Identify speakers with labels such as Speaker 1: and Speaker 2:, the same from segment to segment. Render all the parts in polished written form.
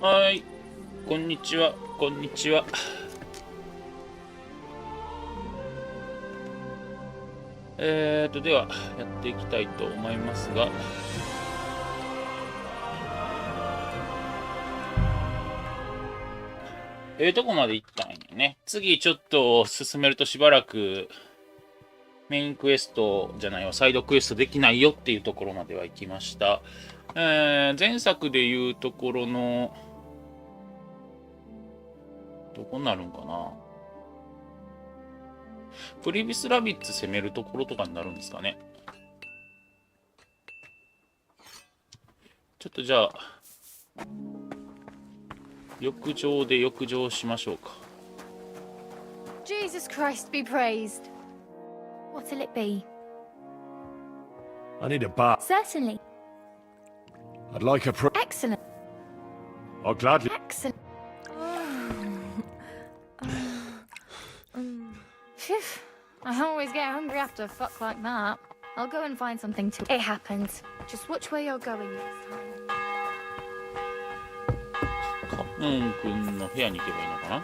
Speaker 1: はい、こんにちは、こんにちは。では、やっていきたいと思いますが、とこまで行ったんやね。次ちょっと進めるとしばらくメインクエストじゃないわ、サイドクエストできないよっていうところまでは行きました。前作でいうところの、どこになるんかな。プリビスラビッツ攻めるところとかになるんですかね。ちょっとじゃあ、浴場で浴場しましょうか。
Speaker 2: Jesus Christ be praised. What'll it be?
Speaker 3: I need a bath.
Speaker 2: Certainly.
Speaker 3: I'd like a
Speaker 2: Excellent.
Speaker 3: I'll gladly.
Speaker 2: Excellent. Phew. I always get hungry after a fuck like that. I'll go and find something to... It happens. Just watch where you're going next time.
Speaker 1: カポン君の部屋に行けばいいのかな。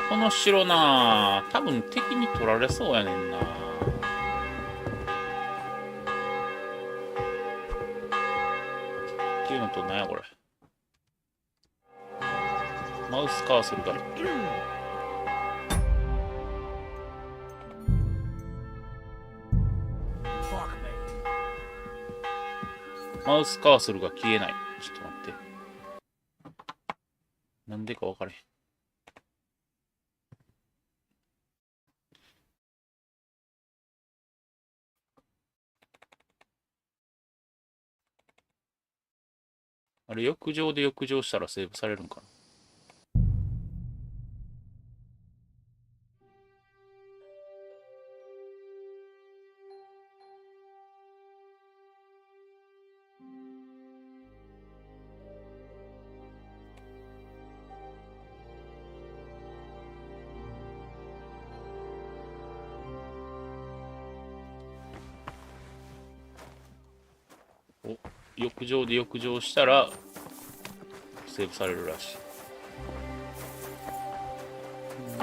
Speaker 1: この城な、多分敵に取られそうやねんな。っていうのと何やこれ。マウスカーソルがある。マウスカーソルが消えない。ちょっと待って。なんでか分からへん。あれ、浴場で浴場したらセーブされるんかな。お、浴場で浴場したらセーブされるらしい。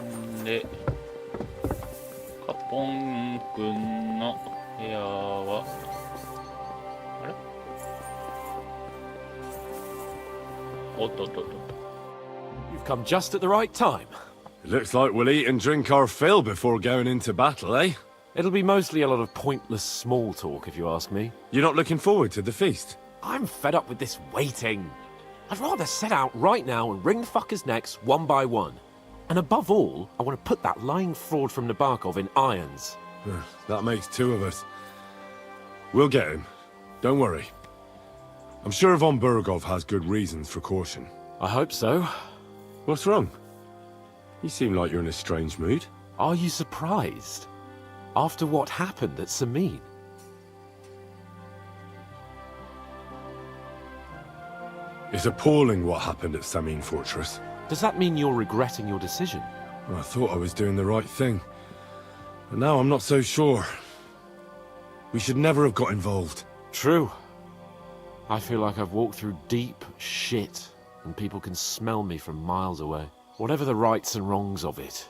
Speaker 1: んで、カポンくんの部屋はあれ、おっとっとっと。
Speaker 4: You've come just at the right time.
Speaker 3: It looks like we'll eat and drink our fill before going into battle, eh?
Speaker 4: It'll be mostly a lot of pointless small talk, if you ask me.
Speaker 3: You're not looking forward to the feast?
Speaker 4: I'm fed up with this waiting. I'd rather set out right now and wring fuckers' necks one by one. And above all, I want to put that lying fraud from Nabokov in irons.
Speaker 3: That makes two of us. We'll get him. Don't worry. I'm sure Von Burgov has good reasons for caution.
Speaker 4: I hope so.
Speaker 3: What's wrong? You seem like you're in a strange mood.
Speaker 4: Are you surprised? After what happened at Samin?
Speaker 3: It's appalling what happened at Samin Fortress.
Speaker 4: Does that mean you're regretting your decision?
Speaker 3: I thought I was doing the right thing. But now I'm not so sure. We should never have got involved.
Speaker 4: True. I feel like I've walked through deep shit, and people can smell me from miles away. Whatever the rights and wrongs of it,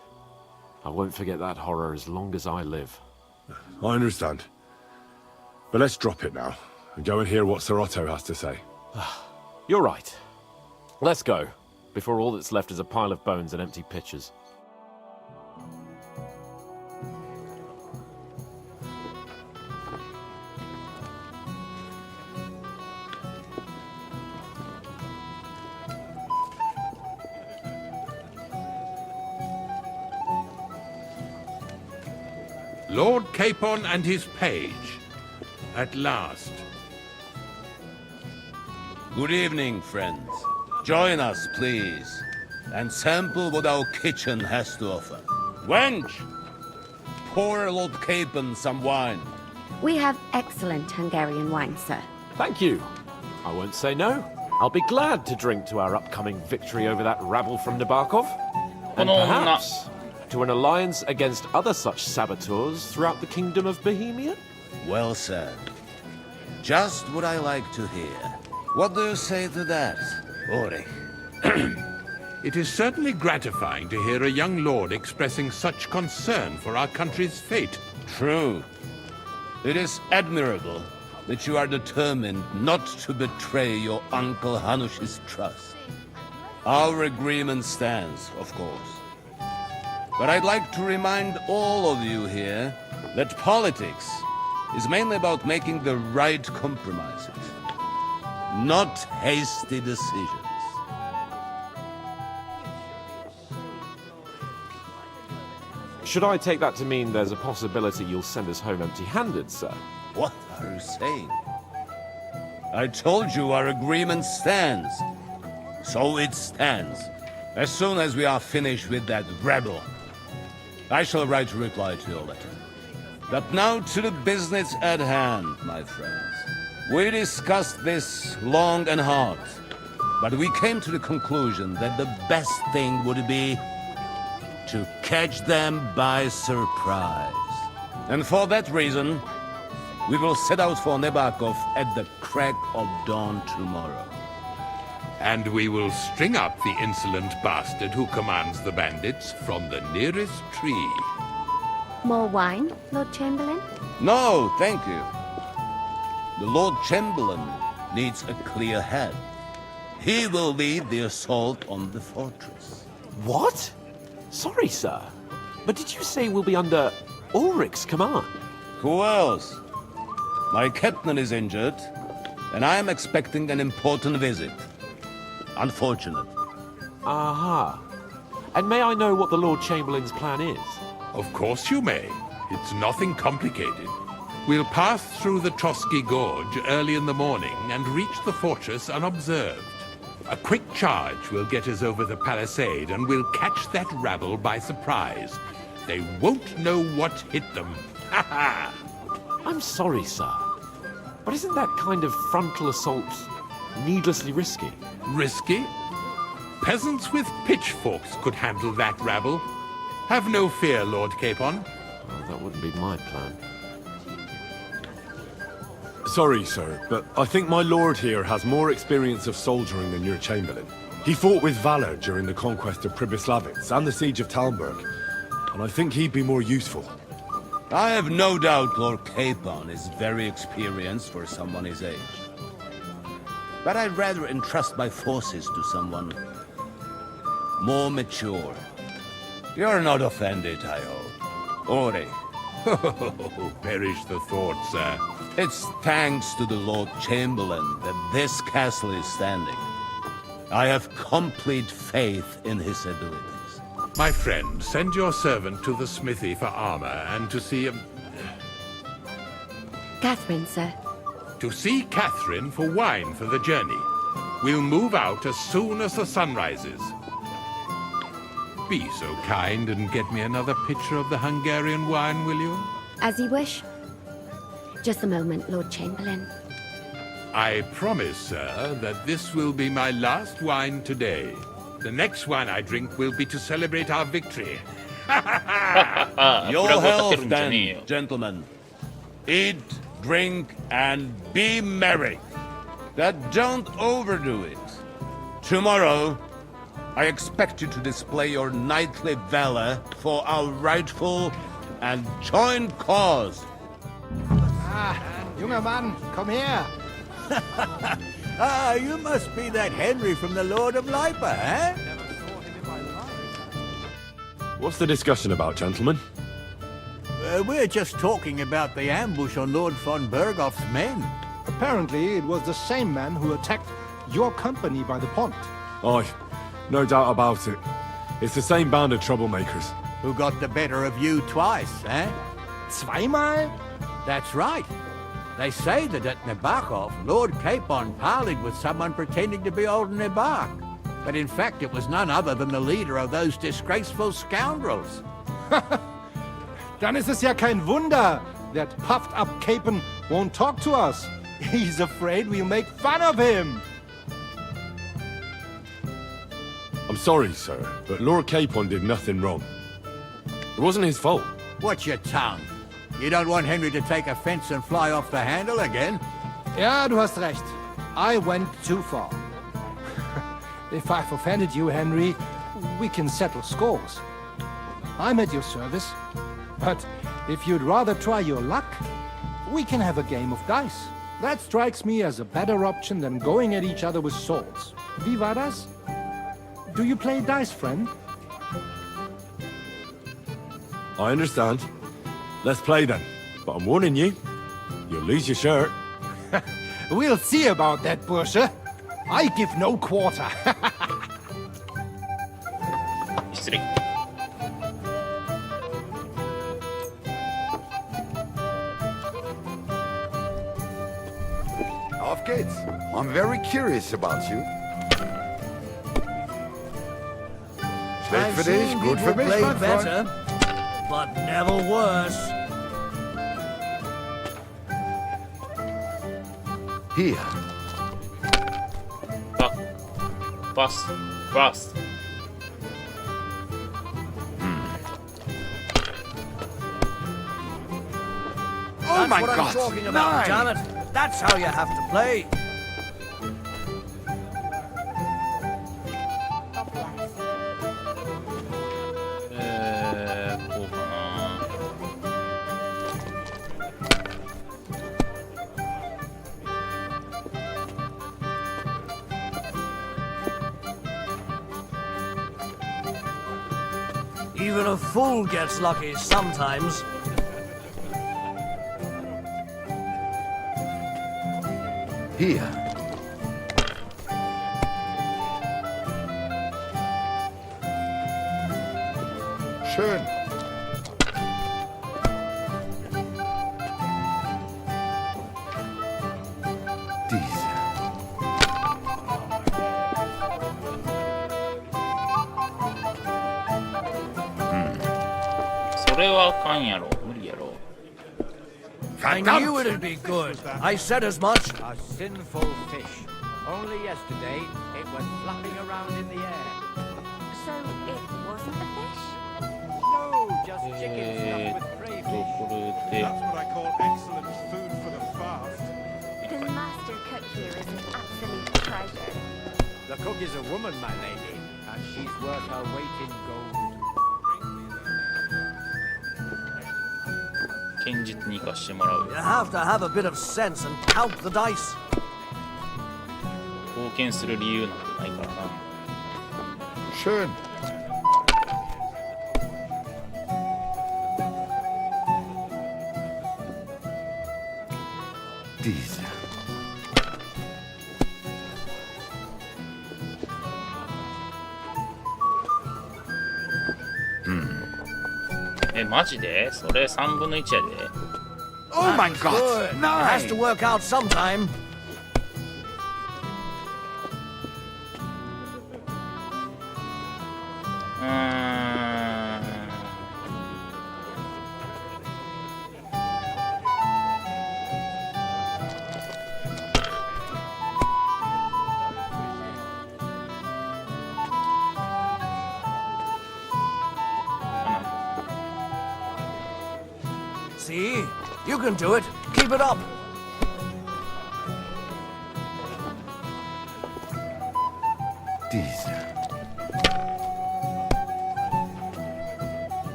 Speaker 4: I won't forget that horror as long as I live.
Speaker 3: I understand. But let's drop it now, and go and hear what Sir Otto has to say.
Speaker 4: You're right. Let's go, before all that's left is a pile of bones and empty pitchers.
Speaker 5: Lord Capon and his page. At last.
Speaker 6: Good evening, friends. Join us, please, and sample what our kitchen has to offer. Wench! Pour Lord Capon some wine.
Speaker 7: We have excellent Hungarian wine, sir.
Speaker 4: Thank you. I won't say no. I'll be glad to drink to our upcoming victory over that rabble from Nabokov. And perhaps to an alliance against other such saboteurs throughout the kingdom of Bohemia?
Speaker 6: Well said. Just what I like to hear. What do you say to that, Ori?
Speaker 5: It is certainly gratifying to hear a young lord expressing such concern for our country's fate.
Speaker 6: True. It is admirable that you are determined not to betray your Uncle Hanush's trust. Our agreement stands, of course. But I'd like to remind all of you here that politics is mainly about making the right compromises, not hasty decisions.
Speaker 4: Should I take that to mean there's a possibility you'll send us home empty-handed, sir?
Speaker 6: What are you saying? I told you our agreement stands. So it stands. As soon as we are finished with that rebel, I shall write a reply to your letter. But now to the business at hand, my friends. We discussed this long and hard, but we came to the conclusion that the best thing would be to catch them by surprise. And for that reason, we will set out for Nebakov at the crack of dawn tomorrow.
Speaker 5: And we will string up the insolent bastard who commands the bandits from the nearest tree.
Speaker 7: More wine, Lord Chamberlain?
Speaker 6: No, thank you. The Lord Chamberlain needs a clear head. He will lead the assault on the fortress.
Speaker 4: What? Sorry, sir. But did you say we'll be under Ulrich's command?
Speaker 6: Who else? My captain is injured, and I am expecting an important visit. Unfortunate.
Speaker 4: Aha. And may I know what the Lord Chamberlain's plan is?
Speaker 5: Of course you may. It's nothing complicated. We'll pass through the Trotsky Gorge early in the morning and reach the fortress unobserved. A quick charge will get us over the palisade and we'll catch that rabble by surprise. They won't know what hit them. Ha ha!
Speaker 4: I'm sorry, sir. But isn't that kind of frontal assault needlessly risky?
Speaker 5: Risky? Peasants with pitchforks could handle that rabble. Have no fear, Lord Capon.
Speaker 4: Well, that wouldn't be my plan.
Speaker 3: Sorry, sir, but I think my lord here has more experience of soldiering than your Chamberlain. He fought with valor during the conquest of Pribyslavitz and the siege of Talmberg, and I think he'd be more useful.
Speaker 6: I have no doubt Lord Capon is very experienced for someone his age. But I'd rather entrust my forces to someone more mature. You're not offended, I hope. Ori.
Speaker 5: Perish the thought, sir.
Speaker 6: It's thanks to the Lord Chamberlain that this castle is standing. I have complete faith in his abilities.
Speaker 5: My friend, send your servant to the smithy for armor and to see
Speaker 7: Catherine, sir.
Speaker 5: Catherine for wine for the journey. We'll move out as soon as the sun rises. Be so kind and get me another pitcher of the Hungarian wine, will you?
Speaker 7: As you wish. Just a moment, Lord Chamberlain.
Speaker 5: I promise, sir, that this will be my last wine today. The next wine I drink will be to celebrate our victory.
Speaker 6: Your
Speaker 1: フラグを立て
Speaker 6: health
Speaker 1: るんじゃねえよ
Speaker 6: then, gentlemen. Eat, drink, and be merry. But don't overdo it. Tomorrow, I expect you to display your knightly valor for our rightful and joint cause.
Speaker 8: Junger Mann, komm her!
Speaker 9: Ah, you must be that Henry from the Lord of Lipa, eh?
Speaker 3: What's the discussion about, gentlemen?
Speaker 9: We're just talking about the ambush on Lord von Bergoff's men.
Speaker 8: Apparently, it was the same man who attacked your company by the pond.
Speaker 3: Aye, no doubt about it. It's the same band of troublemakers.
Speaker 9: Who got the better of you twice, eh?
Speaker 8: Zweimal?
Speaker 9: That's right. They say that at Nebakov, Lord Capon parleyed with someone pretending to be old Nebak. But in fact, it was none other than the leader of those disgraceful scoundrels.
Speaker 8: Dann ist es ja kein Wunder that puffed-up Capon won't talk to us. He's afraid we'll make fun of him.
Speaker 3: I'm sorry, sir, but Lord Capon did nothing wrong. It wasn't his fault.
Speaker 9: Watch your tongue. You don't want Henry to take offense and fly off the handle again?
Speaker 8: Ja, du hast recht. I went too far. If I've offended you, Henry, we can settle scores. I'm at your service. But if you'd rather try your luck, we can have a game of dice. That strikes me as a better option than going at each other with swords. Wie war das? Do you play dice, friend?
Speaker 3: I understand. Let's play then. But I'm warning you, you'll lose your shirt.
Speaker 8: We'll see about that, Bursche. I give no quarter.
Speaker 1: 失礼。
Speaker 10: Auf geht's. I'm very curious about you. Schlecht für dich, gut für mich, mein Freund.
Speaker 11: But never worse.
Speaker 10: Hier.
Speaker 1: Fast.
Speaker 10: Oh mein
Speaker 11: That's what I'm
Speaker 10: Gott!
Speaker 11: talking about, damn
Speaker 10: Nein!
Speaker 11: it. That's how you have to play.
Speaker 1: God bless. こうかな。
Speaker 11: Even a fool gets lucky sometimes.
Speaker 10: Hier. Schön. Diese.
Speaker 1: それはあかんやろ。無理やろ。
Speaker 11: I knew it'd be good. I said as much.
Speaker 9: A sinful fish. Only yesterday, it was flapping around in the air.
Speaker 2: So it wasn't a fish?
Speaker 9: No, just chicken stuffed with crayfish.
Speaker 1: これで
Speaker 8: what I call excellent food for the fast.
Speaker 2: The master cook here is an absolute treasure.
Speaker 9: The cook is a woman, my lady, and she's worth her weight in gold.
Speaker 1: 堅実に生かしてもらう。
Speaker 11: You have to have a bit of sense and count the dice.
Speaker 1: 貢献する理由なんてないからな。
Speaker 10: Schön. Diese.
Speaker 1: マジでそれ3分の1やで。
Speaker 10: Oh mein Gott!
Speaker 11: Good. It has to
Speaker 10: Nein!
Speaker 11: work out sometime.
Speaker 1: うーん。
Speaker 11: See? You can do it. Keep it up.
Speaker 10: Diese.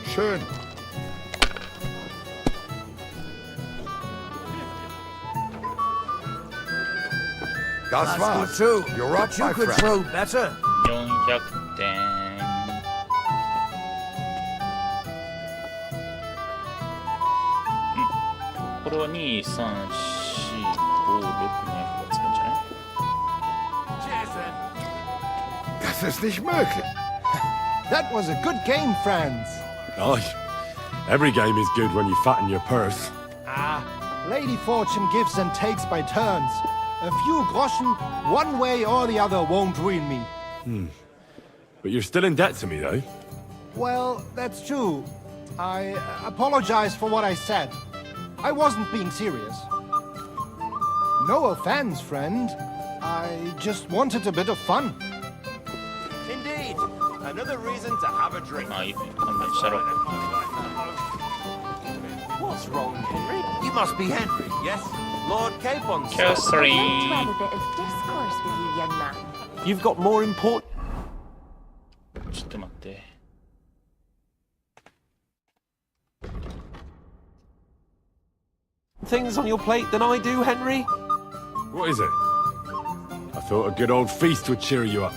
Speaker 10: Schön. Das
Speaker 11: That's
Speaker 10: war's.
Speaker 11: good too.
Speaker 10: You're up,
Speaker 11: But you
Speaker 10: my
Speaker 11: could
Speaker 10: friend.
Speaker 11: throw better.
Speaker 1: 400点。これは2、3、4、5、6、7個がつくんじゃない？
Speaker 10: Das ist nicht möglich.
Speaker 8: That was a good game, friends.
Speaker 3: Aye. Every game is good when you fatten your purse.
Speaker 8: Lady Fortune gives and takes by turns. A few groschen, one way or the other, won't ruin me.
Speaker 3: But you're still in debt to me, though.
Speaker 8: Well, that's true. I apologize for what I said. I wasn't being serious. No offense, friend. I just wanted a bit of fun.
Speaker 6: Indeed. Another reason to have a drink.
Speaker 1: まあいいね。勘弁したろ。
Speaker 4: What's wrong, Henry? You
Speaker 11: You must be Henry.
Speaker 4: Yes, Lord Capon.
Speaker 2: I'd like to
Speaker 1: Catherine.
Speaker 2: have a bit of discourse with you, young man.
Speaker 4: You've got more important
Speaker 1: ちょっと待って。
Speaker 4: things on your plate than I do, Henry.
Speaker 3: What is it? I thought a good old feast would cheer you up.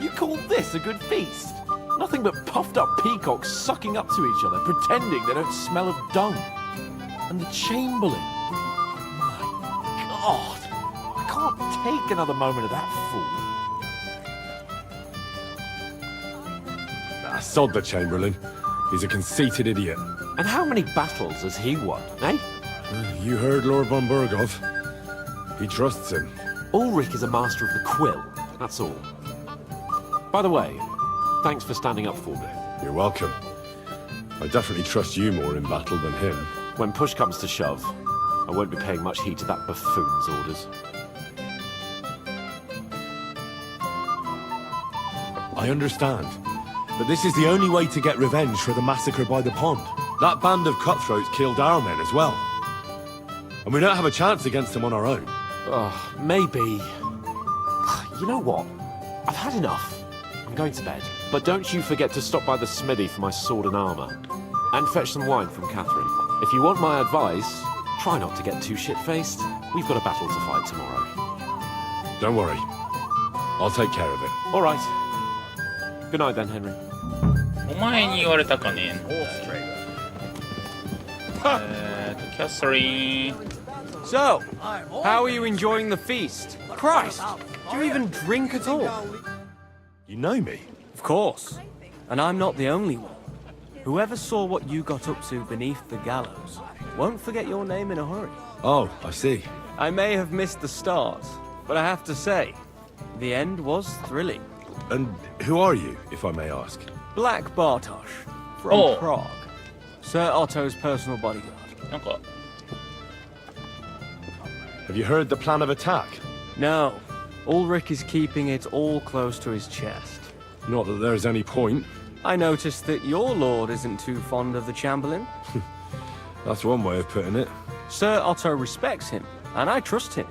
Speaker 4: You call this a good feast? Nothing but puffed up peacocks sucking up to each other, pretending they don't smell of dung. And the Chamberlain. My God. I can't take another moment of that fool.
Speaker 3: Ah, sod the Chamberlain. He's a conceited idiot.
Speaker 4: And how many battles has he won, eh?
Speaker 3: You heard Lord von Burgov. He trusts him.
Speaker 4: Ulrich is a master of the quill, that's all. By the way, thanks for standing up for me.
Speaker 3: You're welcome. I definitely trust you more in battle than him.
Speaker 4: When push comes to shove, I won't be paying much heed to that buffoon's orders.
Speaker 3: I understand. But this is the only way to get revenge for the massacre by the pond. That band of cutthroats killed our men as well. And we don't have a chance against them on our own.
Speaker 4: Oh, maybe. You know what? I've had enough. I'm going to bed. But don't you forget to stop by the smithy for my sword and armor. And fetch some wine from Catherine. If you want my advice, try not to get too shit-faced. We've got a battle to fight tomorrow.
Speaker 3: Don't worry. I'll take care of it.
Speaker 4: All right. Good night then, Henry.
Speaker 1: お前に言われたかね。キャサリン。
Speaker 12: So, how are you enjoying the feast? Christ, do you even drink at all?
Speaker 3: You know me?
Speaker 12: Of course. And I'm not the only one. Whoever saw what you got up to beneath the gallows won't forget your name in a hurry.
Speaker 3: Oh, I see.
Speaker 12: I may have missed the start, but I have to say, the end was thrilling.
Speaker 3: And who are you, if I may ask?
Speaker 12: Black Bartosz, from Prague. Sir Otto's personal bodyguard.
Speaker 1: なんか
Speaker 3: Have you heard the plan of attack?
Speaker 12: No. Ulrich is keeping it all close to his chest.
Speaker 3: Not that there's any point.
Speaker 12: I noticed that your lord isn't too fond of the Chamberlain.
Speaker 3: That's one way of putting it.
Speaker 12: Sir Otto respects him, and I trust him.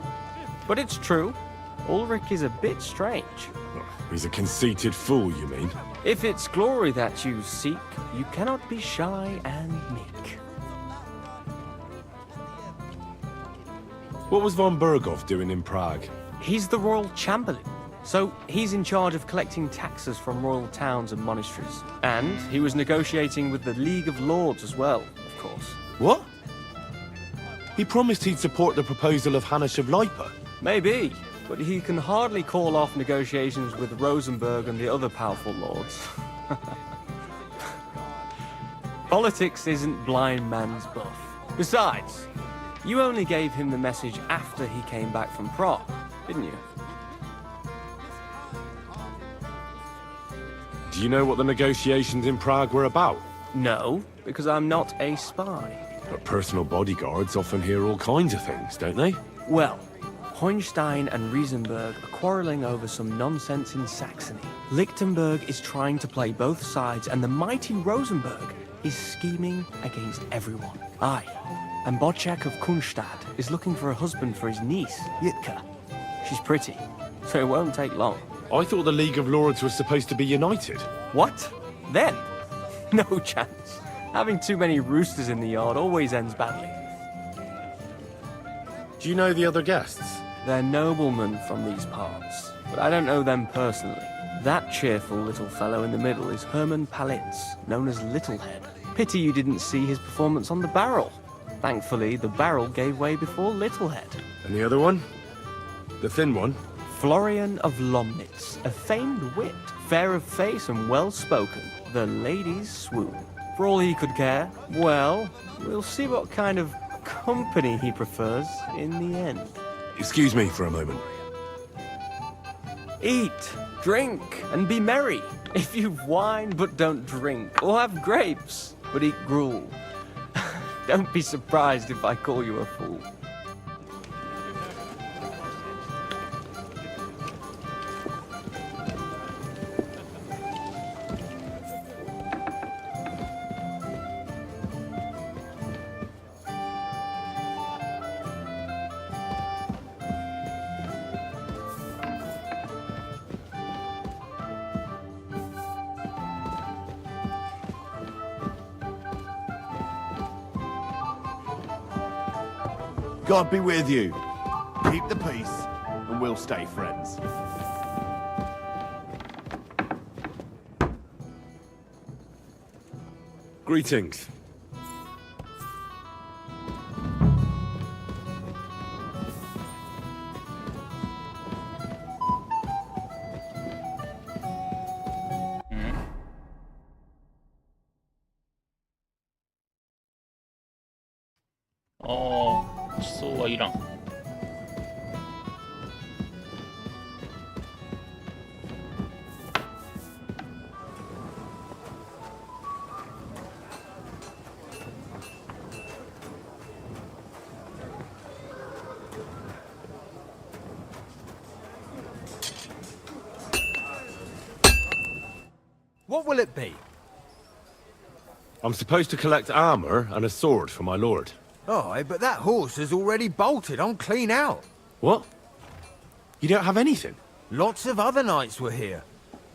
Speaker 12: But it's true, Ulrich is a bit strange.
Speaker 3: He's a conceited fool, you mean?
Speaker 12: If it's glory that you seek, you cannot be shy and meek.
Speaker 3: What was von Burgov doing in Prague?
Speaker 12: He's the royal chamberlain, so he's in charge of collecting taxes from royal towns and monasteries. And he was negotiating with the League of Lords as well, of course.
Speaker 3: What? He promised he'd support the proposal of Hannes of Lipa.
Speaker 12: Maybe, but he can hardly call off negotiations with Rosenberg and the other powerful lords. Politics isn't blind man's buff. Besides, you only gave him the message after he came back from Prague, didn't you?
Speaker 3: Do you know what the negotiations in Prague were about?
Speaker 12: No, because I'm not a spy.
Speaker 3: But personal bodyguards often hear all kinds of things, don't they?
Speaker 12: Well, Hohenstein and Riesenberg are quarreling over some nonsense in Saxony. Lichtenberg is trying to play both sides, and the mighty Rosenberg is scheming against everyone. Aye, and Bocek of Kunstad is looking for a husband for his niece, Yitka. She's pretty, so it won't take long.
Speaker 3: I thought the League of Lords was supposed to be united.
Speaker 12: What? Then? No chance. Having too many roosters in the yard always ends badly.
Speaker 3: Do you know the other guests?
Speaker 12: They're noblemen from these parts, but I don't know them personally. That cheerful little fellow in the middle is Herman Palitz, known as Littlehead. Pity you didn't see his performance on the barrel. Thankfully, the barrel gave way before Littlehead.
Speaker 3: And the other one? The thin one?
Speaker 12: Florian of Lomnitz, a famed wit, fair of face and well-spoken. The ladies swoon. For all he could care, well, we'll see what kind of company he prefers in the end.
Speaker 3: Excuse me for a moment.
Speaker 12: Eat, drink, and be merry. If you've wine but don't drink, or have grapes but eat gruel, don't be surprised if I call you a fool.
Speaker 10: God be with you. Keep the peace, and we'll stay friends.
Speaker 3: Greetings.
Speaker 11: What will it be?
Speaker 3: I'm supposed to collect armor and a sword for my lord.
Speaker 11: Oh, but that horse is already bolted. I'm clean out.
Speaker 3: What? You don't have anything?
Speaker 11: Lots of other knights were here.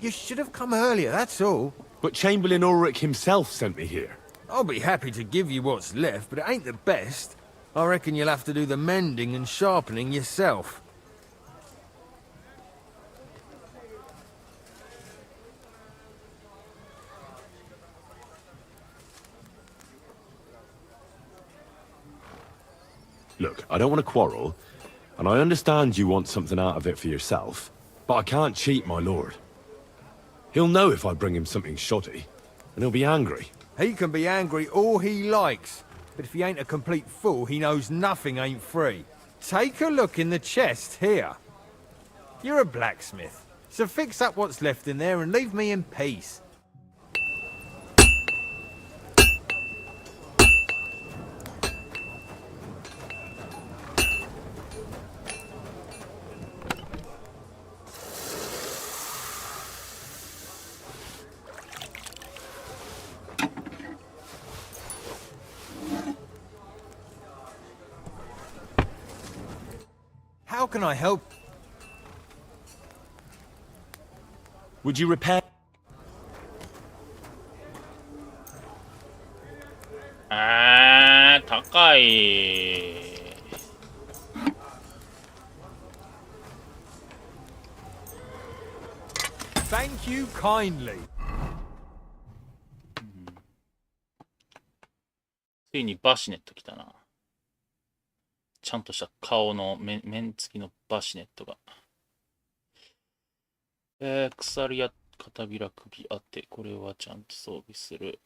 Speaker 11: You should have come earlier, that's all.
Speaker 3: But Chamberlain Ulrich himself sent me here.
Speaker 11: I'll be happy to give you what's left, but it ain't the best. I reckon you'll have to do the mending and sharpening yourself.
Speaker 3: Look, I don't want to quarrel, and I understand you want something out of it for yourself, but I can't cheat my lord. He'll know if I bring him something shoddy, and he'll be angry.
Speaker 11: He can be angry all he likes, but if he ain't a complete fool, he knows nothing ain't free. Take a look in the chest here. You're a blacksmith, so fix up what's left in there and leave me in peace. How can I help?
Speaker 3: Would you repair?
Speaker 1: Ah, 高い。
Speaker 11: Thank you kindly.
Speaker 1: ついにバシネット来たな。ちゃんとした顔の面付きのバシネットが。鎖や片びら首当て。これはちゃんと装備する。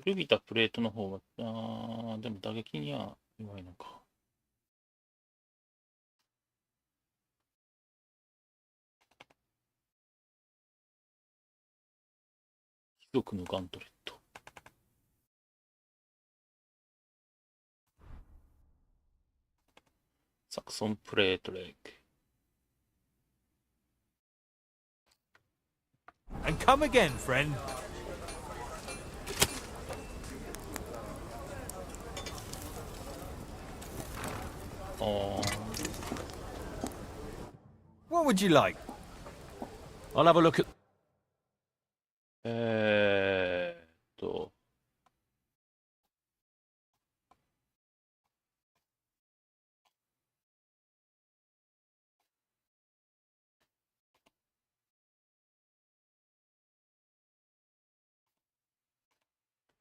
Speaker 1: 古びたプレートの方が、でも打撃には弱いのか。貴族のガントレット。サクソンプレートレッグ。
Speaker 11: And come again, friend. What would you like?
Speaker 3: I'll have a look at.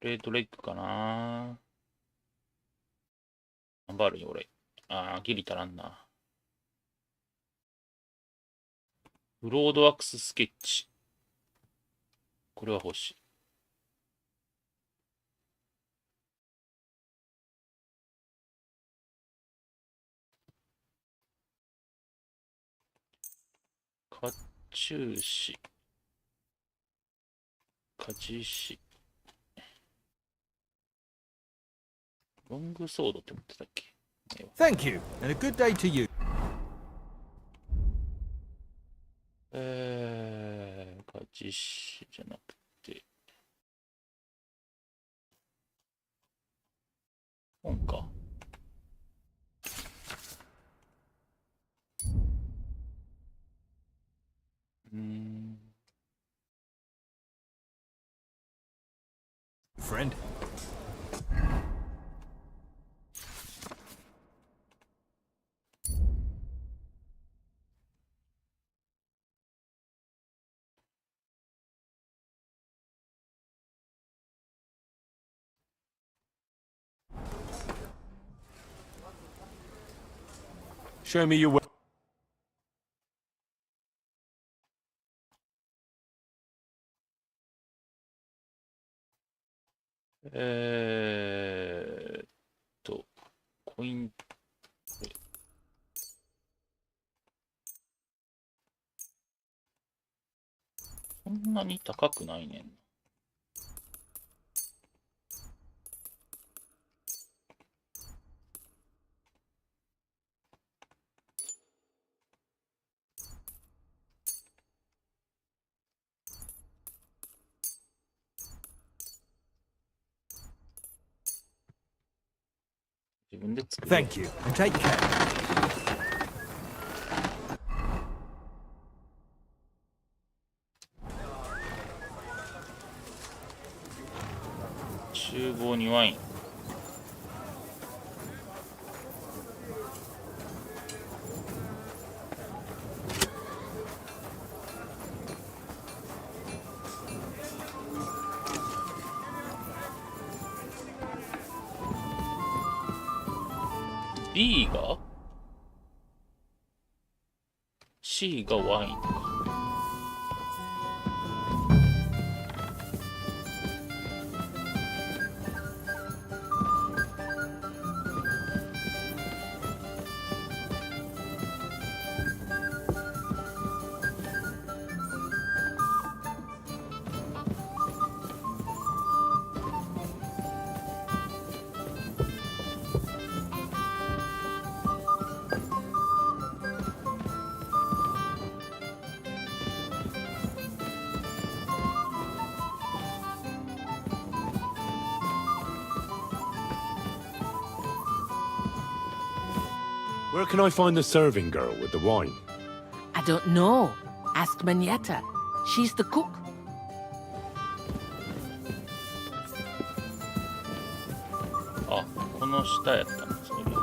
Speaker 1: プレートレッグかな。頑張るよ、俺。ギリ足らんな。ブロードワックススケッチ。これは欲しい。カチューシ。カジシ。ロングソードって思ってたっけ？
Speaker 11: Thank you, and a good day to you.
Speaker 1: カジシじゃなくて。本か。
Speaker 11: friend.
Speaker 3: Show me your way.
Speaker 1: コイン、そんなに高くないねん。自分で作る。
Speaker 11: Thank you, and take care.
Speaker 1: 厨房にワイン。B が C がワインか。
Speaker 3: Where can I find the serving girl with the wine?
Speaker 13: I don't know. Ask Manietta. She's the cook.
Speaker 1: あ、この下やったんですけど。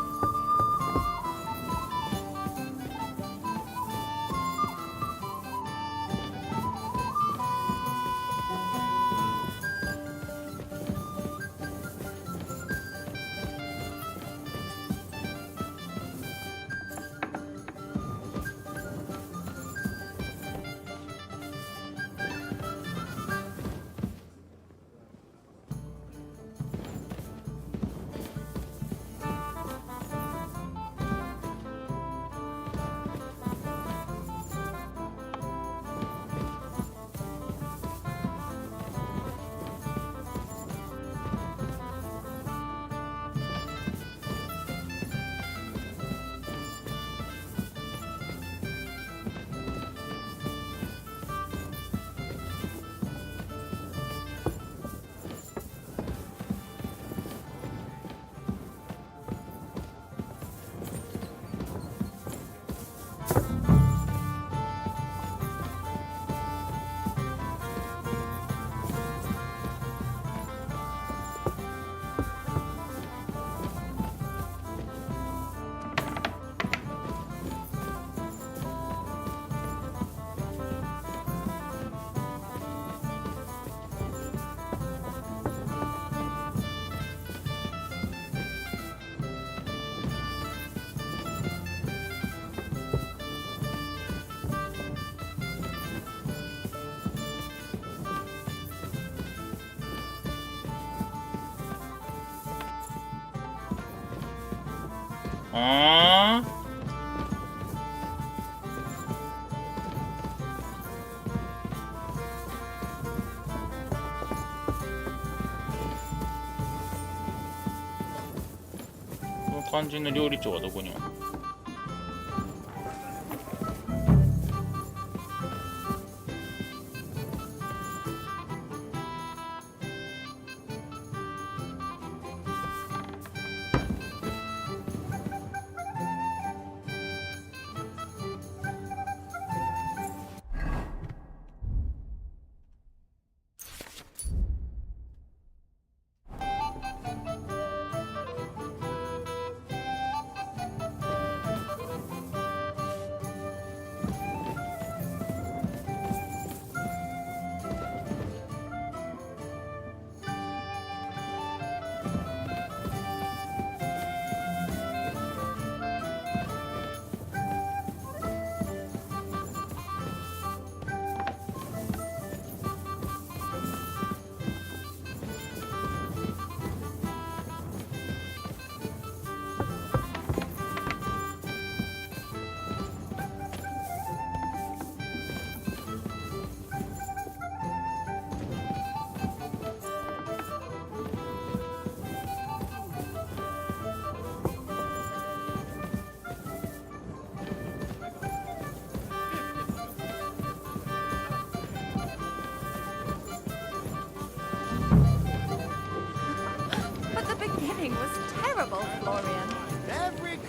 Speaker 1: あーこの肝心の料理長はどこにあるの？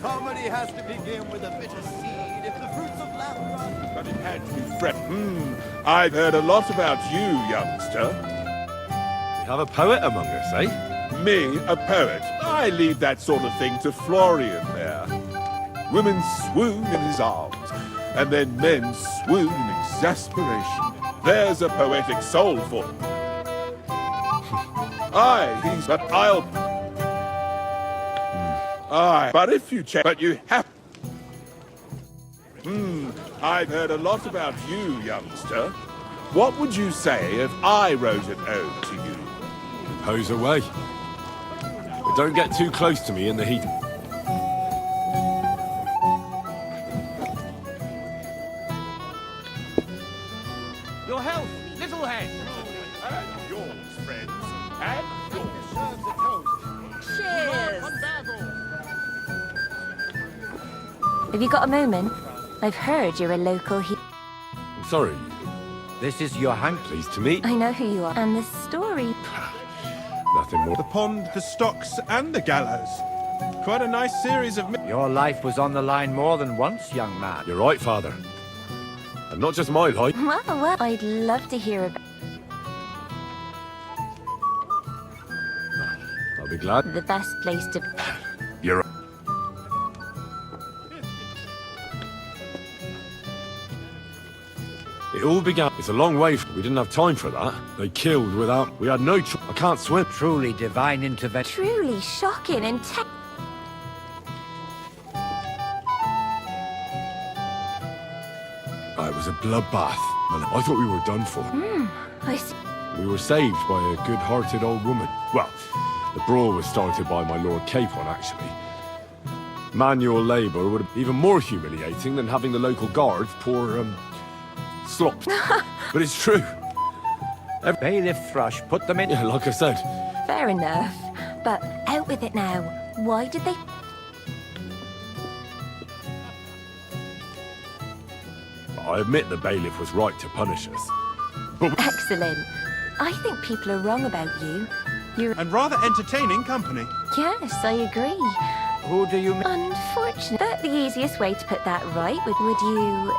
Speaker 10: Comedy has to begin with a bitter seed if the fruits of laughter.
Speaker 14: But it had to be fresh. I've heard a lot about you, youngster.
Speaker 3: We have a poet among us, eh?
Speaker 14: Me, a poet. I leave that sort of thing to Florian there. Women swoon in his arms, and then men swoon in exasperation. There's a poetic soul for him. But I'll... Aye, but if you check... But you have... I've heard a lot about you, youngster. What would you say if I wrote an ode to you?
Speaker 3: Pose away. But don't get too close to me in the heat.
Speaker 11: Your health, little head.
Speaker 14: And yours, friends. And yours.
Speaker 15: Cheers! Have you got a moment? I've heard you're a local
Speaker 3: I'm sorry.
Speaker 11: This is your hank.
Speaker 3: Pleased to meet.
Speaker 15: I know who you are. And the story.
Speaker 3: Nothing more.
Speaker 16: The pond, the stocks, and the gallows. Quite a nice series of...
Speaker 11: Your life was on the line more than once, young man.
Speaker 3: You're right, Father. And not just my life.
Speaker 15: Well, I'd love to hear about
Speaker 3: I'll be glad.
Speaker 15: the best place to...
Speaker 3: You're... It all began... It's a long way. We didn't have time for that. They killed without... We had no... I can't swim.
Speaker 11: Truly divine intervention.
Speaker 15: Truly shocking and
Speaker 3: It was a bloodbath, and I thought we were done for.
Speaker 15: I see.
Speaker 3: We were saved by a good-hearted old woman. Well, the brawl was started by my Lord Capon, actually. Manual labour would have been even more humiliating than having the local guards pour, slop. But it's true.
Speaker 11: Bailiff Thrush put them in...
Speaker 3: Yeah, like I said.
Speaker 15: Fair enough. But out with it now. Why did they...
Speaker 3: I admit the bailiff was right to punish us. But...
Speaker 15: Excellent. I think people are wrong about you. You're...
Speaker 16: And rather entertaining company.
Speaker 15: Yes, I agree.
Speaker 11: Who do you mean?
Speaker 15: Unfortunate. But the easiest way to put that right would you...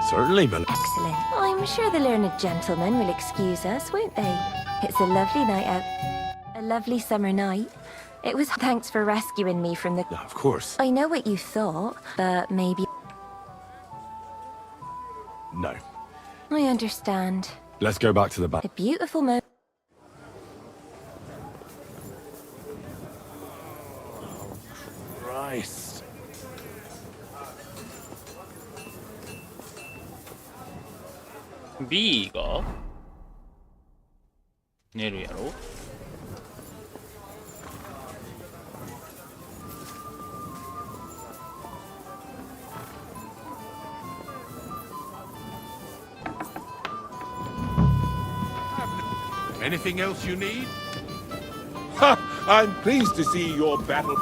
Speaker 3: Certainly, Mel.
Speaker 15: Excellent. I'm sure the learned gentlemen will excuse us, won't they? It's a lovely night out. A lovely summer night. It was thanks for rescuing me from the...
Speaker 3: Of course.
Speaker 15: I know what you thought, but maybe...
Speaker 3: No.
Speaker 15: I understand.
Speaker 3: Let's go back to the back.
Speaker 15: A beautiful moment.
Speaker 3: Christ.
Speaker 1: B が寝るやろ。
Speaker 14: Anything else you need? Ha! I'm pleased to see your battle.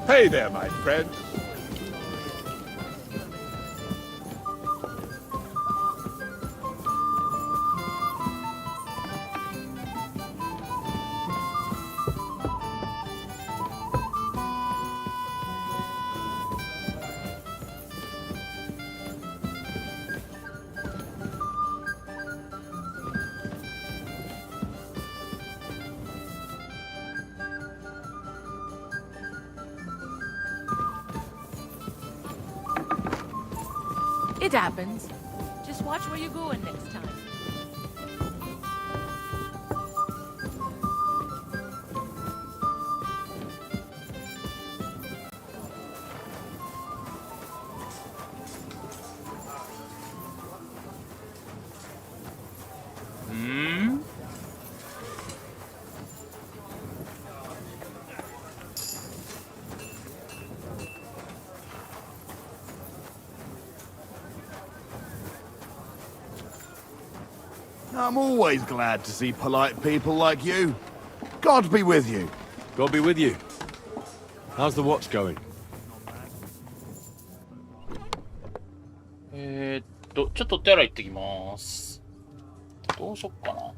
Speaker 14: Hey there, my friend.
Speaker 13: It happens. Just watch where you're going next time.
Speaker 10: I'm always glad to see polite people like you. God be with you.
Speaker 3: God be with you. How's the watch going?
Speaker 1: ちょっとお手洗い行ってきます。どうしよっかな。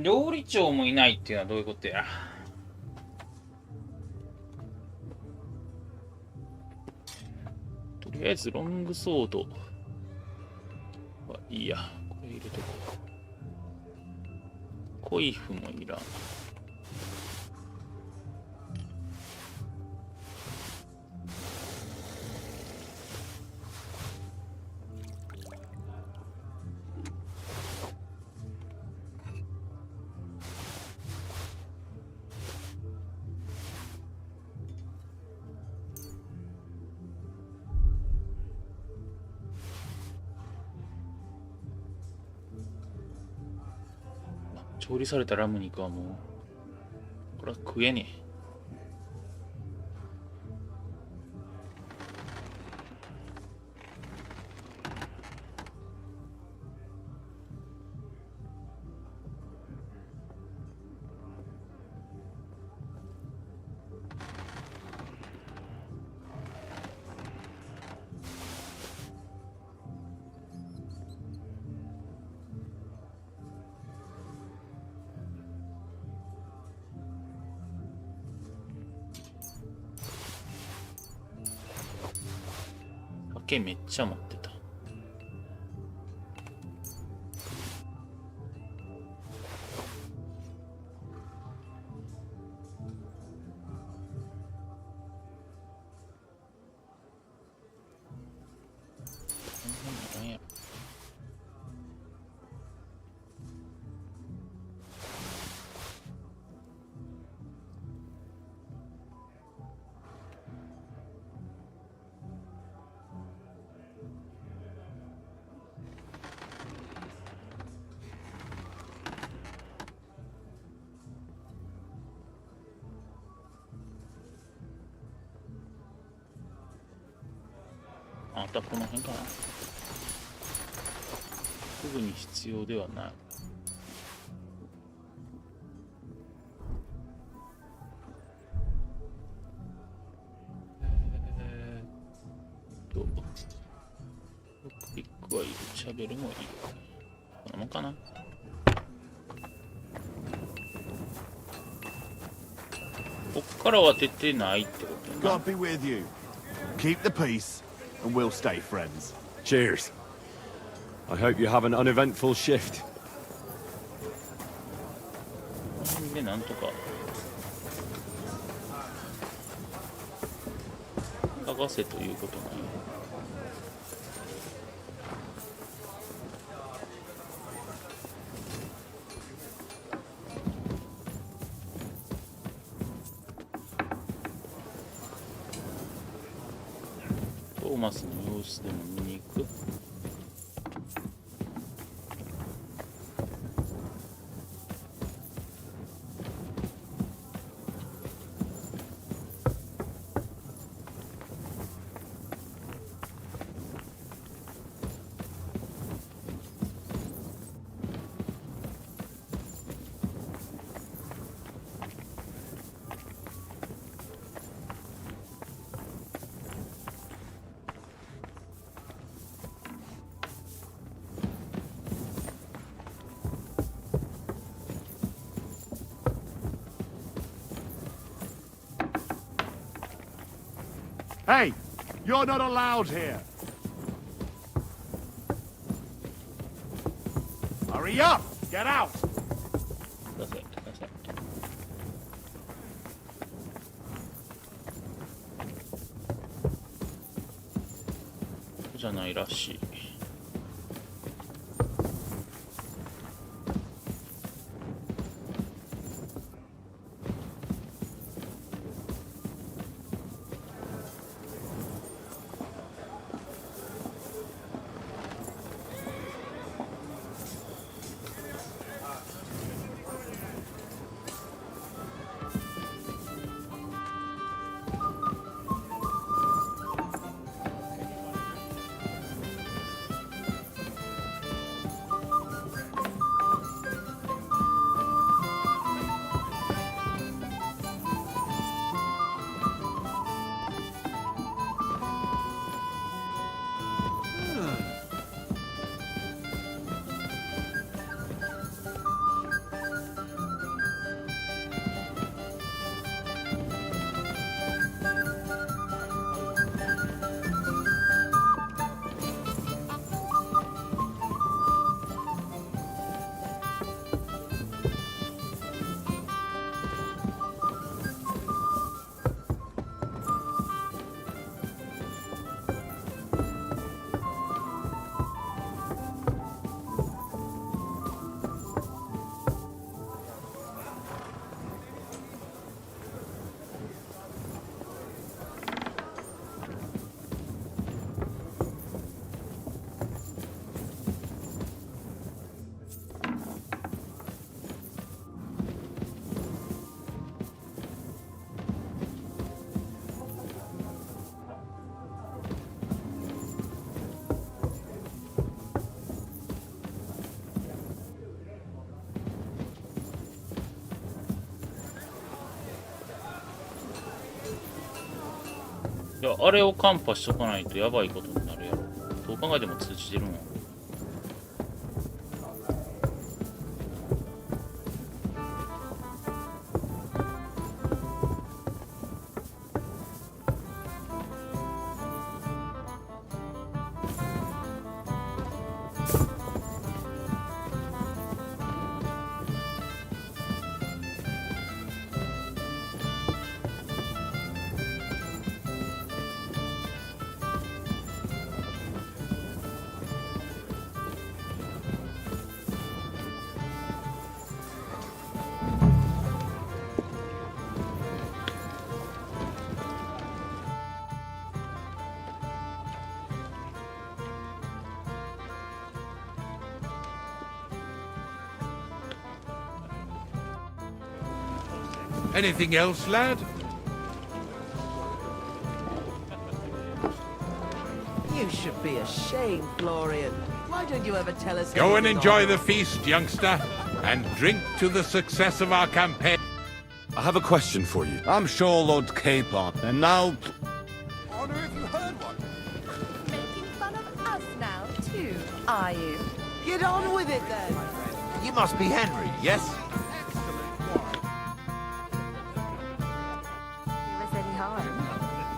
Speaker 1: 料理長もいないっていうのはどういうことや。とりあえずロングソードはいいや。これ入れとこう。コイフもいらん。調理されたラム肉はもうこれは食えねえ。めっちゃ持ってた。あとはこの辺かな。すぐに必要ではない。クリックはいる、シャベルもいる。こんなもんかな。こっからは出てないってことやな。
Speaker 10: God be with you. Keep the peace, and we'll stay friends.
Speaker 3: Cheers. I hope you have an uneventful shift.
Speaker 1: でなんとか探せということなんよ。トーマスの様子でも見に行く。
Speaker 10: Hey, you're not allowed here. Hurry up! Get out!
Speaker 1: 出せ、出せ。じゃないらしい。いや、あれをカンパしとかないとやばいことになるやろ。どう考えても通じてるもん。
Speaker 5: Anything else, lad?
Speaker 13: You should be ashamed, Florian. Why don't you ever tell us?
Speaker 5: Go and
Speaker 13: anything
Speaker 5: enjoy
Speaker 13: on-
Speaker 5: the feast, youngster, and drink to the success of our campaign.
Speaker 3: I have a question for you.
Speaker 6: I'm sure Lord Capon. And now...
Speaker 10: Honor if you heard one.
Speaker 2: Making fun of us now, too, are you?
Speaker 13: Get on with it then.
Speaker 11: You must be Henry, yes?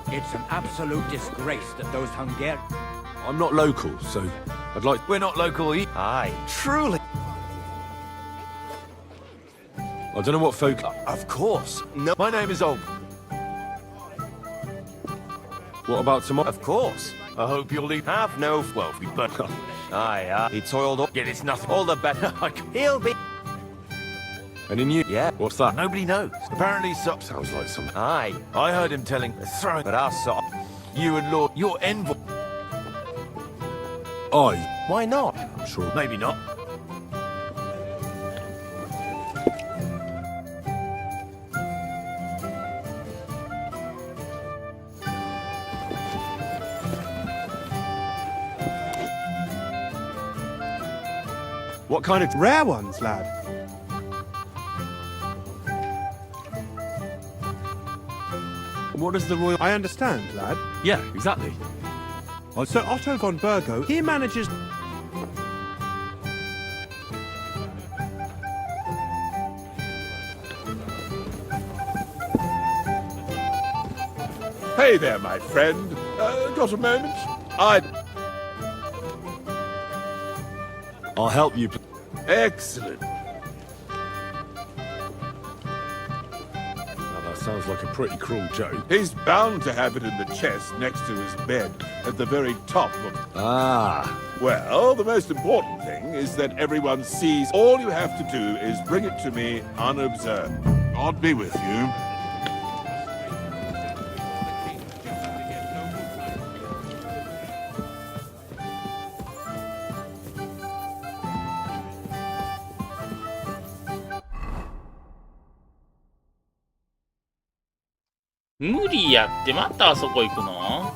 Speaker 9: It's an absolute disgrace that those Hungarians...
Speaker 3: I'm not local, so I'd like...
Speaker 11: We're not local either. Aye. Truly.
Speaker 3: I don't know what folk...
Speaker 11: Of course. No. My name is Olb.
Speaker 3: What about tomorrow?
Speaker 11: Of course. I hope you'll leave. Have no... Well, we but... Aye, he toiled up. Yet it's nothing. All the better. He'll be...
Speaker 3: Any news?
Speaker 11: Yeah.
Speaker 3: What's that?
Speaker 11: Nobody knows. Apparently so...
Speaker 3: Sounds like some...
Speaker 11: Aye. I heard him telling... Throwing... But our sort... You and Lord... Your envoy...
Speaker 3: Aye.
Speaker 11: Why not?
Speaker 3: Sure.
Speaker 11: Maybe not.
Speaker 3: What kind of...
Speaker 16: Rare ones, lad.
Speaker 3: What is the royal...
Speaker 16: I understand, lad.
Speaker 3: Yeah, exactly.
Speaker 16: Sir Otto von Burgo, he manages...
Speaker 14: Hey there, my friend. Got a moment?
Speaker 3: I'll help you.
Speaker 14: Excellent.
Speaker 3: Now, that sounds like a pretty cruel joke.
Speaker 14: He's bound to have it in the chest next to his bed at the very top of...
Speaker 3: Ah.
Speaker 14: Well, the most important thing is that everyone sees. All you have to do is bring it to me unobserved. God be with you.
Speaker 1: 無理やって、またあそこ行くの？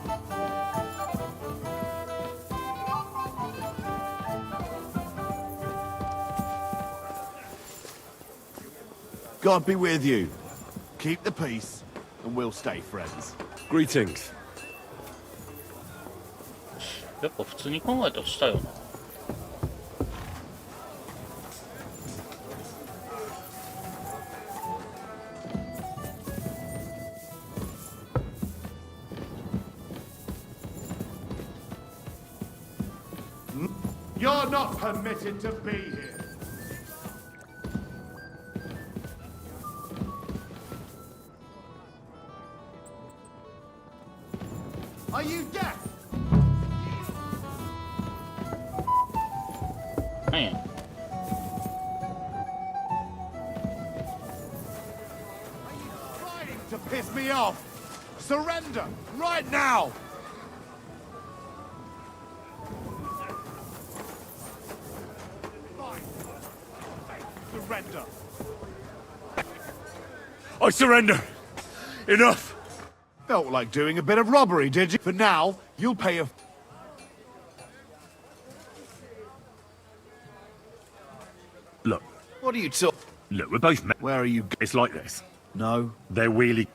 Speaker 10: God be with you. Keep the peace, and we'll stay friends.
Speaker 3: Greetings.
Speaker 1: やっぱ普通に考えたらしたよな。
Speaker 10: You're not permitted to be here. Are you deaf?
Speaker 1: なんや。
Speaker 10: Trying to piss me off. Surrender right now. Fine. Surrender.
Speaker 3: I surrender. Enough.
Speaker 10: Felt like doing a bit of robbery, did you? For now, you'll pay a...
Speaker 3: Look.
Speaker 10: What are you talking?
Speaker 3: Look, we're both men.
Speaker 10: Where are you?
Speaker 3: It's like this.
Speaker 10: No.
Speaker 3: They're wheelie.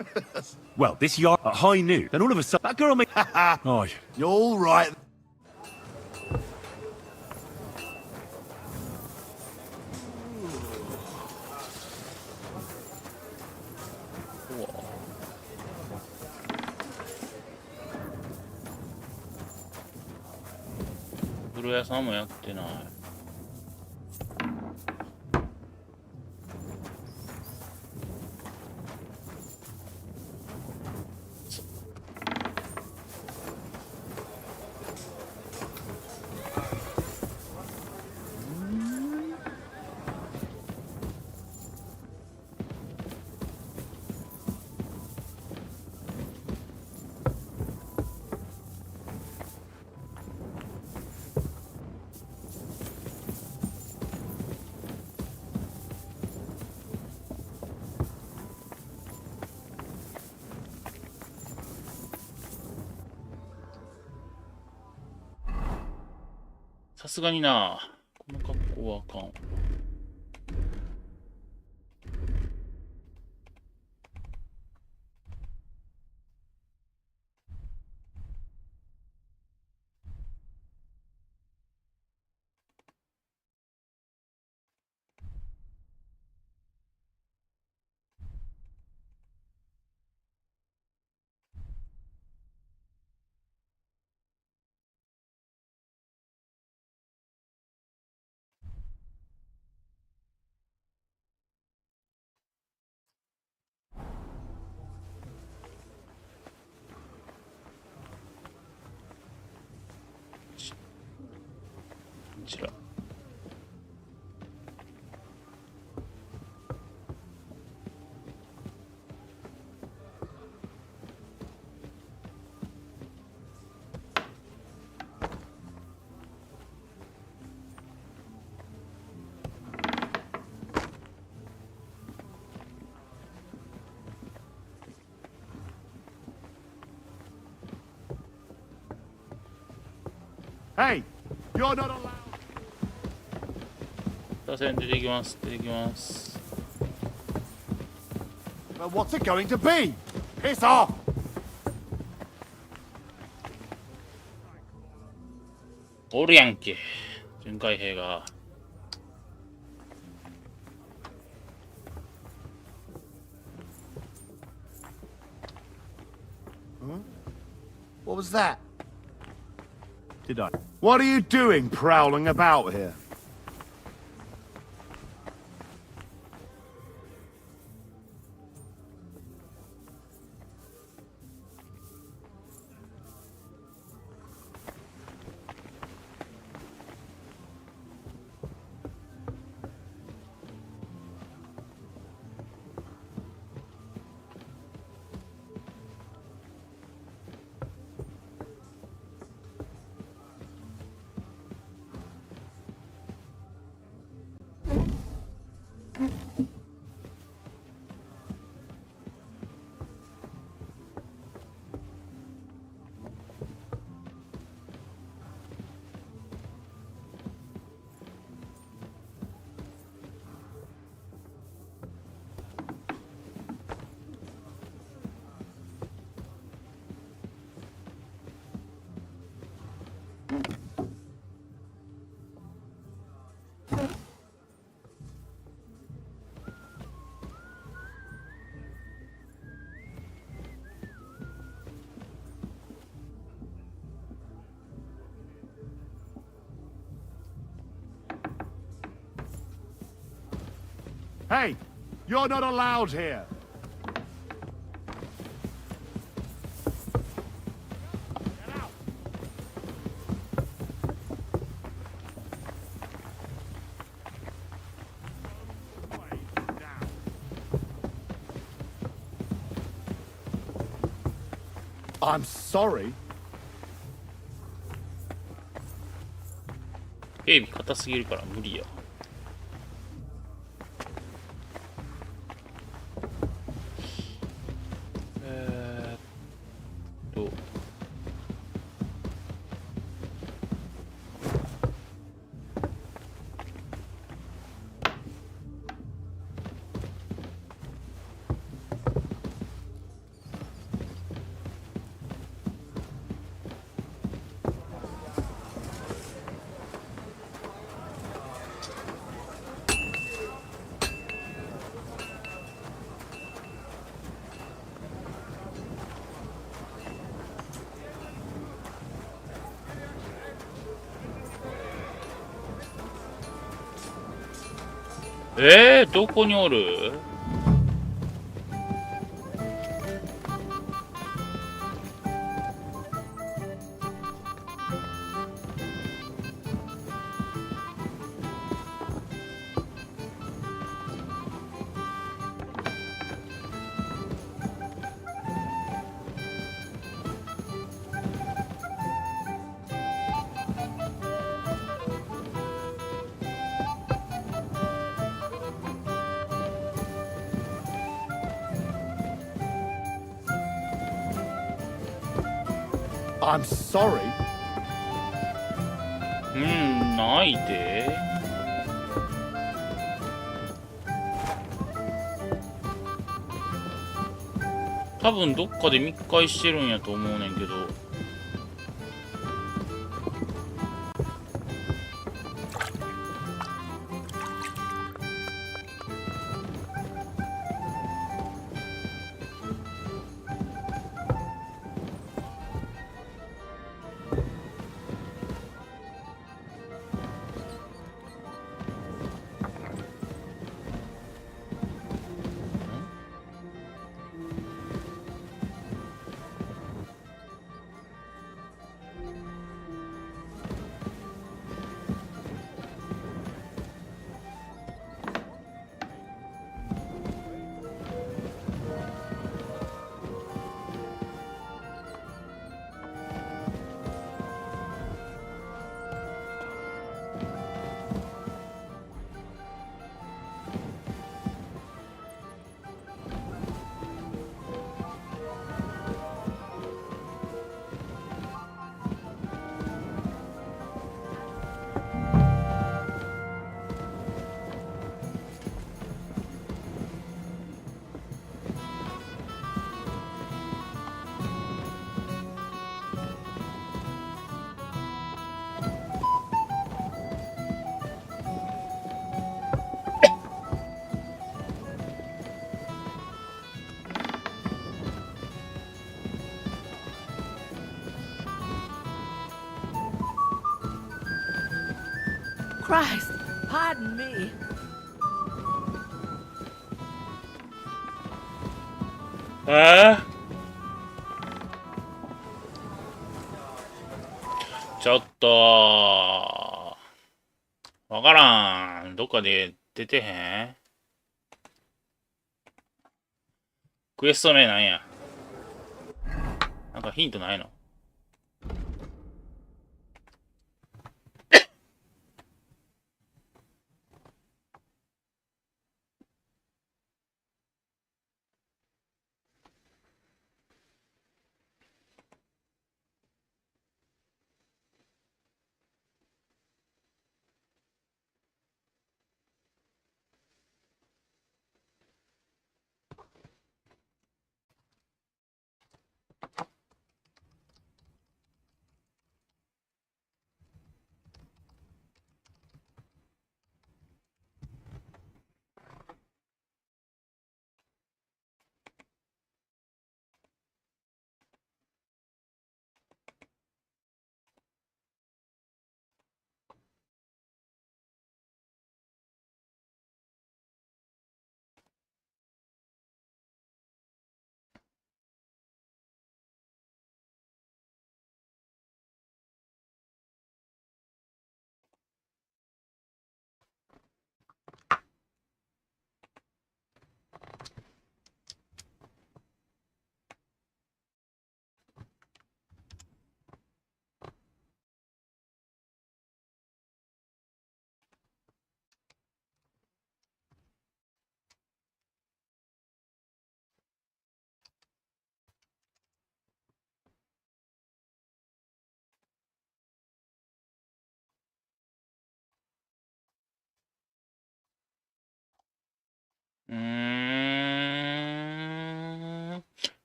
Speaker 3: Well, this yard at high noon. Then all of a sudden, that girl made. Oh,
Speaker 10: You're all right.
Speaker 1: 風呂屋さんもやってない。さすがにな、この格好はあかん。こちら。
Speaker 10: Hey, you're not allowed.
Speaker 1: 打線出てきます。出てきます。
Speaker 10: Well, what's it going to be? Piss off!
Speaker 1: おるやんけ。巡回兵が。
Speaker 10: What was that? Did I? What are you doing prowling about here? Hey, you're not allowed here. Get out. I'm sorry.
Speaker 1: 警備硬すぎるから無理や。どこにおる？I'm
Speaker 10: sorry.
Speaker 1: ないで。多分どっかで密会してるんやと思うねんけど。
Speaker 13: Christ, pardon me.
Speaker 1: ちょっとわからん。どっかで出てへん？クエスト名なんや？なんかヒントないの？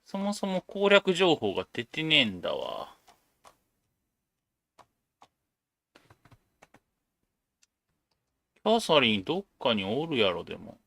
Speaker 1: そもそも攻略情報が出てねえんだわ。キャサリンどっかにおるやろ、でも。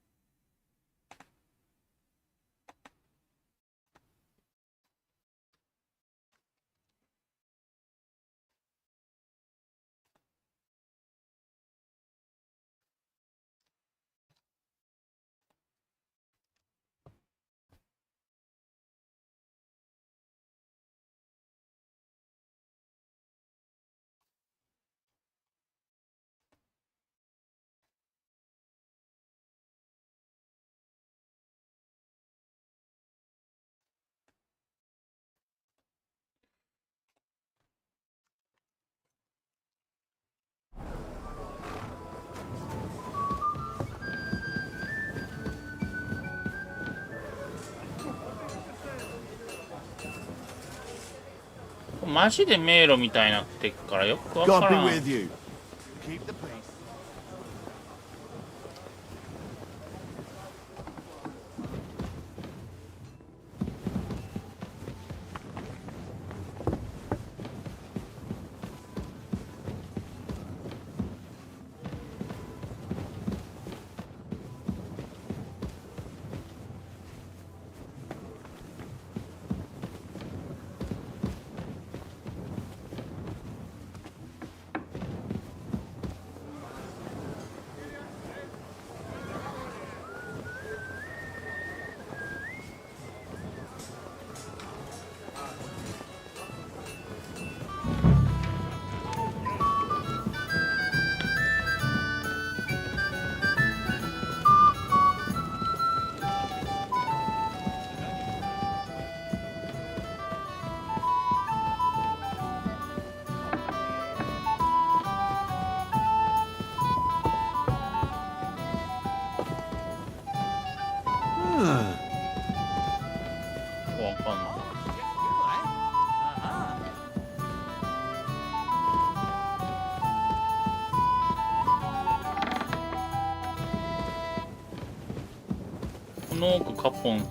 Speaker 1: マジで迷路みたいになってっからよくわからん。
Speaker 10: God be with you. Keep the peace.
Speaker 1: わかんない。この奥カポンの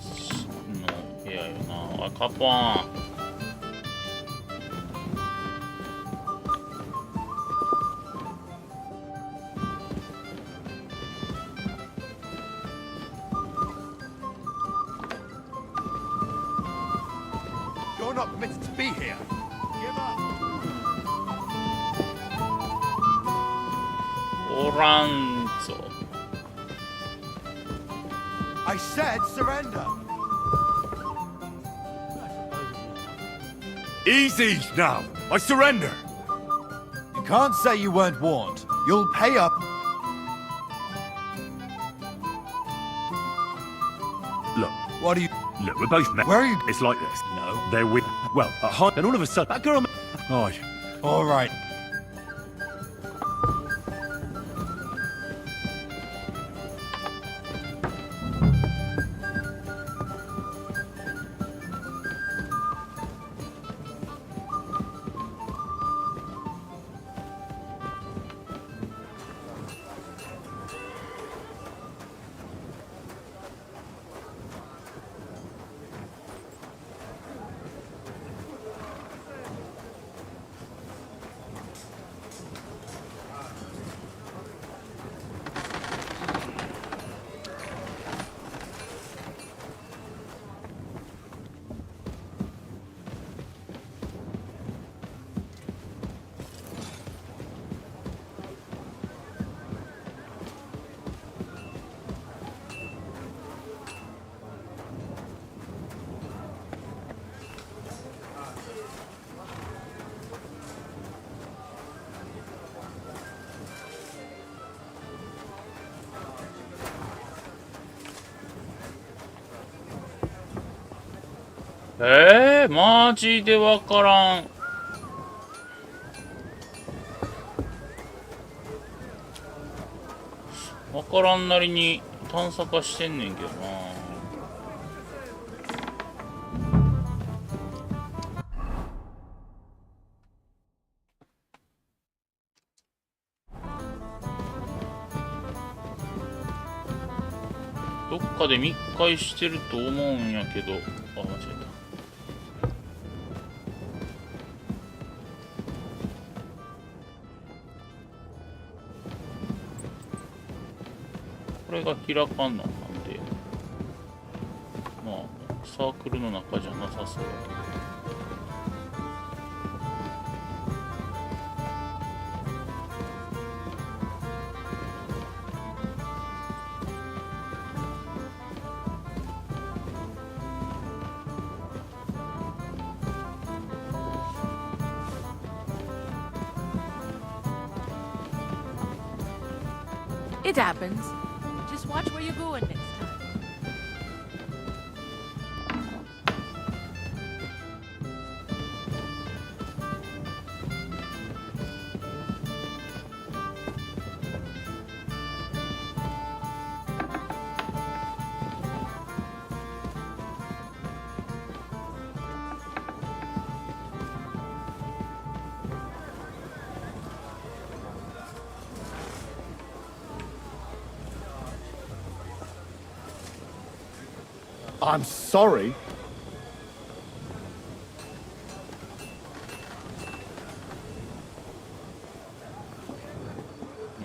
Speaker 1: 部屋よな。あ、カポン。
Speaker 10: You're not permitted to be here. Give up.
Speaker 1: オランゾ。
Speaker 10: I said surrender.
Speaker 3: Easy now. I surrender.
Speaker 10: You can't say you weren't warned. You'll pay up.
Speaker 3: Look,
Speaker 10: What do you...
Speaker 3: look, we're both men.
Speaker 10: Where are you...
Speaker 3: It's like this.
Speaker 10: No.
Speaker 3: They're with. Well, at high. Then all of a sudden, that girl. Oh,
Speaker 10: All right.
Speaker 1: マジでわからん。わからんなりに探索はしてんねんけどな。どっかで密会してると思うんやけど、あ、間違えた。これが開かんのなんで、まあサークルの中じゃなさそうだけど。
Speaker 13: It happens. Just watch where you're going next time.
Speaker 10: I'm sorry.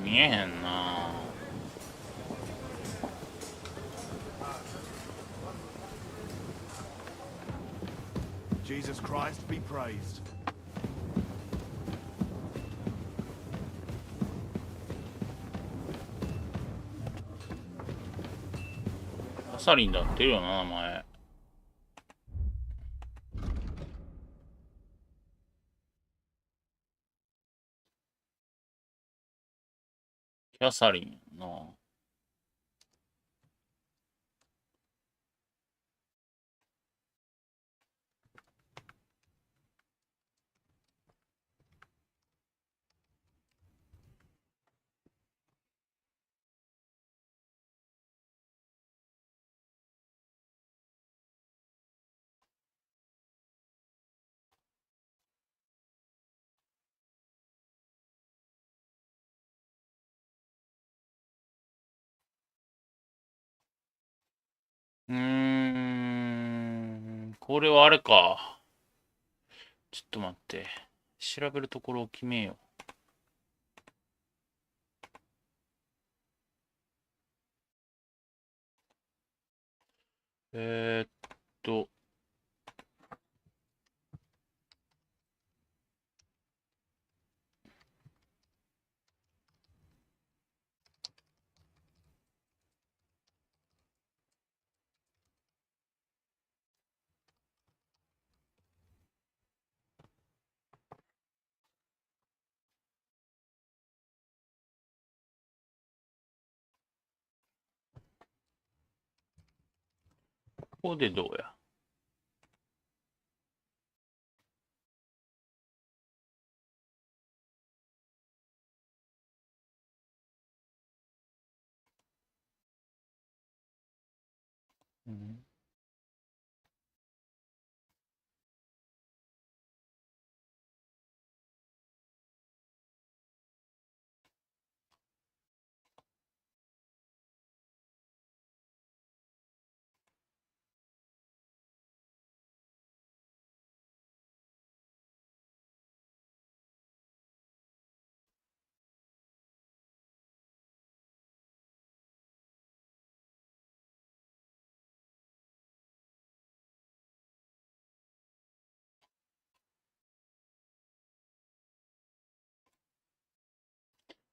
Speaker 1: 見えへんな。
Speaker 10: Jesus Christ be praised.
Speaker 1: アサリンだってるよな、名前。キャサリンやな。これはあれか。ちょっと待って。調べるところを決めよう。ここでどうや。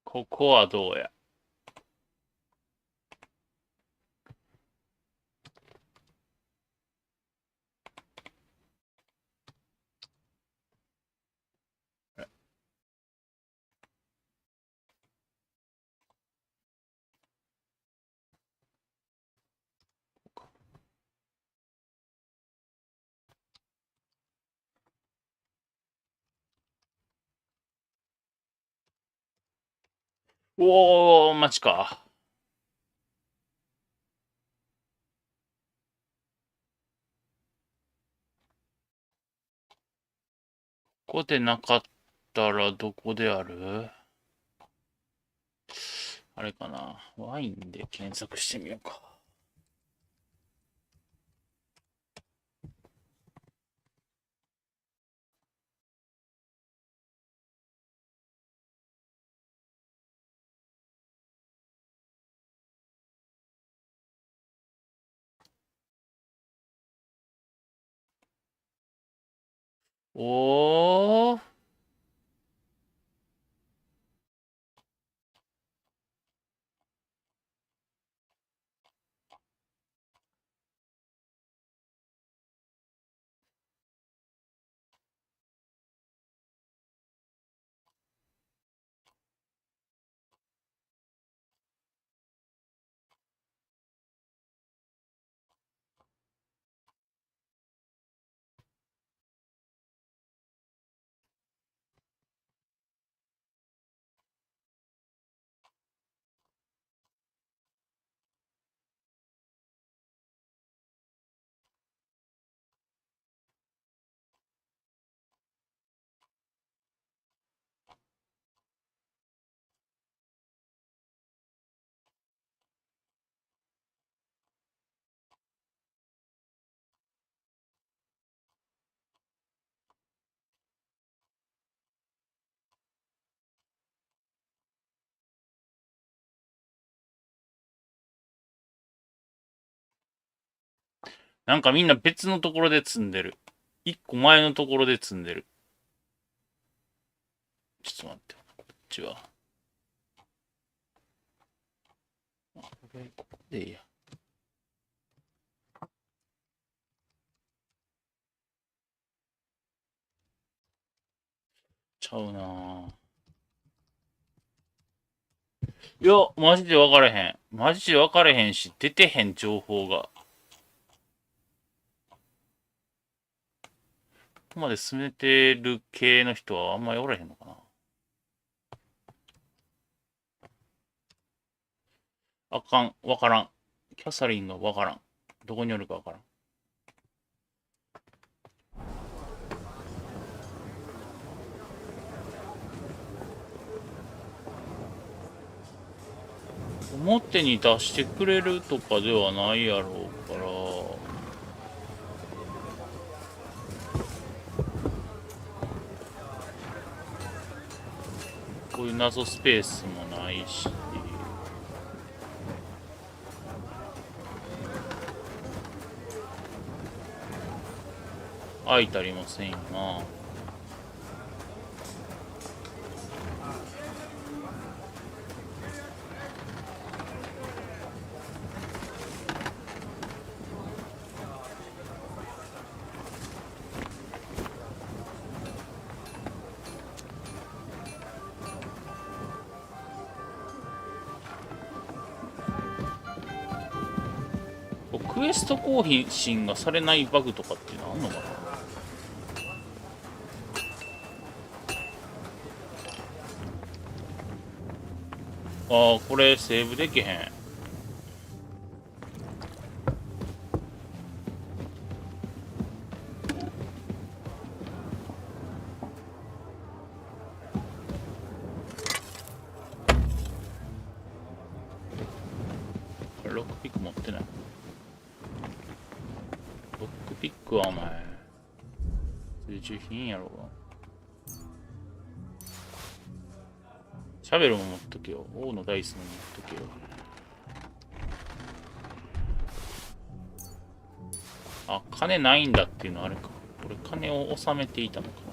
Speaker 1: ここはどうや。おー、マジか。ここでなかったらどこである？あれかな。ワインで検索してみようか。おー。なんかみんな別のところで積んでる。一個前のところで積んでる。ちょっと待って。こっちは。ここでいいや。ちゃうなぁ。いや、マジで分かれへん。マジで分かれへんし、出てへん情報が。ここまで進めてる系の人はあんまりおらへんのかな。あかん、わからん。キャサリンがわからん。どこにおるかわからん。表に出してくれるとかではないやろうから。こういう謎スペースもないし。開いたりませんよな。クエスト更新がされないバグとかっていうのあんのかな。ああ、これセーブできへん。これロックピック持ってない。ロックピックはお前追加品やろうが。シャベルも持っとけよ。王のダイスも持っとけよ。あ、金ないんだっていうのあれか。俺金を納めていたのかな。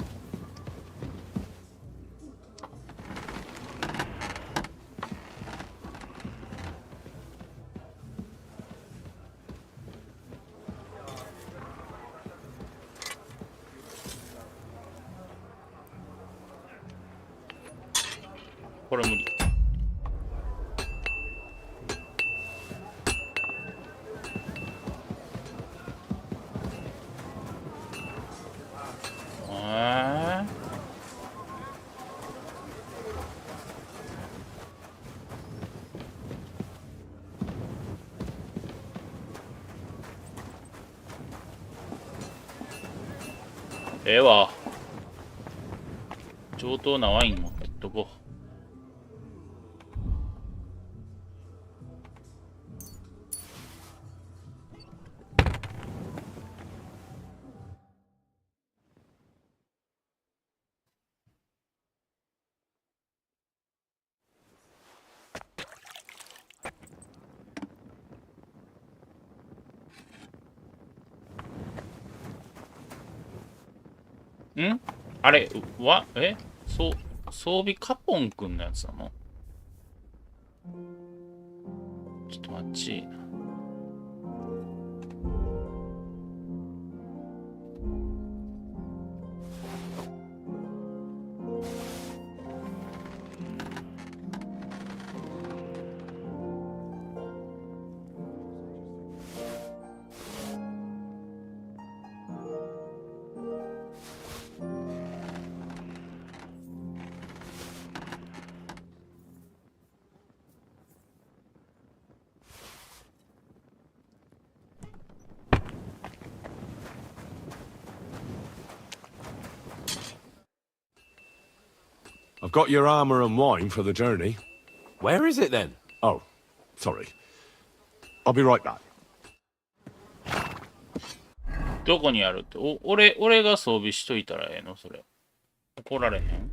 Speaker 1: これ無理。ええわ。上等なワイン持ってっとこう。んあれ、装備カポンくんのやつなの？ちょっと待ち。
Speaker 3: I've got your armor and wine for the journey.
Speaker 4: Where is it then?
Speaker 3: Oh, sorry. I'll be right back.
Speaker 1: どこにあるって、俺が装備しといたらええのそれ。怒られへん？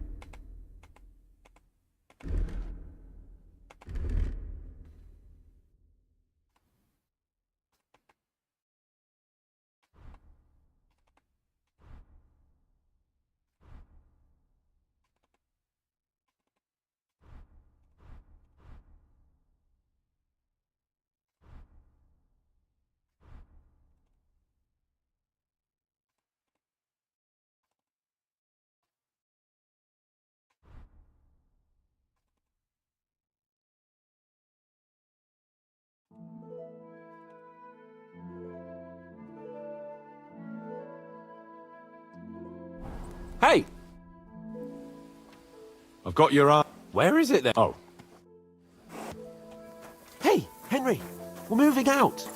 Speaker 4: Hey!
Speaker 3: I've got your arm.
Speaker 4: Where is it then?
Speaker 3: Oh.
Speaker 4: Hey, Henry! We're moving out!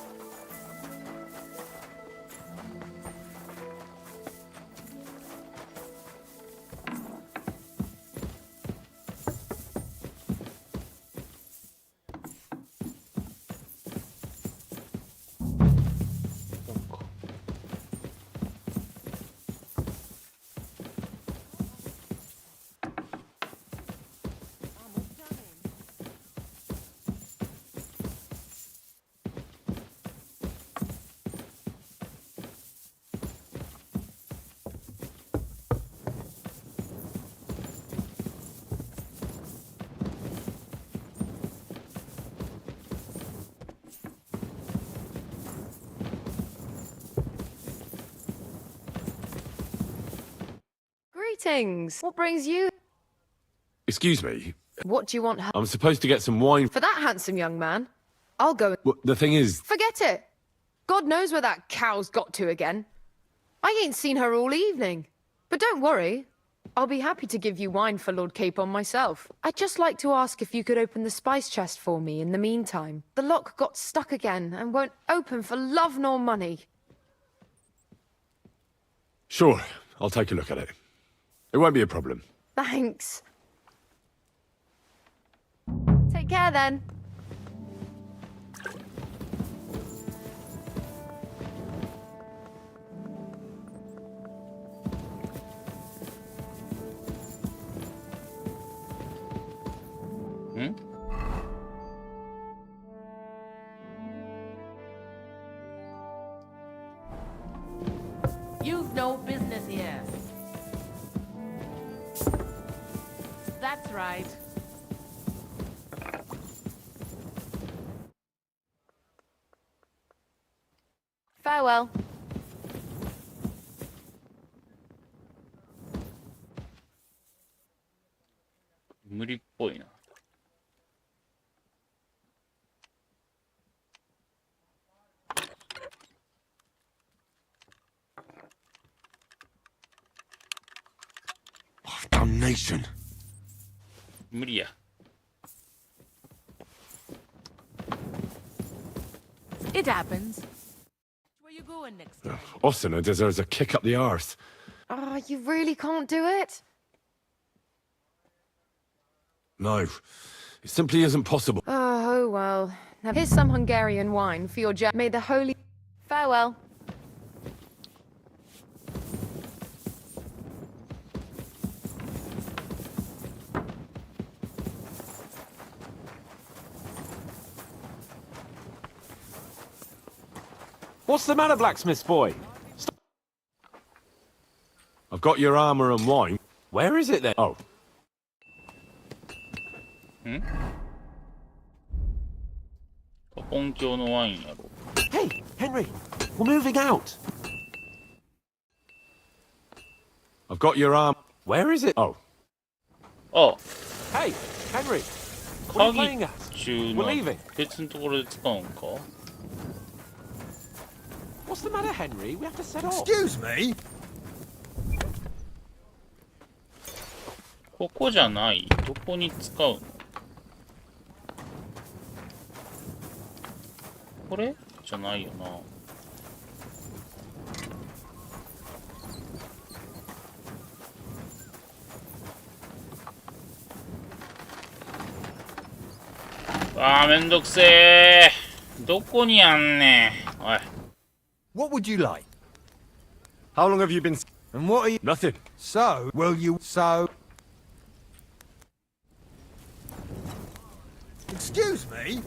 Speaker 17: Greetings. What brings you?
Speaker 3: Excuse me.
Speaker 17: What do you want?
Speaker 3: I'm supposed to get some wine.
Speaker 17: For that handsome young man? I'll go.
Speaker 3: Well, the thing is...
Speaker 17: Forget it. God knows where that cow's got to again. I ain't seen her all evening. But don't worry. I'll be happy to give you wine for Lord Capon myself. I'd just like to ask if you could open the spice chest for me in the meantime. The lock got stuck again and won't open for love nor money.
Speaker 3: Sure, I'll take a look at it. It won't be a problem.
Speaker 17: Thanks. Take care then.
Speaker 13: You've no business here. That's right.
Speaker 17: Farewell.
Speaker 1: 無理っぽいな。
Speaker 3: Damnation.
Speaker 1: 無理や。
Speaker 13: It happens. Where you going next time?
Speaker 3: Osina deserves a kick up the arse.
Speaker 17: Ah, you really can't do it?
Speaker 3: No, it simply isn't possible.
Speaker 17: Oh, well. Now here's some Hungarian wine for your May the holy... Farewell.
Speaker 4: What's the matter, blacksmith's boy? Stop.
Speaker 3: I've got your armor and wine.
Speaker 4: Where is it then?
Speaker 3: Oh.
Speaker 1: 音響のワインやろ。
Speaker 4: Hey, Henry, we're moving out.
Speaker 3: I've got your arm.
Speaker 4: Where is it?
Speaker 3: Oh.
Speaker 1: あ、
Speaker 4: Hey, Henry, what are you
Speaker 1: 鍵
Speaker 4: playing at?
Speaker 1: 中の
Speaker 4: We're leaving.
Speaker 1: 別のところで使うんか。
Speaker 4: What's the matter, Henry? We have to set off.
Speaker 11: Excuse me?
Speaker 1: ここじゃない。どこに使うの？これじゃないよな。あー、めんどくせえ。どこにあんねん。おい。
Speaker 11: What would you like?
Speaker 3: How long have you been...
Speaker 11: And what are you...
Speaker 3: Nothing.
Speaker 11: So, will you... So... Excuse me?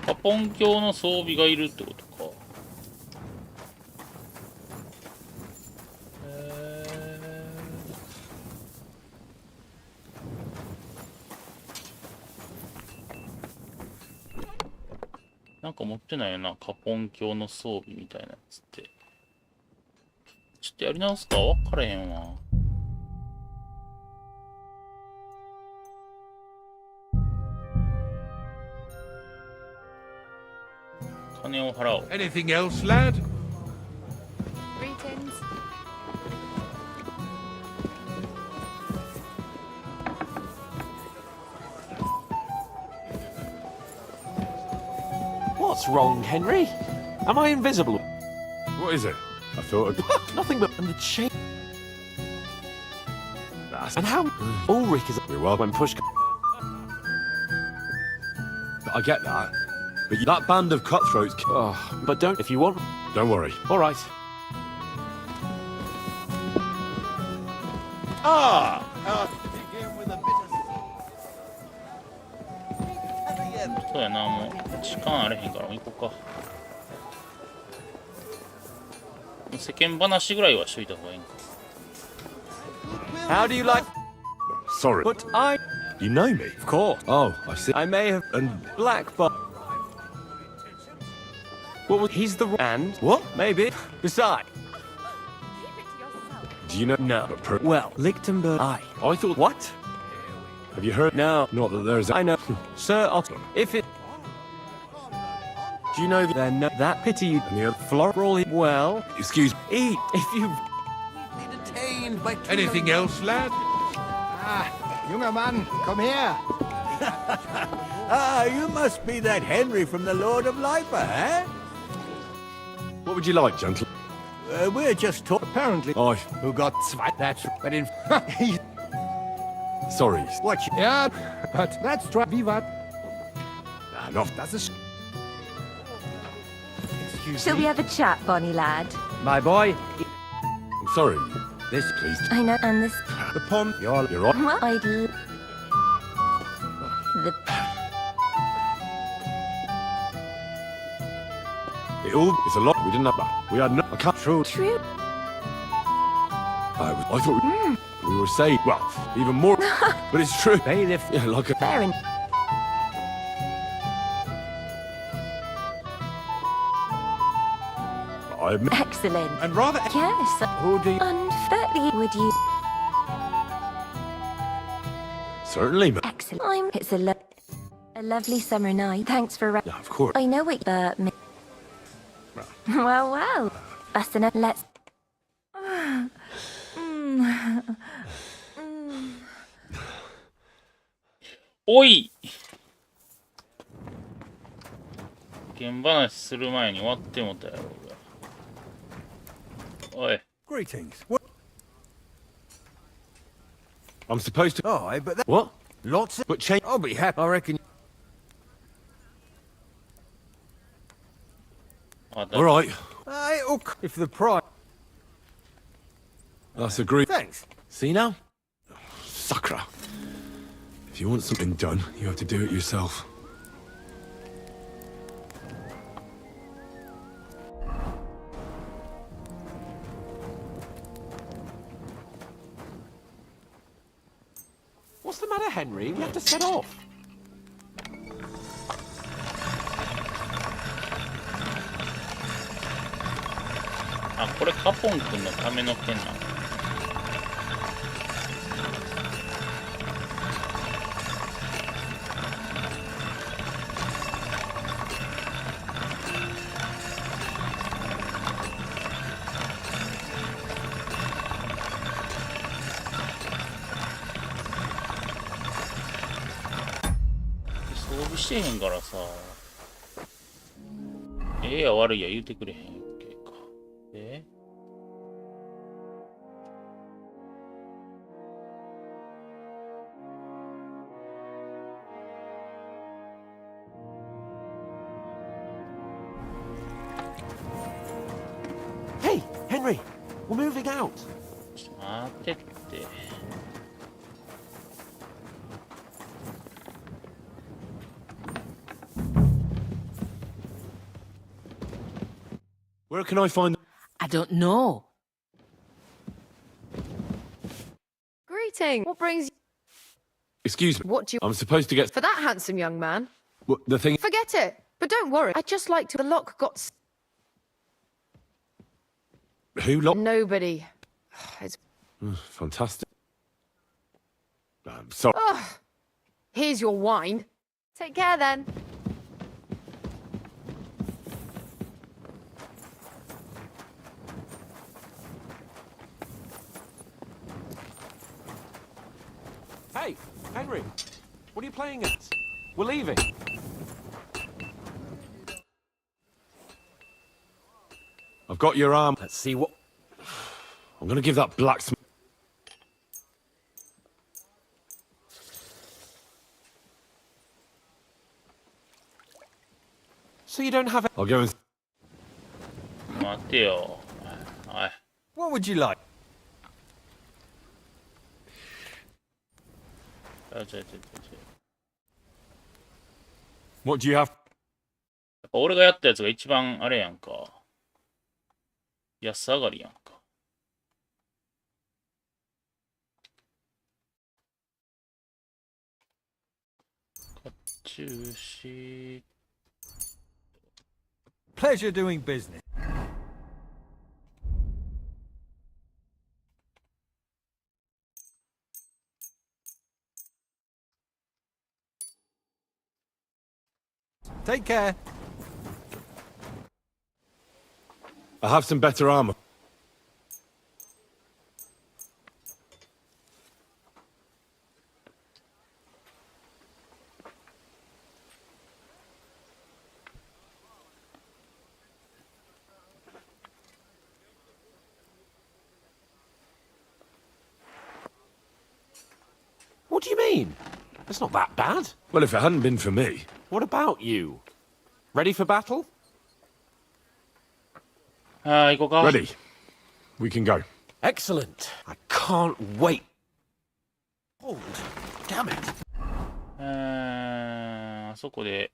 Speaker 1: カポン教の装備がいるってことか。なんか持ってないよな、カポン教の装備みたいなやつって。ちょっとやり直すか分からへんわ。金を払おう。
Speaker 5: Anything else, lad?
Speaker 4: What's wrong, Henry? Am I invisible?
Speaker 3: What is it? I thought...
Speaker 4: Nothing but... And the chain... And how... Ulrich is...
Speaker 3: You're well.
Speaker 4: When push...
Speaker 3: I get that. But that band of cutthroats...
Speaker 4: Oh, but don't... If you want...
Speaker 3: Don't worry.
Speaker 4: All right.
Speaker 10: Ah!
Speaker 1: Begin with a bit of... そうやな、もう時間あれへんから行こうか。世間話ぐらいはしといた方がいいんか。
Speaker 12: How do you like...
Speaker 3: Sorry.
Speaker 12: But I...
Speaker 3: You know me?
Speaker 12: Of course.
Speaker 3: Oh, I see.
Speaker 12: I may have...
Speaker 3: And...
Speaker 12: Black, but... What was... He's the... And...
Speaker 3: What?
Speaker 12: Maybe. Besides...
Speaker 3: Do you know...
Speaker 12: No. Well, Lichtenberg... I thought... What?
Speaker 3: Have you heard?
Speaker 12: No.
Speaker 3: Not that there's...
Speaker 12: I know. Sir, if it...
Speaker 3: Do you know...
Speaker 12: Then that pity you...
Speaker 3: And the other...
Speaker 12: Floral... Well...
Speaker 3: Excuse me.
Speaker 12: Eat, if you...
Speaker 9: Detained by...
Speaker 5: Anything else, lad?
Speaker 8: Ah, junger Mann, komm her.
Speaker 9: Ah, you must be that Henry from the Lord of Lipa, eh?
Speaker 3: What would you like, gentlemen?
Speaker 9: We're just talking...
Speaker 8: Apparently...
Speaker 3: I...
Speaker 8: Who got zwei... That's...
Speaker 9: But in...
Speaker 3: Sorry.
Speaker 9: What you...
Speaker 8: Yeah, but let's try... Vivat.
Speaker 3: Nah, not...
Speaker 8: Das ist... Excuse
Speaker 15: Shall
Speaker 8: me?
Speaker 15: we have a chat, Bonnie lad?
Speaker 8: My boy.
Speaker 3: I'm sorry.
Speaker 8: This...
Speaker 3: Please.
Speaker 15: I know, and this...
Speaker 8: The pond.
Speaker 3: You're right.
Speaker 15: What? The...
Speaker 3: It all... It's a lot. We didn't have that. We had no... I can't...
Speaker 8: True.
Speaker 15: True.
Speaker 3: I thought we were saved. Well, even more. But it's true.
Speaker 8: Bailiff.
Speaker 3: Yeah, like a...
Speaker 15: Fair enough.
Speaker 3: I admit...
Speaker 15: Excellent.
Speaker 3: And rather...
Speaker 15: Yes.
Speaker 8: Who do you...
Speaker 15: Unfairly, would you...
Speaker 3: Certainly, but...
Speaker 15: Excellent. It's a lovely summer night. Thanks for...
Speaker 3: Yeah, of course.
Speaker 15: I know it, but... Well. That's enough. Let's...
Speaker 1: おい現話する前に終わってもたやろうが。おい。
Speaker 9: Greetings. What?
Speaker 3: I'm supposed to...
Speaker 9: Oh, but that...
Speaker 3: What?
Speaker 9: Lots of...
Speaker 3: But change...
Speaker 9: I'll be happy. I reckon...
Speaker 3: All right.
Speaker 9: If the price...
Speaker 3: That's agreed.
Speaker 9: Thanks.
Speaker 3: See now? Sucker. If you want something done, you have to do it yourself.
Speaker 4: What's the matter, Henry? We have to set off.
Speaker 1: あ、これカポン君のための剣なの。装備してへんからさ、ええや悪いや言うてくれへんけか。
Speaker 4: Hey, Henry, we're moving out.
Speaker 1: ちょっと待ってって。
Speaker 3: Where can I find...
Speaker 13: I don't know.
Speaker 17: Greeting. What brings you...
Speaker 3: Excuse me.
Speaker 17: What do you...
Speaker 3: I'm supposed to get...
Speaker 17: For that handsome young man?
Speaker 3: What, the thing...
Speaker 17: Forget it. But don't worry. I'd just like to... The lock got...
Speaker 3: Who locked...
Speaker 17: Nobody. It's...
Speaker 3: Fantastic. I'm sorry.
Speaker 17: Ugh. Here's your wine. Take care then.
Speaker 4: Hey, Henry, what are you playing at? We're leaving.
Speaker 3: got your arm.
Speaker 4: Let's see what...
Speaker 3: I'm gonna give that blacksmith...
Speaker 4: So you don't have...
Speaker 3: I'll go and...
Speaker 1: 待てよ。はい。
Speaker 11: What would you like?
Speaker 1: 違う。
Speaker 3: What do you have?
Speaker 1: やっぱ俺がやったやつが一番あれやんか。安上がりやんか。甲冑し。
Speaker 11: Pleasure doing business. Take care.
Speaker 3: I have some better armor.
Speaker 4: What do you mean? It's not that bad.
Speaker 3: Well, if it hadn't been for me...
Speaker 4: What about you? Ready for battle?
Speaker 1: 行こうか。
Speaker 3: Ready. We can go.
Speaker 4: Excellent. I can't wait. Hold. Damn it.
Speaker 1: あそこで、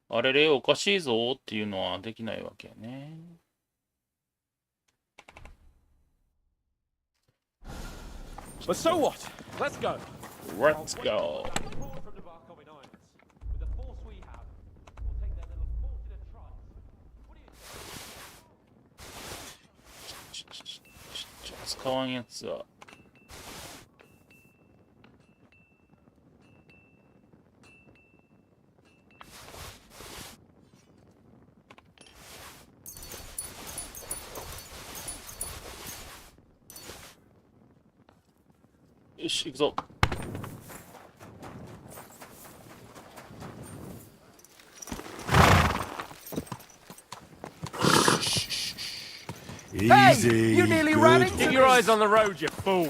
Speaker 1: あれれおかしいぞっていうのはできないわけやね。
Speaker 4: But so what? Let's go.
Speaker 1: Let's go. Just 使わんやつは。よし、行くぞ。
Speaker 3: Easy.
Speaker 11: Hey, you nearly
Speaker 3: good.
Speaker 11: ran into
Speaker 4: Keep your eyes on the road, you fool.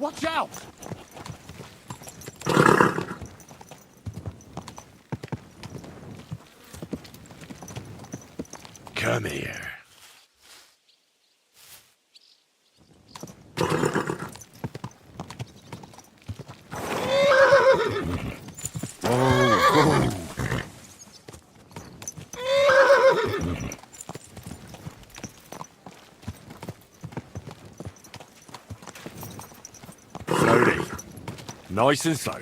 Speaker 10: Watch out!
Speaker 3: Come here. Slowly. Nice and slow.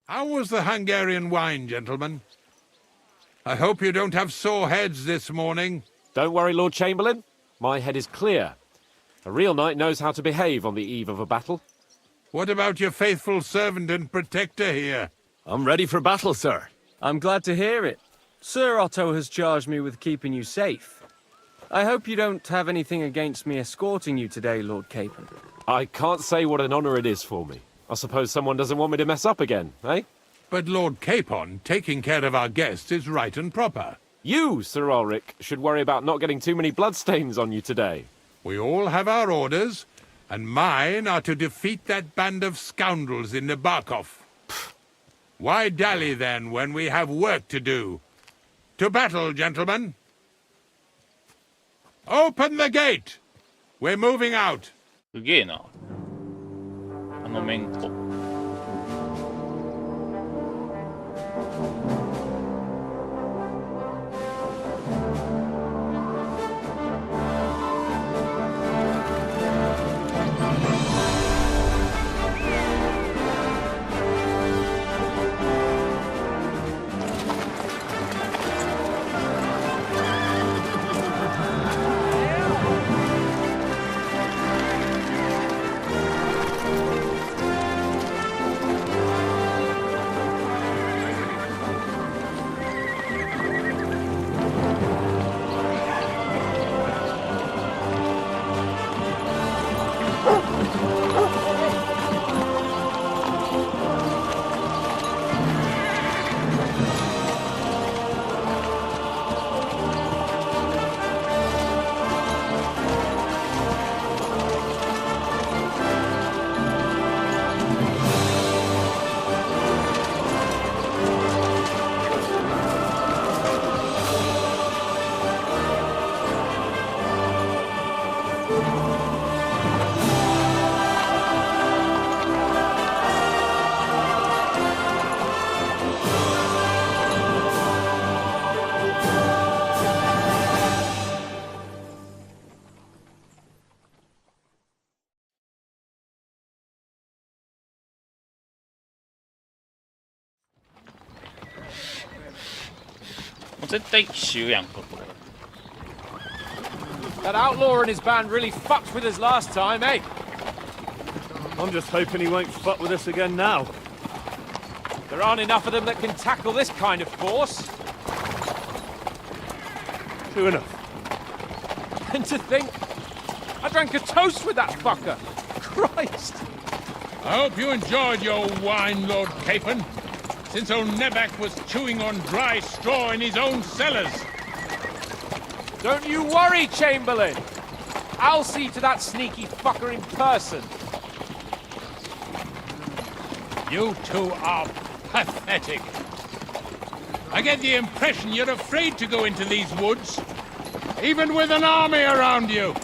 Speaker 5: How was the Hungarian wine, gentlemen? I hope you don't have sore heads this morning.
Speaker 4: Don't worry, Lord Chamberlain. My head is clear. A real knight knows how to behave on the eve of a battle.
Speaker 5: What about your faithful servant and protector here?
Speaker 3: I'm ready for battle, sir.
Speaker 12: I'm glad to hear it. Sir Otto has charged me with keeping you safe. I hope you don't have anything against me escorting you today, Lord Capon.
Speaker 4: I can't say what an honor it is for me. I suppose someone doesn't want me to mess up again, eh?
Speaker 5: But Lord Capon, taking care of our guests is right and proper.
Speaker 4: You, Sir Ulrich, should worry about not getting too many bloodstains on you today.
Speaker 5: We all have our orders, and mine are to defeat that band of scoundrels in Nabokov. Why dally, then, when we have work to do? To battle, gentlemen! Open the gate! We're moving out!
Speaker 1: すげえな。あのめんこ。絶対奇襲やんかこれ。
Speaker 11: That outlaw and his band really fucked with us last time, eh?
Speaker 18: I'm just hoping he won't fuck with us again now.
Speaker 11: There aren't enough of them that can tackle this kind of force.
Speaker 18: True enough.
Speaker 11: And to think, I drank a toast with that fucker. Christ.
Speaker 5: I hope you enjoyed your wine, Lord Capon, since old Neback was chewing on dry straw in his own cellars.
Speaker 11: Don't you worry, Chamberlain. I'll see to that sneaky fucker in person.
Speaker 5: You two are pathetic. I get the impression you're afraid to go into these woods, even with an army around you.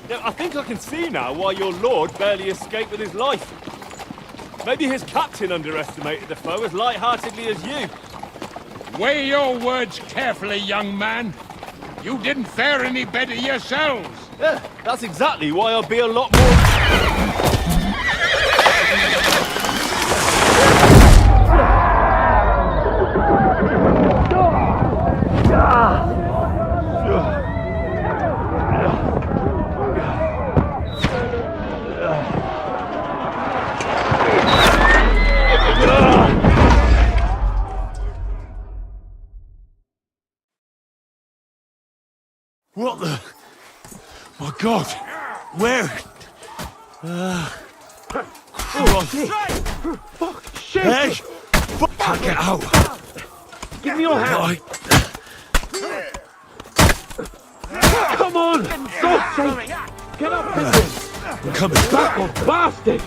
Speaker 18: Yeah, I think I can see now why your lord barely escaped with his life. Maybe his captain underestimated the foe as light-heartedly as you.
Speaker 5: Weigh your words carefully, young man. You didn't fare any better yourselves.
Speaker 18: Yeah, that's exactly why I'll be a lot more...
Speaker 3: What the... My God! Where...
Speaker 18: Fuck! Shit!
Speaker 3: Hey! Fuck, get out!
Speaker 18: Give me your hand! Come on! God's sake! Get up, Henry!
Speaker 3: I'm coming.
Speaker 18: That old bastard!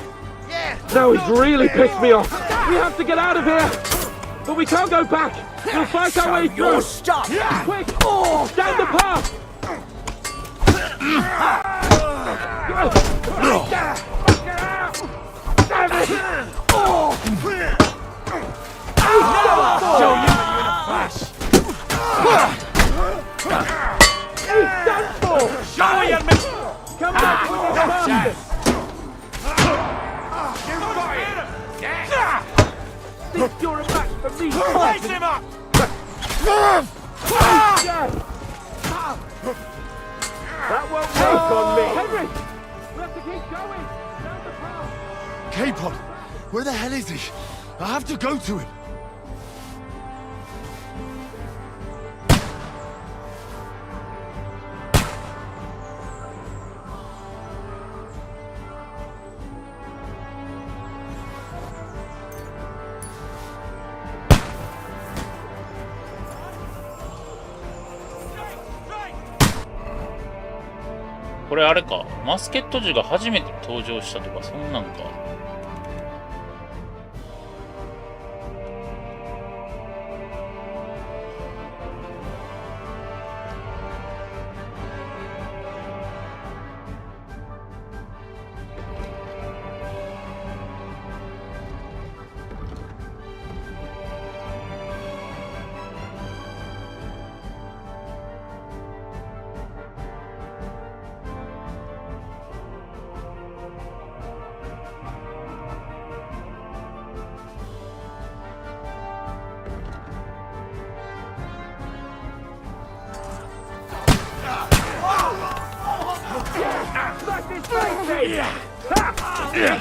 Speaker 18: Now he's really pissed me off! We have to get out of here! But we can't go back! We'll fight our way through!
Speaker 11: Stop!
Speaker 18: Quick! Down the path! Think you're a match for me? Raise him up! That won't work on me! Henry! We have to keep going! Down the path!
Speaker 3: Capon! Where the hell is he? I have to go to him!
Speaker 1: これあれか、マスケット銃が初めて登場したとかそんなんか。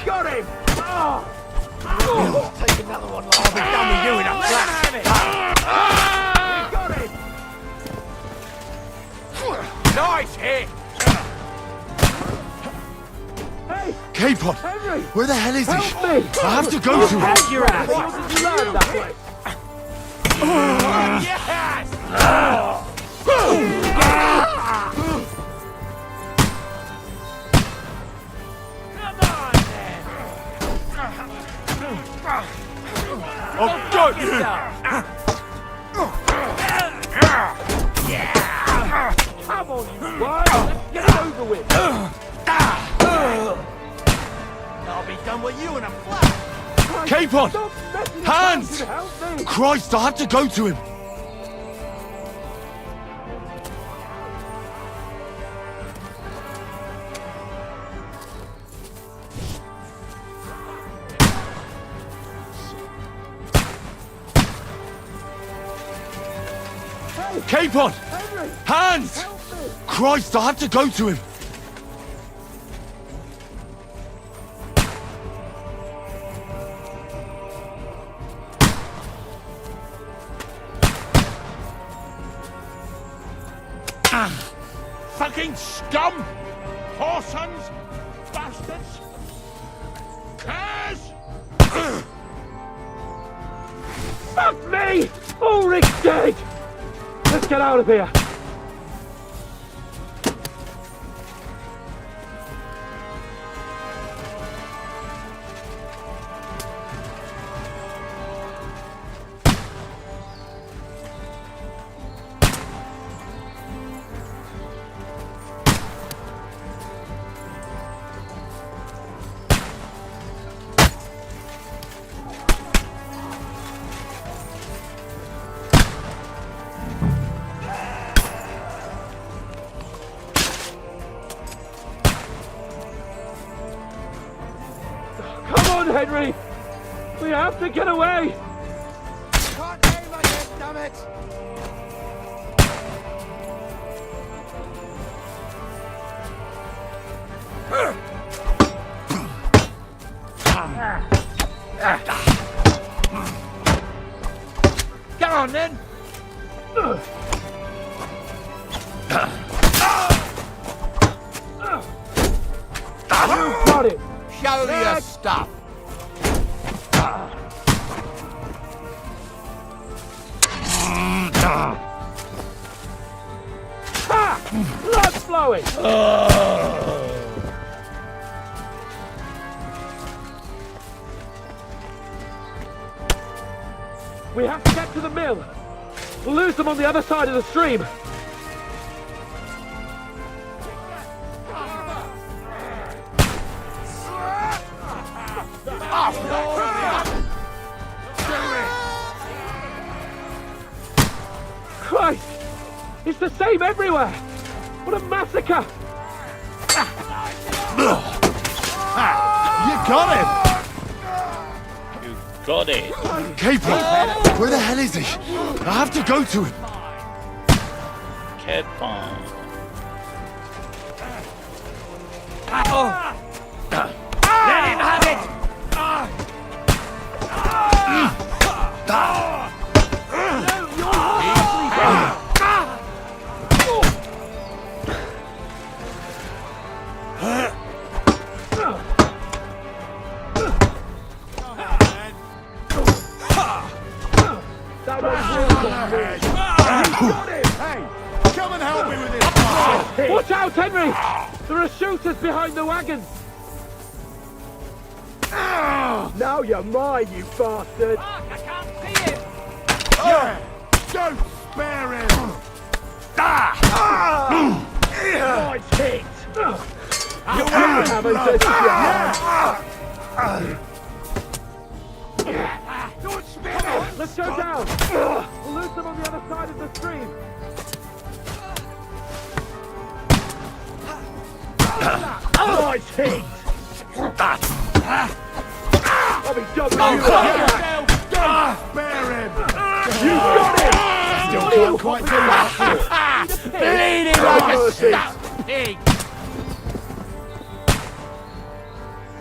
Speaker 18: Got him!
Speaker 9: Take another one, I'll be done with you in a flash.
Speaker 18: Got him!
Speaker 9: Nice hit!
Speaker 18: Hey!
Speaker 3: Capon!
Speaker 18: Henry!
Speaker 3: Where the hell is he?
Speaker 18: Help me!
Speaker 3: I have to go to him!
Speaker 18: Head your ass! Why did you learn that way?
Speaker 9: Yes!
Speaker 3: I've got you!
Speaker 18: Come on, you guys! Let's get it over with!
Speaker 9: I'll be done with you in a flash.
Speaker 3: Capon!
Speaker 18: Stop messing with
Speaker 3: Hands!
Speaker 18: us and help me!
Speaker 3: Christ, I have to go to him! Capon! Hands! Christ, I have to go to him!
Speaker 5: Fucking scum! Whoresons! Bastards! Curs!
Speaker 18: Fuck me! Ulrich's dead! Let's get out of here! Henry! We have to get away!
Speaker 8: Can't aim again, damn it!
Speaker 9: Come on then!
Speaker 18: You got it!
Speaker 9: Show your stuff!
Speaker 18: Blood flowing! We have to get to the mill. We'll lose them on the other side of the stream. Christ! It's the same everywhere! What a massacre!
Speaker 3: You got him!
Speaker 1: You got it.
Speaker 3: Capon! Where the hell is he? I have to go to him!
Speaker 1: Capon.
Speaker 9: Let him have it!
Speaker 10: Come and help me with this!
Speaker 18: Watch out, Henry! There are shooters behind the wagons! Now you're mine, you bastard!
Speaker 9: I can't see him!
Speaker 10: Yeah! Don't spare him!
Speaker 18: Nice hit! You haven't touched
Speaker 10: Don't spare him!
Speaker 18: Let's go down! We'll lose them on the other side of the stream! Nice hit! I'll be done with you!
Speaker 10: Don't spare him!
Speaker 18: You got it!
Speaker 10: Still can't quite do that.
Speaker 9: Bleeding like a stuck pig!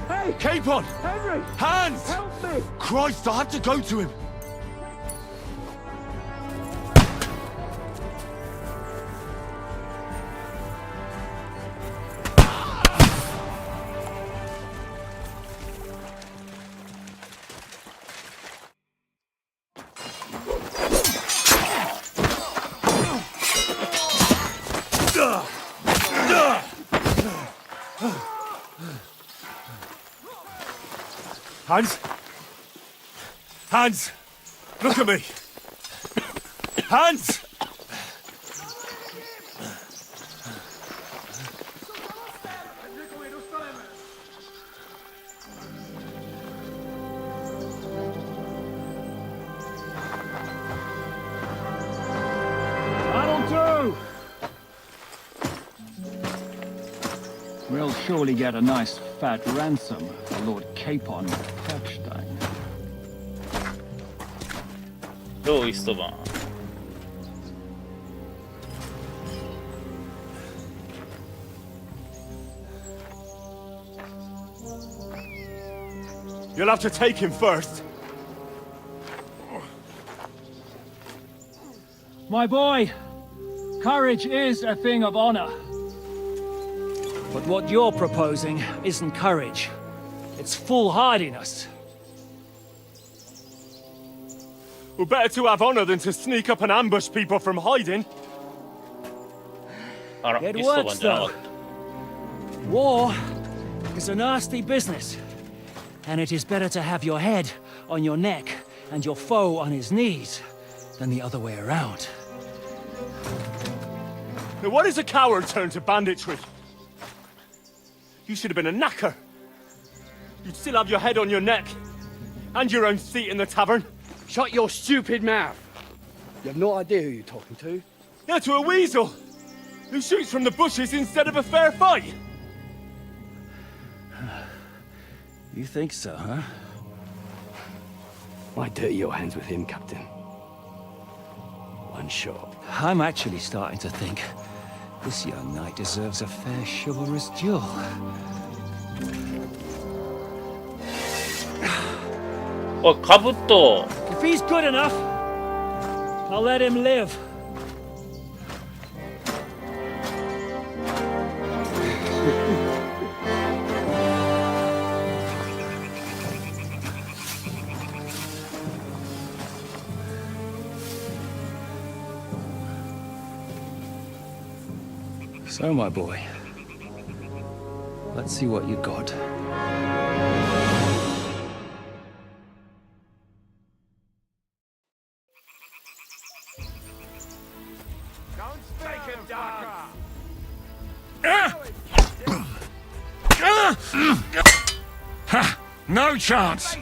Speaker 18: Hey!
Speaker 3: Capon!
Speaker 18: Henry!
Speaker 3: Hands!
Speaker 18: Help me!
Speaker 3: Christ, I have to go to him! Hans! Hans! Look at me! Hans!
Speaker 18: That'll do!
Speaker 19: We'll surely get a nice fat ransom for Lord Capon Pepstein.
Speaker 1: どうイストバン
Speaker 18: You'll have to take him first.
Speaker 19: My boy, courage is a thing of honor. But what you're proposing isn't courage. It's foolhardiness.
Speaker 18: Well, better to have honor than to sneak up and ambush people from hiding.
Speaker 19: It works, though. War is a nasty business. And it is better to have your head on your neck and your foe on his knees than the other way around.
Speaker 18: Now, what is a coward turn to banditry? You should have been a knacker. You'd still have your head on your neck. And your own seat in the tavern.
Speaker 20: Shut your stupid mouth. You have no idea who you're talking to.
Speaker 18: Yeah, to a weasel. Who shoots from the bushes instead of a fair fight.
Speaker 19: You think so, huh?
Speaker 20: Why dirty your hands with him, Captain? One shot.
Speaker 19: I'm actually starting to think this young knight deserves a fair chivalrous duel.
Speaker 1: Oh, Kabuto.
Speaker 19: If he's good enough, I'll let him live. So, my boy, let's see what you got.
Speaker 3: No chance!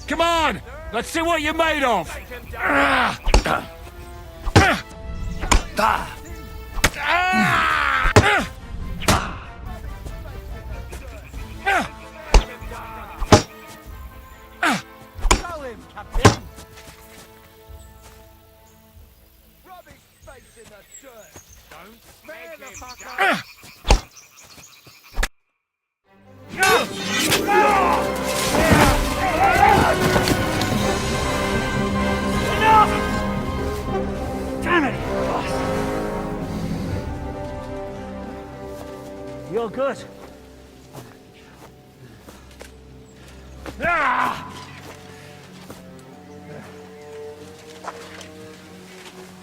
Speaker 3: Come on! Let's see what you're made of!
Speaker 9: Throw him, Captain! Rub his face in the dirt! Don't spare the fucker!
Speaker 19: Damn it, boss! You're good.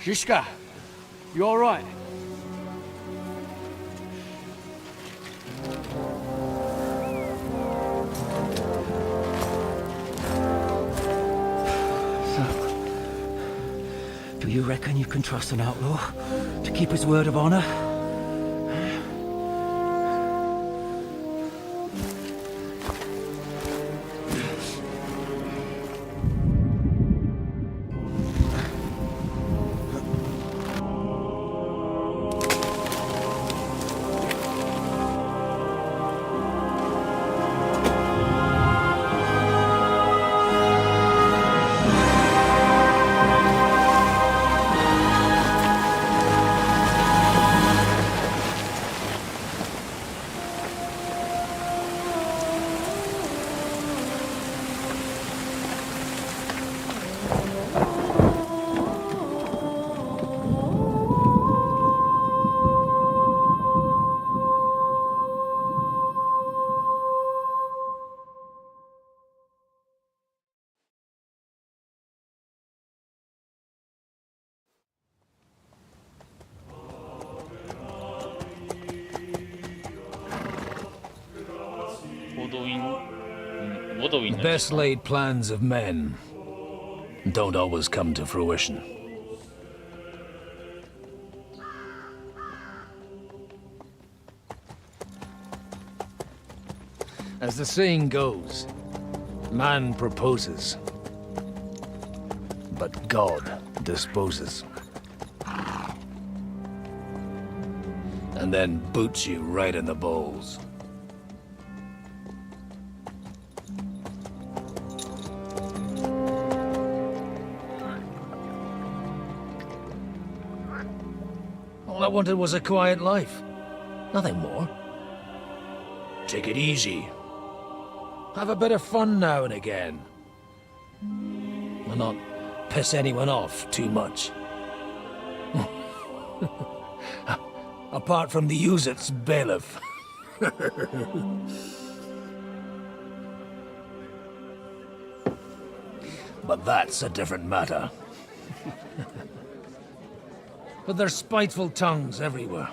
Speaker 20: Shishka, you all right?
Speaker 19: Do you reckon you can trust an outlaw to keep his word of honor?
Speaker 21: The best laid plans of men don't always come to fruition. As the saying goes, man proposes, but God disposes. and then boots you right in the balls. All I wanted was a quiet life. Nothing more. Take it easy. Have a bit of fun now and again. And not piss anyone off too much. Apart from the Uzit's bailiff. But that's a different matter. But there's spiteful tongues everywhere.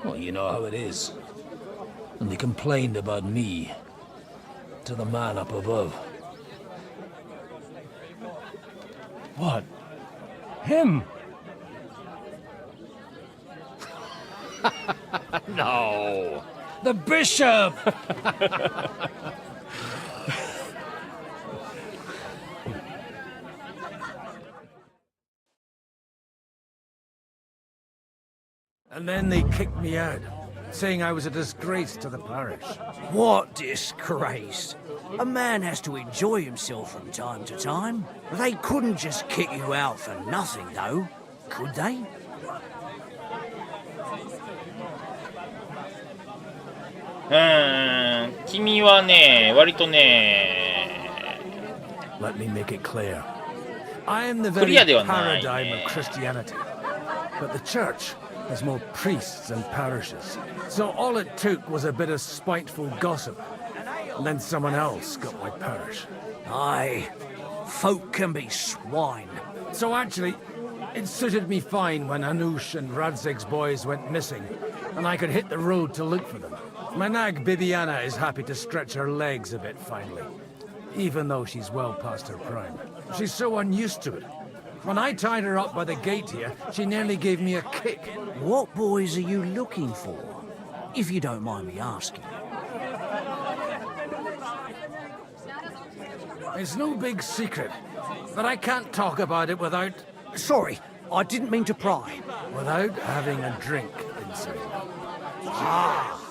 Speaker 21: Well, you know how it is. And they complained about me to the man up above.
Speaker 8: What? Him?
Speaker 21: No! The bishop!
Speaker 11: And then they kicked me out, saying I was a disgrace to the parish.
Speaker 7: What disgrace? A man has to enjoy himself from time to time. They couldn't just kick you out for nothing, though, could they?
Speaker 1: Kimi wa ne, warito ne.
Speaker 11: Let me make it clear. I am the very paradigm of Christianity. But the church has more priests and parishes. So all it took was a bit of spiteful gossip. And then someone else got my parish.
Speaker 7: Aye, folk can be swine.
Speaker 11: So actually, it suited me fine when Anush and Radzig's boys went missing, and I could hit the road to look for them. My nag Bibiana is happy to stretch her legs a bit finally, even though she's well past her prime. She's so unused to it. When I tied her up by the gate here, she nearly gave me a kick.
Speaker 7: What boys are you looking for, if you don't mind me asking?
Speaker 11: It's no big secret, but I can't talk about it without...
Speaker 7: Sorry, I didn't mean to pry.
Speaker 11: Without having a drink inside.
Speaker 7: Ah,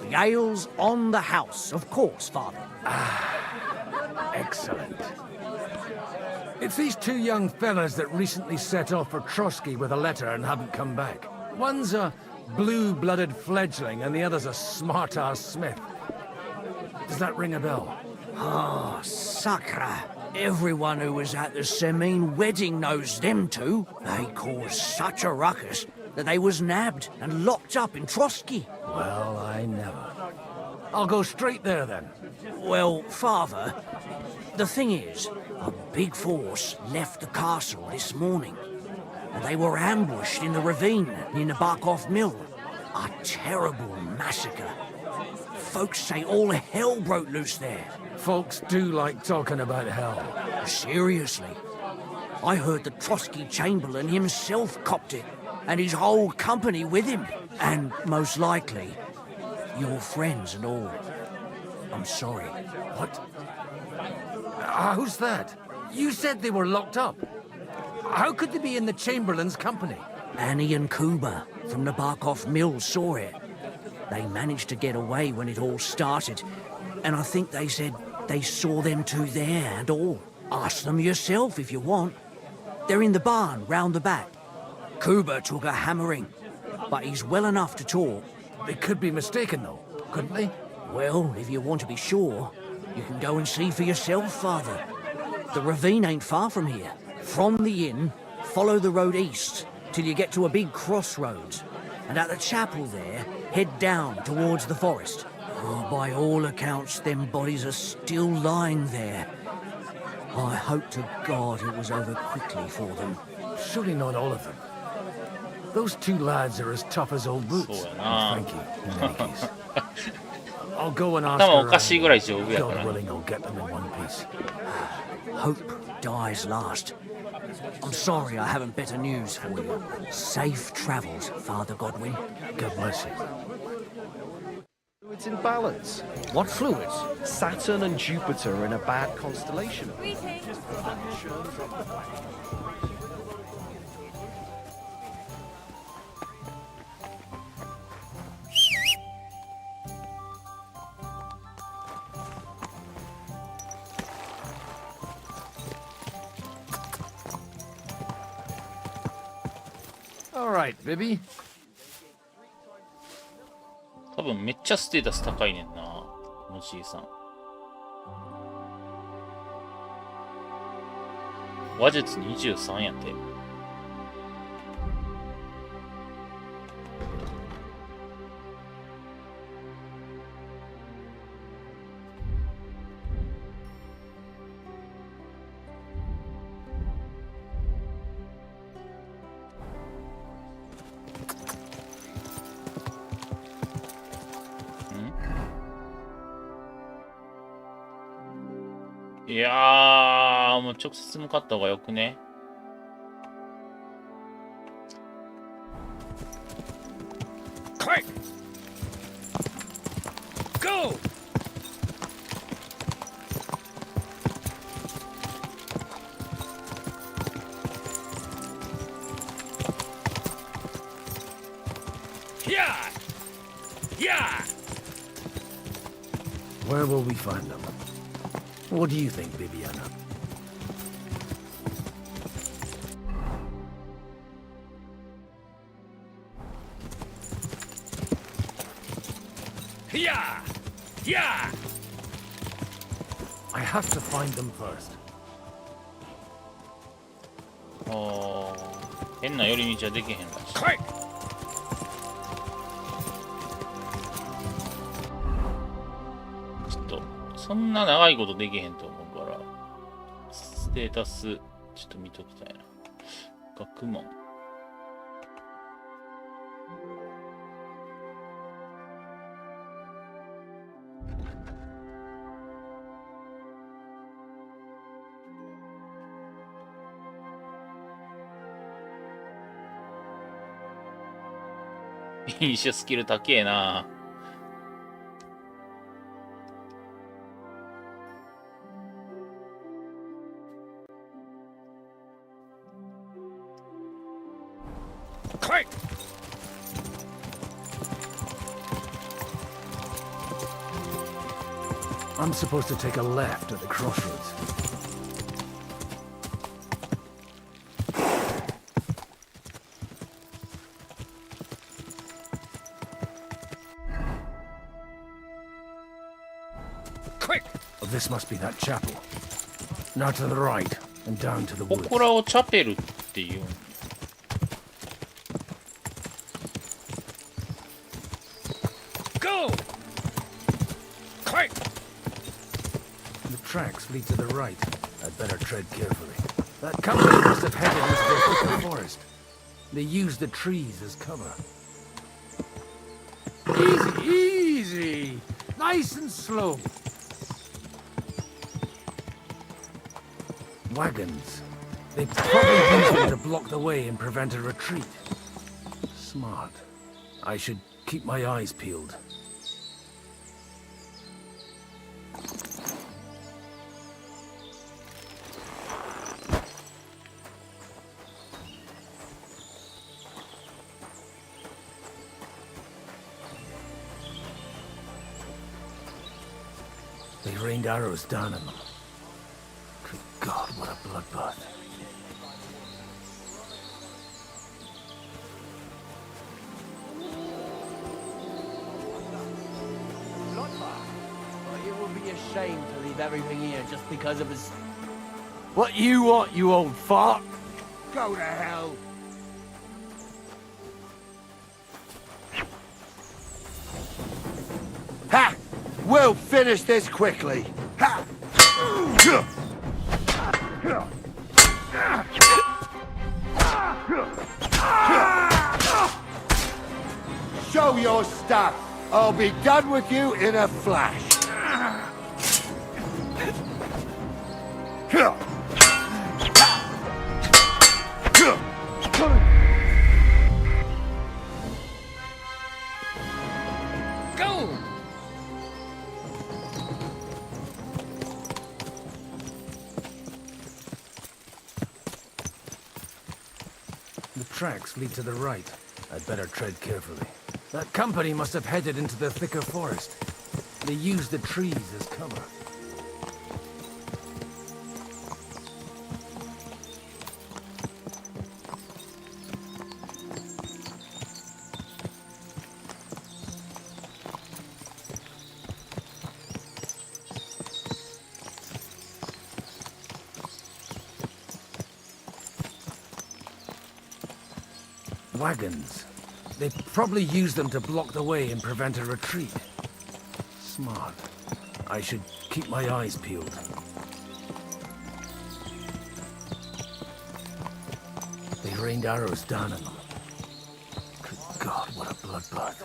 Speaker 7: the ale's on the house, of course, Father.
Speaker 11: Ah, excellent. It's these two young fellas that recently set off for Trotsky with a letter and haven't come back. One's a blue-blooded fledgling and the other's a smart-ass smith. Does that ring a bell?
Speaker 7: Ah, Sakra. Everyone who was at the Semine wedding knows them two. They caused such a ruckus that they was nabbed and locked up in Trotsky.
Speaker 11: Well, I never. I'll go straight there, then.
Speaker 7: Well, Father, the thing is, a big force left the castle this morning, and they were ambushed in the ravine near the Barkov Mill. A terrible massacre. Folks say all hell broke loose there.
Speaker 11: Folks do like talking about hell.
Speaker 7: Seriously. I heard the Trotsky Chamberlain himself copped it, and his whole company with him. And most likely, your friends and all. I'm sorry.
Speaker 11: What? Who's that? You said they were locked up. How could they be in the Chamberlain's company?
Speaker 7: Annie and Kuba from the Barkov Mill saw it. They managed to get away when it all started, and I think they said they saw them two there and all. Ask them yourself if you want. They're in the barn round the back. Kuba took a hammering, but he's well enough to talk.
Speaker 11: They could be mistaken, though, couldn't they?
Speaker 7: Well, if you want to be sure, you can go and see for yourself, Father. The ravine ain't far from here. From the inn, follow the road east till you get to a big crossroads. And at the chapel there, head down towards the forest. Oh, by all accounts, them bodies are still lying there. I hope to God it was over quickly for them.
Speaker 11: Surely not all of them. Those two lads are as tough as old boots. Thank you, in any case. I'll go and ask around. God willing, I'll get them in one piece.
Speaker 7: Hope dies last. I'm sorry I haven't better news for you. Safe travels, Father Godwin.
Speaker 11: God bless you.
Speaker 22: Fluids in balance. What fluids? Saturn and Jupiter are in a bad constellation.
Speaker 10: All right, Bibby.
Speaker 1: 多分めっちゃステータス高いねんな、この C さん。話術23やって。いやー、もう直接向かった方がよくね。
Speaker 19: Quick! Go! Yeah! Yeah!
Speaker 21: Where will we find them? What do you think, Bibiana?
Speaker 19: Yeah! Yeah!
Speaker 21: I have to find them first.
Speaker 1: おー、変な寄り道はできへんらしい。ちょっとそんな長いことできへんと思うから、ステータスちょっと見ときたいな。学問。飲酒スキル高えな。
Speaker 19: Quick!
Speaker 21: I'm supposed to take a left at the crossroads.
Speaker 19: Quick!
Speaker 21: Oh, this must be that chapel. Now to the right and down to the
Speaker 1: こ
Speaker 21: woods.
Speaker 1: こらをチャペルっていう。
Speaker 19: Go! Quick!
Speaker 21: The tracks lead to the right. I'd better tread carefully. That company must have headed into the thick forest. They used the trees as cover.
Speaker 11: Easy, easy. Nice and slow.
Speaker 21: Wagons. They probably used them to block the way and prevent a retreat. Smart. I should keep my eyes peeled. They rained arrows down on them. Good God, what a bloodbath.
Speaker 9: Well, it would be a shame to leave everything here just because of his... What you want, you old fart? Go to hell.
Speaker 10: Ha! We'll finish this quickly. Ha! Show your stuff. I'll be done with you in a flash.
Speaker 19: Go!
Speaker 21: The tracks lead to the right. I'd better tread carefully. That company must have headed into the thicker forest. They used the trees as cover. Wagons. They probably use them to block the way and prevent a retreat. Smart. I should keep my eyes peeled. They rained arrows down on them. Good God, what a bloodbath.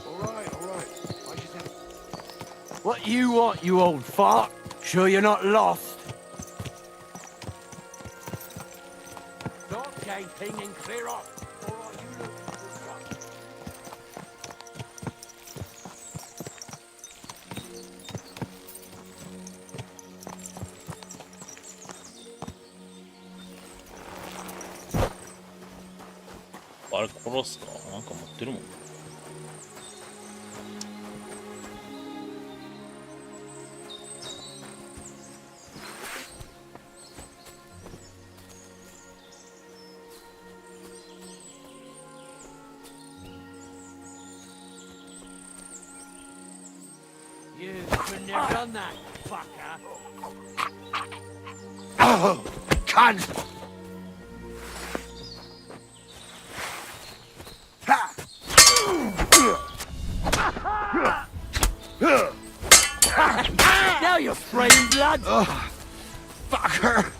Speaker 11: Alright. What you want, you old fart? Sure you're not lost? Stop gaping and clear off, or are you looking for trouble?
Speaker 1: あれ殺すかなんか持ってるもん。
Speaker 11: You couldn't have done that, fucker.
Speaker 10: Oh, cunt!
Speaker 11: Now you're spraying blood.
Speaker 10: Fucker!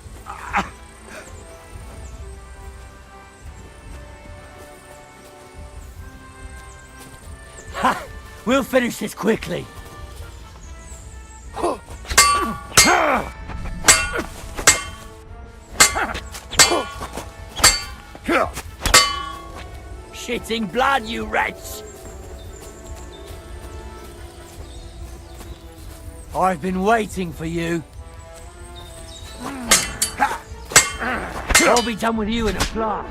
Speaker 11: Ha! We'll finish this quickly. Shitting blood, you wretch! I've been waiting for you. I'll be done with you in a flash.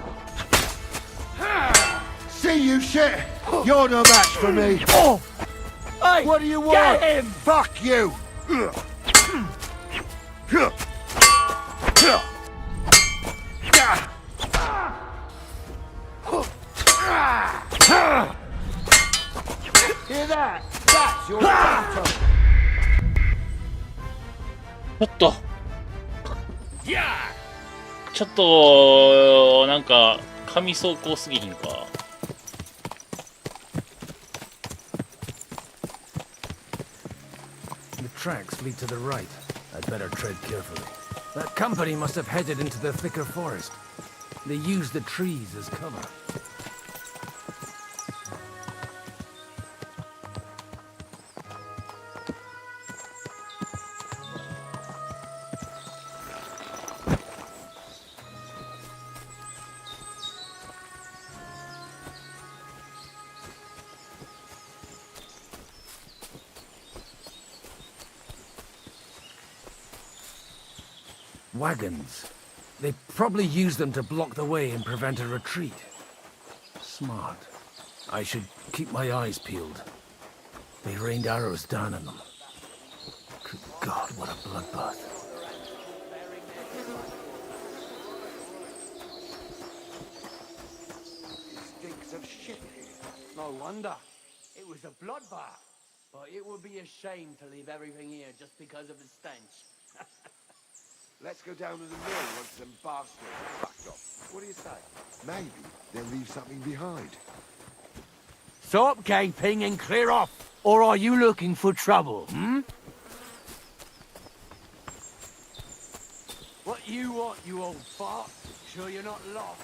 Speaker 10: See you shit! You're no match for me!
Speaker 11: Oh! Hey,
Speaker 10: what do you want?
Speaker 11: Get him!
Speaker 10: Fuck you! Hear that? That's your battle!
Speaker 1: ちょっとなんか神走行すぎひんか。
Speaker 21: The tracks lead to the right. I'd better tread carefully. That company must have headed into the thicker forest. They used the trees as cover. Wagons. They probably use them to block the way and prevent a retreat. Smart. I should keep my eyes peeled. They rained arrows down on them. Good God, what a bloodbath.
Speaker 11: Stinks of shit here. No wonder. It was a bloodbath. But it would be a shame to leave everything here just because of the stench.
Speaker 10: Let's go down to the mill once them bastards are fucked off. What do you say? Maybe they'll leave something behind.
Speaker 11: Stop gaping and clear off, or are you looking for trouble, hmm? What you want, you old fart? Sure you're not lost?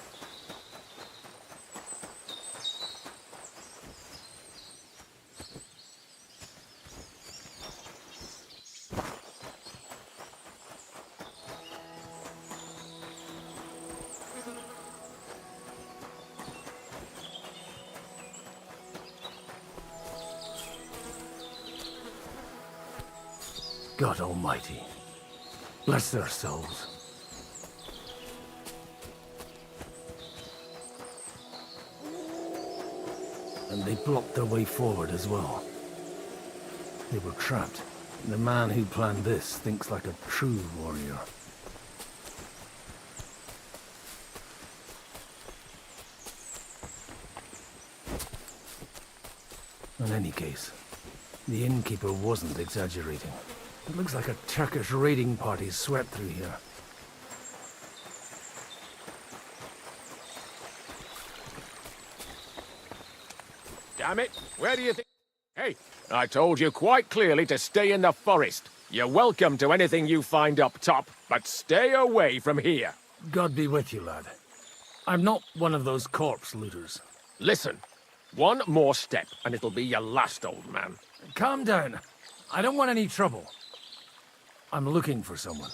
Speaker 21: God Almighty. Bless their souls. And they blocked their way forward as well. They were trapped. The man who planned this thinks like a true warrior. In any case, the innkeeper wasn't exaggerating. It looks like a Turkish raiding party swept through here.
Speaker 2: Damn it, where do you think... Hey, I told you quite clearly to stay in the forest. You're welcome to anything you find up top, but stay away from here.
Speaker 21: God be with you, lad. I'm not one of those corpse looters.
Speaker 2: Listen, one more step, and it'll be your last, old man.
Speaker 21: Calm down. I don't want any trouble. I'm looking for someone.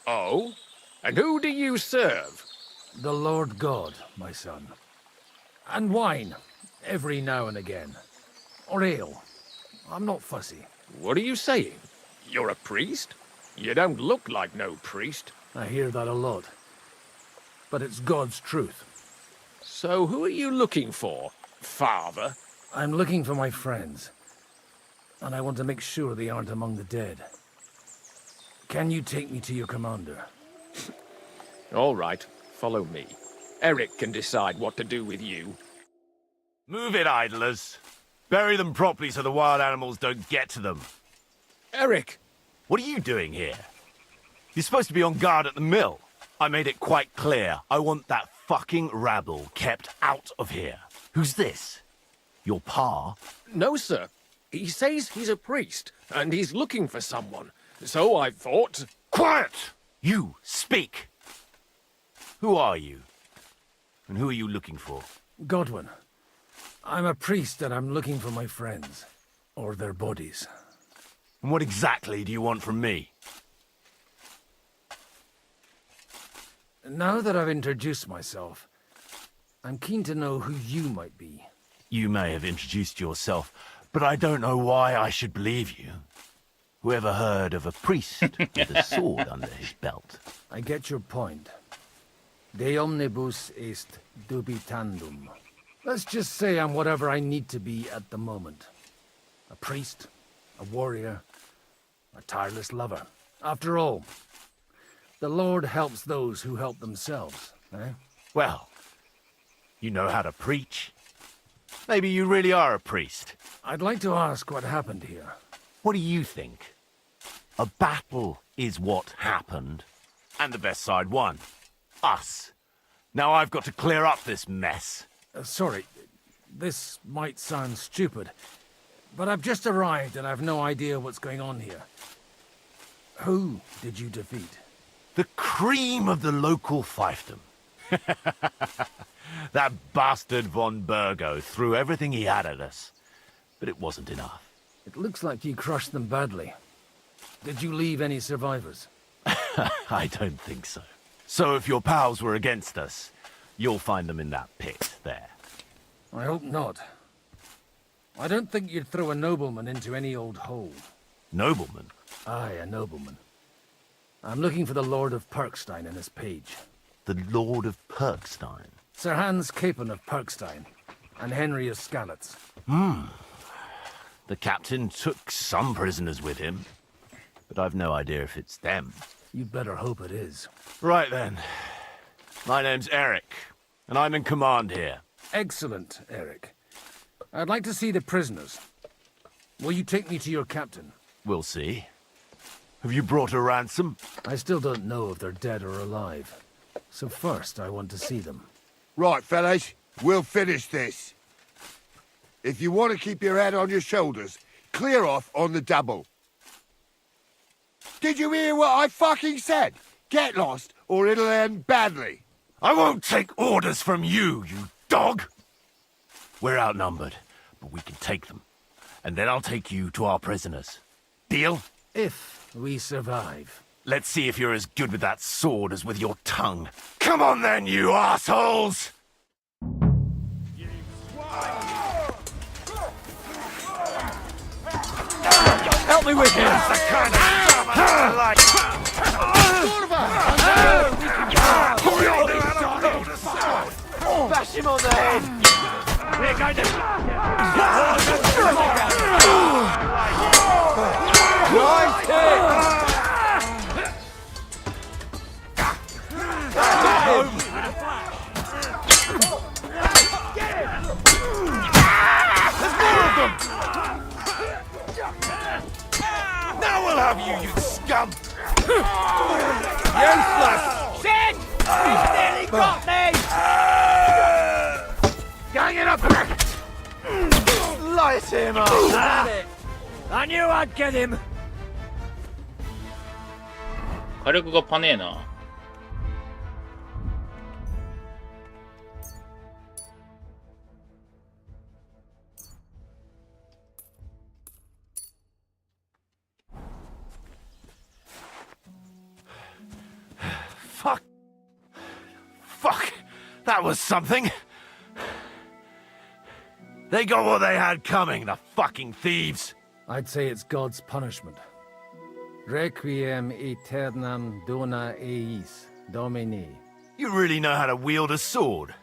Speaker 2: Oh? And who do you serve?
Speaker 21: The Lord God, my son. And wine, every now and again. Or ale. I'm not fussy.
Speaker 2: What are you saying? You're a priest? You don't look like no priest.
Speaker 21: I hear that a lot. But it's God's truth.
Speaker 2: So who are you looking for, Father?
Speaker 21: I'm looking for my friends. And I want to make sure they aren't among the dead. Can you take me to your commander?
Speaker 2: All right, follow me. Eric can decide what to do with you.
Speaker 6: Move it, idlers. Bury them properly so the wild animals don't get to them.
Speaker 2: Eric!
Speaker 6: What are you doing here? You're supposed to be on guard at the mill. I made it quite clear. I want that fucking rabble kept out of here. Who's this? Your pa?
Speaker 2: No, sir. He says he's a priest, and he's looking for someone. So I thought...
Speaker 6: Quiet! You, speak! Who are you? And who are you looking for?
Speaker 21: Godwin. I'm a priest and I'm looking for my friends. Or their bodies.
Speaker 6: And what exactly do you want from me?
Speaker 21: Now that I've introduced myself, I'm keen to know who you might be.
Speaker 6: You may have introduced yourself, but I don't know why I should believe you. Whoever heard of a priest with a sword under his belt?
Speaker 21: I get your point. De omnibus est dubitandum. Let's just say I'm whatever I need to be at the moment. A priest, a warrior, a tireless lover. After all, the Lord helps those who help themselves, eh?
Speaker 6: Well, you know how to preach. Maybe you really are a priest.
Speaker 21: I'd like to ask what happened here.
Speaker 6: What do you think? A battle is what happened, and the best side won. Us. Now I've got to clear up this mess.
Speaker 21: Sorry, this might sound stupid, but I've just arrived and I've no idea what's going on here. Who did you defeat?
Speaker 6: The cream of the local fiefdom. That bastard von Burgo threw everything he had at us, but it wasn't enough.
Speaker 21: It looks like you crushed them badly. Did you leave any survivors?
Speaker 6: I don't think so. So if your pals were against us, you'll find them in that pit there.
Speaker 21: I hope not. I don't think you'd throw a nobleman into any old hole.
Speaker 6: Nobleman?
Speaker 21: Aye, a nobleman. I'm looking for the Lord of Perkstein and his page.
Speaker 6: The Lord of Perkstein?
Speaker 21: Sir Hans Capon of Perkstein, and Henry of Skalitz.
Speaker 6: The captain took some prisoners with him, but I've no idea if it's them.
Speaker 21: You'd better hope it is.
Speaker 6: Right then. My name's Eric, and I'm in command here.
Speaker 21: Excellent, Eric. I'd like to see the prisoners. Will you take me to your captain?
Speaker 6: We'll see. Have you brought a ransom?
Speaker 21: I still don't know if they're dead or alive. So first, I want to see them.
Speaker 10: Right, fellas, we'll finish this. If you want to keep your head on your shoulders, clear off on the double. Did you hear what I fucking said? Get lost, or it'll end badly.
Speaker 6: I won't take orders from you, you dog! We're outnumbered, but we can take them. And then I'll take you to our prisoners. Deal?
Speaker 21: If we survive.
Speaker 6: Let's see if you're as good with that sword as with your tongue. Come on then, you assholes!
Speaker 21: Help me with this!
Speaker 6: That's the kind of stuff I like!
Speaker 21: Bash him on the head!
Speaker 6: We're going to...
Speaker 21: Nice hit!
Speaker 6: Now we'll have you, you scum!
Speaker 21: Useless!
Speaker 6: Shit! He's nearly got me! Gang it up!
Speaker 11: Bite him up!
Speaker 19: Got it! I knew I'd get him!
Speaker 1: 火力がパネえな。
Speaker 6: Fuck! That was something! They got what they had coming, the fucking thieves!
Speaker 21: I'd say it's God's punishment. Requiem aeternam dona eis, Domini.
Speaker 6: You really know how to wield a sword?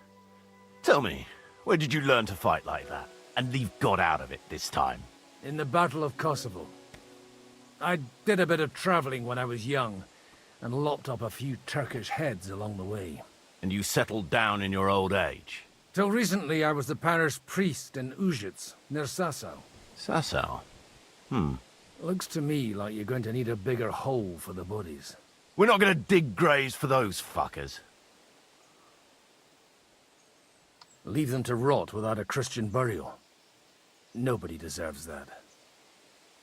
Speaker 6: Tell me, where did you learn to fight like that? And leave God out of it this time?
Speaker 21: In the Battle of Kosovo. I did a bit of traveling when I was young, and lopped up a few Turkish heads along the way.
Speaker 6: And you settled down in your old age?
Speaker 21: Till recently I was the parish priest in Ujits, near Sasau.
Speaker 6: Sasau?
Speaker 21: Looks to me like you're going to need a bigger hole for the bodies.
Speaker 6: We're not gonna dig graves for those fuckers.
Speaker 21: Leave them to rot without a Christian burial. Nobody deserves that.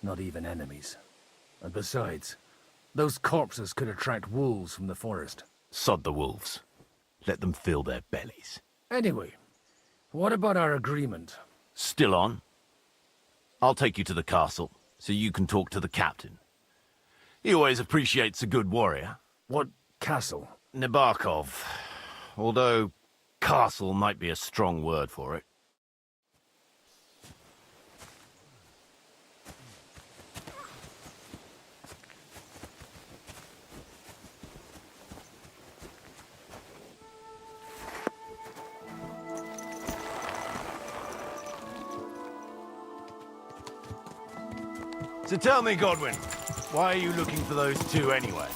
Speaker 21: Not even enemies. And besides, those corpses could attract wolves from the forest.
Speaker 6: Sod the wolves. Let them fill their bellies.
Speaker 21: Anyway, what about our agreement?
Speaker 6: Still on? I'll take you to the castle, so you can talk to the captain. He always appreciates a good warrior.
Speaker 21: What castle?
Speaker 6: Nebarkov. Although, castle might be a strong word for it. So tell me, Godwin, why are you looking for those two anyway?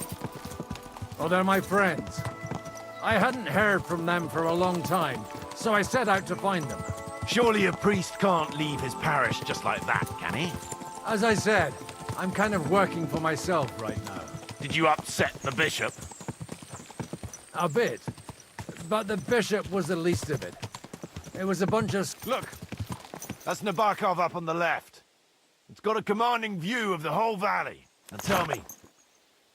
Speaker 21: Oh, they're my friends. I hadn't heard from them for a long time, so I set out to find them.
Speaker 6: Surely a priest can't leave his parish just like that, can he?
Speaker 21: As I said, I'm kind of working for myself right now.
Speaker 6: Did you upset the bishop?
Speaker 21: A bit. But the bishop was the least of it. It was a bunch of...
Speaker 6: Look! That's Nabokov up on the left. It's got a commanding view of the whole valley. Now tell me,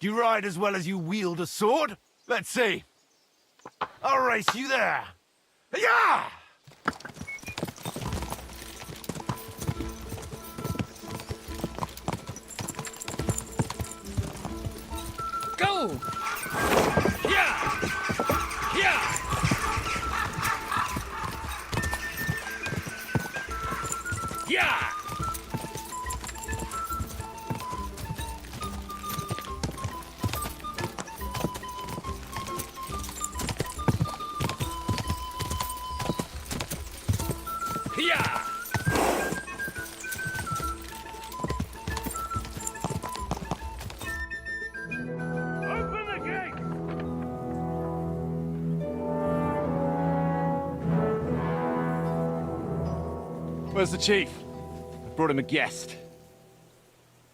Speaker 6: do you ride as well as you wield a sword? Let's see. I'll race you there. Yeah!
Speaker 19: Go! Yeah! Yeah! Yeah! Yeah! Open the gate!
Speaker 18: Where's the chief? I brought him a guest.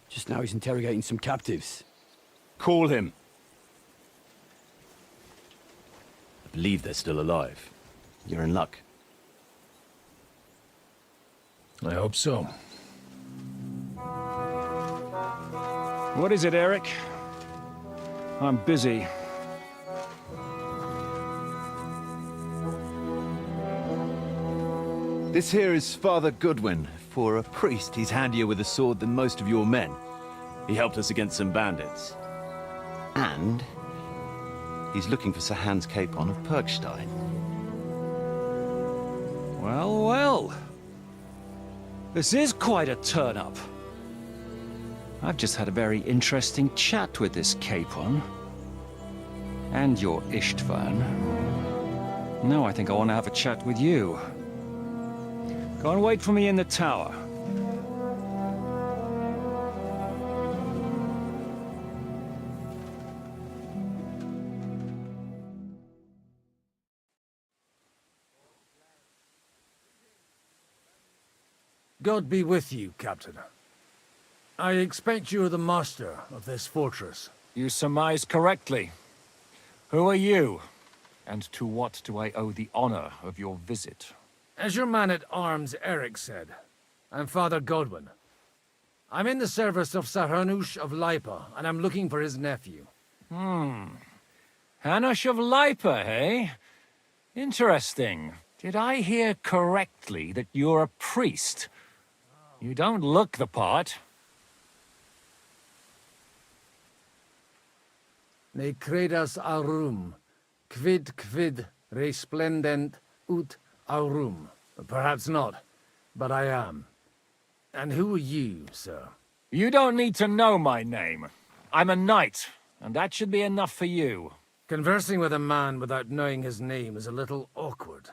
Speaker 20: Just now he's interrogating some captives.
Speaker 18: Call him.
Speaker 6: I believe they're still alive. You're in luck.
Speaker 21: I hope so.
Speaker 19: What is it, Eric? I'm busy.
Speaker 14: This here is Father Goodwin. For a priest, he's handier with a sword than most of your men. He helped us against some bandits. And he's looking for Sir Hans Capon of Perkstein.
Speaker 19: Well, well. This is quite a turn-up. I've just had a very interesting chat with this Capon. And your Istvan. Now I think I want to have a chat with you. Go and wait for me in the tower.
Speaker 21: God be with you, Captain. I expect you are the master of this fortress.
Speaker 19: You surmise correctly. Who are you? And to what do I owe the honor of your visit?
Speaker 21: As your man-at-arms Eric said,
Speaker 11: I'm Father Godwin. I'm in the service of Sir Hanush of Lipa, and I'm looking for his nephew.
Speaker 21: Hanush of Lipa, eh? Interesting. Did I hear correctly that you're a priest? You don't look the part.
Speaker 11: Ne credas aurum, quid resplendent ut aurum. Perhaps not, but I am. And who are you, sir?
Speaker 21: You don't need to know my name. I'm a knight, and that should be enough for you.
Speaker 11: Conversing with a man without knowing his name is a little awkward.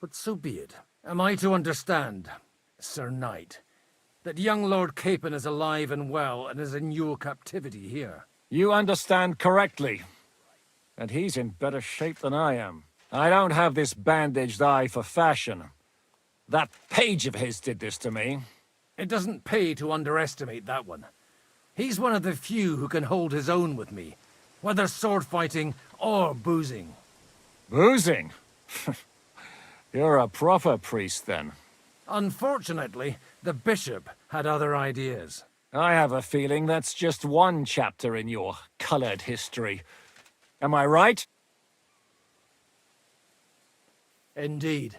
Speaker 11: But so be it. Am I to understand, Sir Knight, that young Lord Capon is alive and well and is in your captivity here?
Speaker 21: You understand correctly. And he's in better shape than I am. I don't have this bandaged eye for fashion. That page of his did this to me.
Speaker 11: It doesn't pay to underestimate that one. He's one of the few who can hold his own with me, whether sword fighting or boozing.
Speaker 21: Boozing? You're a proper priest, then.
Speaker 11: Unfortunately, the bishop had other ideas.
Speaker 21: I have a feeling that's just one chapter in your colored history. Am I right?
Speaker 11: Indeed.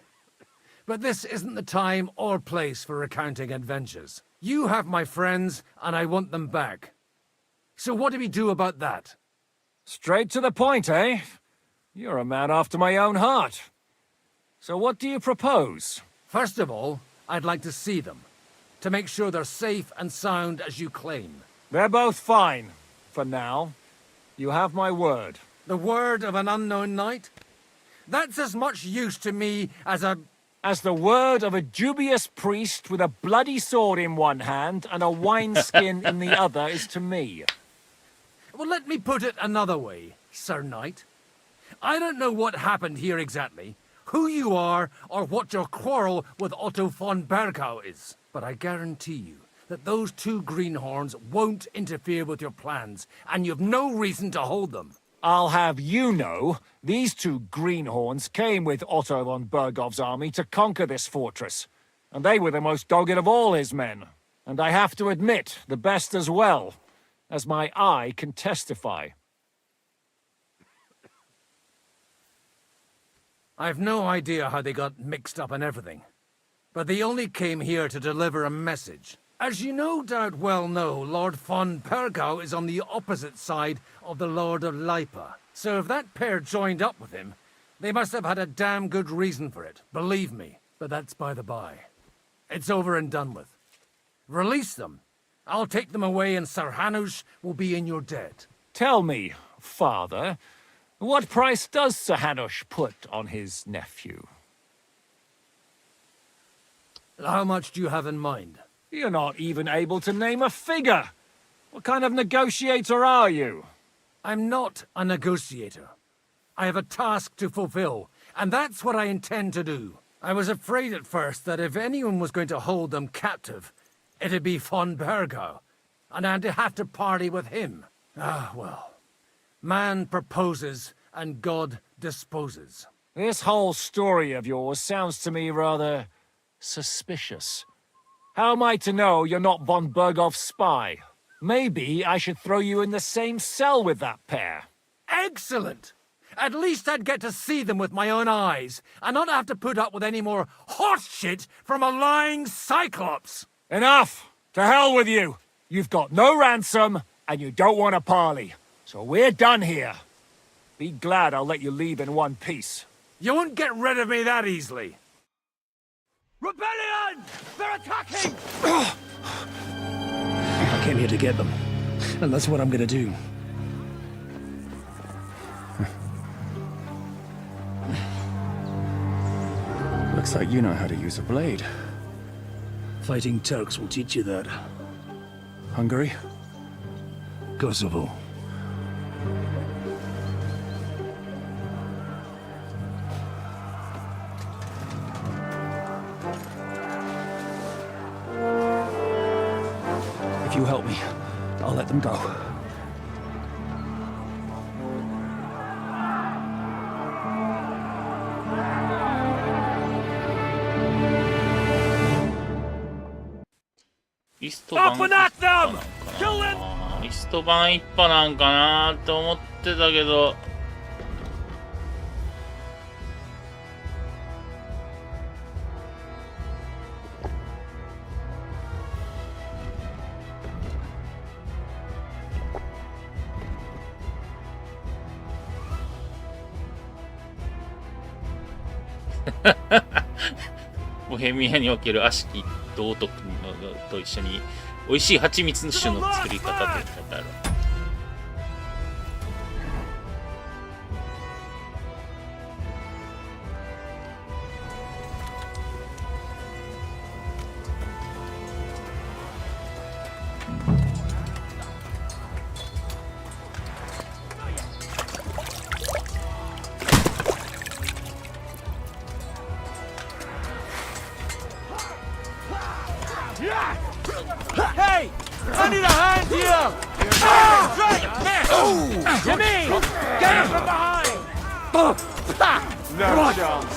Speaker 11: But this isn't the time or place for recounting adventures. You have my friends, and I want them back. So what do we do about that?
Speaker 21: Straight to the point, eh? You're a man after my own heart. So what do you propose?
Speaker 11: First of all, I'd like to see them, to make sure they're safe and sound as you claim.
Speaker 21: They're both fine, for now. You have my word.
Speaker 11: The word of an unknown knight? That's as much use to me as
Speaker 21: the word of a dubious priest with a bloody sword in one hand and a wineskin in the other is to me.
Speaker 11: Well, let me put it another way, Sir Knight. I don't know what happened here exactly, who you are, or what your quarrel with Otto von Bergau is. But I guarantee you that those two greenhorns won't interfere with your plans, and you've no reason to hold them.
Speaker 21: I'll have you know, these two greenhorns came with Otto von Bergov's army to conquer this fortress, and they were the most dogged of all his men. And I have to admit, the best as well, as my eye can testify.
Speaker 11: I've no idea how they got mixed up in everything, but they only came here to deliver a message. As you no doubt well know, Lord von Bergau is on the opposite side of the Lord of Lipa. So if that pair joined up with him, they must have had a damn good reason for it, believe me. But that's by the by. It's over and done with. Release them. I'll take them away and Sir Hanush will be in your debt.
Speaker 21: Tell me, Father, what price does Sir Hanush put on his nephew?
Speaker 11: How much do you have in mind?
Speaker 21: You're not even able to name a figure. What kind of negotiator are you?
Speaker 11: I'm not a negotiator. I have a task to fulfill, and that's what I intend to do. I was afraid at first that if anyone was going to hold them captive, it'd be von Bergau, and I'd have to parley with him. Ah, well. Man proposes, and God disposes.
Speaker 21: This whole story of yours sounds to me rather suspicious. How am I to know you're not von Bergov's spy? Maybe I should throw you in the same cell with that pair.
Speaker 11: Excellent! At least I'd get to see them with my own eyes, and not have to put up with any more horse shit from a lying cyclops!
Speaker 21: Enough! To hell with you! You've got no ransom, and you don't want to parley. So we're done here. Be glad I'll let you leave in one piece.
Speaker 11: You won't get rid of me that easily.
Speaker 7: Rebellion! They're attacking!
Speaker 19: I came here to get them, and that's what I'm gonna do. Looks like you know how to use a blade. Fighting Turks will teach you that. Hungary? Kosovo. If you help me, I'll let them go.
Speaker 1: リスト版
Speaker 18: Up and at them!
Speaker 1: リスト版一派なんかなって思ってたけど。ボヘミアにおける悪しき道徳のと一緒に美味しい蜂蜜の種の作り方という方ある。
Speaker 18: Hey! I need a hand here! Jimmy! Get him from behind! No chance.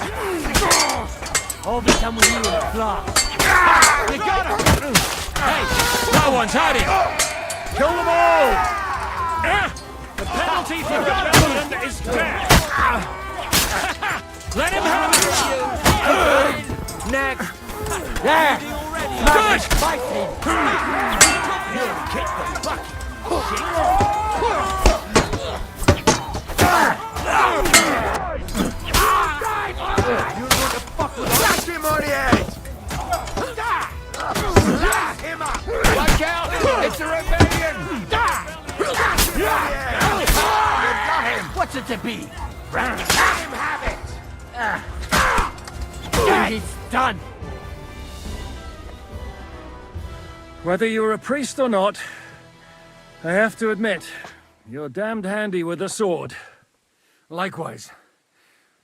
Speaker 19: I'll be done with you in a flash.
Speaker 18: You got him! Hey! No one's had him! Kill them all! The penalty for rebellion is death! Let him have it!
Speaker 19: Next.
Speaker 18: There! Good!
Speaker 19: Fight him.
Speaker 18: You'll kick the bucket!
Speaker 10: You want to fuck with Slash him on the head! Him up!
Speaker 18: Watch out! It's a rebellion!
Speaker 19: What's it to be?
Speaker 10: Let him have it!
Speaker 19: And it's done.
Speaker 8: Whether you're a priest or not, I have to admit, you're damned handy with a sword.
Speaker 11: Likewise.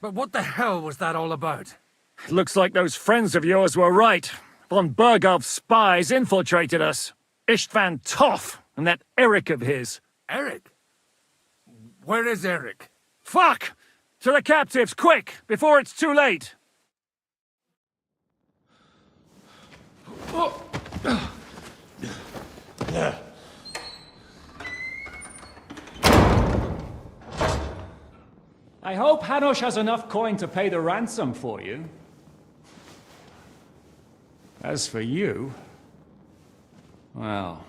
Speaker 11: But what the hell was that all about?
Speaker 8: It looks like those friends of yours were right. Von Berghoff's spies infiltrated us. Istvan Toth and that Eric of his.
Speaker 11: Eric? Where is Eric?
Speaker 8: Fuck! To the captives, quick, before it's too late!
Speaker 15: I hope Hanush has enough coin to pay the ransom for you. As for you, well,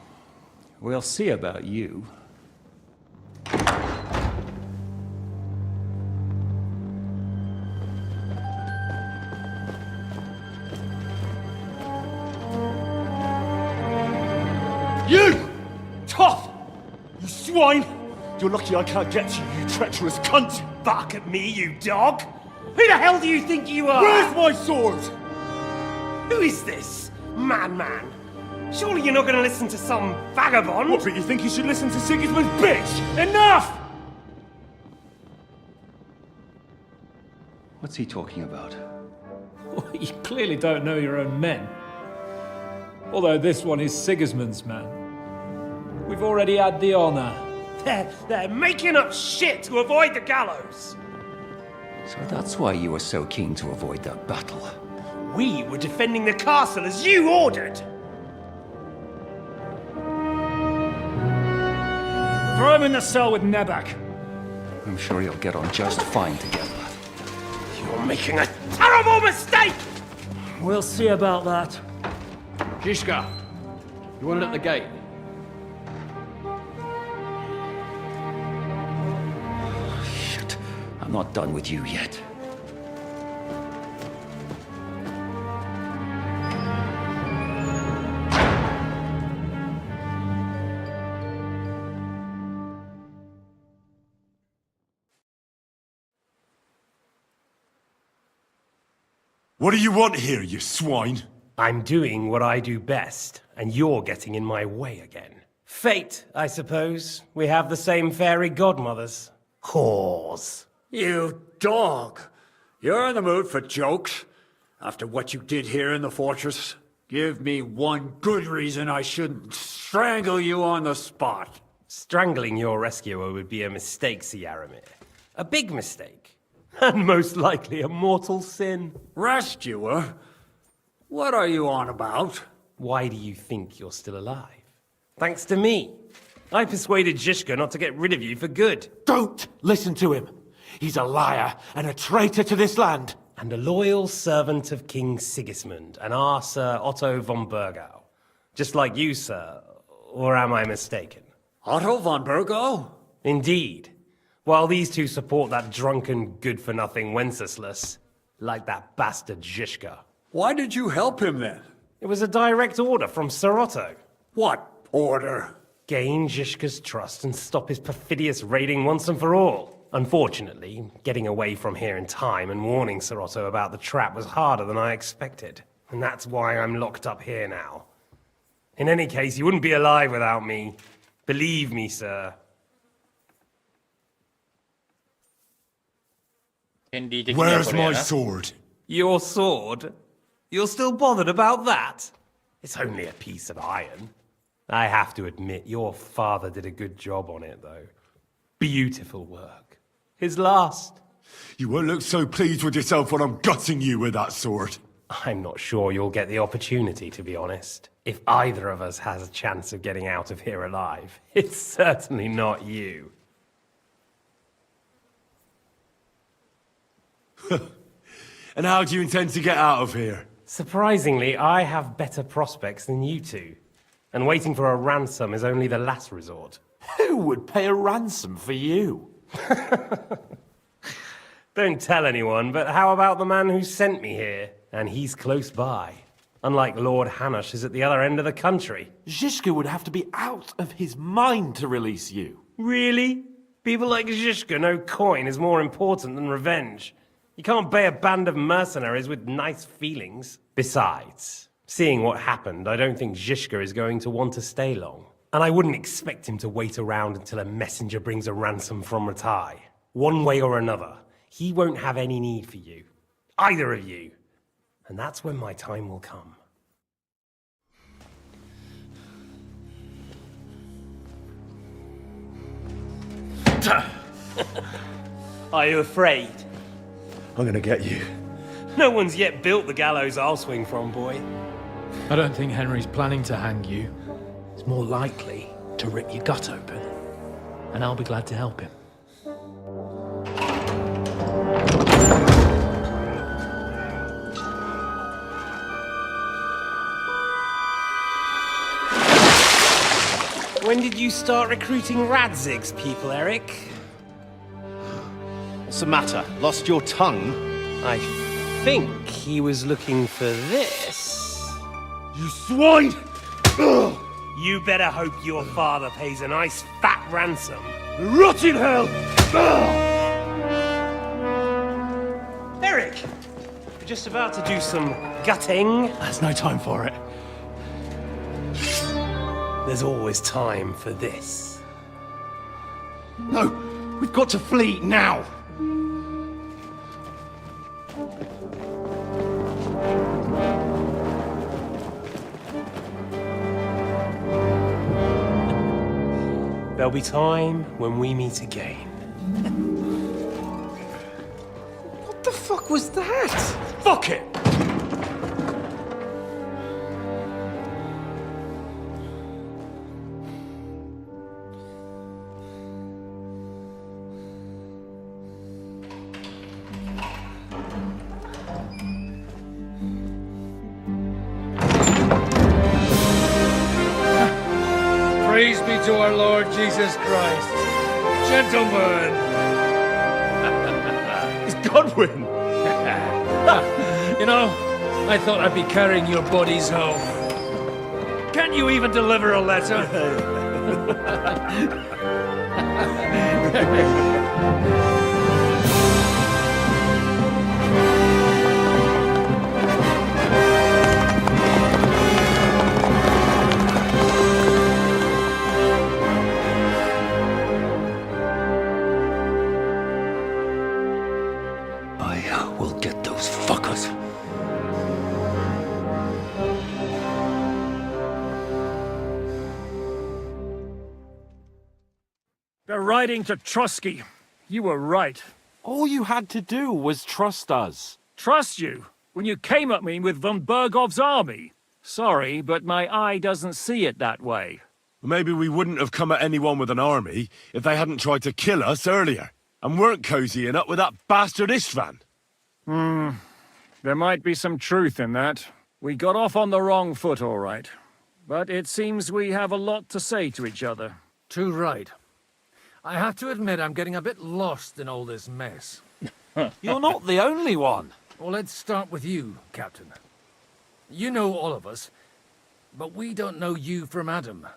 Speaker 15: we'll see about you.
Speaker 18: You! Tough! You swine! You're lucky I can't get to you, you treacherous cunt! Bark at me, you dog! Who the hell do you think you are? Where's my sword? Who is this? Madman! Surely you're not gonna listen to some vagabond? What, but you think you should listen to Sigismund's bitch? Enough!
Speaker 15: What's he talking about? You clearly don't know your own men. Although this one is Sigismund's man. We've already had the honor.
Speaker 18: They're making up shit to avoid the gallows!
Speaker 15: So that's why you were so keen to avoid that battle.
Speaker 18: We were defending the castle as you ordered!
Speaker 15: Throw him in the cell with Nebak. I'm sure you'll get on just fine together.
Speaker 18: You're making a terrible mistake!
Speaker 15: We'll see about that.
Speaker 16: Shishka, you want it at the gate?
Speaker 15: Shit, I'm not done with you yet.
Speaker 3: What do you want here, you swine?
Speaker 23: I'm doing what I do best, and you're getting in my way again. Fate, I suppose. We have the same fairy godmothers. Whores.
Speaker 24: You dog! You're in the mood for jokes? After what you did here in the fortress? Give me one good reason I shouldn't strangle you on the spot.
Speaker 23: Strangling your rescuer would be a mistake, Yaramir. A big mistake. And most likely a mortal sin.
Speaker 24: Rescuer? What are you on about?
Speaker 23: Why do you think you're still alive? Thanks to me. I persuaded Zhishka not to get rid of you for good.
Speaker 6: Don't listen to him. He's a liar and a traitor to this land.
Speaker 23: And a loyal servant of King Sigismund and our Sir Otto von Burgau. Just like you, sir. Or am I mistaken?
Speaker 24: Otto von Burgau?
Speaker 23: Indeed. While these two support that drunken, good-for-nothing Wenceslas, like that bastard Zhishka.
Speaker 24: Why did you help him then?
Speaker 23: It was a direct order from Sir Otto.
Speaker 24: What order?
Speaker 23: Gain Zhishka's trust and stop his perfidious raiding once and for all. Unfortunately, getting away from here in time and warning Sir Otto about the trap was harder than I expected. And that's why I'm locked up here now. In any case, you wouldn't be alive without me. Believe me, sir.
Speaker 3: Where's my sword?
Speaker 23: Your sword? You're still bothered about that? It's only a piece of iron. I have to admit, your father did a good job on it, though. Beautiful work. His last.
Speaker 3: You won't look so pleased with yourself when I'm gutting you with that sword.
Speaker 23: I'm not sure you'll get the opportunity, to be honest. If either of us has a chance of getting out of here alive, it's certainly not you.
Speaker 3: And how do you intend to get out of here?
Speaker 23: Surprisingly, I have better prospects than you two. And waiting for a ransom is only the last resort.
Speaker 6: Who would pay a ransom for you?
Speaker 23: Don't tell anyone, but how about the man who sent me here? And he's close by. Unlike Lord Hanush is at the other end of the country.
Speaker 6: Zhishka would have to be out of his mind to release you.
Speaker 23: Really? People like Zhishka know coin is more important than revenge. You can't pay a band of mercenaries with nice feelings. Besides, seeing what happened, I don't think Zhishka is going to want to stay long. And I wouldn't expect him to wait around until a messenger brings a ransom from Ratai. One way or another, he won't have any need for you. Either of you. And that's when my time will come. Are you afraid?
Speaker 6: I'm gonna get you.
Speaker 23: No one's yet built the gallows I'll swing from, boy.
Speaker 16: I don't think Henry's planning to hang you. He's more likely to rip your gut open. And I'll be glad to help him.
Speaker 23: When did you start recruiting Radzig's people, Eric?
Speaker 14: What's the matter? Lost your tongue?
Speaker 23: I think he was looking for this.
Speaker 18: You swine!
Speaker 23: You better hope your father pays a nice fat ransom.
Speaker 18: Rot in hell!
Speaker 23: Eric! We're just about to do some gutting.
Speaker 16: There's no time for it.
Speaker 23: There's always time for this.
Speaker 18: No! We've got to flee now!
Speaker 23: There'll be time when we meet again.
Speaker 18: What the fuck was that? Fuck it! Praise be to our Lord Jesus Christ. Gentlemen! It's Godwin! You know, I thought I'd be carrying your bodies home. Can't you even deliver a letter? I will get those fuckers. They're riding to Trusky. You were right.
Speaker 11: All you had to do was trust us.
Speaker 18: Trust you? When you came at me with von Bergov's army?
Speaker 4: Sorry, but my eye doesn't see it that way.
Speaker 3: Maybe we wouldn't have come at anyone with an army if they hadn't tried to kill us earlier, and weren't cozying up with that bastard Istvan.
Speaker 15: There might be some truth in that. We got off on the wrong foot, all right. But it seems we have a lot to say to each other.
Speaker 21: Too right. I have to admit I'm getting a bit lost in all this mess.
Speaker 11: You're not the only one.
Speaker 21: Well, let's start with you, Captain. You know all of us, but we don't know you from Adam.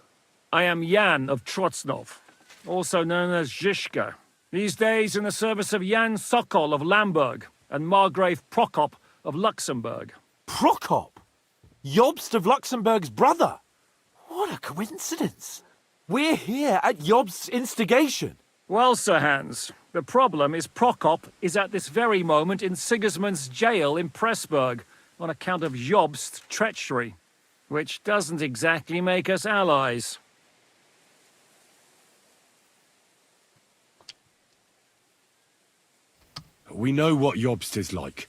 Speaker 15: I am Jan of Trotsnov, also known as Zhishka. These days in the service of Jan Sokol of Lamberg and Margrave Prokop of Luxembourg.
Speaker 11: Prokop? Jobst of Luxembourg's brother? What a coincidence. We're here at Jobst's instigation.
Speaker 15: Well, Sir Hans, the problem is Prokop is at this very moment in Sigismund's jail in Pressburg on account of Jobst's treachery, which doesn't exactly make us allies.
Speaker 3: We know what Jobst is like,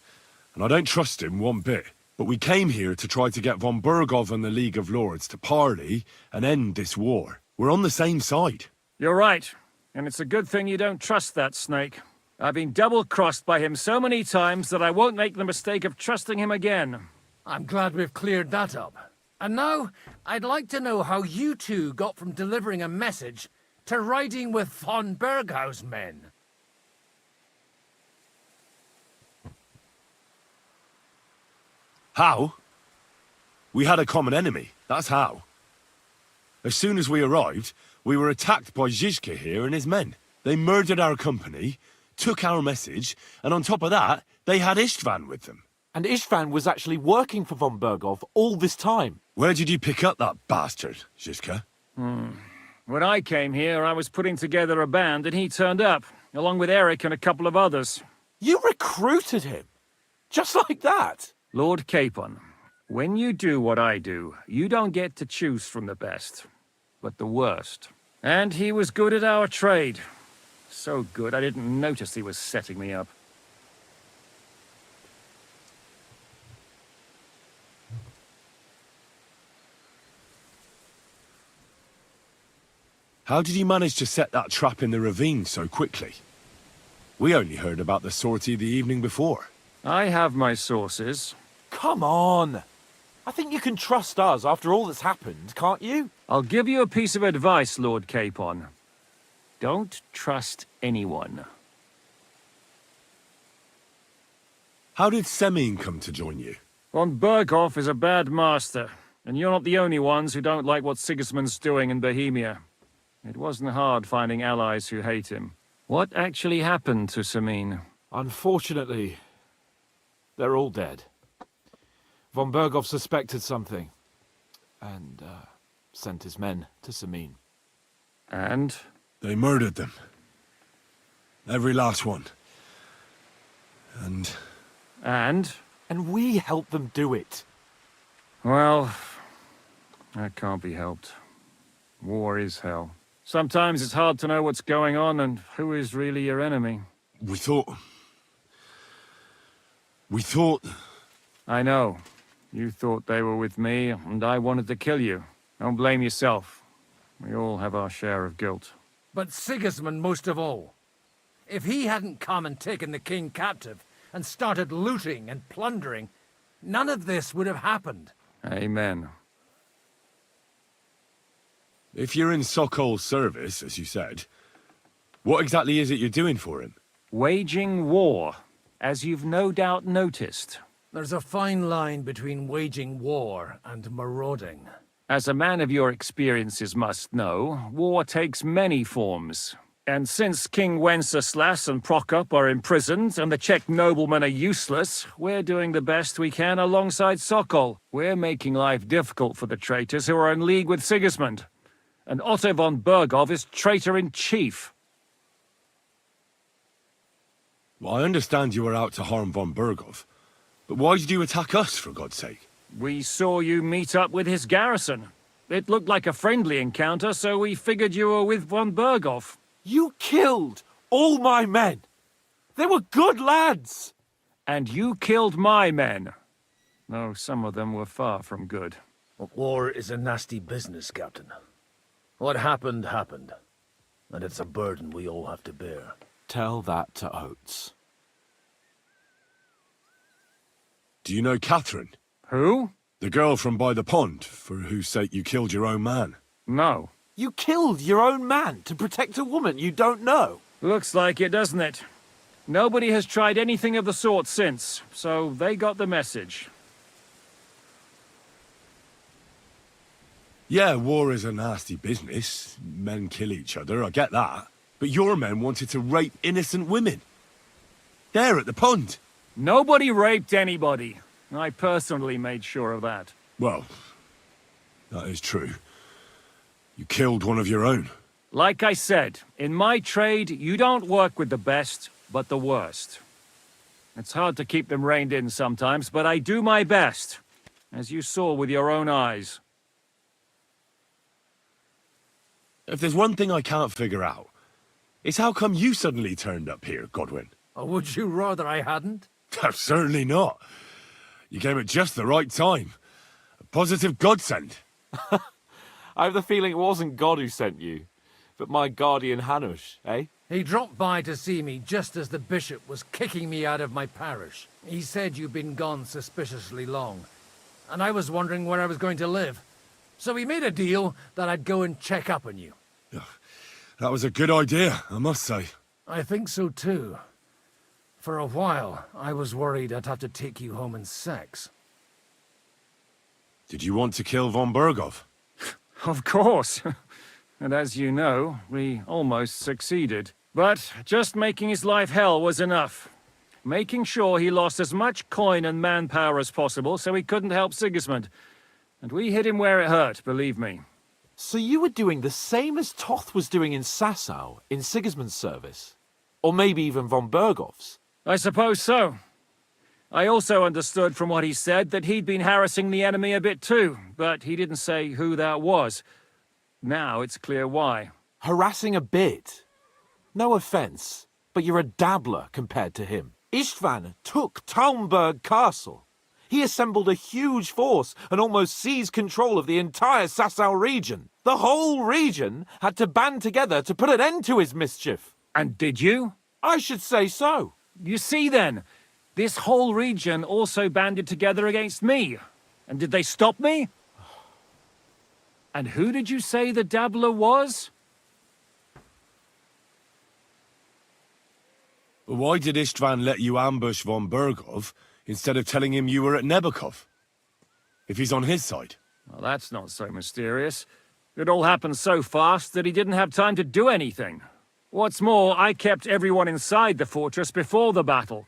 Speaker 3: and I don't trust him one bit. But we came here to try to get von Bergov and the League of Lords to parley and end this war. We're on the same side.
Speaker 15: You're right, and it's a good thing you don't trust that snake. I've been double-crossed by him so many times that I won't make the mistake of trusting him again.
Speaker 21: I'm glad we've cleared that up. And now, I'd like to know how you two got from delivering a message to riding with von Berghaus men.
Speaker 3: How? We had a common enemy, that's how. As soon as we arrived, we were attacked by Zhizka here and his men. They murdered our company, took our message, and on top of that, they had Istvan with them.
Speaker 11: And Istvan was actually working for von Bergov all this time.
Speaker 3: Where did you pick up that bastard, Zhizka?
Speaker 15: When I came here, I was putting together a band and he turned up, along with Eric and a couple of others.
Speaker 11: You recruited him? Just like that?
Speaker 15: Lord Capon, when you do what I do, you don't get to choose from the best, but the worst. And he was good at our trade. So good I didn't notice he was setting me up.
Speaker 3: How did you manage to set that trap in the ravine so quickly? We only heard about the sortie the evening before.
Speaker 15: I have my sources.
Speaker 11: Come on. I think you can trust us after all that's happened, can't you?
Speaker 15: I'll give you a piece of advice, Lord Capon. Don't trust anyone.
Speaker 3: How did Semyon come to join you?
Speaker 15: Von Berghoff is a bad master, and you're not the only ones who don't like what Sigismund's doing in Bohemia. It wasn't hard finding allies who hate him. What actually happened to Semyon?
Speaker 11: Unfortunately, they're all dead. Von Berghoff suspected something, and sent his men to Semyon.
Speaker 15: And?
Speaker 3: They murdered them. Every last one. And?
Speaker 11: And we helped them do it.
Speaker 15: Well, that can't be helped. War is hell. Sometimes it's hard to know what's going on and who is really your enemy.
Speaker 3: We thought...
Speaker 15: I know. You thought they were with me, and I wanted to kill you. Don't blame yourself. We all have our share of guilt.
Speaker 21: But Sigismund most of all. If he hadn't come and taken the king captive, and started looting and plundering, none of this would have happened.
Speaker 15: Amen.
Speaker 3: If you're in Sokol's service, as you said, what exactly is it you're doing for him?
Speaker 15: Waging war, as you've no doubt noticed.
Speaker 21: There's a fine line between waging war and marauding.
Speaker 15: As a man of your experiences must know, war takes many forms. And since King Wenceslas and Prokop are imprisoned and the Czech noblemen are useless, we're doing the best we can alongside Sokol. We're making life difficult for the traitors who are in league with Sigismund. And Otto von Berghoff is traitor-in-chief.
Speaker 3: Well, I understand you were out to harm von Berghoff. But why did you attack us, for God's sake?
Speaker 15: We saw you meet up with his garrison. It looked like a friendly encounter, so we figured you were with von Berghoff.
Speaker 11: You killed all my men. They were good lads.
Speaker 15: And you killed my men. though some of them were far from good.
Speaker 21: War is a nasty business, Captain. What happened, happened. And it's a burden we all have to bear.
Speaker 14: Tell that to Oates.
Speaker 3: Do you know Catherine?
Speaker 15: Who?
Speaker 3: The girl from by the pond, for whose sake you killed your own man.
Speaker 15: No.
Speaker 6: You killed your own man to protect a woman you don't know?
Speaker 15: Looks like it, doesn't it? Nobody has tried anything of the sort since, so they got the message.
Speaker 3: Yeah, war is a nasty business. Men kill each other, I get that. But your men wanted to rape innocent women. There at the pond.
Speaker 15: Nobody raped anybody. I personally made sure of that.
Speaker 3: Well, that is true. You killed one of your own.
Speaker 15: Like I said, in my trade, you don't work with the best, but the worst. It's hard to keep them reined in sometimes, but I do my best, as you saw with your own eyes.
Speaker 3: If there's one thing I can't figure out, it's how come you suddenly turned up here, Godwin?
Speaker 21: Or would you rather I hadn't?
Speaker 3: Certainly not. You came at just the right time. A positive godsend.
Speaker 6: I have the feeling it wasn't God who sent you, but my guardian Hanush, eh?
Speaker 11: He dropped by to see me just as the bishop was kicking me out of my parish. He said you'd been gone suspiciously long, and I was wondering where I was going to live. So we made a deal that I'd go and check up on you.
Speaker 3: That was a good idea, I must say.
Speaker 11: I think so too. For a while, I was worried I'd have to take you home in sex.
Speaker 3: Did you want to kill von Bergov?
Speaker 15: Of course. And as you know, we almost succeeded. But just making his life hell was enough. Making sure he lost as much coin and manpower as possible so he couldn't help Sigismund. And we hit him where it hurt, believe me.
Speaker 6: So you were doing the same as Toth was doing in Sasau, in Sigismund's service? Or maybe even von Bergov's?
Speaker 15: I suppose so. I also understood from what he said that he'd been harassing the enemy a bit too, but he didn't say who that was. Now it's clear why.
Speaker 6: Harassing a bit? No offense, but you're a dabbler compared to him. Istvan took Talmberg Castle. He assembled a huge force and almost seized control of the entire Sasau region. The whole region had to band together to put an end to his mischief.
Speaker 15: And did you?
Speaker 6: I should say so.
Speaker 15: You see then, this whole region also banded together against me. And did they stop me? And who did you say the dabbler was?
Speaker 3: Why did Istvan let you ambush von Bergov instead of telling him you were at Nebukov? If he's on his side.
Speaker 15: Well, that's not so mysterious. It all happened so fast that he didn't have time to do anything. What's more, I kept everyone inside the fortress before the battle.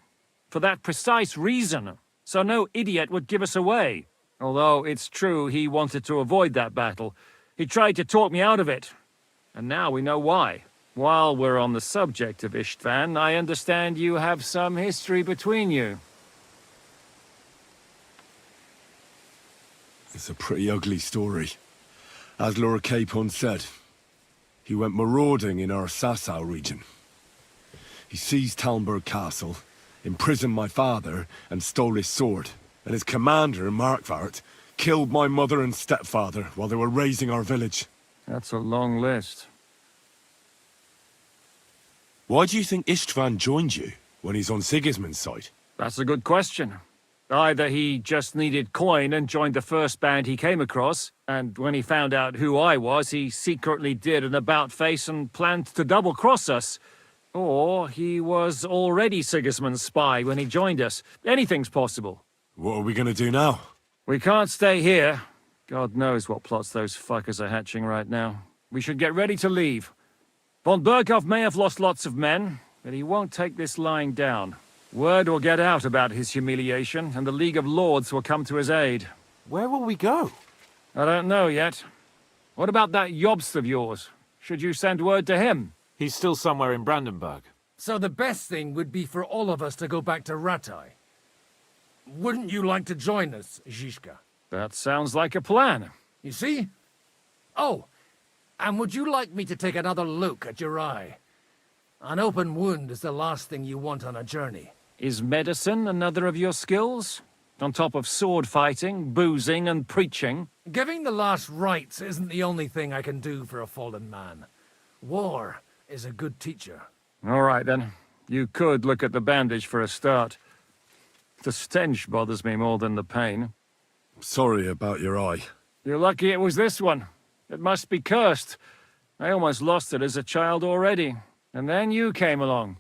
Speaker 15: For that precise reason. So no idiot would give us away. Although it's true he wanted to avoid that battle. He tried to talk me out of it. And now we know why. While we're on the subject of Istvan, I understand you have some history between you.
Speaker 3: It's a pretty ugly story. As Lord Capon said, he went marauding in our Sasau region. He seized Talmberg Castle, imprisoned my father, and stole his sword. And his commander, Markvart, killed my mother and stepfather while they were raising our village.
Speaker 15: That's a long list.
Speaker 3: Why do you think Istvan joined you when he's on Sigismund's side?
Speaker 15: That's a good question. Either he just needed coin and joined the first band he came across, and when he found out who I was, he secretly did an about-face and planned to double-cross us. Or he was already Sigismund's spy when he joined us. Anything's possible.
Speaker 3: What are we gonna do now?
Speaker 15: We can't stay here. God knows what plots those fuckers are hatching right now. We should get ready to leave. Von Bergov may have lost lots of men, but he won't take this lying down. Word will get out about his humiliation, and the League of Lords will come to his aid.
Speaker 6: Where will we go?
Speaker 15: I don't know yet. What about that Jobst of yours? Should you send word to him?
Speaker 6: He's still somewhere in Brandenburg.
Speaker 11: So the best thing would be for all of us to go back to Ratai. Wouldn't you like to join us, Zizka?
Speaker 15: That sounds like a plan.
Speaker 11: You see? Oh, and would you like me to take another look at your eye? An open wound is the last thing you want on a journey.
Speaker 15: Is medicine another of your skills? on top of sword fighting, boozing, and preaching.
Speaker 21: Giving the last rites isn't the only thing I can do for a fallen man. War is a good teacher.
Speaker 15: All right, then. You could look at the bandage for a start. The stench bothers me more than the pain.
Speaker 3: Sorry about your eye.
Speaker 15: You're lucky it was this one. It must be cursed. I almost lost it as a child already. And then you came along.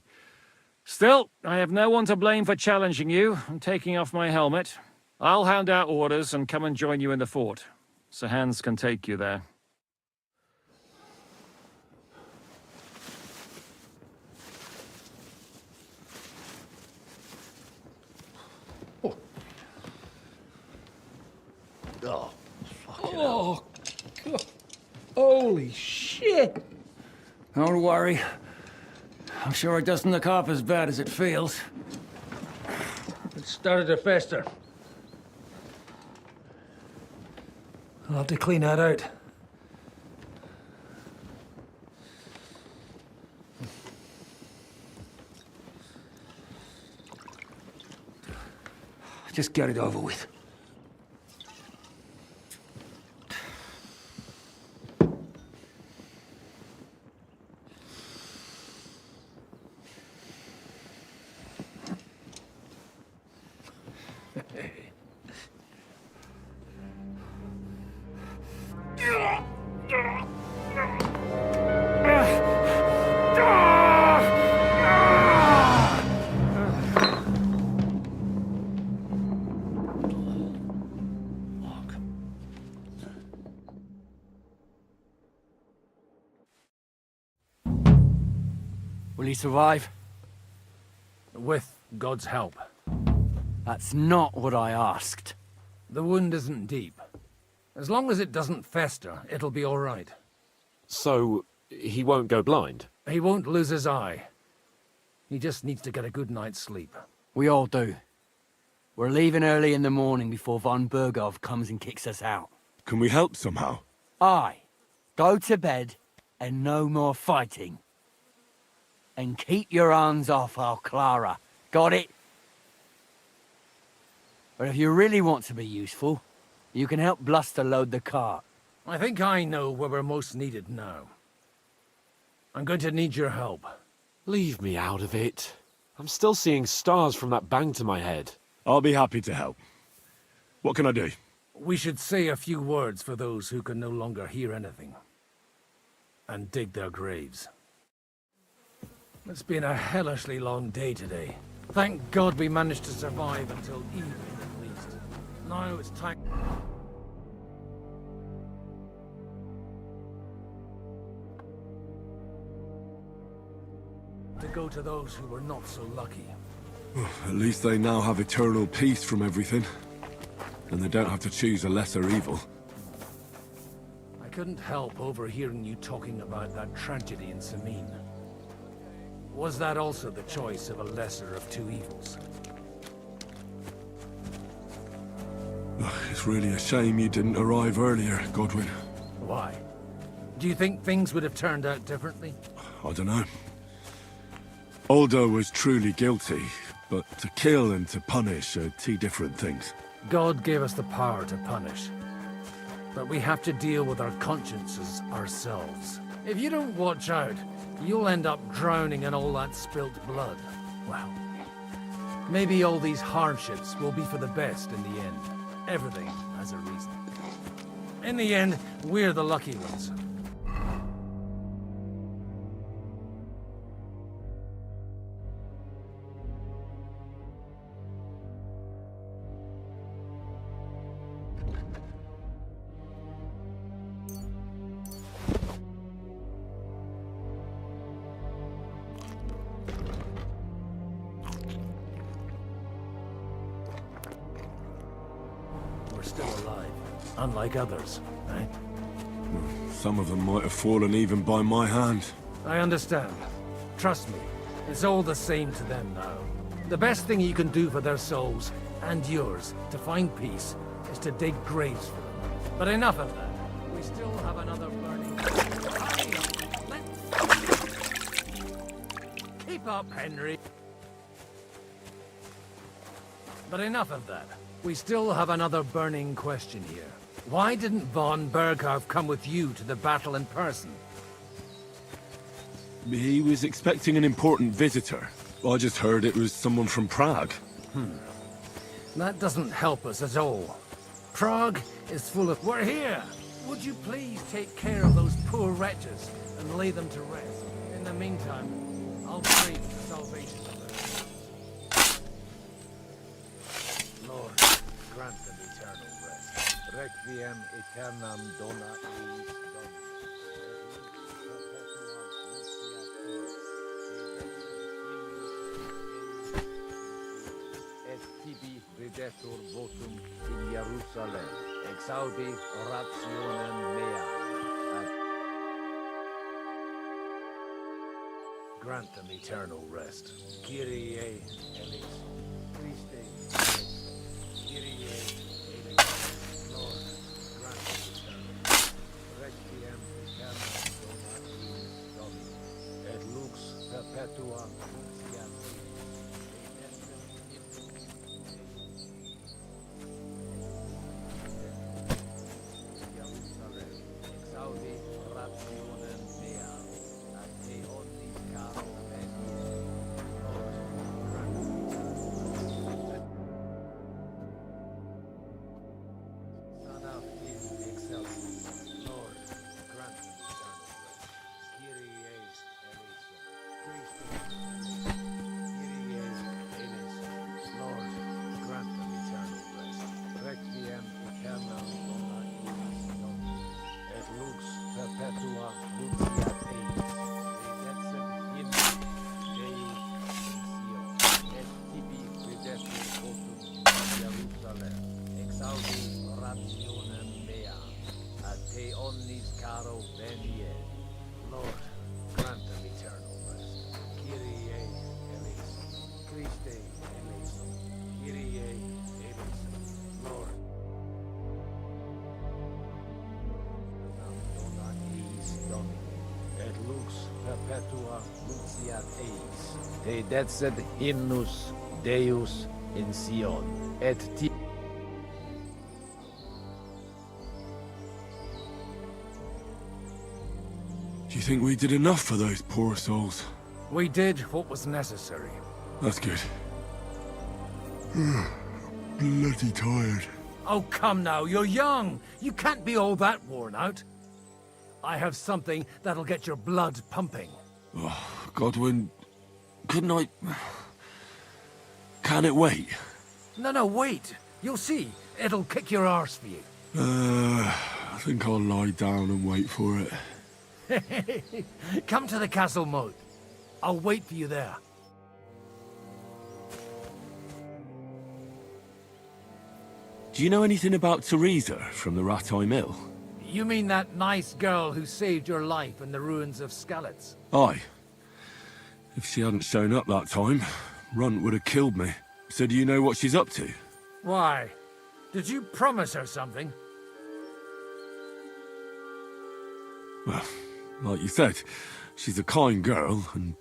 Speaker 15: Still, I have no one to blame for challenging you and taking off my helmet. I'll hand out orders and come and join you in the fort. Sir Hans can take you there.
Speaker 21: Oh, oh, God. Holy shit!
Speaker 19: Don't worry. I'm sure it doesn't look half as bad as it feels.
Speaker 21: It started to fester. I'll have to clean that out.
Speaker 19: Just get it over with.
Speaker 7: Will he survive?
Speaker 21: With God's help.
Speaker 7: That's not what I asked.
Speaker 21: The wound isn't deep. As long as it doesn't fester, it'll be all right.
Speaker 5: So, he won't go blind?
Speaker 21: He won't lose his eye. He just needs to get a good night's sleep.
Speaker 7: We all do. We're leaving early in the morning before von Burgov comes and kicks us out.
Speaker 3: Can we help somehow?
Speaker 7: Aye. Go to bed and no more fighting. And keep your hands off our Clara. Got it? But if you really want to be useful, you can help Bluster load the cart.
Speaker 21: I think I know where we're most needed now. I'm going to need your help.
Speaker 5: Leave me out of it. I'm still seeing stars from that bang to my head.
Speaker 3: I'll be happy to help. What can I do?
Speaker 21: We should say a few words for those who can no longer hear anything. And dig their graves. It's been a hellishly long day today. Thank God we managed to survive until evening at least. Now it's time... to go to those who were not so lucky.
Speaker 3: At least they now have eternal peace from everything. And they don't have to choose a lesser evil.
Speaker 21: I couldn't help overhearing you talking about that tragedy in Samin. Was that also the choice of a lesser of two evils?
Speaker 3: It's really a shame you didn't arrive earlier, Godwin.
Speaker 21: Why? Do you think things would have turned out differently?
Speaker 3: I don't know. Aldo was truly guilty, but to kill and to punish are two different things.
Speaker 21: God gave us the power to punish. But we have to deal with our consciences ourselves. If you don't watch out, you'll end up drowning in all that spilt blood. Well, maybe all these hardships will be for the best in the end. Everything has a reason. In the end, we're the lucky ones. Still alive, unlike others, eh?
Speaker 3: Some of them might have fallen even by my hand.
Speaker 21: I understand. Trust me, it's all the same to them now. The best thing you can do for their souls, and yours, to find peace, is to dig graves for them. But enough of that. We still have another burning... Keep up, Henry. But enough of that. We still have another burning question here. Why didn't von Berghoff come with you to the battle in person?
Speaker 3: He was expecting an important visitor. I just heard it was someone from Prague.
Speaker 21: That doesn't help us at all. Prague is full of... We're here! Would you please take care of those poor wretches and lay them to rest? In the meantime, I'll pray for the salvation of them. Lord, grant them eternal rest. Requiem aeternam dona eis et tibi videtur votum in Jerusalem, exaudi orationem mea. Grant them eternal rest. Kyrie eleison. Christe eleison. Kyrie eleison. Lord, grant them eternal rest. Requiem aeternam dona eis Domini, et lux perpetua fiat. Perpetua luciat eis, te decet hymnus Deus in Sion, et ti...
Speaker 3: Do you think we did enough for those poor souls?
Speaker 21: We did what was necessary.
Speaker 3: That's good. Bloody tired.
Speaker 21: Oh, come now, you're young. You can't be all that worn out. I have something that'll get your blood pumping.
Speaker 3: Oh, Godwin, couldn't I... Can it wait?
Speaker 21: No, wait. You'll see. It'll kick your arse for you.
Speaker 3: I think I'll lie down and wait for it.
Speaker 21: Come to the castle moat. I'll wait for you there.
Speaker 3: Do you know anything about Teresa from the Rattay Mill?
Speaker 21: You mean that nice girl who saved your life in the ruins of Skalitz?
Speaker 3: Aye. If she hadn't shown up that time, Runt would have killed me. So do you know what she's up to?
Speaker 21: Why? Did you promise her something?
Speaker 3: Well, like you said, she's a kind girl and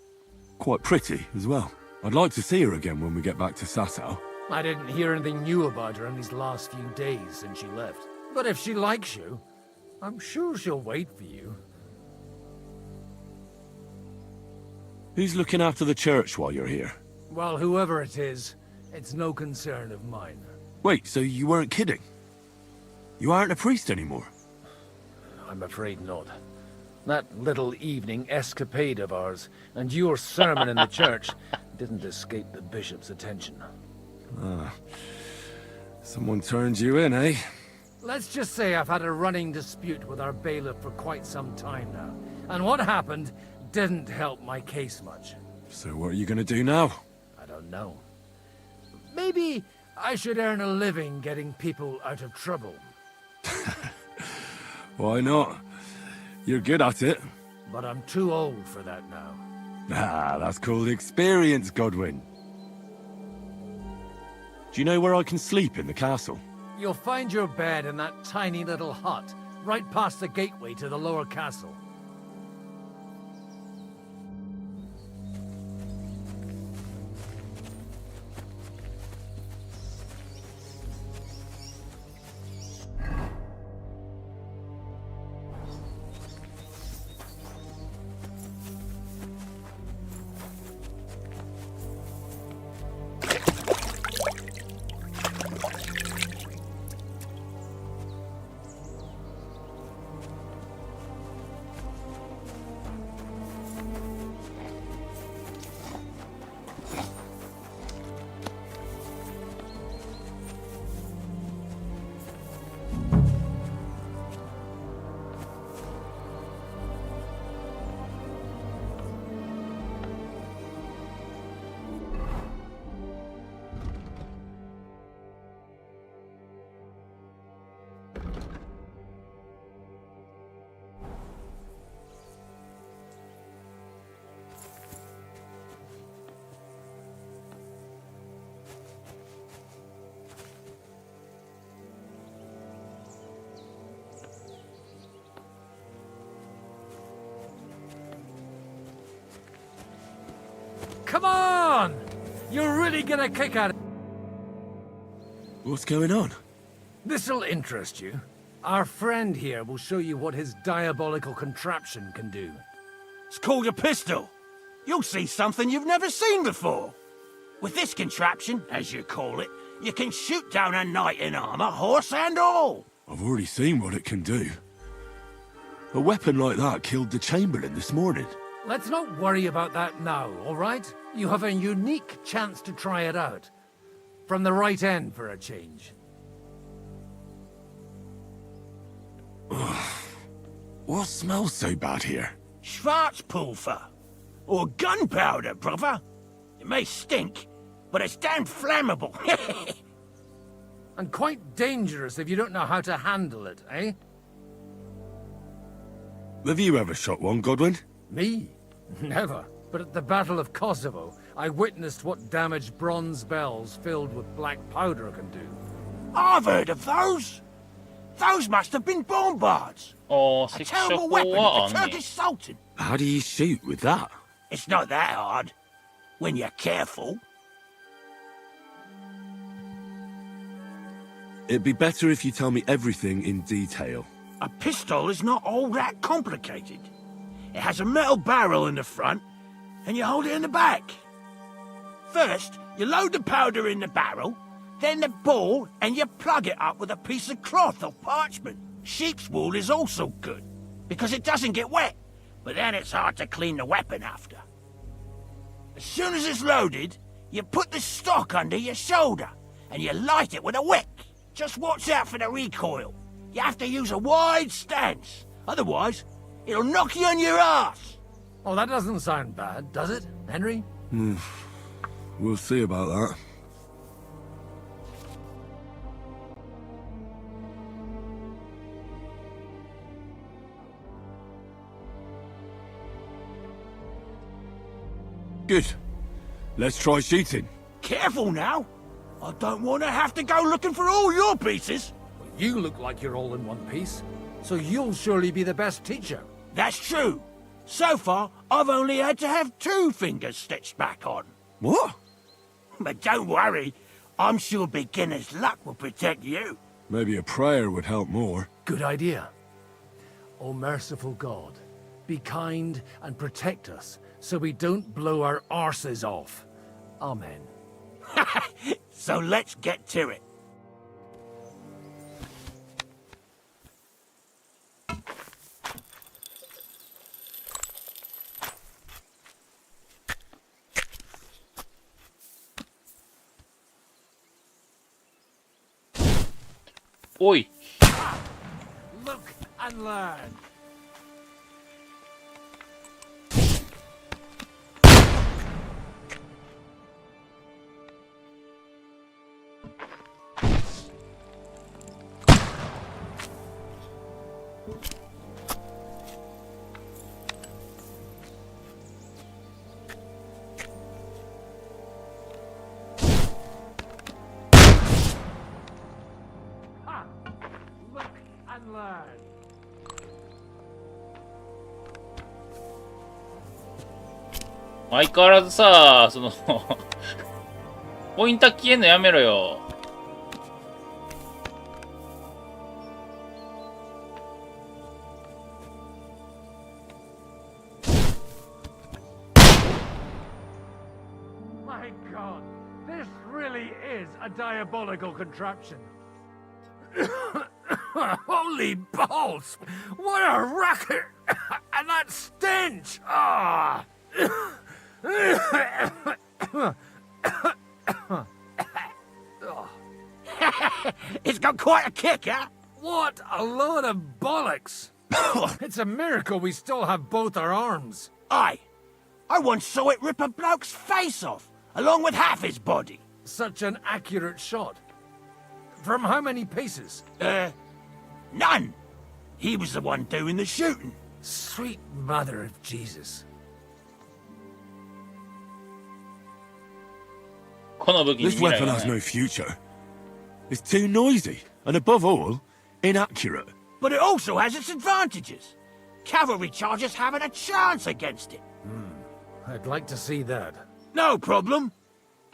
Speaker 3: quite pretty as well. I'd like to see her again when we get back to Sasau.
Speaker 21: I didn't hear anything new about her in these last few days since she left. But if she likes you, I'm sure she'll wait for you.
Speaker 3: Who's looking after the church while you're here?
Speaker 21: Well, whoever it is, it's no concern of mine.
Speaker 3: Wait, so you weren't kidding? You aren't a priest anymore?
Speaker 21: I'm afraid not. That little evening escapade of ours, and your sermon in the church, didn't escape the bishop's attention.
Speaker 3: Ah. Someone turned you in, eh?
Speaker 21: Let's just say I've had a running dispute with our bailiff for quite some time now. And what happened didn't help my case much.
Speaker 3: So what are you gonna do now?
Speaker 21: I don't know. Maybe I should earn a living getting people out of trouble.
Speaker 3: Why not? You're good at it.
Speaker 21: But I'm too old for that now.
Speaker 3: Ah, that's called experience, Godwin. Do you know where I can sleep in the castle?
Speaker 21: You'll find your bed in that tiny little hut, right past the gateway to the lower castle.
Speaker 11: come on! You're really gonna kick at it.
Speaker 3: What's going on?
Speaker 11: This'll interest you. Our friend here will show you what his diabolical contraption can do.
Speaker 6: It's called a pistol. You'll see something you've never seen before. With this contraption, as you call it, you can shoot down a knight in armor, horse and all.
Speaker 3: I've already seen what it can do. A weapon like that killed the Chamberlain this morning.
Speaker 11: Let's not worry about that now, all right? You have a unique chance to try it out. From the right end for a change.
Speaker 3: What smells so bad here?
Speaker 6: Schwarzpulver. Or gunpowder, brother. It may stink, but it's damn flammable.
Speaker 11: And quite dangerous if you don't know how to handle it, eh?
Speaker 3: Have you ever shot one, Godwin?
Speaker 11: Me? Never. But at the Battle of Kosovo, I witnessed what damage bronze bells filled with black powder can do.
Speaker 6: I've heard of those. Those must have been bombards.
Speaker 1: A
Speaker 6: terrible weapon of the Turkish Sultan.
Speaker 3: How do you shoot with that?
Speaker 6: It's not that hard, when you're careful.
Speaker 3: It'd be better if you tell me everything in detail.
Speaker 6: A pistol is not all that complicated. It has a metal barrel in the front, and you hold it in the back. First, you load the powder in the barrel, then the ball, and you plug it up with a piece of cloth or parchment. Sheep's wool is also good, because it doesn't get wet, but then it's hard to clean the weapon after. As soon as it's loaded, you put the stock under your shoulder, and you light it with a wick. Just watch out for the recoil. You have to use a wide stance, otherwise it'll knock you on your ass.
Speaker 11: Oh, that doesn't sound bad, does it, Henry?
Speaker 3: We'll see about that. Good. Let's try shooting.
Speaker 6: Careful now. I don't want to have to go looking for all your pieces.
Speaker 11: You look like you're all in one piece, so you'll surely be the best teacher.
Speaker 6: That's true. So far, I've only had to have 2 fingers stitched back on.
Speaker 3: What?
Speaker 6: But don't worry. I'm sure beginner's luck will protect you.
Speaker 3: Maybe a prayer would help more.
Speaker 11: Good idea. O merciful God, be kind and protect us so we don't blow our arses off. Amen.
Speaker 6: So let's get to it.
Speaker 1: Oi.
Speaker 11: Look and learn. Learn.
Speaker 1: 相変わらずさ、そのポインター消えんのやめろよ。
Speaker 11: My God, this really is a diabolical contraption. Holy balls! What a racket! And that stench! Ah!
Speaker 6: It's got quite a kick, huh?
Speaker 11: What a load of bollocks! It's a miracle we still have both our arms.
Speaker 6: Aye. I once saw it rip a bloke's face off, along with half his body.
Speaker 11: Such an accurate shot. From how many paces?
Speaker 6: None. He was the one doing the shooting.
Speaker 11: Sweet mother of Jesus.
Speaker 3: This weapon has no future. It's too noisy, and above all, inaccurate.
Speaker 6: But it also has its advantages. Cavalry chargers haven't a chance against it.
Speaker 11: I'd like to see that.
Speaker 9: No problem.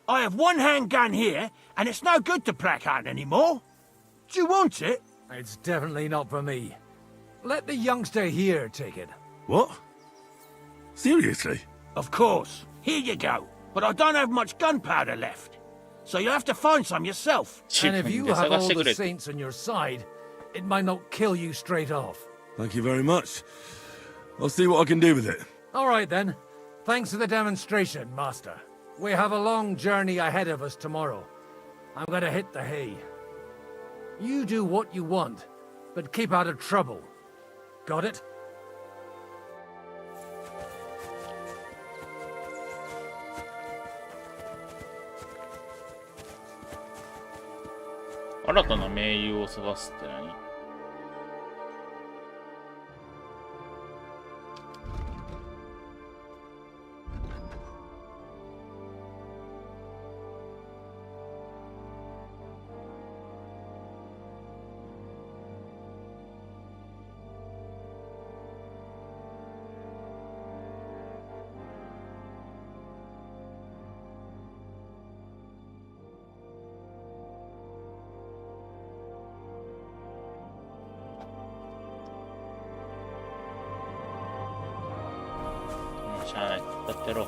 Speaker 9: I have one handgun here, and it's no good to placard anymore. Do you want it?
Speaker 11: It's definitely not for me. Let the youngster here take it.
Speaker 3: What? Seriously?
Speaker 9: Of course. Here you go. But I don't have much gunpowder left. So you'll have to find some yourself.
Speaker 11: And if you have all the saints on your side, it might not kill you straight off.
Speaker 3: Thank you very much. I'll see what I can do with it.
Speaker 11: All right, then. Thanks for the demonstration, Master. We have a long journey ahead of us tomorrow. I'm gonna hit the hay. You do what you want, but keep out of trouble. Got it?
Speaker 1: 新たな盟友を探すって何？しゃあない。だってやろう。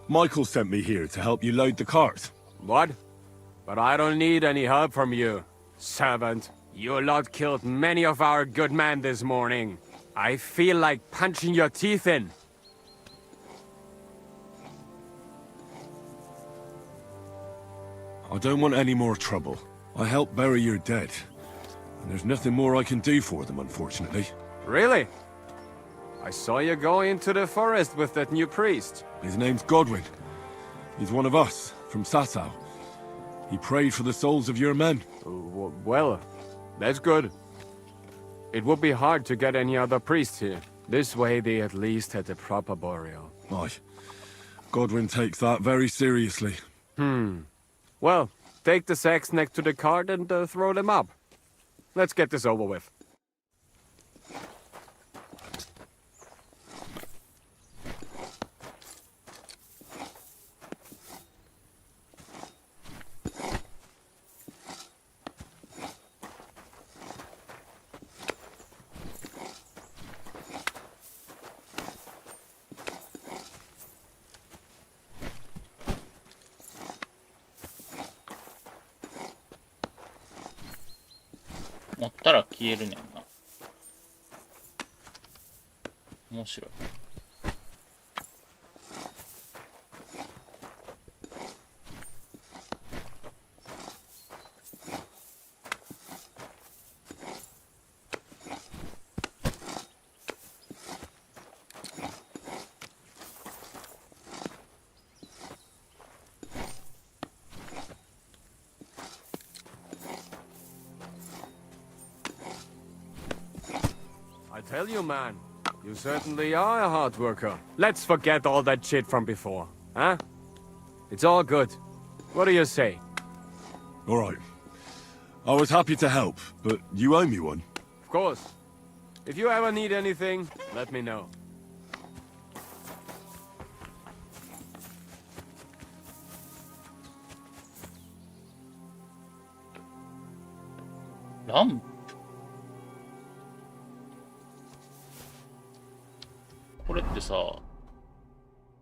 Speaker 3: Michael sent me here to help you load the cart.
Speaker 5: What? But I don't need any help from you, servant. You lot killed many of our good men this morning. I feel like punching your teeth in.
Speaker 3: I don't want any more trouble. I helped bury your dead. And there's nothing more I can do for them, unfortunately.
Speaker 5: Really? I saw you go into the forest with that new priest.
Speaker 3: His name's Godwin. He's one of us, from Sasau. He prayed for the souls of your men.
Speaker 5: Well, that's good. It would be hard to get any other priest here. This way they at least had a proper burial.
Speaker 3: Aye. Godwin takes that very seriously.
Speaker 5: Well, take the sacks next to the cart and throw them up. Let's get this over with.
Speaker 1: 持ったら消えるねんな。面白い。
Speaker 5: I tell you, man, you certainly are a hard worker. Let's forget all that shit from before, huh? It's all good. What do you say?
Speaker 3: All right. I was happy to help, but you owe me one.
Speaker 5: Of course. If you ever need anything, let me know.
Speaker 1: Lamp? これってさ、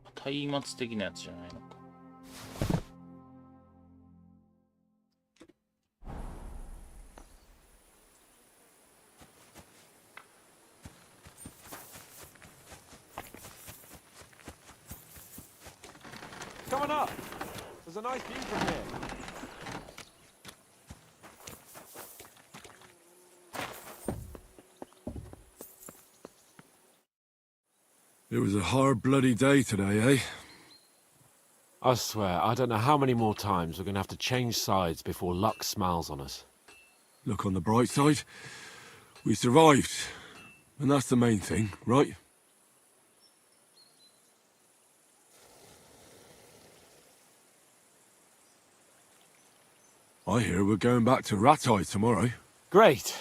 Speaker 1: 松明的なやつじゃないのか。
Speaker 5: Come on up. There's a nice view from here.
Speaker 3: It was a hard bloody day today, eh?
Speaker 5: I swear, I don't know how many more times we're gonna have to change sides before luck smiles on us.
Speaker 3: Look on the bright side. We survived. And that's the main thing, right? I hear we're going back to Ratai tomorrow.
Speaker 12: Great.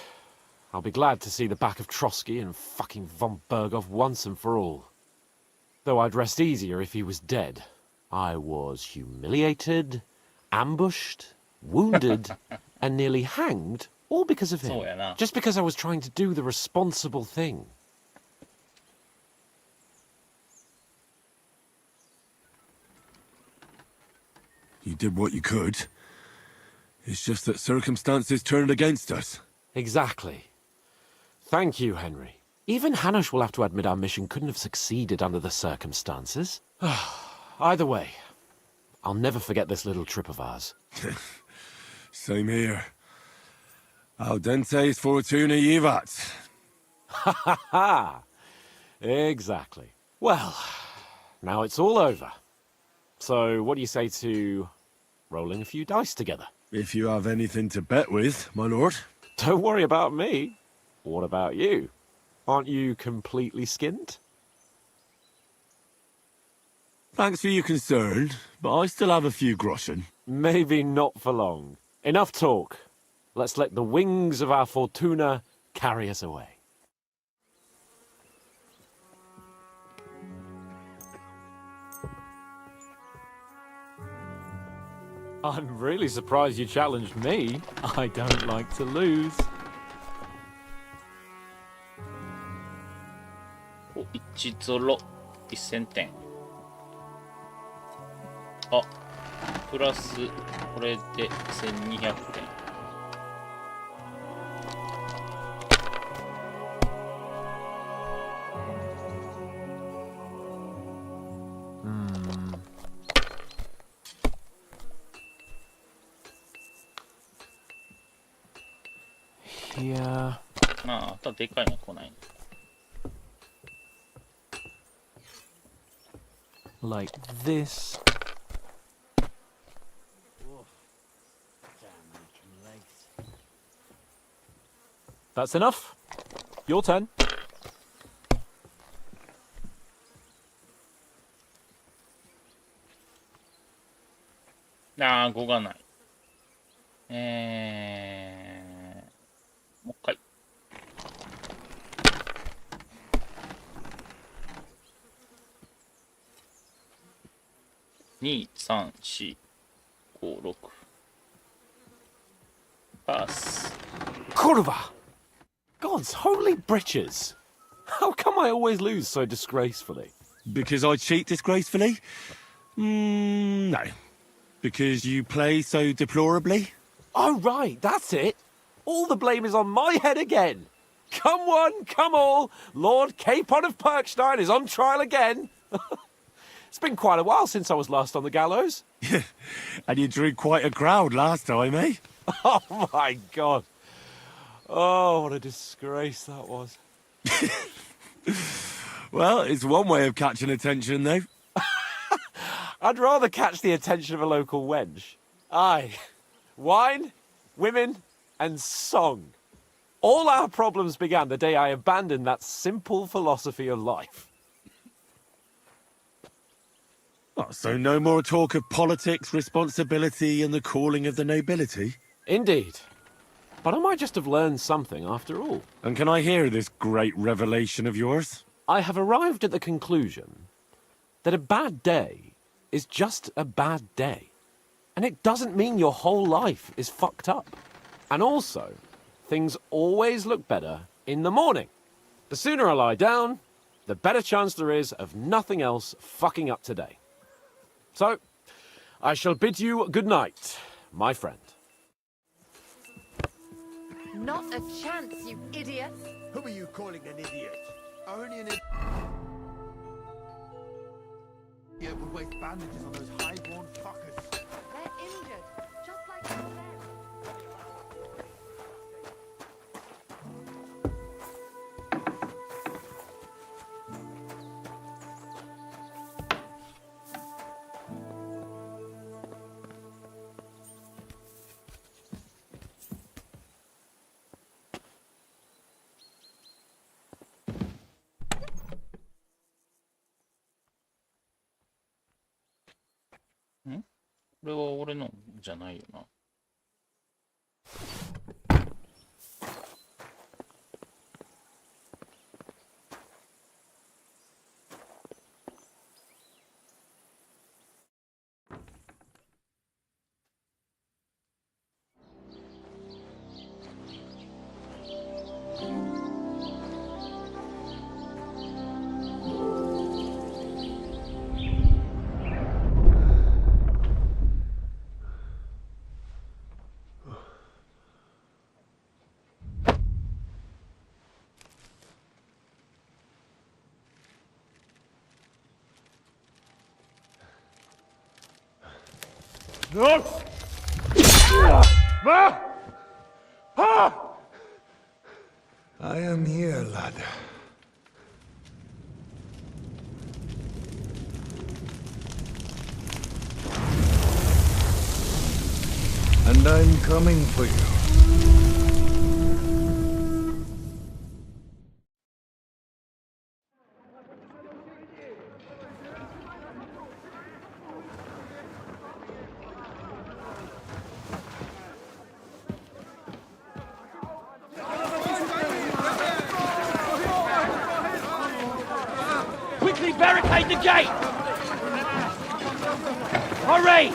Speaker 12: I'll be glad to see the back of Trotsky and fucking von Berghoff once and for all. Though I'd rest easier if he was dead. I was humiliated, ambushed, wounded, and nearly hanged, all because of him. Just because I was trying to do the responsible thing.
Speaker 3: You did what you could. It's just that circumstances turned against us.
Speaker 12: Exactly. Thank you, Henry. Even Hanush will have to admit our mission couldn't have succeeded under the circumstances. Either way, I'll never forget this little trip of ours.
Speaker 3: Same here. Al dente's fortuna jivat.
Speaker 12: Ha ha ha! Exactly. Well, now it's all over. So, what do you say to rolling a few dice together?
Speaker 3: If you have anything to bet with, my lord.
Speaker 12: Don't worry about me. What about you? Aren't you completely skinned?
Speaker 3: Thanks for your concern, but I still have a few groschen.
Speaker 12: Maybe not for long. Enough talk. Let's let the wings of our fortuna carry us away. I'm really surprised you challenged me. I don't like to lose.
Speaker 1: 1ゾロ1000点。あ、プラスこれで1200点。
Speaker 12: Here.
Speaker 1: あとでかいの来ない。
Speaker 12: Like this. That's enough. Your turn.
Speaker 1: ああ、5がない。もう一回。2、3、4、5、6。パス。
Speaker 12: Kurva! God's holy britches! How come I always lose so disgracefully?
Speaker 3: Because I cheat disgracefully? No. Because you play so deplorably?
Speaker 12: Oh, right, that's it. All the blame is on my head again. Come one, come all. Lord Capon of Perkstein is on trial again. It's been quite a while since I was last on the gallows.
Speaker 3: And you drew quite a crowd last time, eh?
Speaker 12: Oh, my God. Oh, what a disgrace that was.
Speaker 3: Well, it's one way of catching attention, though.
Speaker 12: I'd rather catch the attention of a local wench. Aye. Wine, women, and song. All our problems began the day I abandoned that simple philosophy of life.
Speaker 3: Oh, so no more talk of politics, responsibility, and the calling of the nobility?
Speaker 12: Indeed. But I might just have learned something after all.
Speaker 3: And can I hear this great revelation of yours?
Speaker 12: I have arrived at the conclusion that a bad day is just a bad day. And it doesn't mean your whole life is fucked up. And also, things always look better in the morning. The sooner I lie down, the better chance there is of nothing else fucking up today. So, I shall bid you good night, my friend.
Speaker 13: Not a chance, you idiot!
Speaker 10: Who are you calling an idiot? Only an idiot. Yeah, we waste bandages on those high-born fuckers.
Speaker 13: They're injured, just like you said.
Speaker 1: ん？これは俺のじゃないよな。
Speaker 18: No! Ma! Pa!
Speaker 10: I am here, lad. And I'm coming for you.
Speaker 18: Quickly barricade the gate! Hurry!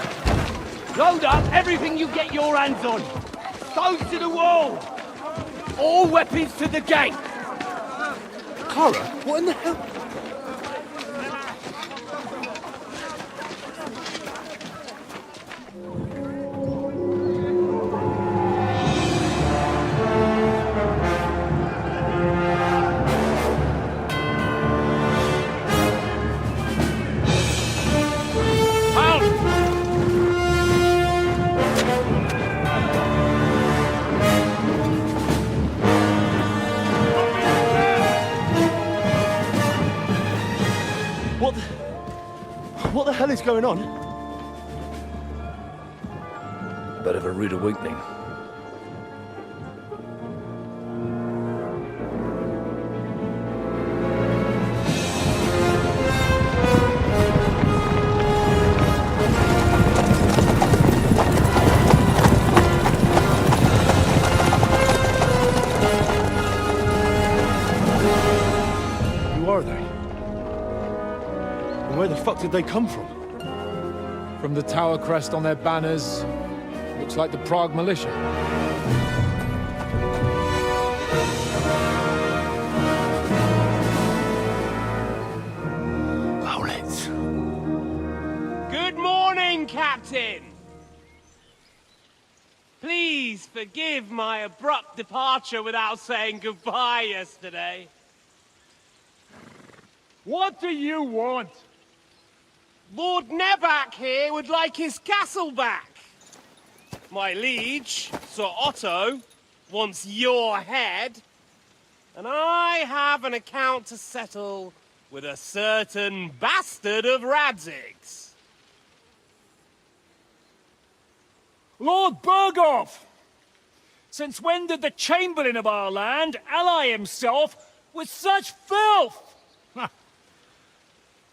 Speaker 18: Load up everything you get your hands on. Stones to the wall. All weapons to the gate.
Speaker 11: Clara, what in the hell? What the hell is going on?
Speaker 21: Bit of a rude awakening.
Speaker 11: Who are they? And where the fuck did they come from?
Speaker 16: From the tower crest on their banners, looks like the Prague militia.
Speaker 11: Owlets.
Speaker 23: Good morning, Captain! Please forgive my abrupt departure without saying goodbye yesterday.
Speaker 18: What do you want?
Speaker 23: Lord Nebak here would like his castle back. My liege, Sir Otto, wants your head. And I have an account to settle with a certain bastard of Radzig's.
Speaker 18: Lord Berghoff! Since when did the Chamberlain of our land ally himself with such filth?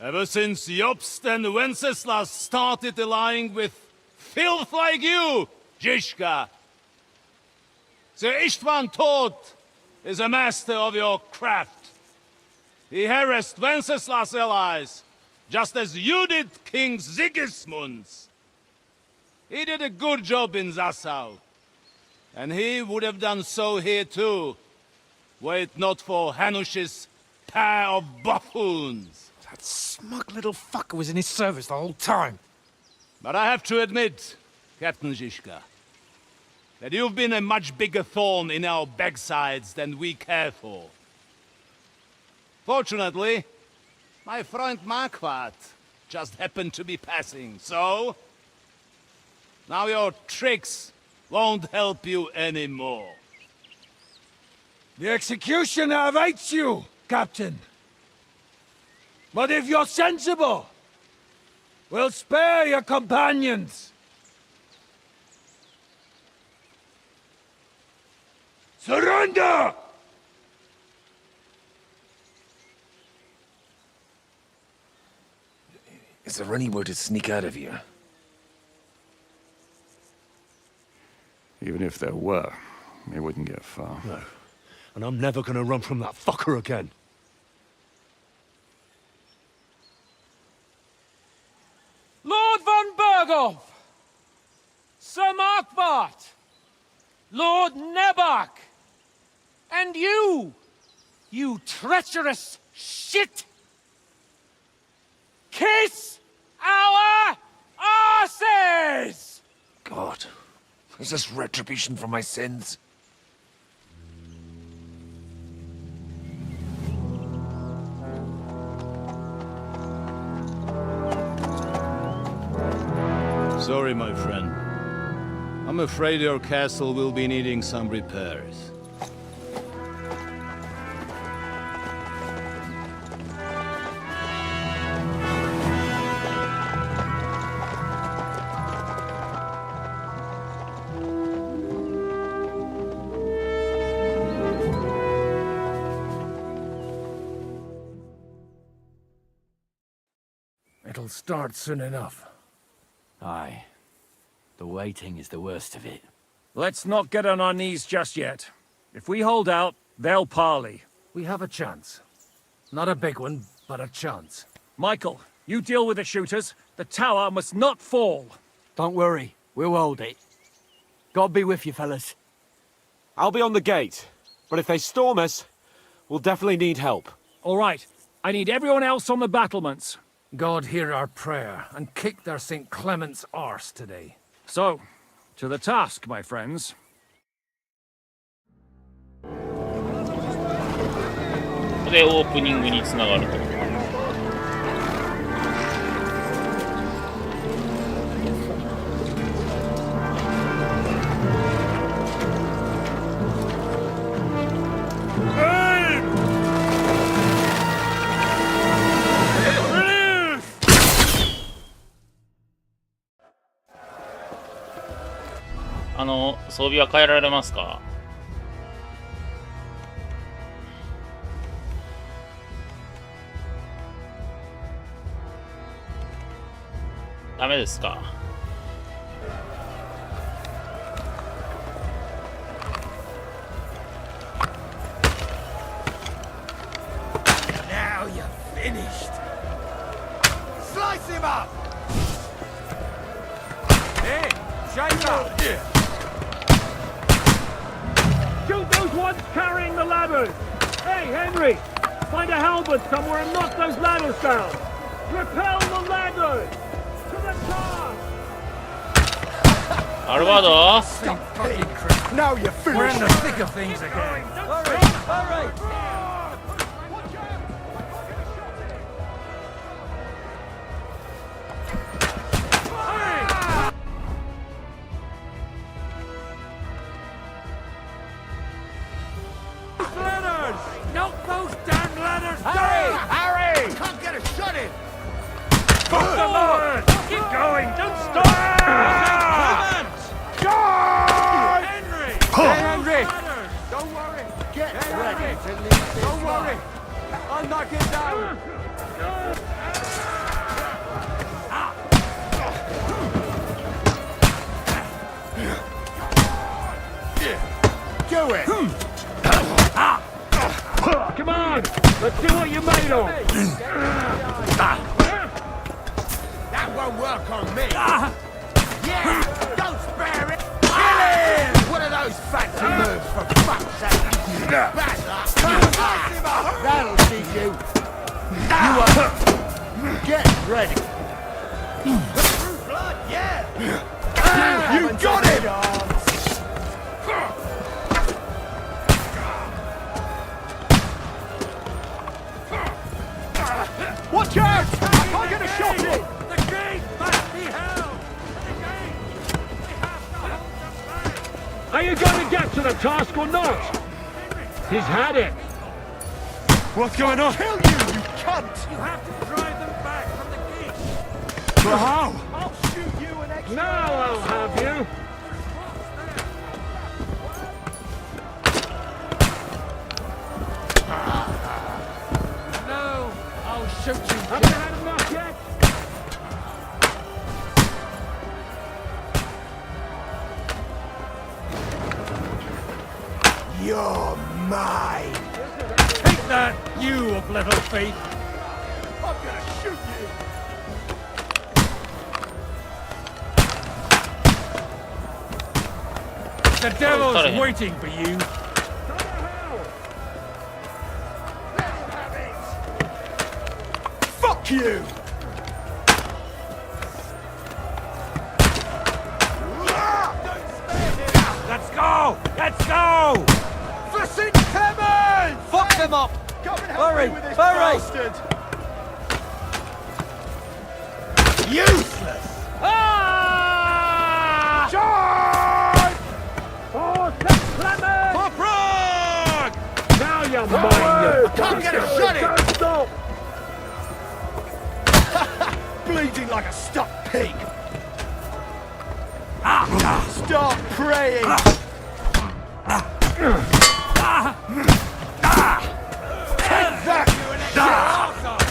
Speaker 6: Ever since Jobst and Wenceslas started allying with filth like you, Zizka. Sir Istvan Tod is a master of your craft. He harassed Wenceslas' allies, just as you did King Sigismund's. He did a good job in Zassau, and he would have done so here too, were it not for Hanush's pair of buffoons.
Speaker 11: That smug little fucker was in his service the whole time.
Speaker 6: But I have to admit, Captain Zizka, that you've been a much bigger thorn in our backsides than we care for. Fortunately, my friend Marquardt just happened to be passing, so... now your tricks won't help you anymore.
Speaker 18: The executioner awaits you, Captain. But if you're sensible, we'll spare your companions. Surrender!
Speaker 21: Is there any way to sneak out of here?
Speaker 2: Even if there were, we wouldn't get far.
Speaker 11: No. And I'm never gonna run from that fucker again.
Speaker 18: Lord von Berghoff! Sir Marquardt! Lord Nebak! And you! You treacherous shit! Kiss our arses!
Speaker 21: God, is this retribution for my sins?
Speaker 8: Sorry, my friend. I'm afraid your castle will be needing some repairs.
Speaker 21: It'll start soon enough.
Speaker 7: Aye. The waiting is the worst of it.
Speaker 15: Let's not get on our knees just yet. If we hold out, they'll parley.
Speaker 21: We have a chance. Not a big one, but a chance.
Speaker 15: Michael, you deal with the shooters. The tower must not fall.
Speaker 7: Don't worry. We'll hold it. God be with you, fellas.
Speaker 12: I'll be on the gate, but if they storm us, we'll definitely need help.
Speaker 15: All right. I need everyone else on the battlements.
Speaker 21: God hear our prayer, and kick their St. Clement's arse today.
Speaker 15: So, to the task, my friends.
Speaker 1: ここでオープニングにつながると。装備は変えられますか？ダメですか？Now
Speaker 10: you're finished. Slice him up.
Speaker 5: Hey, shake up.
Speaker 15: Shoot those ones carrying the ladders! Hey, Henry! Find a halberd somewhere and knock those ladders down! Repel the ladders! To the top!
Speaker 1: Alvaro!
Speaker 10: Now you're finished.
Speaker 21: We're in the thick of things again.
Speaker 10: Hurry, hurry.
Speaker 21: Knock those damn ladders down!
Speaker 10: Harry! I can't get a shot in.
Speaker 21: Fuck the ladders! Keep going! Don't stop!
Speaker 10: John!
Speaker 21: Henry!
Speaker 10: Hey, Henry!
Speaker 21: Don't worry!
Speaker 10: Get ready to leave this.
Speaker 5: Don't worry. I'll knock it down.
Speaker 10: Do it.
Speaker 15: Come on! Let's see what you're made of!
Speaker 10: That won't work on me. Yeah, don't spare it. Kill him! What are those fancy moves, for fuck's sake? Bad luck. That'll teach you. You are. Get ready. Blood, yeah. You got him. Watch out! I can't get a shot in!
Speaker 21: The gate must be held! The gate! We have to hold the flag!
Speaker 15: Are you going to get to the task or not? He's had it!
Speaker 10: What's going on? Kill you, you cunt!
Speaker 21: You have to drive them back from the gate!
Speaker 10: But how? I'll shoot you an extra.
Speaker 15: Now I'll have you!
Speaker 21: No! I'll shoot you!
Speaker 15: Have you had enough yet?
Speaker 10: You're mine!
Speaker 21: Take that, you of little faith!
Speaker 10: I'm gonna shoot you!
Speaker 21: The devil's waiting for you!
Speaker 10: Fuck you!
Speaker 21: Let's go! Let's go!
Speaker 10: For St. Clement!
Speaker 7: Fuck them up!
Speaker 10: Come and help me with this bastard! Useless!
Speaker 15: Ah!
Speaker 10: bleeding like a stuck pig. Start praying. Take that!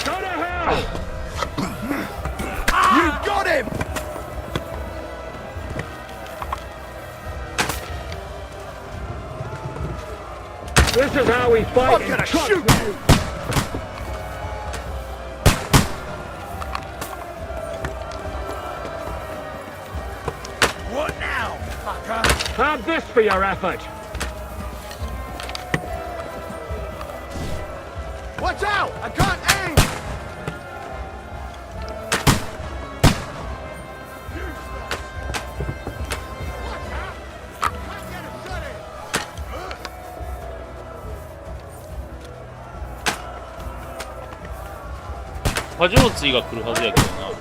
Speaker 18: Go to hell!
Speaker 10: You got him!
Speaker 18: This is how we fight.
Speaker 10: I'm gonna shoot you! What now, fucker?
Speaker 18: Have this for your effort.
Speaker 10: Watch out! I can't aim!
Speaker 1: 波状椎が来るはずやけどな。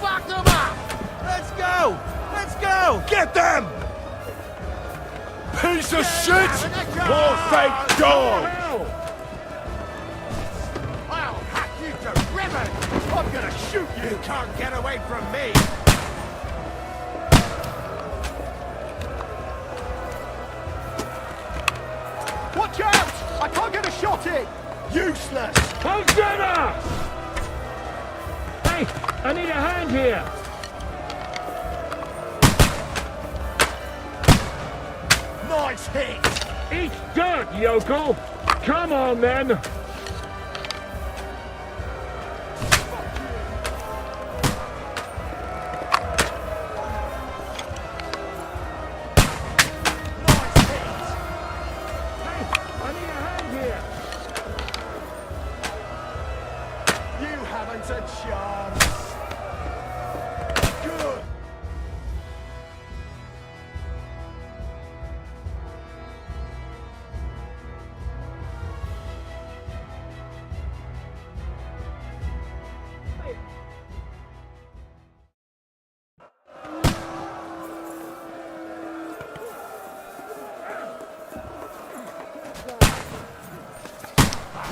Speaker 10: Fuck them up! Let's go! Let's go! Get them!
Speaker 3: Piece of shit! Poor fake dog!
Speaker 10: I'll hack you to ribbons! I'm gonna shoot you! You can't get away from me! Watch out! I can't get a shot in! Useless!
Speaker 18: Hosanna! Hey, I need a hand here.
Speaker 10: Nice hit!
Speaker 18: Eat dirt, yokel! Come on, then!
Speaker 10: A chance. Good.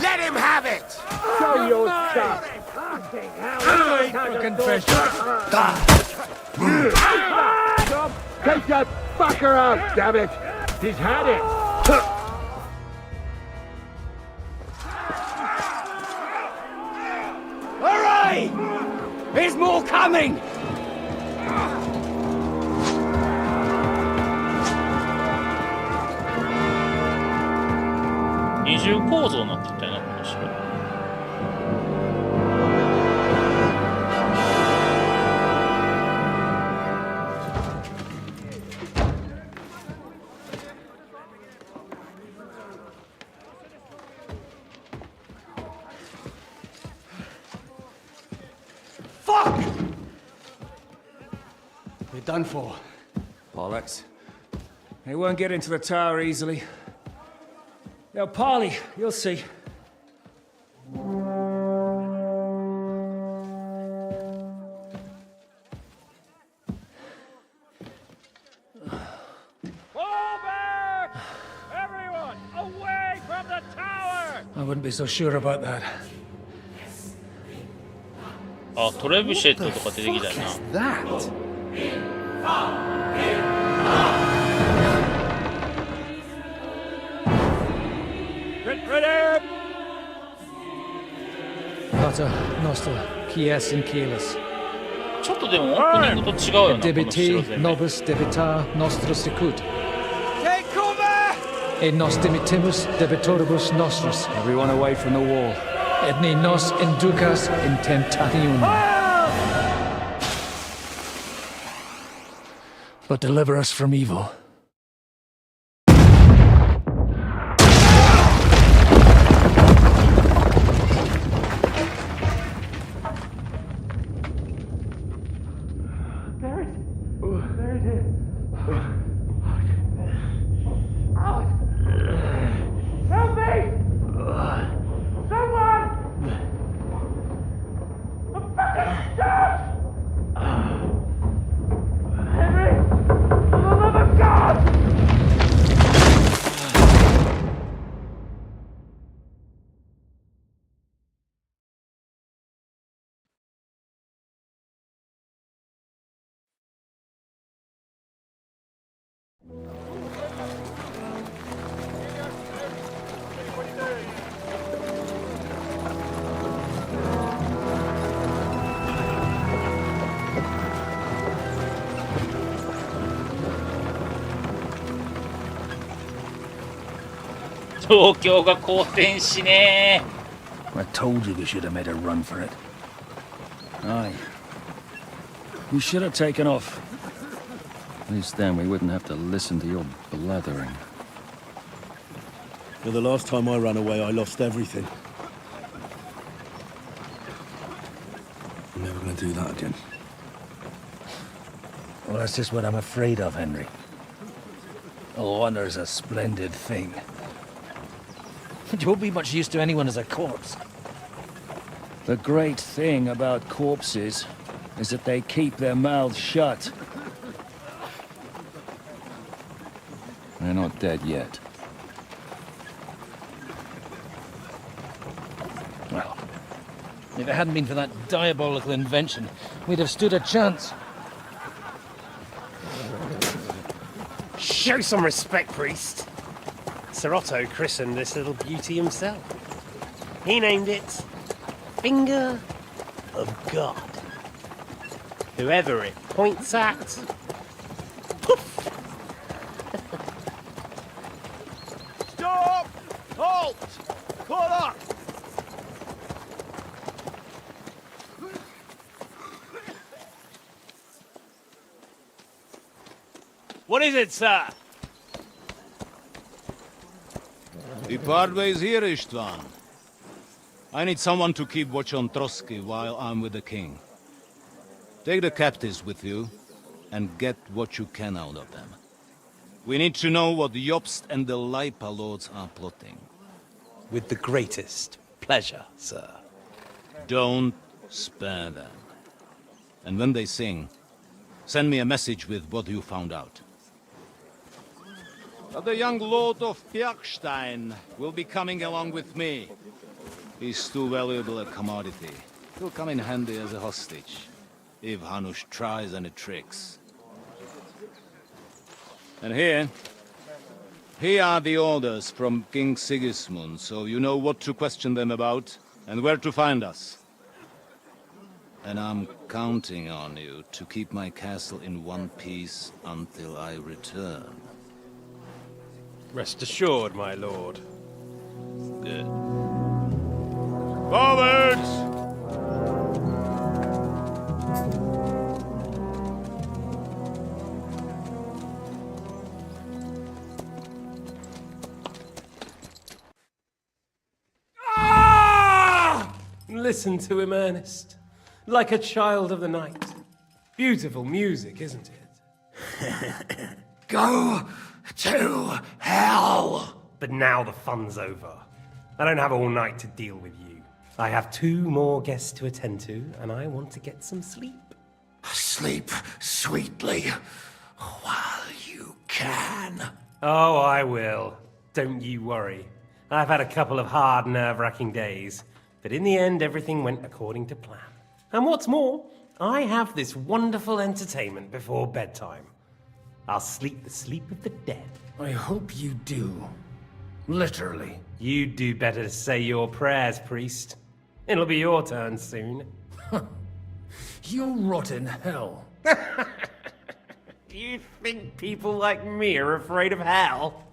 Speaker 10: Let him have it.
Speaker 18: Show your stuff. Take that fucker out, damn it! He's had it!
Speaker 10: Hurry! There's more coming!
Speaker 1: 二重構造になっていったよな、この城。
Speaker 10: Fuck! We're done for.
Speaker 19: Bollocks. They won't get into the tower easily. Now, Parley, you'll see.
Speaker 18: Fall back! Everyone, away from the tower!
Speaker 16: I wouldn't be so sure about that.
Speaker 1: あ、トレブシェットとか出てきたよな。
Speaker 16: Pater Noster, Kies in Kielis.
Speaker 1: ちょっとでもオープニングと違うよな、この城
Speaker 16: Debiti
Speaker 1: 攻め。
Speaker 16: nobis debitar nostros sicut.
Speaker 10: Take cover!
Speaker 16: Et nos dimitimus debitoribus nostris. Everyone away from the wall. Et ne nos inducas in tentationem. But deliver us from evil.
Speaker 1: 東京が好転しね
Speaker 21: I told you we should have made a run for it. Aye. We should have taken off. At least then we wouldn't have to listen to your blathering.
Speaker 8: Well, the last time I ran away, I lost everything. I'm never going to do that again.
Speaker 21: Well, that's just what I'm afraid of, Henry. Honor's a splendid thing. You won't be much use to anyone as a corpse. The great thing about corpses is that they keep their mouths shut. They're not dead yet. Well, if it hadn't been for that diabolical invention, we'd have stood a chance.
Speaker 23: Show some respect, priest. Sir Otto christened this little beauty himself. He named it Finger of God. Whoever it points at, poof!
Speaker 6: Stop! Halt! Caught up!
Speaker 23: What is it, sir?
Speaker 8: We part ways here, Istvan. I need someone to keep watch on Trotsky while I'm with the king. Take the captives with you, and get what you can out of them. We need to know what the Jobst and the Leipa lords are plotting.
Speaker 23: With the greatest pleasure, sir.
Speaker 8: Don't spare them. And when they sing, send me a message with what you found out. But the young lord of Bjergstein will be coming along with me. He's too valuable a commodity. He'll come in handy as a hostage, if Hanush tries any tricks. And here are the orders from King Sigismund, so you know what to question them about, and where to find us. And I'm counting on you to keep my castle in one piece until I return.
Speaker 23: Rest assured, my lord.
Speaker 8: Good. Forwards!
Speaker 23: Listen to him, Ernest. Like a child of the night. Beautiful music, isn't it?
Speaker 10: Go to hell!
Speaker 23: But now the fun's over. I don't have all night to deal with you. I have 2 more guests to attend to, and I want to get some sleep.
Speaker 10: Sleep sweetly while you can.
Speaker 23: Oh, I will. Don't you worry. I've had a couple of hard, nerve-wracking days, but in the end, everything went according to plan. And what's more, I have this wonderful entertainment before bedtime. I'll sleep the sleep of the dead.
Speaker 21: I hope you do. Literally.
Speaker 23: You'd do better to say your prayers, priest. It'll be your turn soon.
Speaker 21: You rot in hell.
Speaker 23: Do you think people like me are afraid of hell?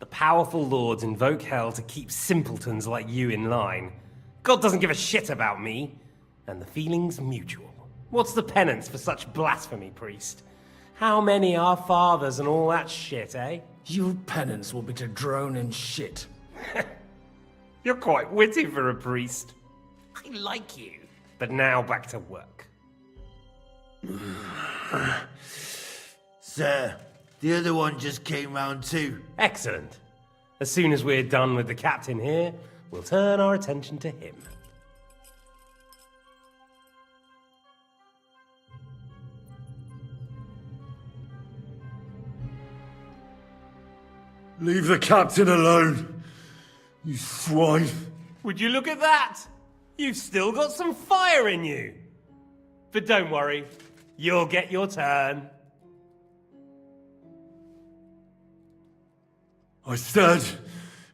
Speaker 23: The powerful lords invoke hell to keep simpletons like you in line. God doesn't give a shit about me. And the feeling's mutual. What's the penance for such blasphemy, priest? How many are fathers and all that shit, eh?
Speaker 21: Your penance will be to drown in shit.
Speaker 23: You're quite witty for a priest. I like you. But now back to work.
Speaker 10: Sir, the other one just came round too.
Speaker 23: Excellent. As soon as we're done with the captain here, we'll turn our attention to him.
Speaker 3: Leave the captain alone, you swine.
Speaker 23: Would you look at that? You've still got some fire in you. But don't worry, you'll get your turn.
Speaker 3: I said,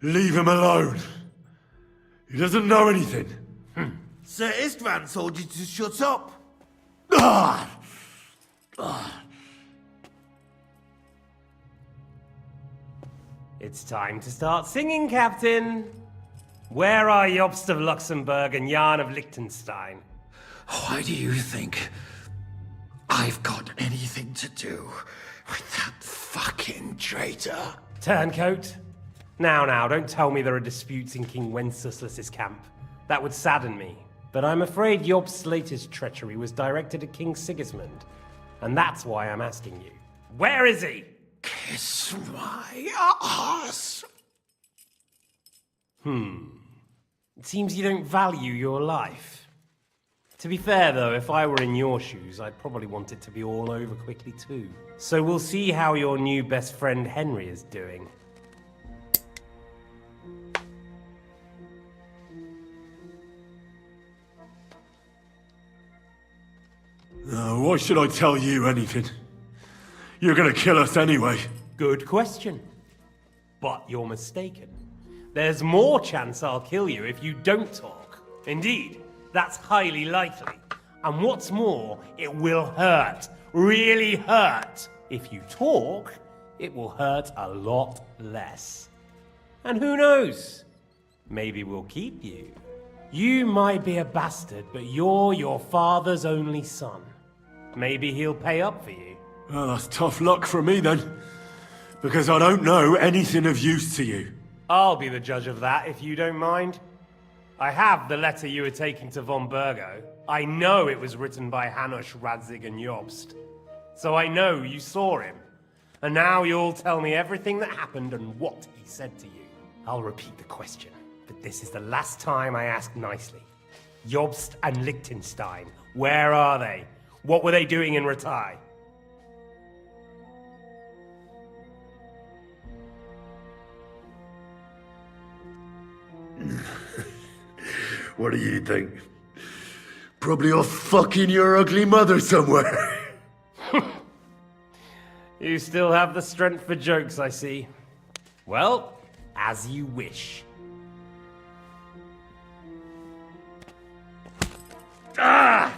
Speaker 3: leave him alone. He doesn't know anything.
Speaker 10: Sir Istvan told you to shut up.
Speaker 23: It's time to start singing, Captain. Where are Jobst of Luxembourg and Jan of Liechtenstein?
Speaker 21: Why do you think I've got anything to do with that fucking traitor?
Speaker 23: Turncoat. Now, don't tell me there are disputes in King Wenceslas's camp. That would sadden me. But I'm afraid Jobst's latest treachery was directed at King Sigismund. And that's why I'm asking you. Where is he?
Speaker 21: Kiss my ass.
Speaker 23: It seems you don't value your life. To be fair, though, if I were in your shoes, I'd probably want it to be all over quickly, too. So we'll see how your new best friend Henry is doing.
Speaker 3: Why should I tell you anything? You're gonna kill us anyway.
Speaker 23: Good question. But you're mistaken. There's more chance I'll kill you if you don't talk. Indeed, that's highly likely. And what's more, it will hurt. Really hurt. If you talk, it will hurt a lot less. And who knows? Maybe we'll keep you. You might be a bastard, but you're your father's only son. Maybe he'll pay up for you.
Speaker 3: Well, that's tough luck for me then. Because I don't know anything of use to you.
Speaker 23: I'll be the judge of that, if you don't mind. I have the letter you were taking to von Burgo. I know it was written by Hanush, Radzig, and Jobst. So I know you saw him. And now you'll tell me everything that happened and what he said to you. I'll repeat the question, but this is the last time I ask nicely. Jobst and Liechtenstein, where are they? What were they doing in Ratai?
Speaker 3: What do you think? Probably off fucking your ugly mother somewhere.
Speaker 23: You still have the strength for jokes, I see. Well, as you wish. Ah!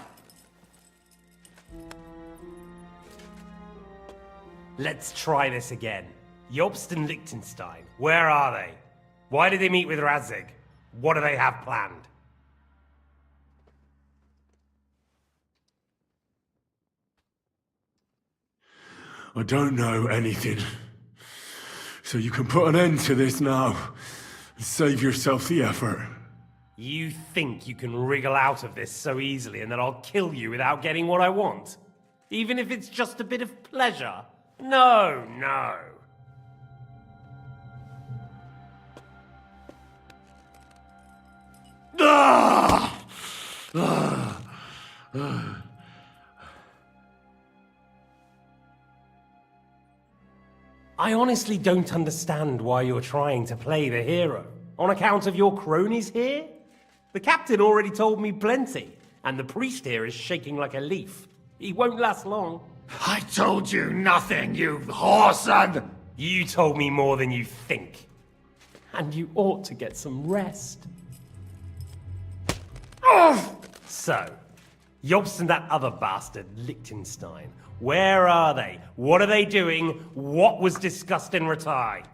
Speaker 23: Let's try this again. Jobst and Liechtenstein, where are they? Why did they meet with Radzig? What do they have planned?
Speaker 3: I don't know anything. So you can put an end to this now. And save yourself the effort.
Speaker 23: You think you can wriggle out of this so easily and that I'll kill you without getting what I want? Even if it's just a bit of pleasure? No. I honestly don't understand why you're trying to play the hero. On account of your cronies here? The captain already told me plenty, and the priest here is shaking like a leaf. He won't last long.
Speaker 21: I told you nothing, you whoreson!
Speaker 23: You told me more than you think. And you ought to get some rest. So, Jobst and that other bastard, Liechtenstein, where are they? What are they doing? What was discussed in Ratai?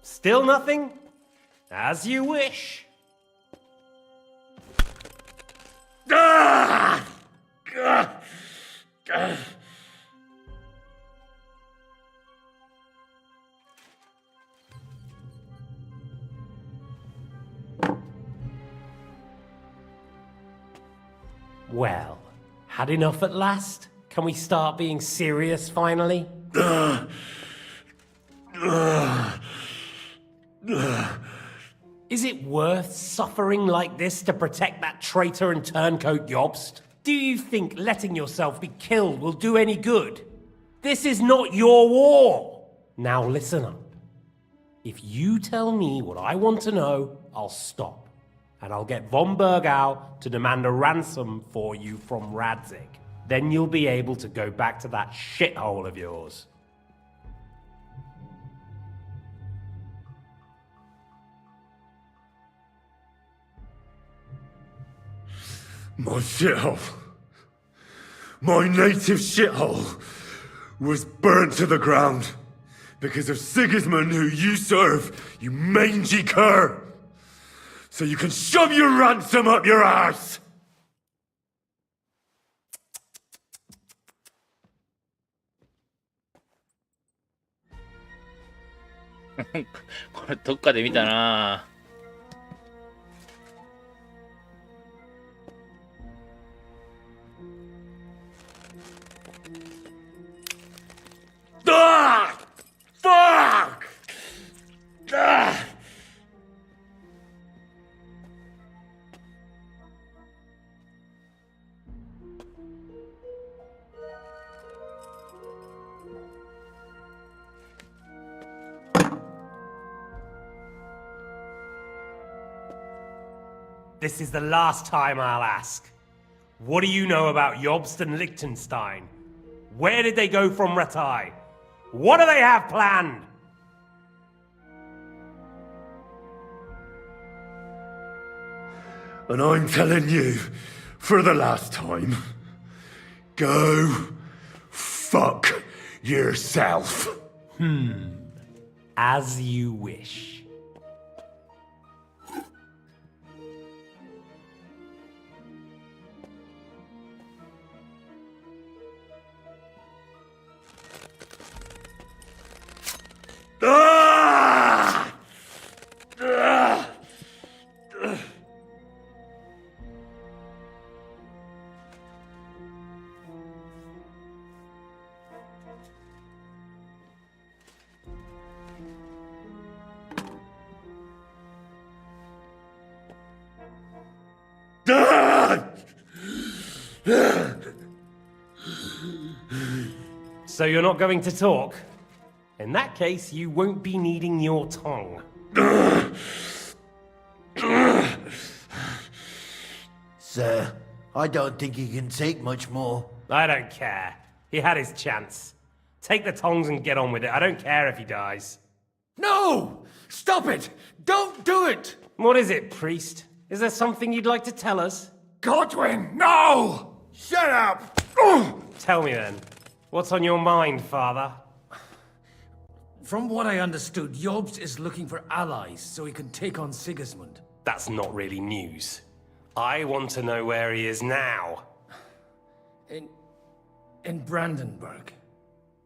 Speaker 23: Still nothing? As you wish. Well, had enough at last? Can we start being serious finally? Is it worth suffering like this to protect that traitor and turncoat Jobst? Do you think letting yourself be killed will do any good? This is not your war! Now listen up. If you tell me what I want to know, I'll stop. And I'll get von Burgau to demand a ransom for you from Radzig. Then you'll be able to go back to that shithole of yours.
Speaker 18: My shithole. My native shithole was burnt to the ground because of Sigismund, who you serve, you mangy cur. So you can shove your ransom up your arse.
Speaker 1: これどっかで見たな。
Speaker 18: Fuck! Ah!
Speaker 23: This is the last time I'll ask. What do you know about Jobst and Liechtenstein? Where did they go from Ratai? What do they have planned?
Speaker 18: And I'm telling you, for the last time, go fuck yourself.
Speaker 23: As you wish.
Speaker 18: Ah! Ah!
Speaker 23: So you're not going to talk? In that case, you won't be needing your tongue.
Speaker 10: Sir, I don't think he can take much more.
Speaker 23: I don't care. He had his chance. Take the tongs and get on with it. I don't care if he dies.
Speaker 10: No! Stop it! Don't do it!
Speaker 23: What is it, priest? Is there something you'd like to tell us?
Speaker 18: Godwin, no!
Speaker 10: Shut up!
Speaker 23: Tell me then. What's on your mind, father?
Speaker 16: From what I understood, Jobst is looking for allies so he can take on Sigismund.
Speaker 23: That's not really news. I want to know where he is now.
Speaker 16: In Brandenburg.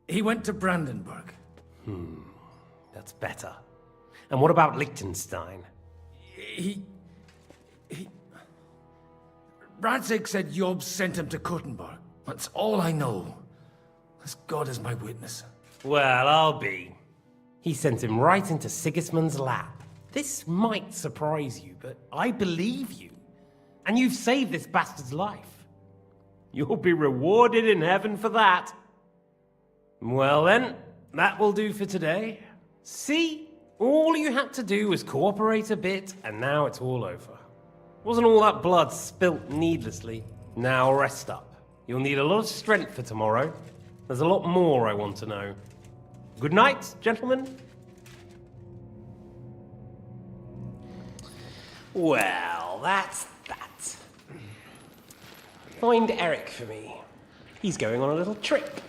Speaker 16: He went to Brandenburg.
Speaker 23: That's better. And what about Liechtenstein?
Speaker 16: Radzig said Jobst sent him to Kuttenberg. That's all I know. As God is my witness.
Speaker 23: Well, I'll be. He sent him right into Sigismund's lap. This might surprise you, but I believe you. And you've saved this bastard's life. You'll be rewarded in heaven for that. Well then, that will do for today. See? All you had to do was cooperate a bit, and now it's all over. Wasn't all that blood spilt needlessly. Now rest up. You'll need a lot of strength for tomorrow. There's a lot more I want to know. Good night, gentlemen. Well, that's that. Find Eric for me. He's going on a little trip.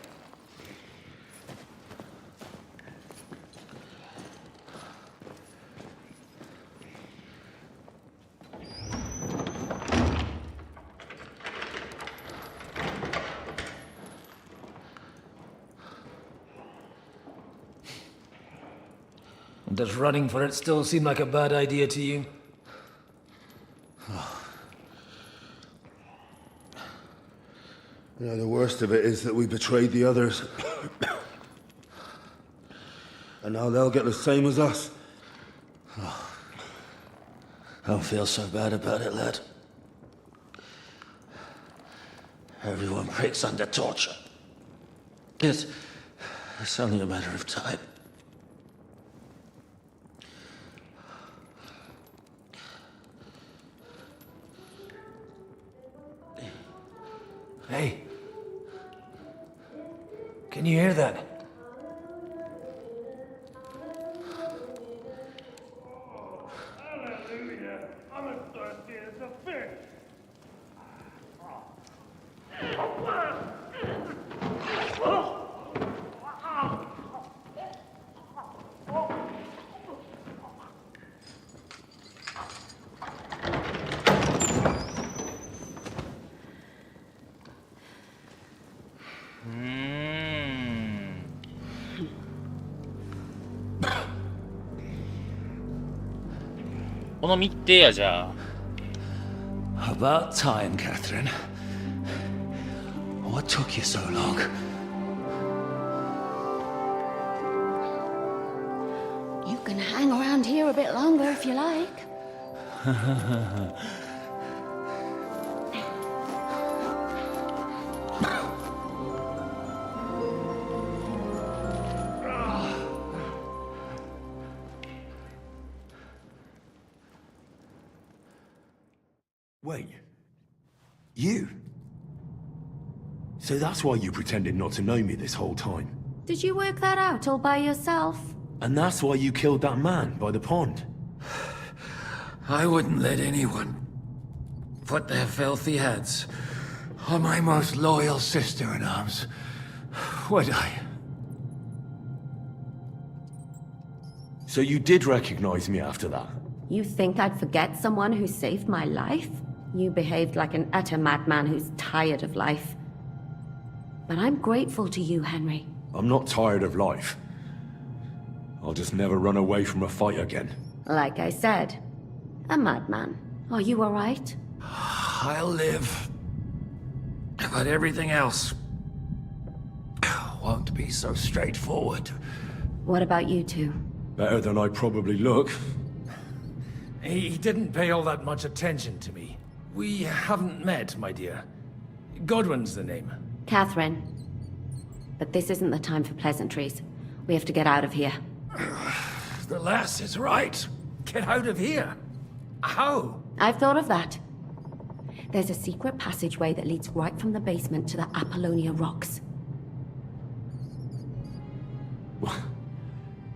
Speaker 16: Does running for it still seem like a bad idea to you?
Speaker 17: You know, the worst of it is that we betrayed the others. And now they'll get the same as us. I don't feel so bad about it, lad. Everyone breaks under torture. It's only a matter of time.
Speaker 16: Hey,
Speaker 21: you hear that?
Speaker 1: この密偵やじゃあ。
Speaker 21: About time, Catherine. What took you so long?
Speaker 13: You can hang around here a bit longer if you like.
Speaker 3: Wait. You? So that's why you pretended not to know me this whole time?
Speaker 13: Did you work that out all by yourself?
Speaker 3: And that's why you killed that man by the pond?
Speaker 21: I wouldn't let anyone put their filthy heads on my most loyal sister-in-arms, would I?
Speaker 3: So you did recognize me after that?
Speaker 13: You think I'd forget someone who saved my life? You behaved like an utter madman who's tired of life. But I'm grateful to you, Henry.
Speaker 3: I'm not tired of life. I'll just never run away from a fight again.
Speaker 13: Like I said, a madman. Are you all right?
Speaker 21: I'll live. But everything else won't be so straightforward.
Speaker 13: What about you two?
Speaker 3: Better than I probably look.
Speaker 21: He didn't pay all that much attention to me. We haven't met, my dear. Godwin's the name.
Speaker 13: Catherine. But this isn't the time for pleasantries. We have to get out of here.
Speaker 21: The lass is right. Get out of here. How?
Speaker 13: I've thought of that. There's a secret passageway that leads right from the basement to the Apollonia Rocks.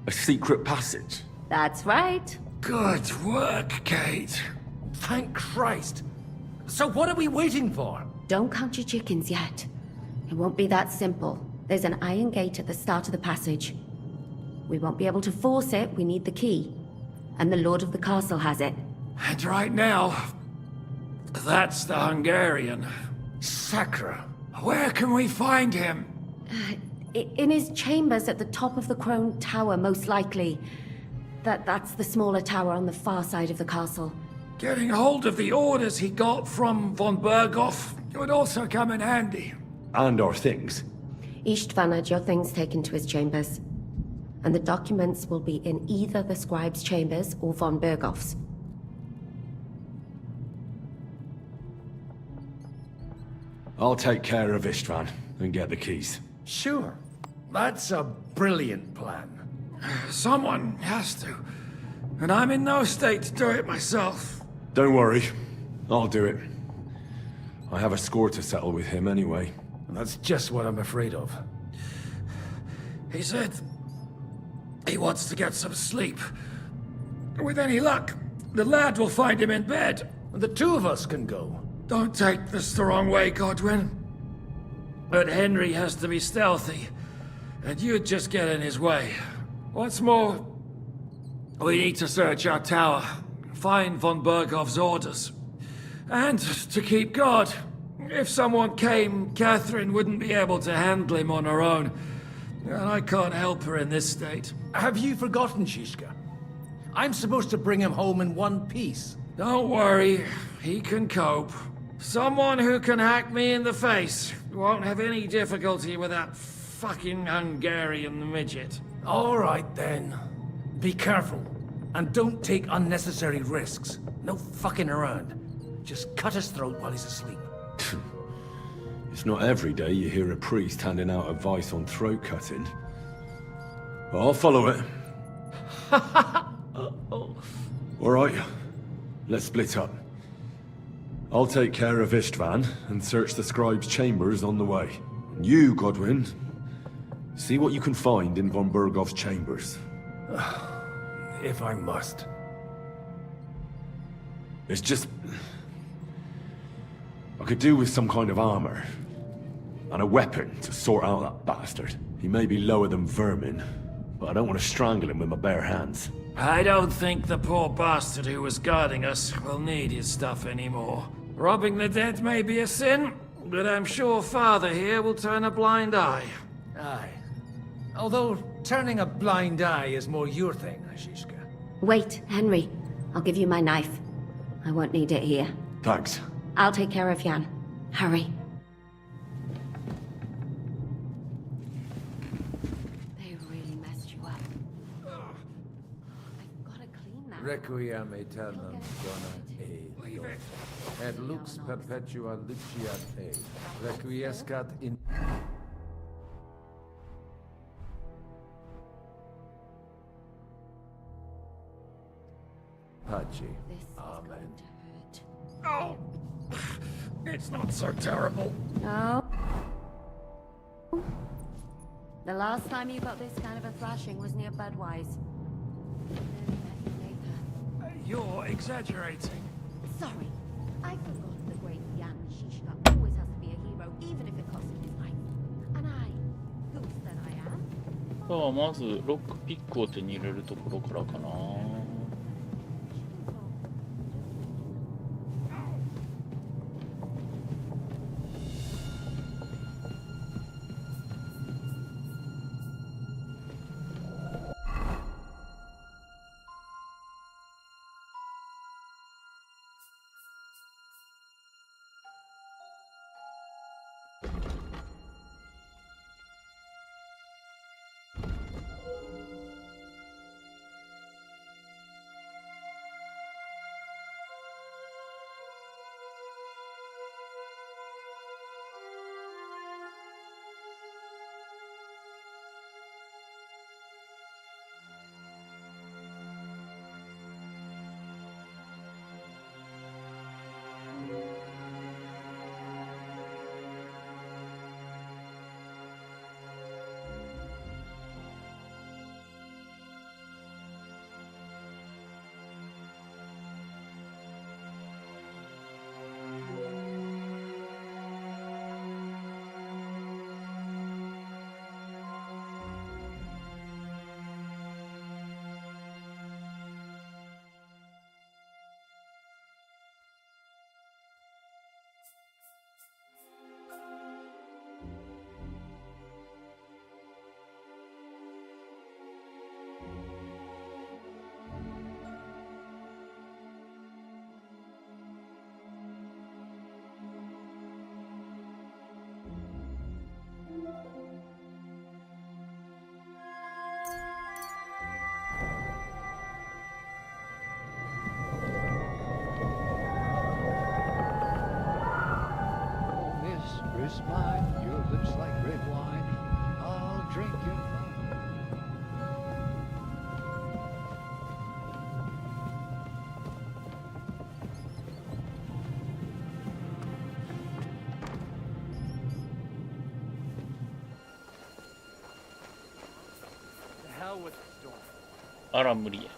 Speaker 3: A secret passage?
Speaker 13: That's right.
Speaker 21: Good work, Kate. Thank Christ. So what are we waiting for?
Speaker 13: Don't count your chickens yet. It won't be that simple. There's an iron gate at the start of the passage. We won't be able to force it, we need the key. And the Lord of the Castle has it.
Speaker 21: And right now, that's the Hungarian. Sacra. Where can we find him?
Speaker 13: In his chambers at the top of the Crone Tower, most likely. That's the smaller tower on the far side of the castle.
Speaker 21: Getting hold of the orders he got from von Berghoff would also come in handy.
Speaker 3: And our things.
Speaker 13: Istvan had your things taken to his chambers. And the documents will be in either the scribe's chambers or von Berghoff's.
Speaker 3: I'll take care of Istvan and get the keys.
Speaker 21: Sure. That's a brilliant plan. Someone has to. And I'm in no state to do it myself.
Speaker 3: Don't worry. I'll do it. I have a score to settle with him anyway.
Speaker 21: And that's just what I'm afraid of. He said he wants to get some sleep. With any luck, the lad will find him in bed. And the two of us can go. Don't take this the wrong way, Godwin. But Henry has to be stealthy. And you'd just get in his way. What's more, we need to search our tower, find von Berghoff's orders. And to keep guard. If someone came, Catherine wouldn't be able to handle him on her own. And I can't help her in this state. Have you forgotten, Shishka? I'm supposed to bring him home in one piece. Don't worry, he can cope. Someone who can hack me in the face won't have any difficulty with that fucking Hungarian midget. All right, then. Be careful. And don't take unnecessary risks. No fucking around. Just cut his throat while he's asleep.
Speaker 3: It's not every day you hear a priest handing out advice on throat cutting. But I'll follow it. All right, let's split up. I'll take care of Istvan and search the scribe's chambers on the way. And you, Godwin, See what you can find in von Bergov's chambers.
Speaker 18: If I must.
Speaker 3: It's just... I could do with some kind of armor. And a weapon to sort out that bastard. He may be lower than vermin, but I don't want to strangle him with my bare hands.
Speaker 15: I don't think the poor bastard who was guarding us will need his stuff anymore. Robbing the dead may be a sin, but I'm sure Father here will turn a blind eye.
Speaker 21: Aye. Although turning a blind eye is more your thing, Ashishka.
Speaker 13: Wait, Henry. I'll give you my knife. I won't need it here.
Speaker 3: Thanks.
Speaker 13: I'll take care of Jan. Hurry. They really messed you up. I've got to clean that.
Speaker 11: Requiem aeternam dona Deo. Et lux perpetua luciat e. Requiescat in... Pace. Amen.
Speaker 15: Oh! It's not so terrible.
Speaker 13: No. The last time you got this kind of a thrashing was near Budweiser.
Speaker 15: You're exaggerating.
Speaker 13: Sorry. I forgot the great Jan Shishka always has to be a hero, even if it costs him his life. And I, who said I am?
Speaker 1: さあ、まずロックピックを手に入れるところからかな。
Speaker 4: Mine, your lips like red wine. I'll drink your
Speaker 11: The hell with the storm.
Speaker 1: あら、無理や。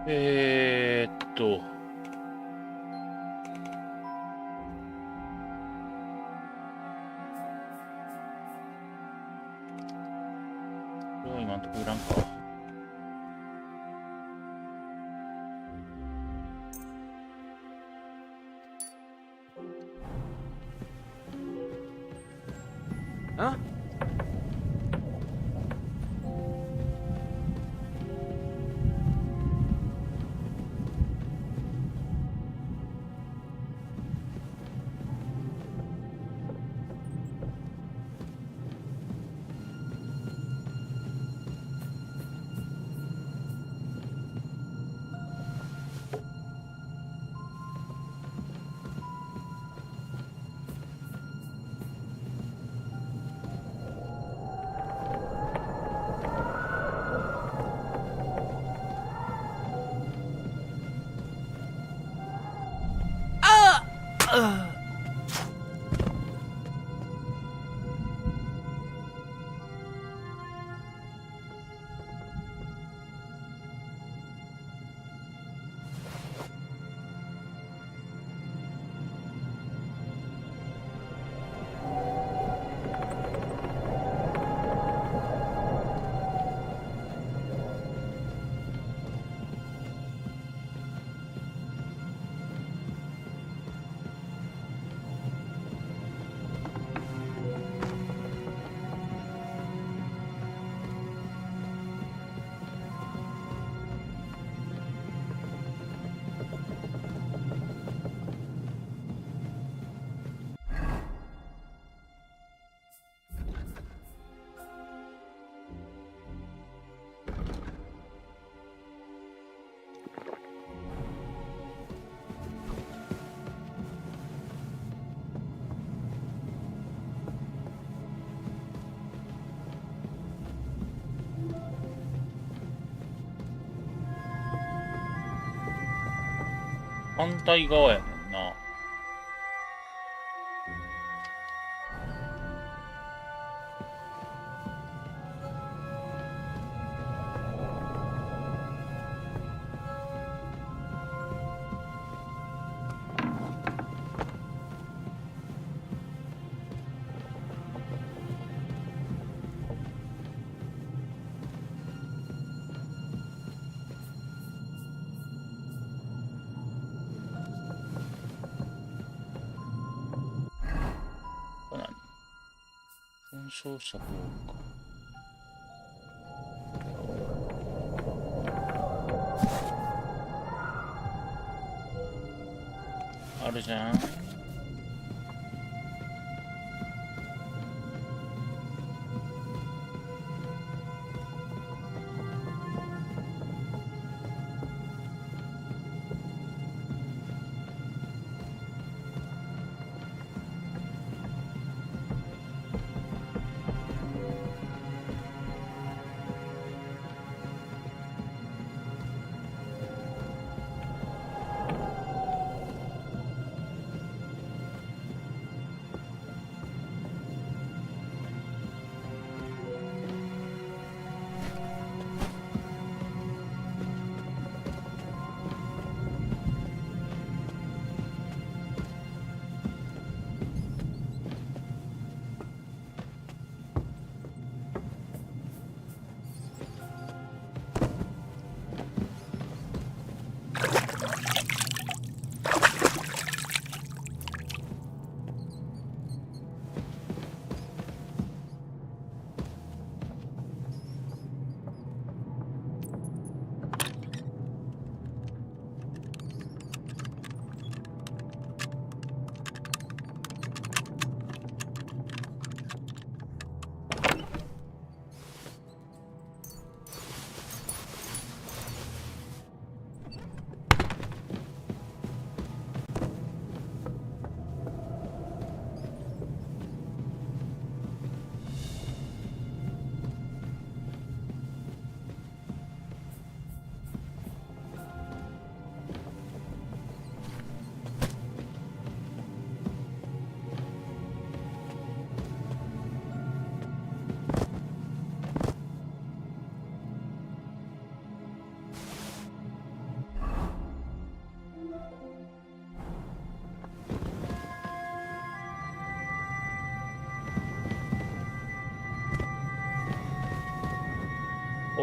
Speaker 1: えーっと。これは今んとこいらんか。
Speaker 5: Huh?
Speaker 1: 反対側やねんな。損傷した方か。あるじゃん。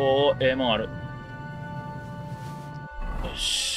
Speaker 1: おお、もんある。よし。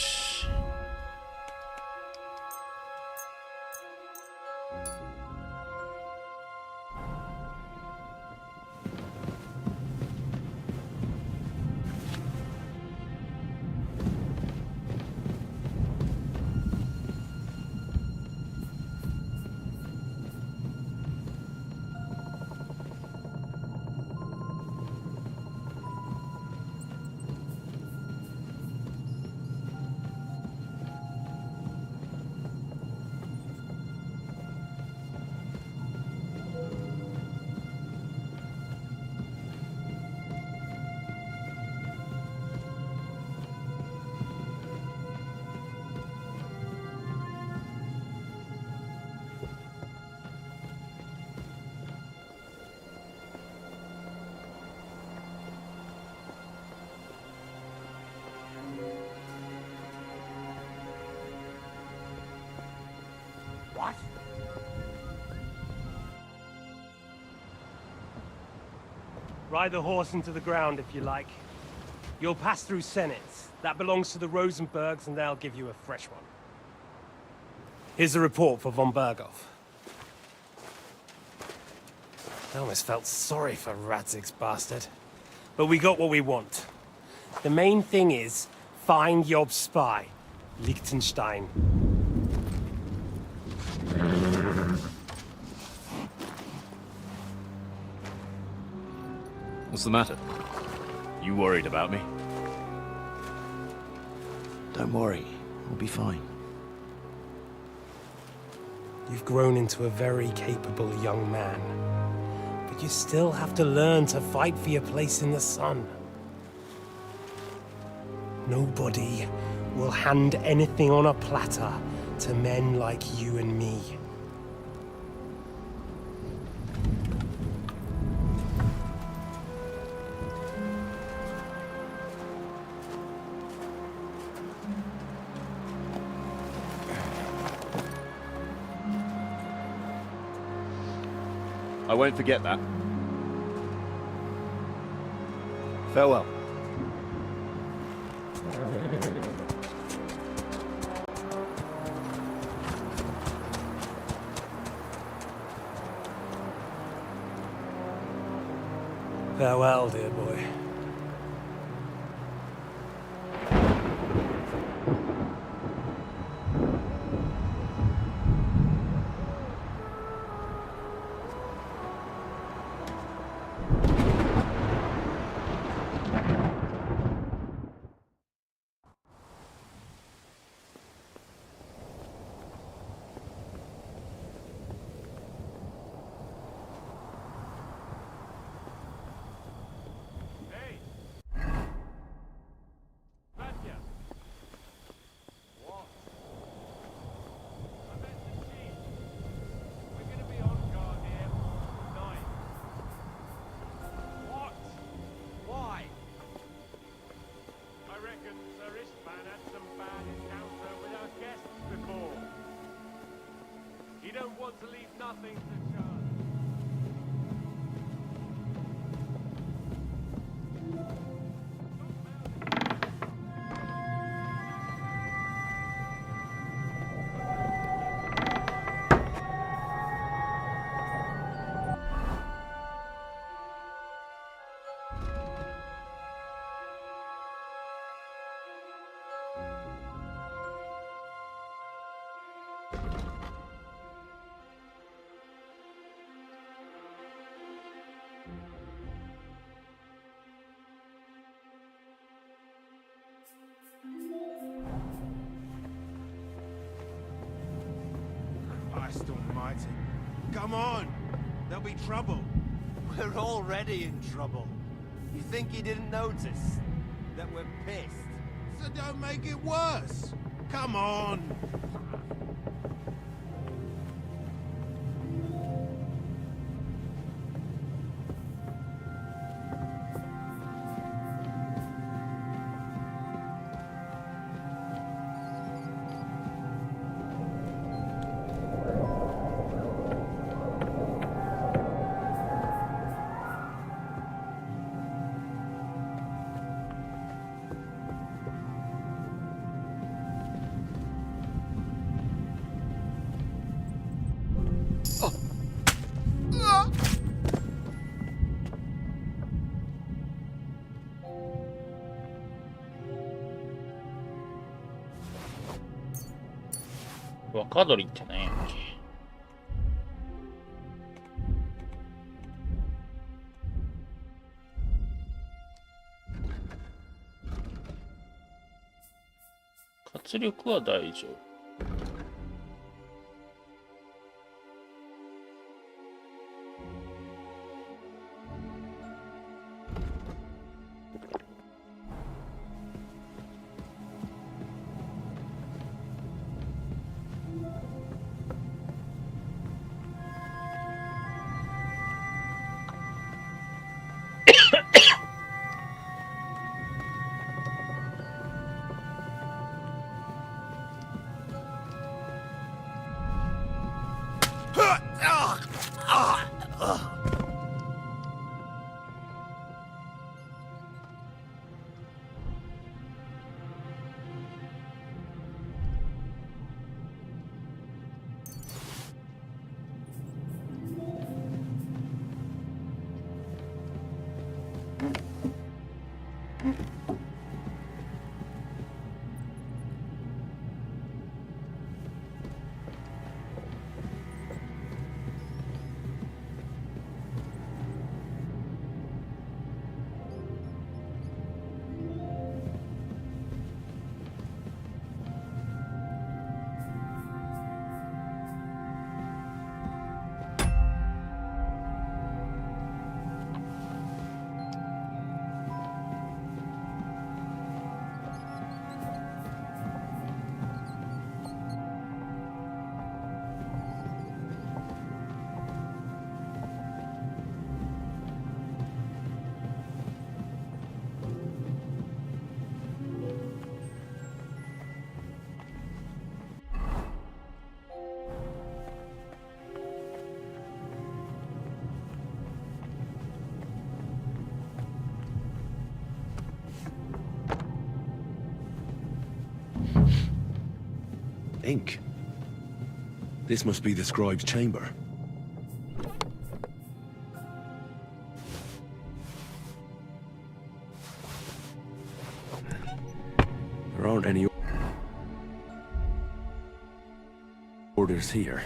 Speaker 10: What?
Speaker 23: Ride the horse into the ground if you like. You'll pass through Senate. That belongs to the Rosenbergs, and they'll give you a fresh one. Here's a report for von Berghoff. I almost felt sorry for Radzig's bastard. But we got what we want. The main thing is, find Job's spy, Liechtenstein.
Speaker 14: What's the matter? You worried about me?
Speaker 17: Don't worry, we'll be fine.
Speaker 23: You've grown into a very capable young man. But you still have to learn to fight for your place in the sun. Nobody will hand anything on a platter to men like you and me.
Speaker 14: I won't forget that.
Speaker 17: Farewell.
Speaker 23: Farewell, dear boy.
Speaker 10: Christ almighty. Come on! There'll be trouble.
Speaker 6: We're already in trouble. You think he didn't notice that we're pissed?
Speaker 10: So don't make it worse. Come on!
Speaker 1: 若鳥って何やっけ。活力は大丈夫。
Speaker 3: Ink. This must be the scribe's chamber. There aren't any orders here.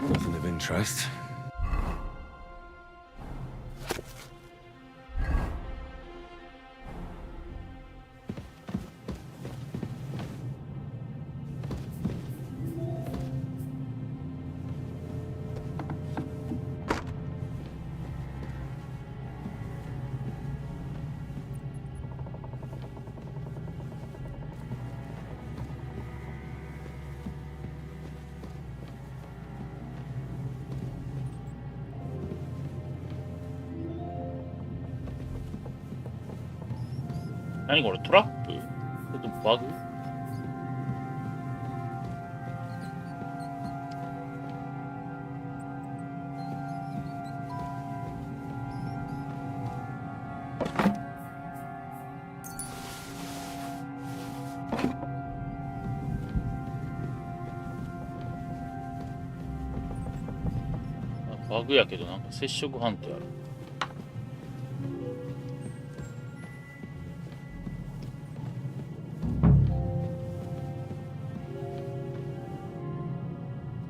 Speaker 3: Nothing of interest.
Speaker 1: What is this? Trap? Is it a bug? Bug やけどなんか接触判定ある。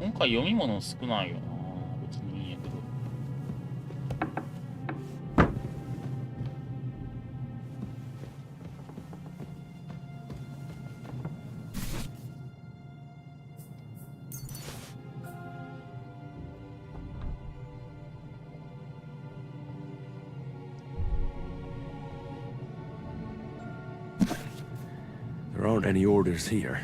Speaker 1: 今回読み物少ないよな。別にいいんやけど。
Speaker 3: There aren't any orders here.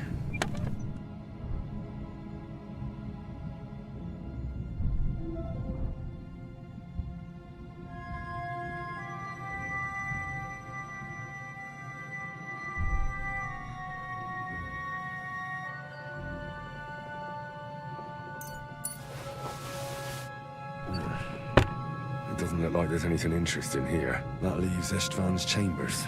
Speaker 3: look like there's anything interesting here. That leaves Istvan's chambers.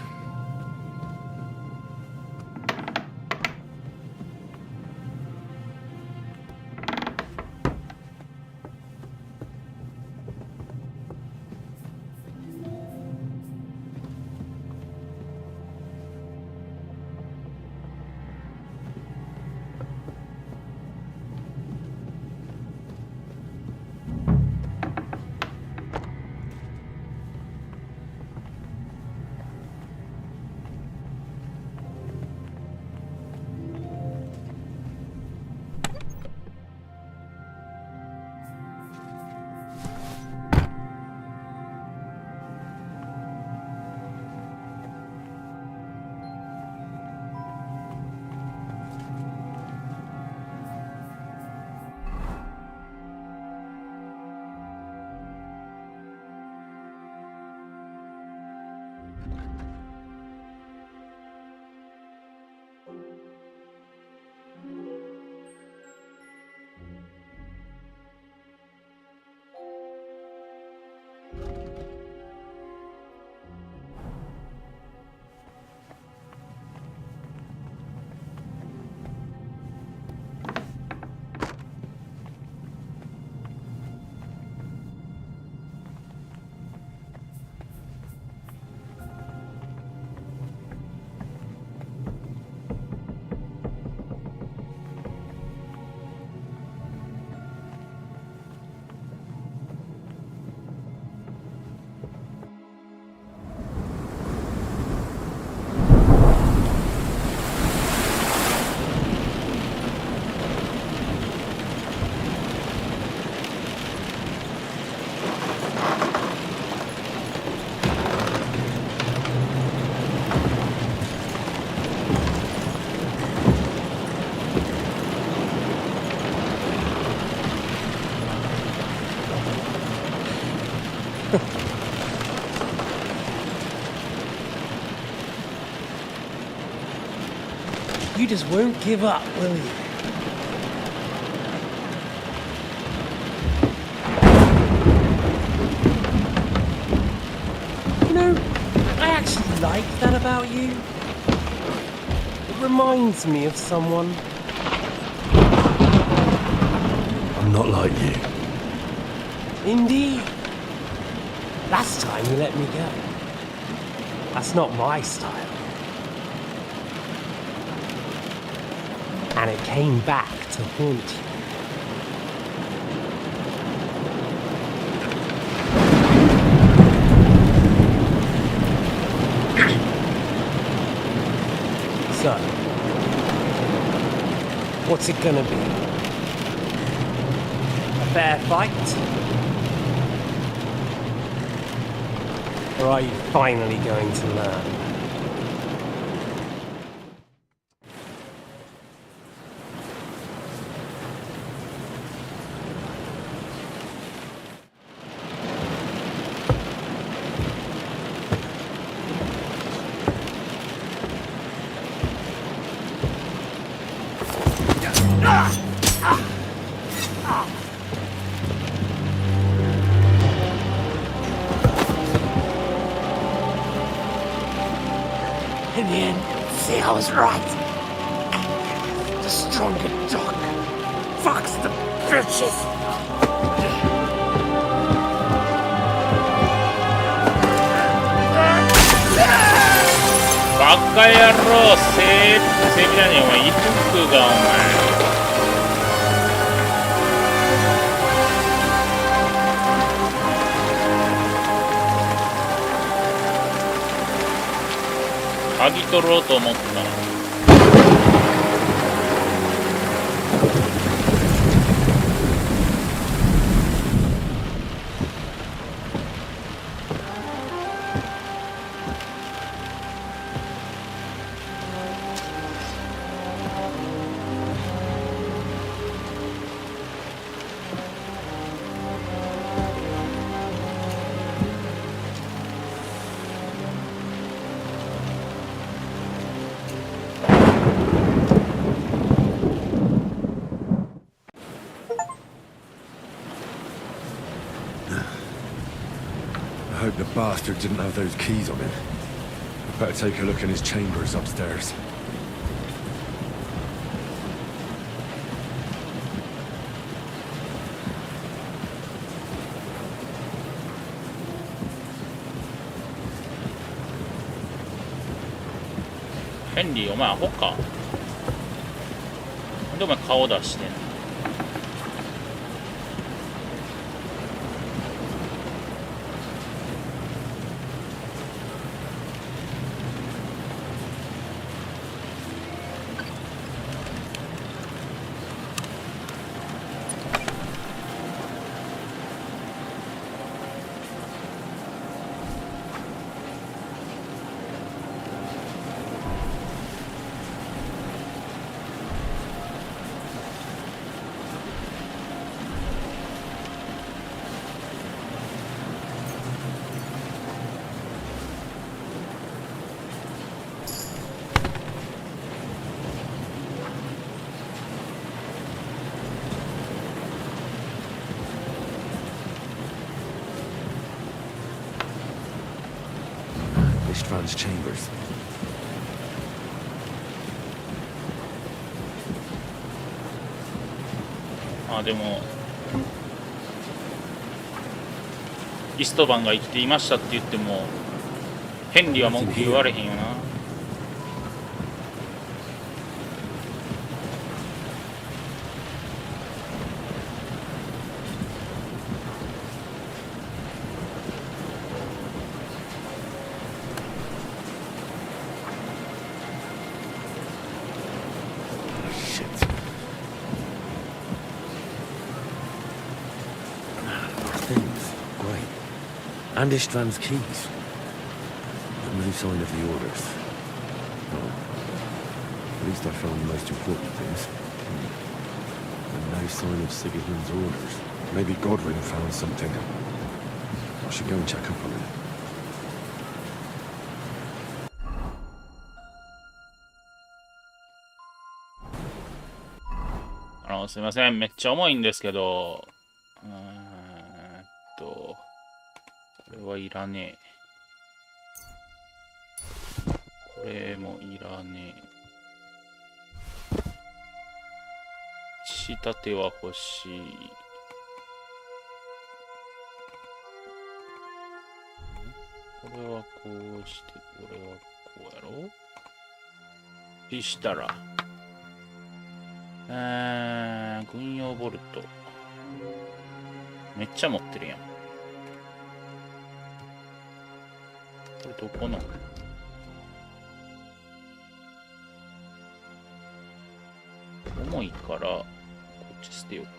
Speaker 19: You just won't give up, will you? You know, I actually like that about you. It reminds me of someone.
Speaker 3: I'm not like you.
Speaker 19: Indeed. Last time you let me go. That's not my style. And it came back to haunt you. So, what's it gonna be? A fair fight? Or are you finally going to learn? In the end, see, I was right. The stronger dog fucks the bitches.
Speaker 1: Baka yarro, sebiじゃねえお前、イトゥクがお前。鍵取ろうと思った。
Speaker 3: The bastard didn't have those keys on him. Better take a look in his chambers upstairs.
Speaker 1: Henry, お前アホか。なんでお前顔出してんの。
Speaker 3: Istvan's chambers.
Speaker 1: Ah, でもイストバンが生きていましたって言ってもヘンリーは文句言われへんよな。
Speaker 3: And Istvan's keys. But no sign of the orders. Well, at least I found the most important things. And no sign of Sigismund's orders. Maybe Godwin found something. I should go and check up on him.
Speaker 1: すいません、めっちゃ重いんですけど、これはいらねえ。これもいらねえ。仕立ては欲しい。これはこうして、これはこうやろう。そしたら、軍用ボルト。めっちゃ持ってるやん。これどこの？重いからこっち捨てようか。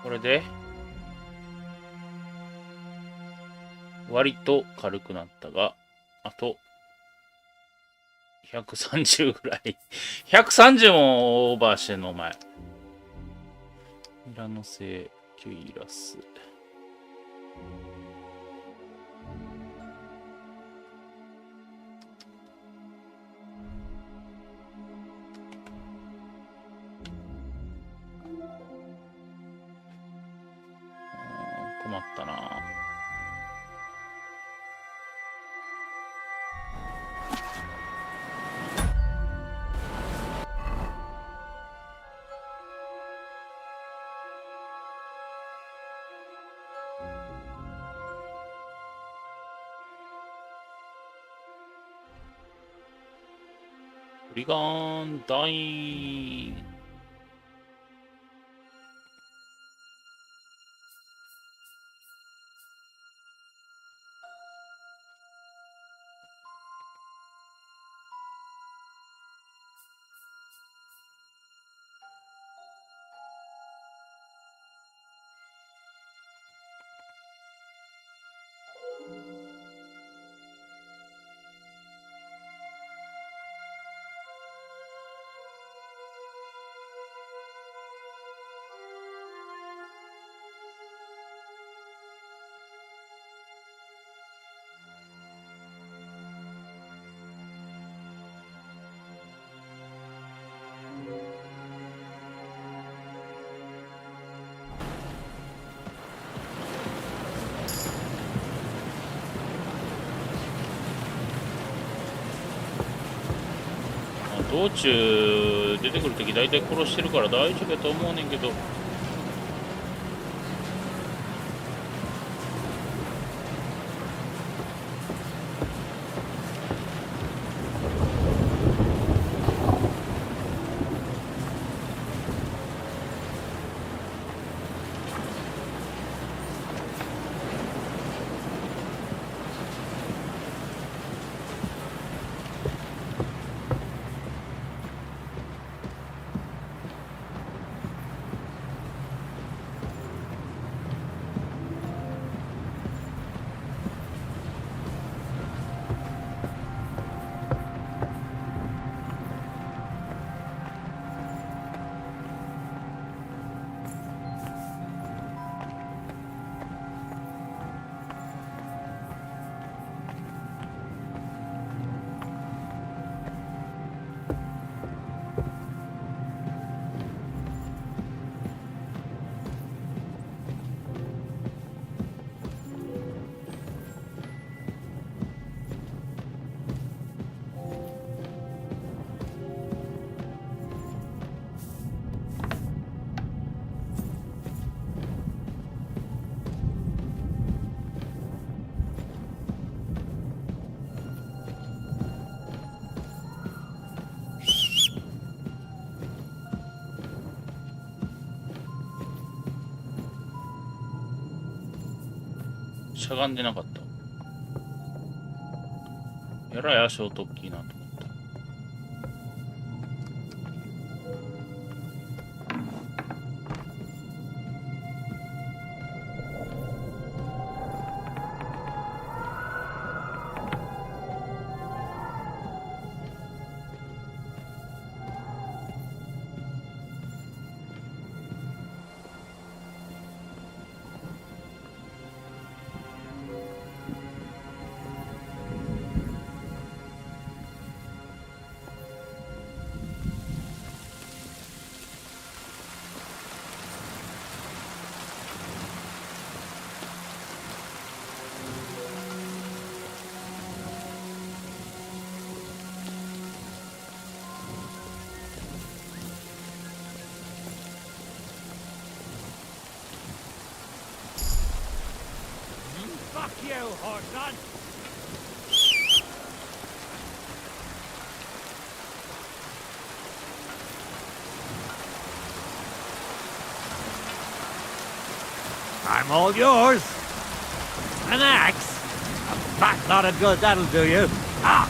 Speaker 1: これで割と軽くなったが、あと130ぐらい。130もオーバーしてんのお前。ミラノ製キュイラス。困ったな。ブリガンダイン。道中出てくるとき大体殺してるから大丈夫やと思うねんけど。しゃがんでなかった。やらい足音大きいなと思った。
Speaker 10: Fuck you, horseman!
Speaker 18: I'm all yours. An axe? A fat lot of good, that'll do you. Ah!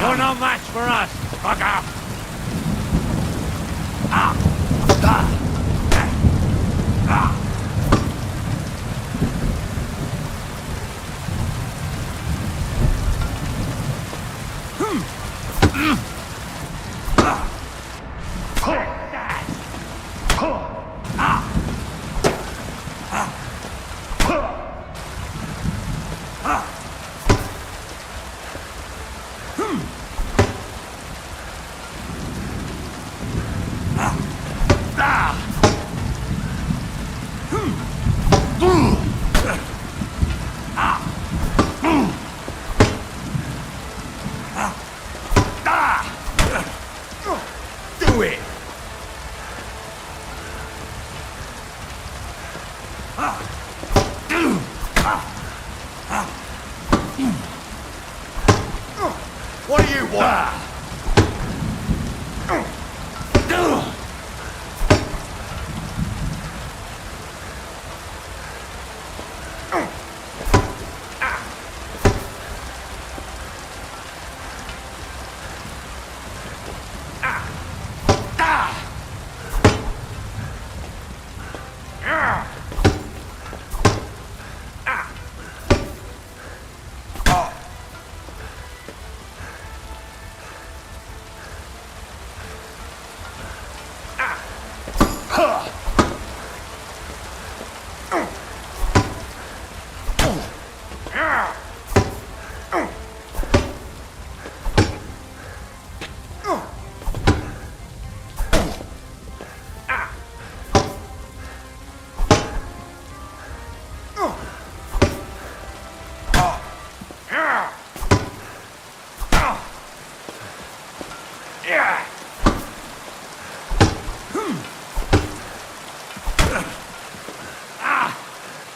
Speaker 18: You're no match for us. Fuck off.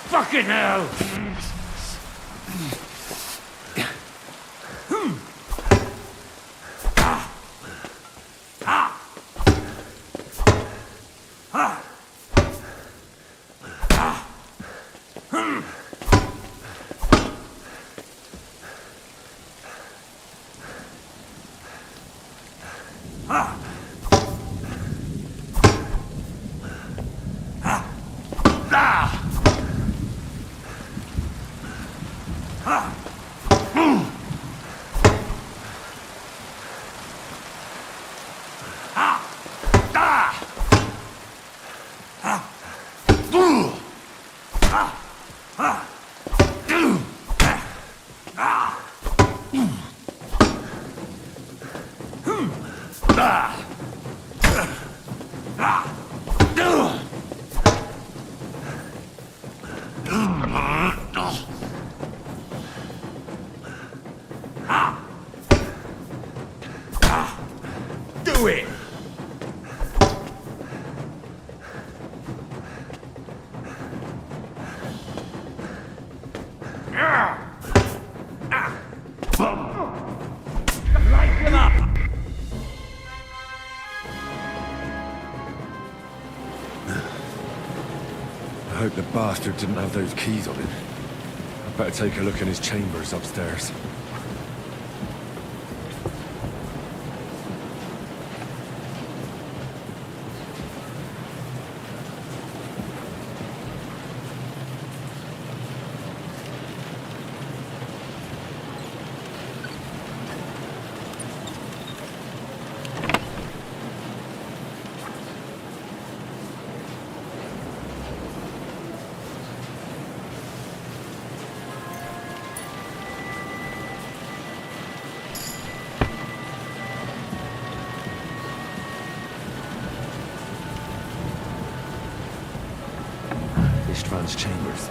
Speaker 18: Fucking hell! Do it! Light him up!
Speaker 3: I hope the bastard didn't have those keys on him. I'd better take a look in his chambers upstairs. Istvan's chambers.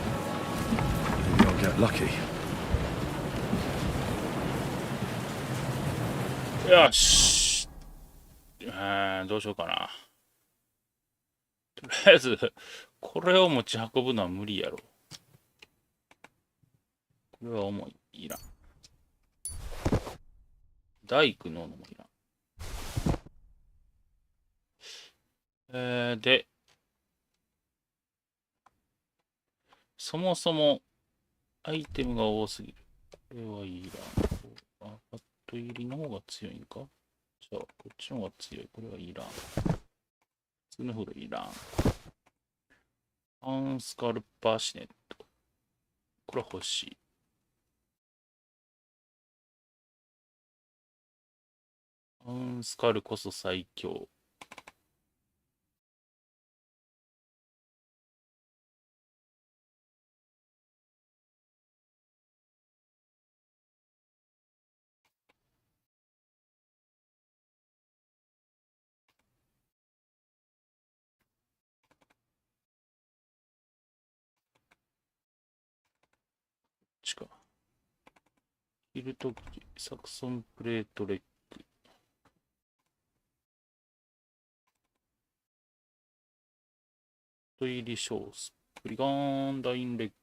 Speaker 3: Maybe I'll get lucky.
Speaker 1: よし。どうしようかな。とりあえず、これを持ち運ぶのは無理やろ。これは重い。いらん。大工のもいらん。で、そもそもアイテムが多すぎる。これはいらん。バット入りの方が強いんか？じゃあ、こっちの方が強い。これはいらん。普通のフルいらん。アンスカルパーシネット。これは欲しい。アンスカルこそ最強。か。ヒルトキ、サクソンプレートレック。トイリショース。ブリガーンダインレッグ。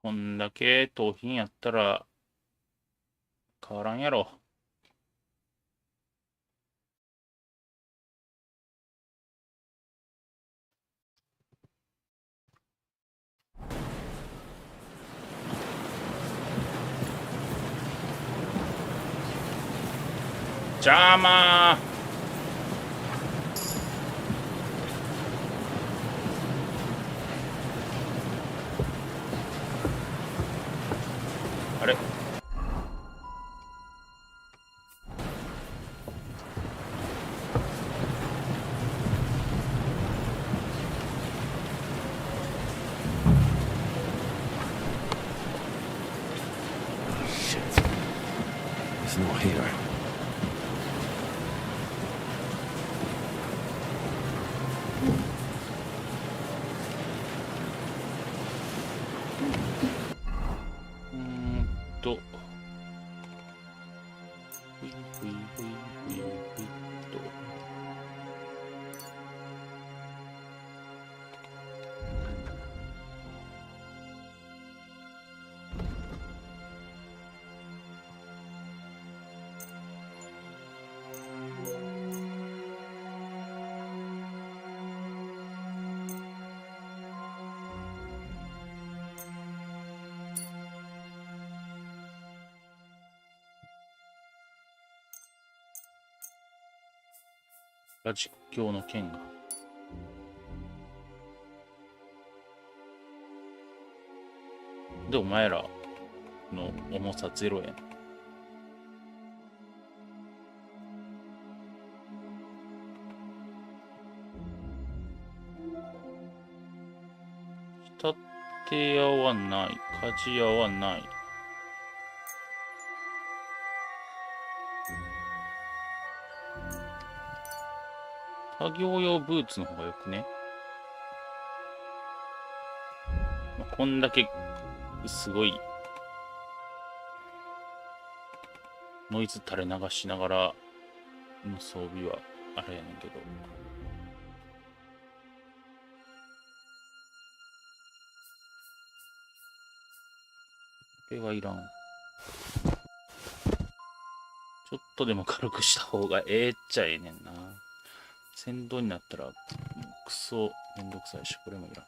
Speaker 1: こんだけ盗品やったら変わらんやろ。邪魔ー。あれ、
Speaker 2: Shit. He's not here.実況の件が。で、お前らの重さ0円。仕立屋はない。鍛冶屋はない。作業用ブーツの方がよくね。こんだけすごいノイズ垂れ流しながらの装備はあれやねんけど。これはいらん。ちょっとでも軽くした方がええっちゃええねんな。先導になったら、クソめんどくさいし、これもいらん。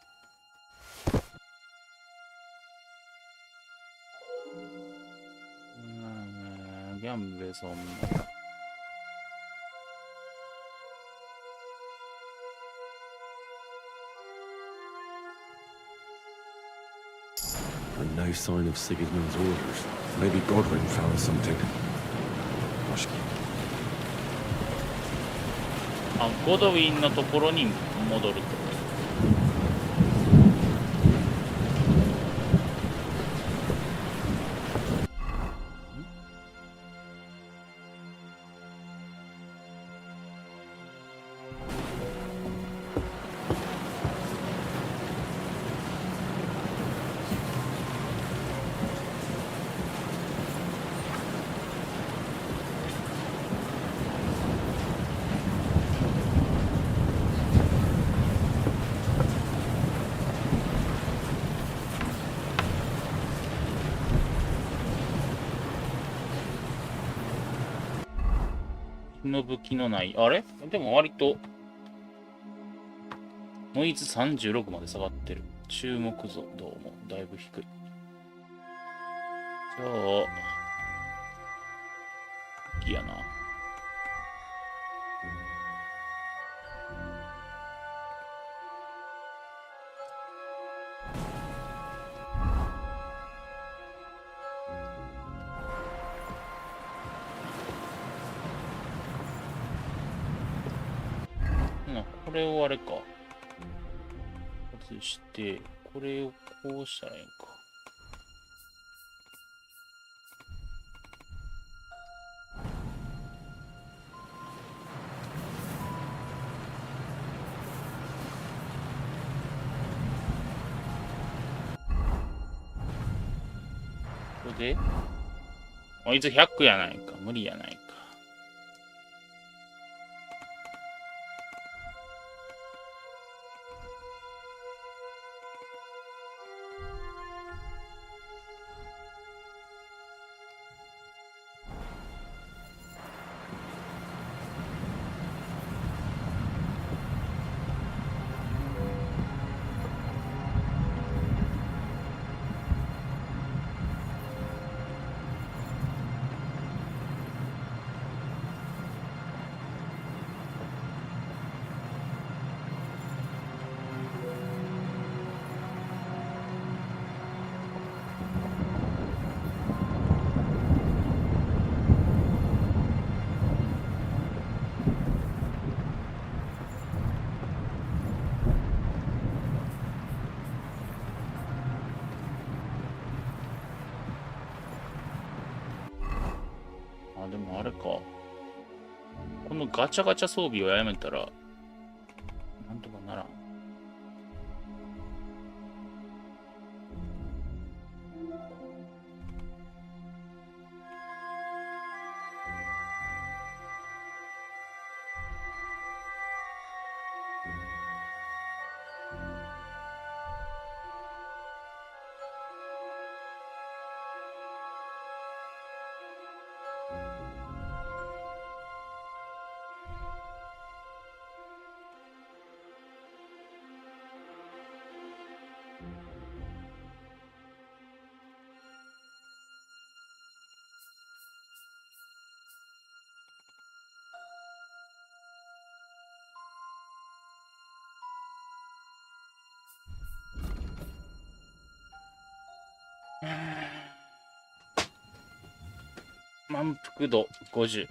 Speaker 2: ギャンブルそんな。And no sign of Sigismund's orders. Maybe Godwin found something.
Speaker 1: あ、ゴドウィンのところに戻ると。の武器のない。あれでも割と、ノイズ36まで下がってる。注目度もだいぶ低い。じゃあ、武器やな。これをあれか。外して、これをこうしたらいいんか。これで、あいつ100やないか。無理やないか。あ、でもあれか。このガチャガチャ装備をやめたら、なんとかならん。満腹度50。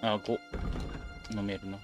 Speaker 1: あ、5。飲めるな。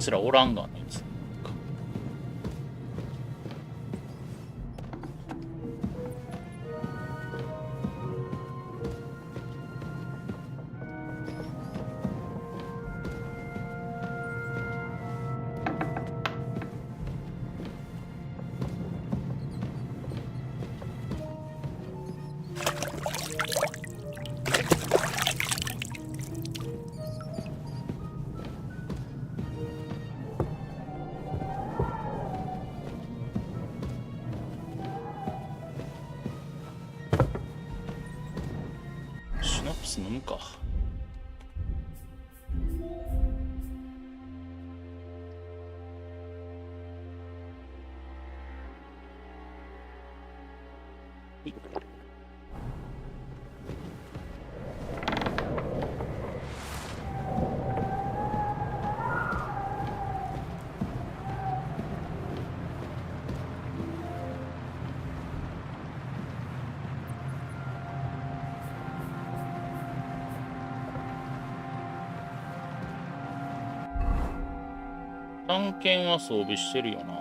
Speaker 1: つらおらんがね。シナプス飲むか。探検は装備してるよな。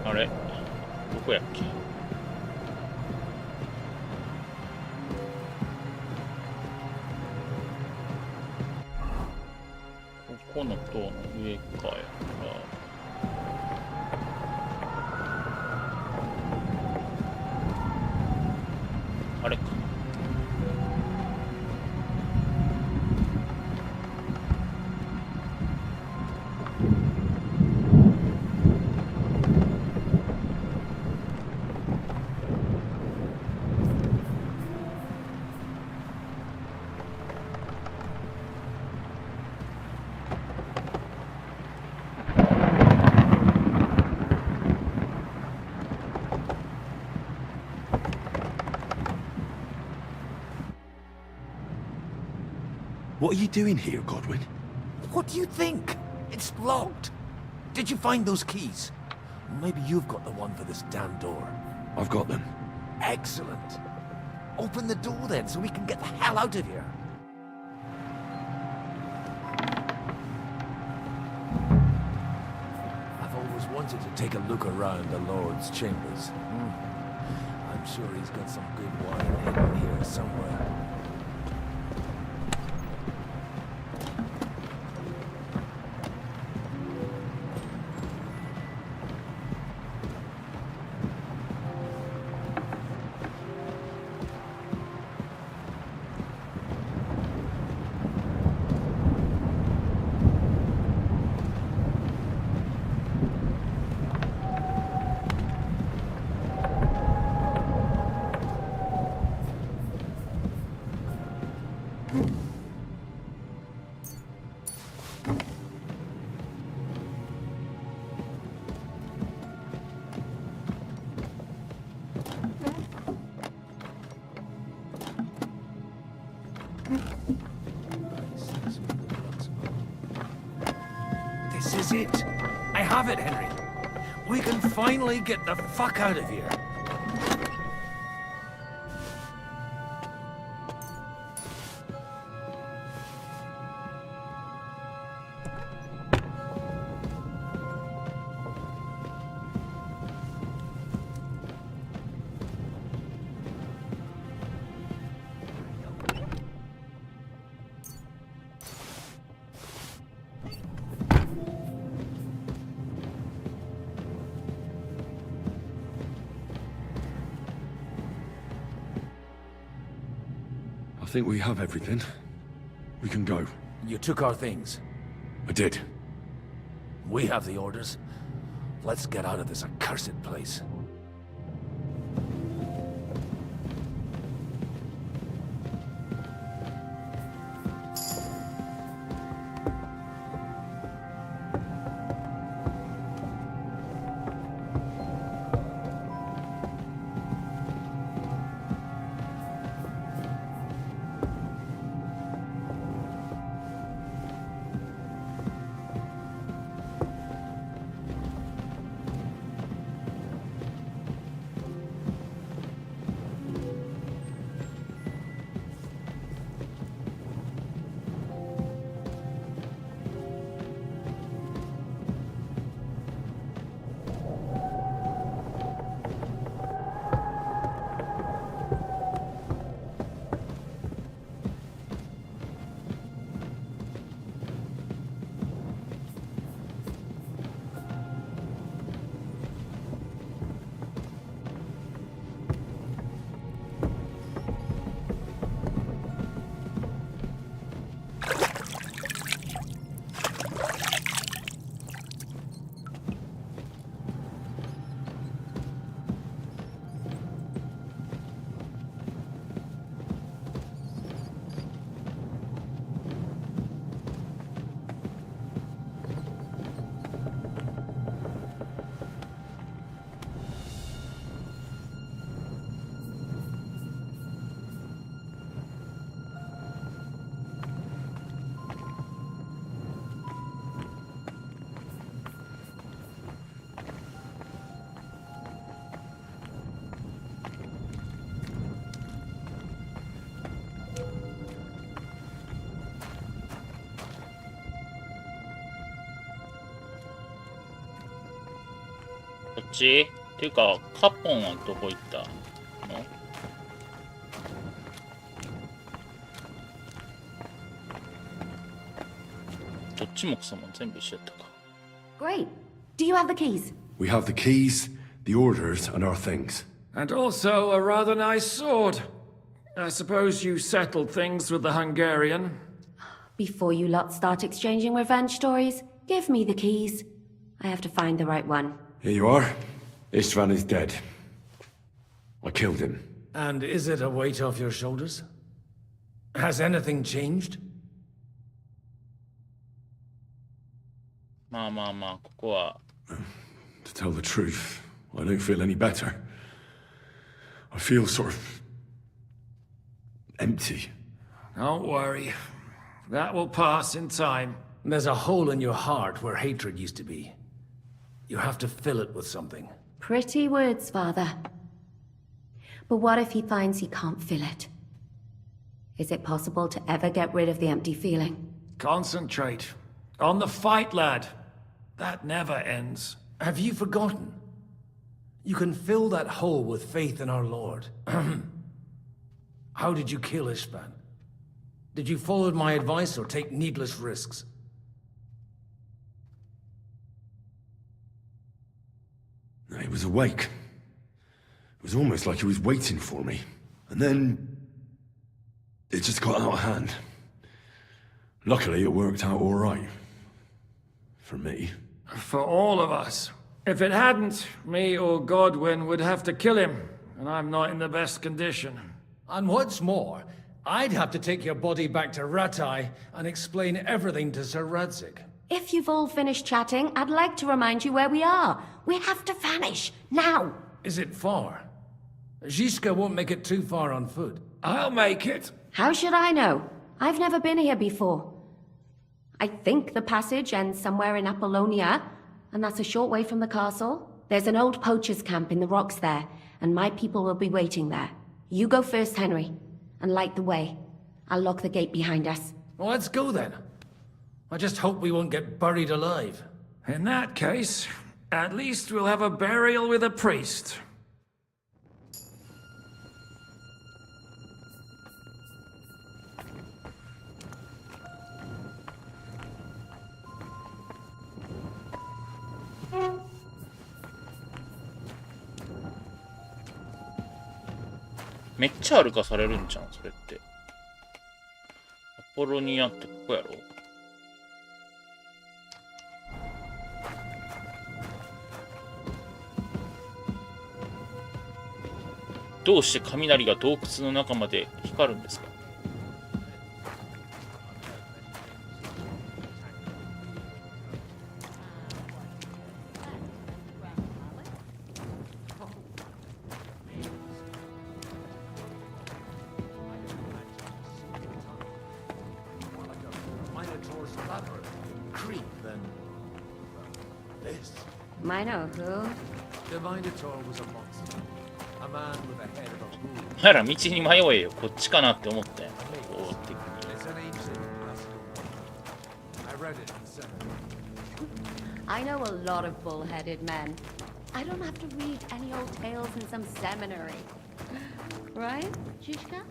Speaker 1: あれ、どこやっけ。ここの塔の上かやから、あれか。
Speaker 6: What are you doing here, Godwin?
Speaker 9: What do you think? It's locked. Did you find those keys? Maybe you've got the one for this damn door.
Speaker 6: I've got them.
Speaker 9: Excellent. Open the door then, so we can get the hell out of here. I've always wanted to take a look around the Lord's chambers. I'm sure he's got some good wine hidden here somewhere. This is it. I have it, Henry. We can finally get the fuck out of here.
Speaker 3: think we have everything. We can go.
Speaker 21: You took our things.
Speaker 3: I did.
Speaker 21: We have the orders. Let's get out of this accursed place.
Speaker 1: こっちっていうか、カポンはどこ行ったの？どっちもクソも全部一緒やったか。
Speaker 13: Great. Do you have the keys?
Speaker 3: We have the keys, the orders, and our things.
Speaker 15: And also a rather nice sword. I suppose you settled things with the Hungarian.
Speaker 13: Before you lot start exchanging revenge stories, give me the keys. I have to find the right one.
Speaker 3: Here you are. Istvan is dead. I killed him.
Speaker 9: And is it a weight off your shoulders? Has anything changed?
Speaker 1: まあまあまあ、ここは。
Speaker 3: To tell the truth, I don't feel any better. I feel sort of empty.
Speaker 15: Don't worry. That will pass in time.
Speaker 9: There's a hole in your heart where hatred used to be. You have to fill it with something.
Speaker 13: Pretty words, Father. But what if he finds he can't fill it? Is it possible to ever get rid of the empty feeling?
Speaker 15: Concentrate. On the fight, lad. That never ends.
Speaker 9: Have you forgotten? You can fill that hole with faith in our Lord. How did you kill Ishban? Did you follow my advice or take needless risks?
Speaker 3: He was awake. It was almost like he was waiting for me. And then... it just got out of hand. Luckily, it worked out all right. For me.
Speaker 15: For all of us. If it hadn't, me or Godwin would have to kill him, and I'm not in the best condition.
Speaker 9: And what's more, I'd have to take your body back to Ratai and explain everything to Sir Radzik.
Speaker 13: If you've all finished chatting, I'd like to remind you where we are. We have to vanish, now!
Speaker 9: Is it far? Zizka won't make it too far on foot.
Speaker 15: I'll make it.
Speaker 13: How should I know? I've never been here before. I think the passage ends somewhere in Apollonia, and that's a short way from the castle. There's an old poacher's camp in the rocks there, and my people will be waiting there. You go first, Henry, and light the way. I'll lock the gate behind us.
Speaker 9: Well, let's go then. I just hope we won't get buried alive.
Speaker 15: In that case, at least we'll have a burial with a priest.
Speaker 1: めっちゃ歩かされるんじゃん、それって。ポロニアってここやろ。どうして雷が洞窟の中まで光るんですか？Minotaur
Speaker 7: who?
Speaker 9: The Minotaur was a monster. A man with a head of a bull.
Speaker 1: お前ら道に迷えよ。こっちかなって思ったよ。こう的に。
Speaker 9: It's an ancient classical poem. I read it in seminary.
Speaker 13: I know a lot of bull-headed men. I don't have to read any old tales in some seminary. Right, Shishka?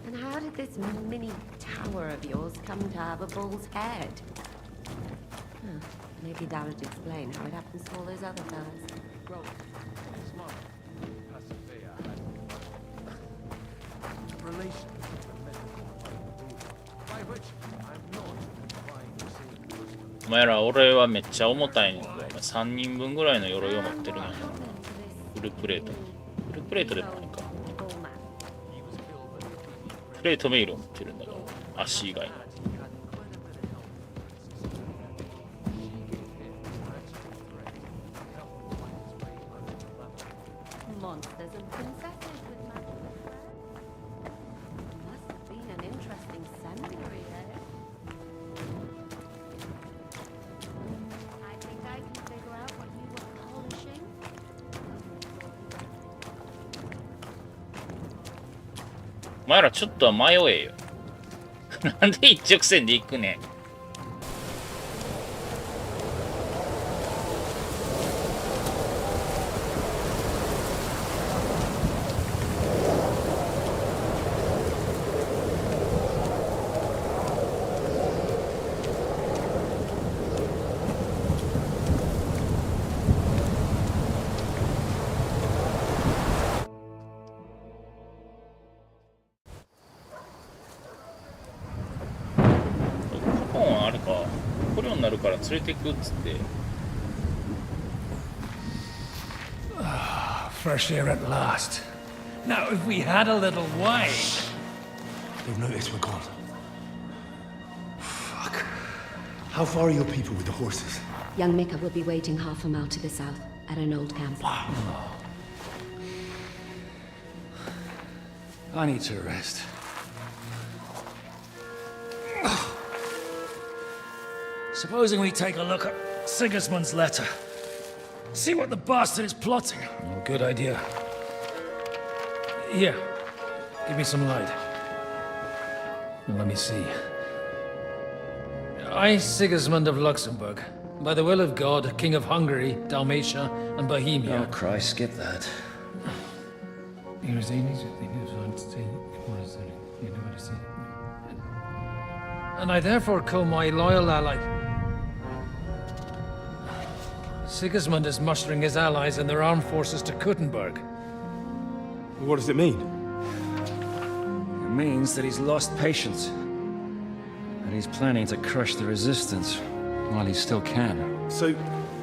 Speaker 13: And how did this mini tower of yours come to have a bull's head? Huh. Maybe that would explain how it happens to all those other fellas.
Speaker 9: Well, smart. Persevere had a relation with the medical by which I'm not trying to say.
Speaker 1: お前ら、俺はめっちゃ重たいねんけど、3人分ぐらいの鎧を持ってるんやな。フルプレート。フルプレートでもないか。プレートメイルを持ってるんだから、足以外の。
Speaker 13: Monsters and princesses with magic hair. Must have been an interesting seminary there. I think I can figure out what you were polishing.
Speaker 1: お前らちょっとは迷えよ。なんで一直線で行くねん。連れてくっつって。
Speaker 18: Fresh air at last. Now, if we had a little wine.
Speaker 3: They've noticed we're gone. Fuck. How far are your people with the horses?
Speaker 13: Young Mika will be waiting half a mile to the south at an old camp.
Speaker 19: I need to rest. Supposing we take a look at Sigismund's letter. See what the bastard is plotting.
Speaker 16: Oh, good idea. Here, give me some light. Let me see. I, Sigismund of Luxembourg, by the will of God, King of Hungary, Dalmatia, and Bohemia.
Speaker 19: Oh, Christ, skip that.
Speaker 16: And I therefore call my loyal ally... Sigismund is mustering his allies and their armed forces to Kuttenberg.
Speaker 3: What does it mean?
Speaker 19: It means that he's lost patience. And he's planning to crush the resistance while he still can.
Speaker 3: So,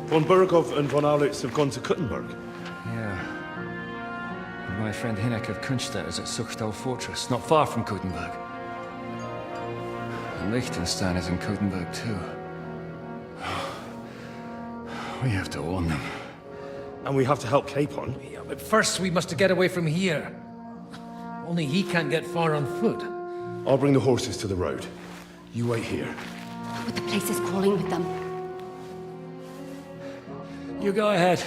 Speaker 3: von Burgov and von Aulitz have gone to Kuttenberg?
Speaker 19: Yeah. And my friend Hinek of Kunstedt is at Suchdal Fortress, not far from Kuttenberg. And Liechtenstein is in Kuttenberg too. We have to warn them.
Speaker 3: And we have to help Capon?
Speaker 16: Yeah, but first we must get away from here. Only he can't get far on foot.
Speaker 3: I'll bring the horses to the road. You wait here.
Speaker 13: But the place is crawling with them.
Speaker 19: You go ahead.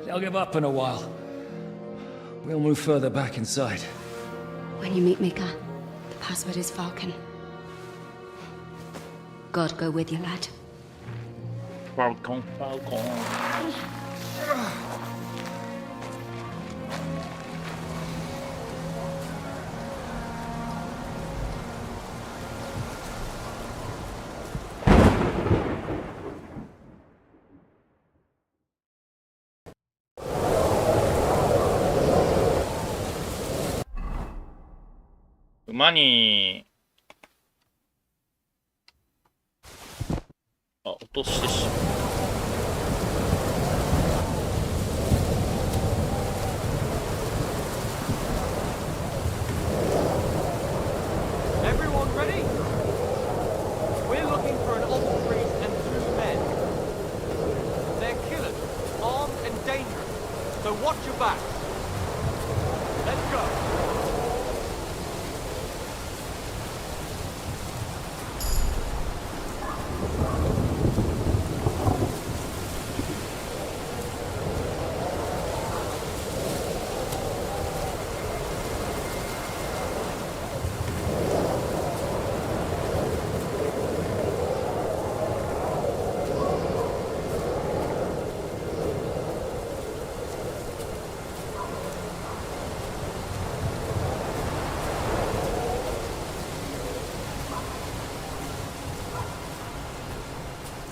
Speaker 19: They'll give up in a while. We'll move further back inside.
Speaker 13: When you meet Mika, the password is Falcon. God go with you, lad.
Speaker 1: Falcon, Falcon. マニー。あ、落としてしまう。
Speaker 5: Everyone ready? We're looking for an old priest and 2 men. They're killers, armed and dangerous, so watch your backs. Let's go.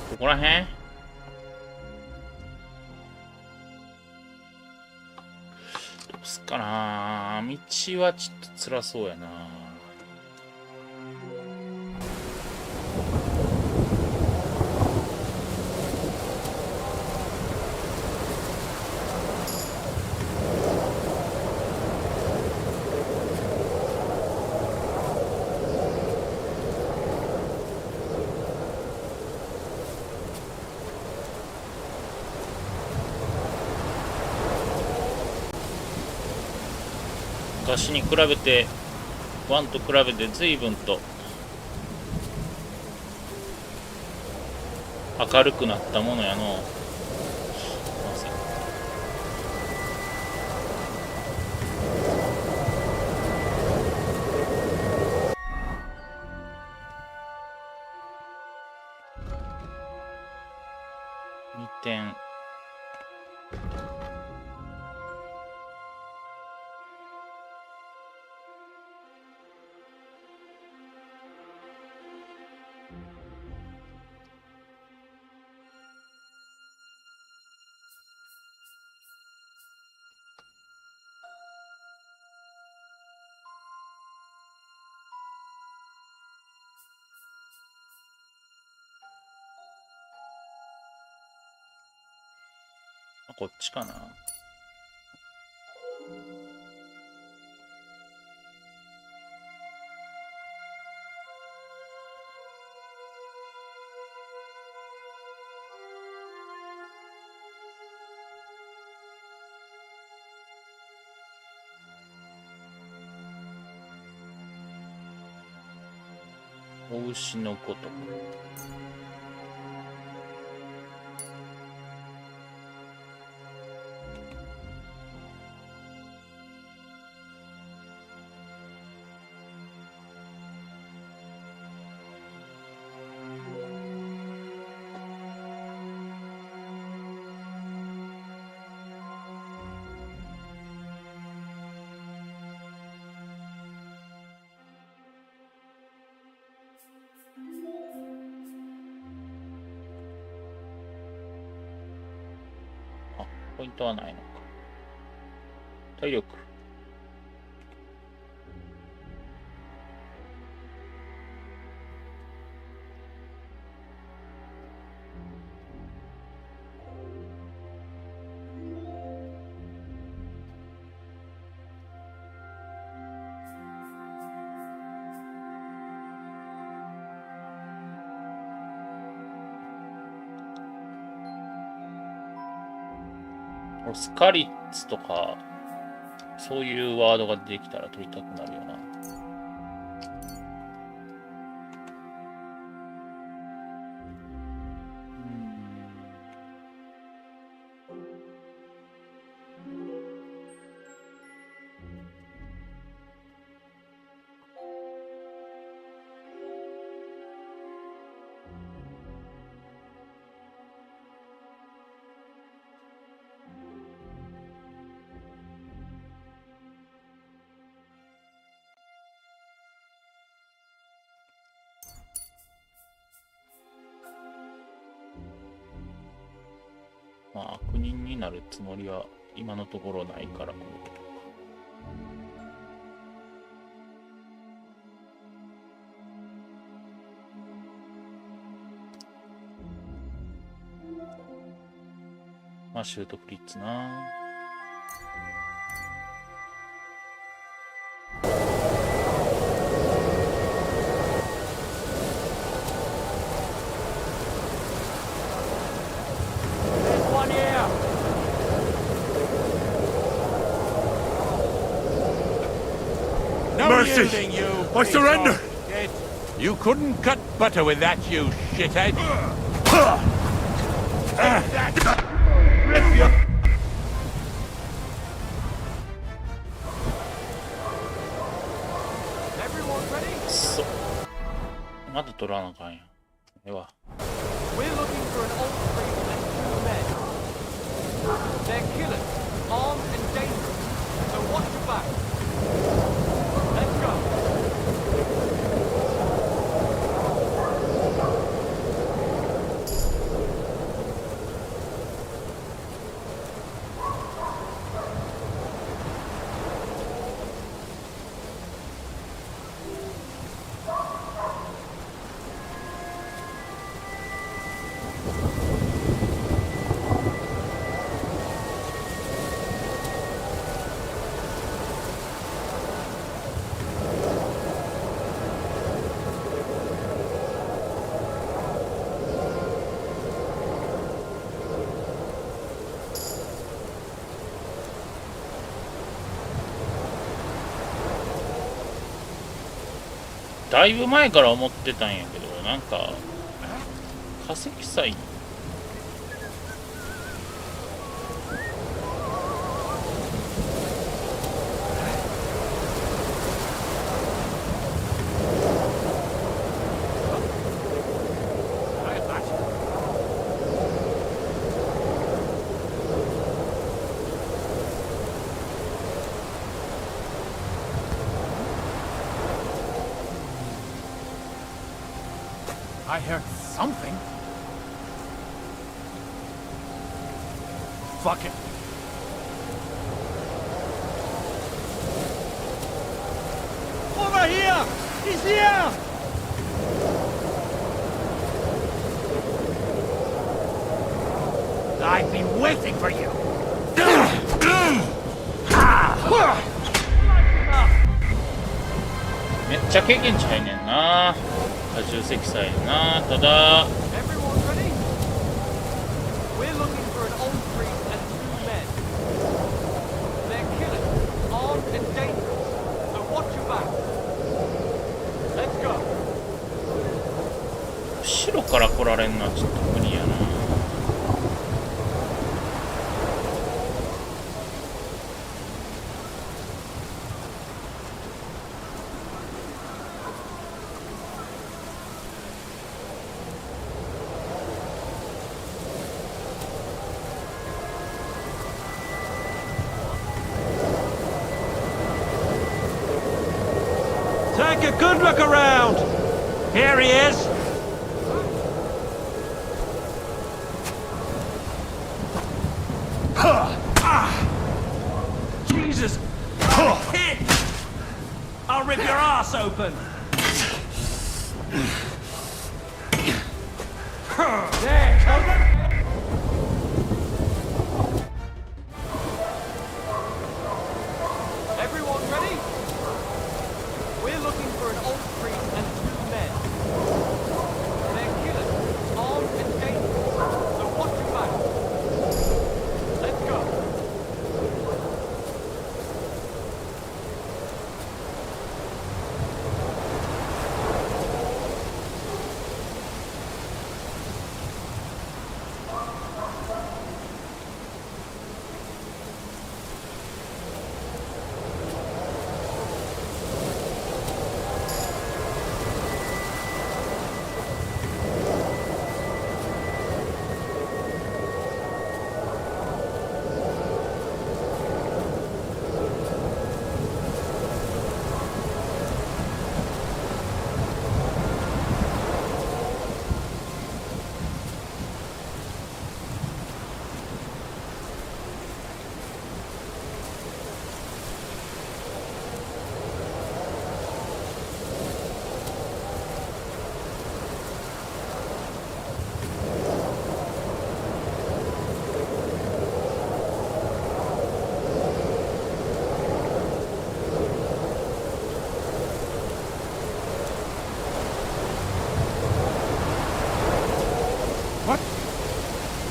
Speaker 1: ここら辺？どうすっかな。道はちょっと辛そうやな。昔に比べて1と比べて随分と明るくなったものやの。2点。こっちかな。お牛のことか。ポイントはないのか。体力。スカリッツとかそういうワードができたら取りたくなるよな。まあ悪人になるつもりは今のところないからこういうことか。まあ習得率な。
Speaker 10: Mercy! I surrender! You couldn't cut butter with that, you shithead!
Speaker 5: Everyone ready?
Speaker 1: まだ取らなあかんや。ええわ。
Speaker 5: We're looking for an old priest and 2 men. They're killers, armed and dangerous. So watch your back. Let's go.
Speaker 1: だいぶ前から思ってたんやけど、なんか化石祭
Speaker 11: I heard something. Fuck it.
Speaker 18: Over here! He's here!
Speaker 10: I've been waiting for you!
Speaker 1: めっちゃ経験値入んねんな。多重積載な。ただ
Speaker 5: Everyone ready? We're looking for an old priest and 2 men. They're killers, armed and dangerous. So watch your back. Let's go.
Speaker 1: 後ろから来られんのはちょっと無理やな。
Speaker 18: Take a good look around! Here he is! Jesus! Hit! I'll rip your ass open! There, Conan!
Speaker 5: Everyone ready? We're looking for an old priest and 2 men. They're killers, armed and dangerous. So watch your back. Let's go.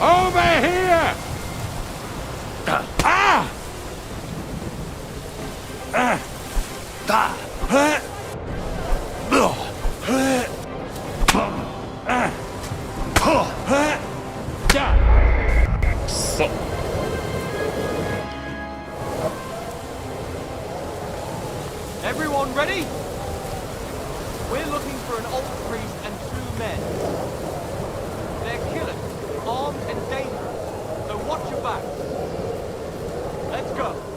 Speaker 10: Over here!
Speaker 1: So.
Speaker 5: Everyone ready? We're looking for an alt priest and 2 men. They're killers, armed and dangerous, so watch your back. Let's go.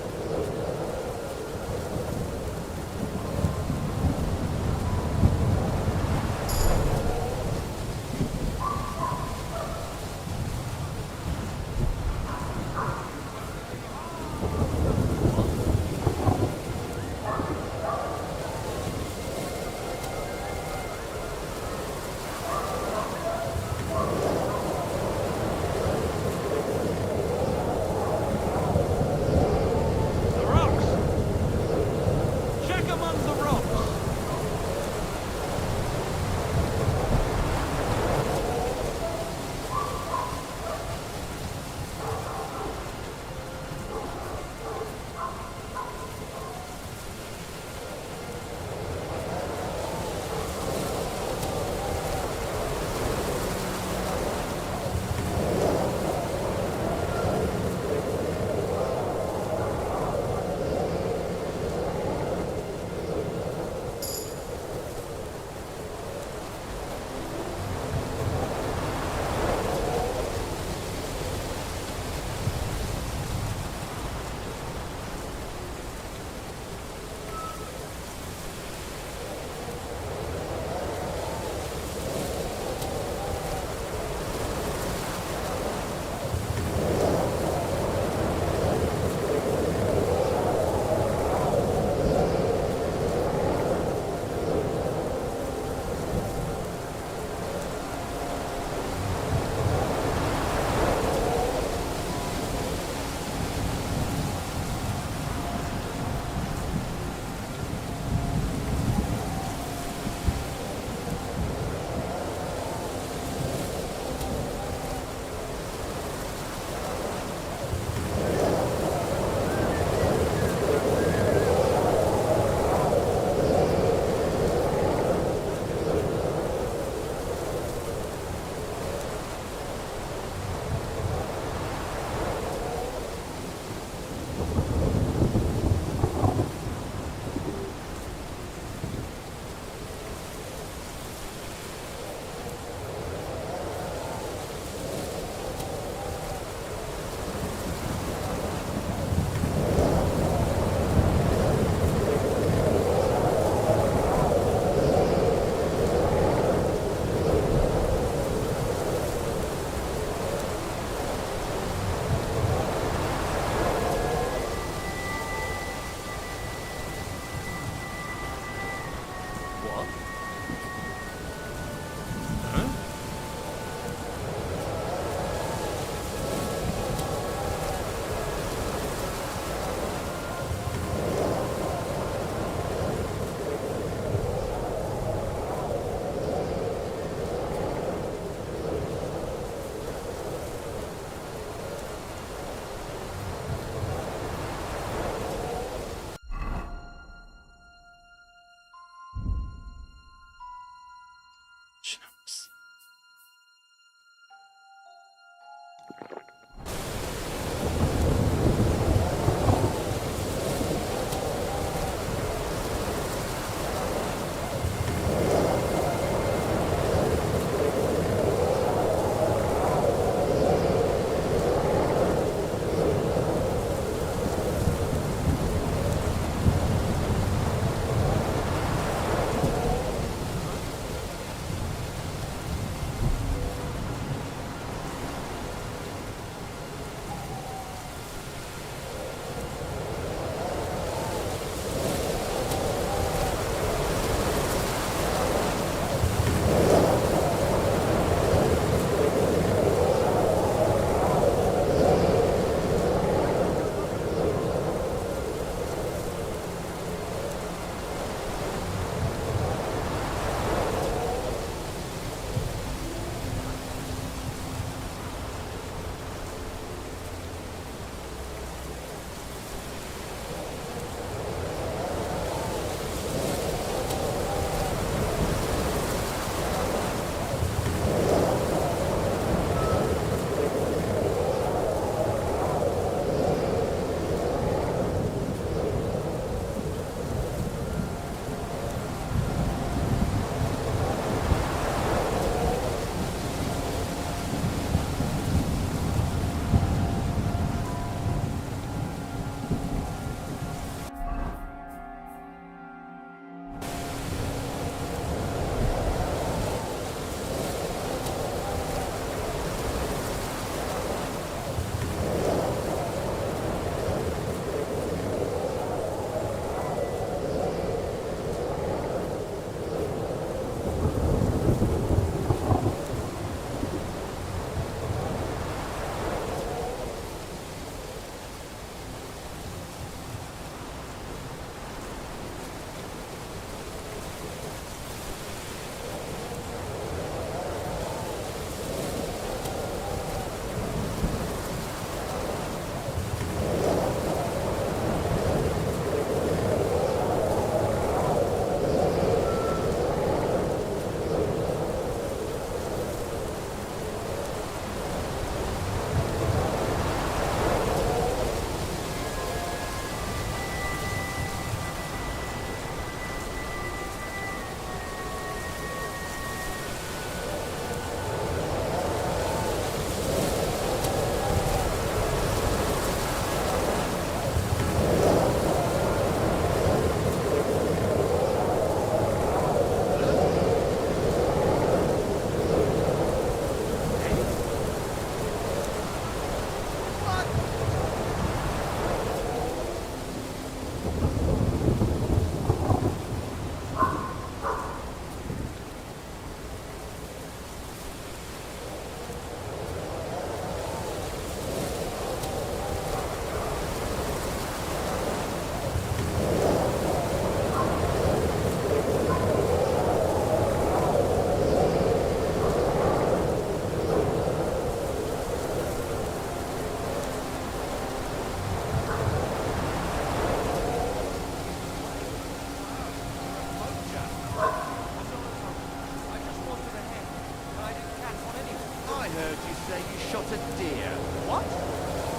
Speaker 10: shot a deer.
Speaker 5: What?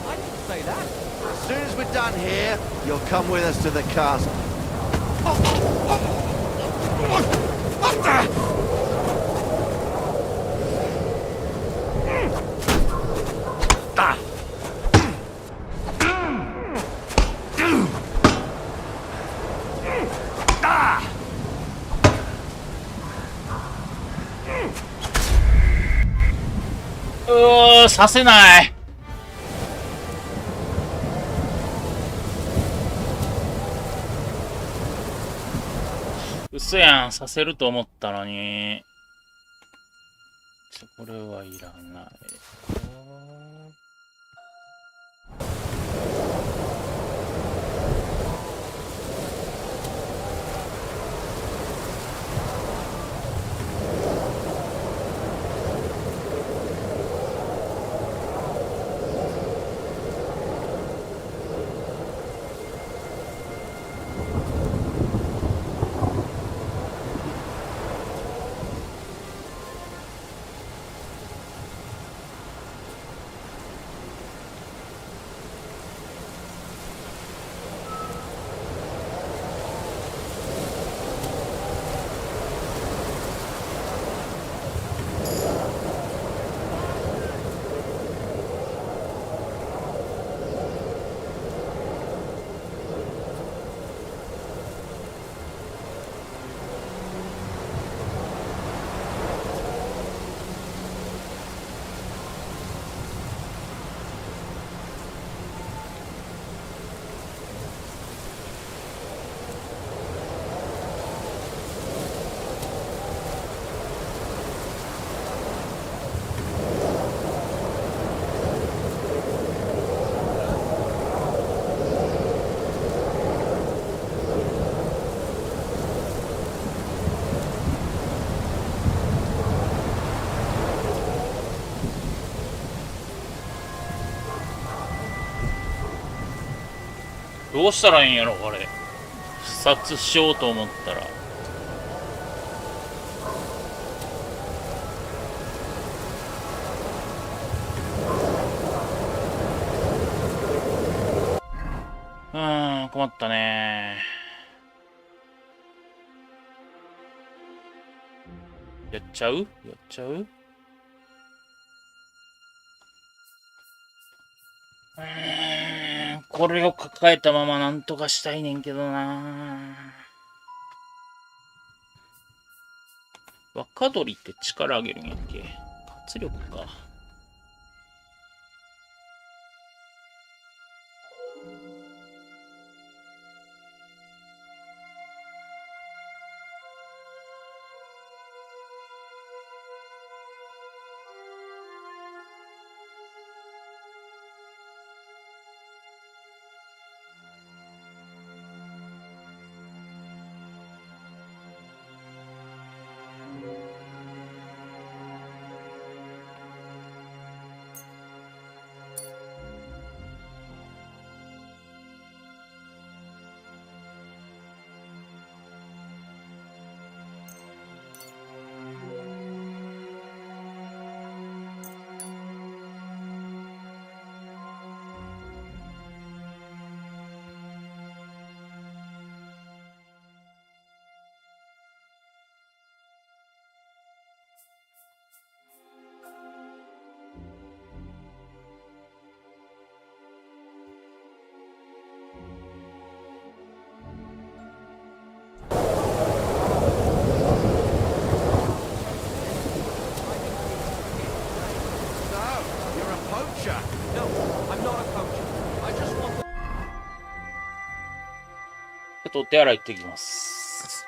Speaker 5: I didn't say that.
Speaker 10: As soon as we're done here, you'll come with us to the castle.
Speaker 1: Oh, させない。嘘やん、させると思ったのに。これはいらない。どうしたらいいんやろこれ。視察しようと思ったら。困ったね。やっちゃう？やっちゃう？これを抱えたままなんとかしたいねんけどな。若鳥って力上げるんやっけ？活力か。ちょっとお手洗い行ってきます。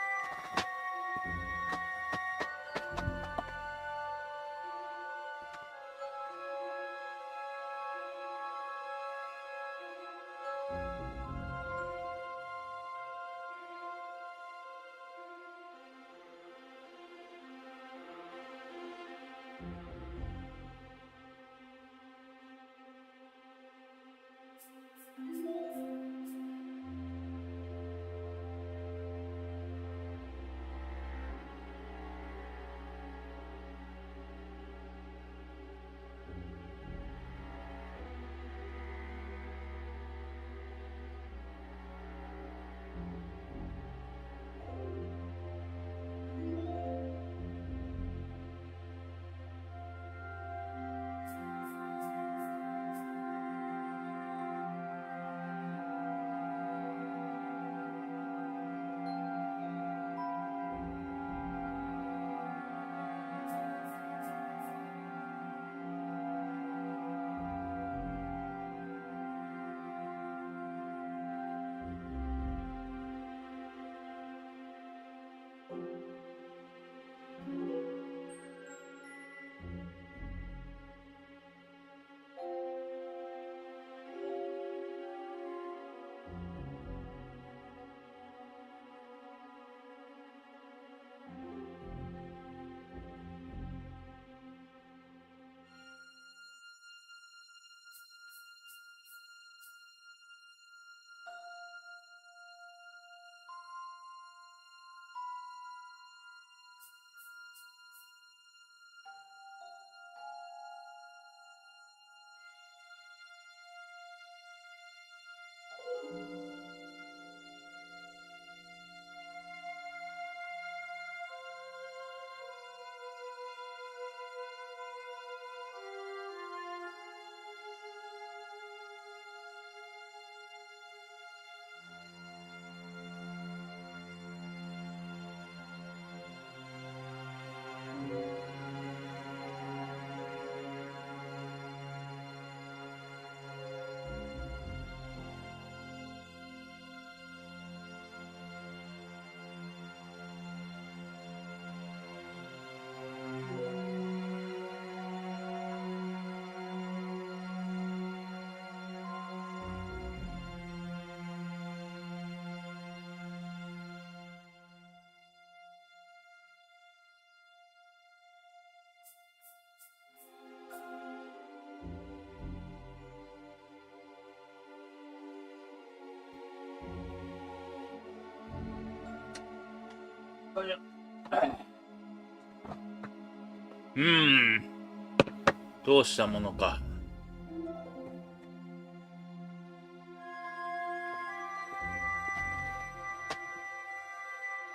Speaker 1: どうしたものか。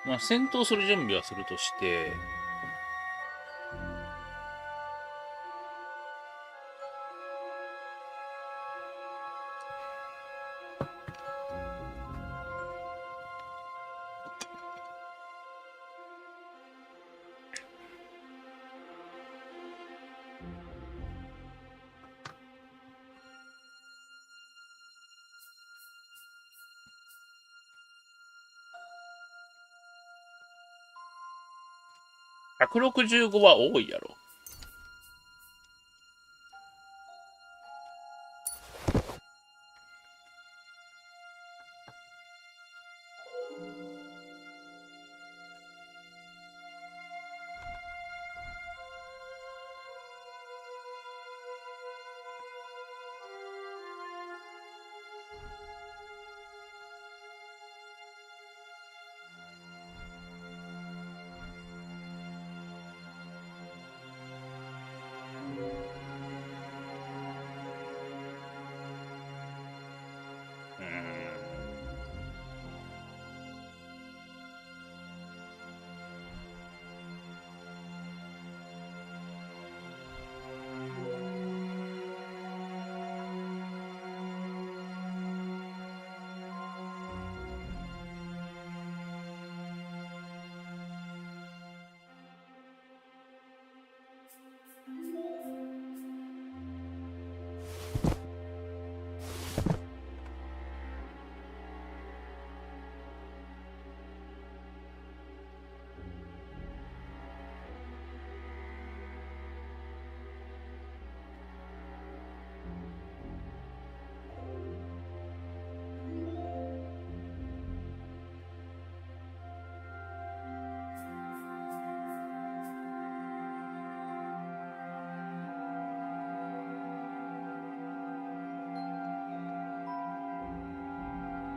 Speaker 1: まあ戦闘する準備はするとして、165は多いやろ。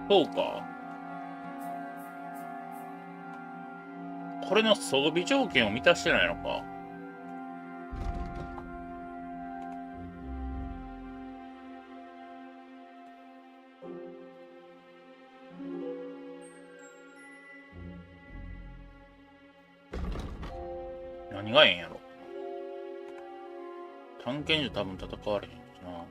Speaker 1: そうか。これの装備条件を満たしてないのか。何がええんやろ。探検所多分戦われへんしな。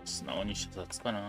Speaker 1: 素直にして立つかな。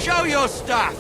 Speaker 10: Show your stuff!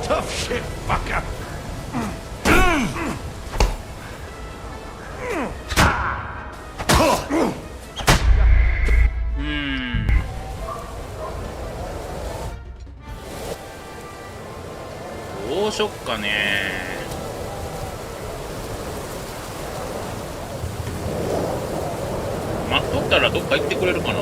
Speaker 10: Tough shit, fucker!
Speaker 1: どうしよっかね。待っとったらどっか行ってくれるかな。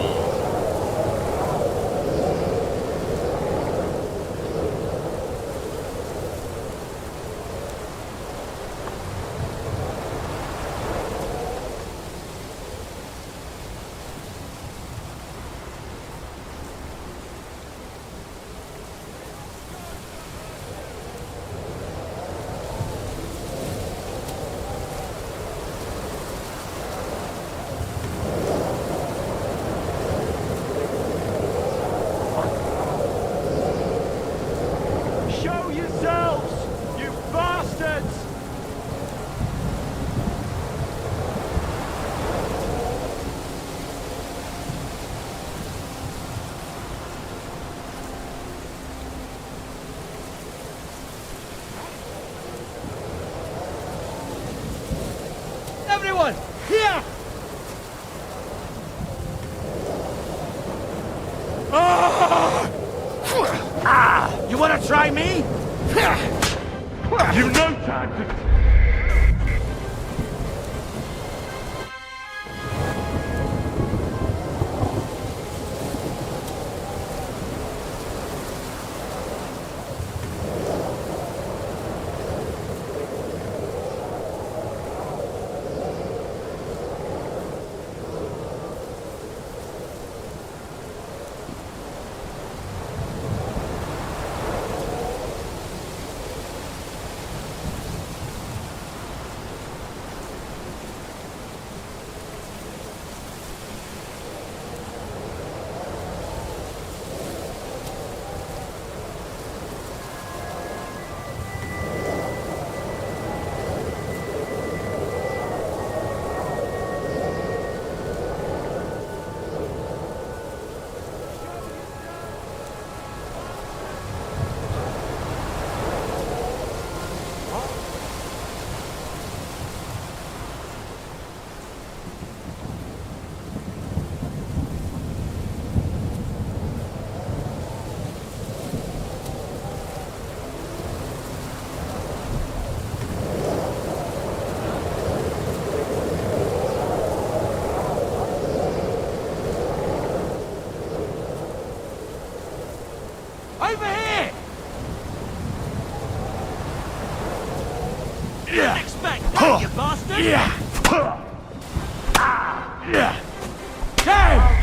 Speaker 18: Show yourselves, you bastards!
Speaker 10: Everyone, here!
Speaker 6: You want to try me?
Speaker 18: You know that!
Speaker 10: Over here!
Speaker 6: Yeah.
Speaker 10: Expect that, you bastard!
Speaker 6: Yeah.
Speaker 10: Damn!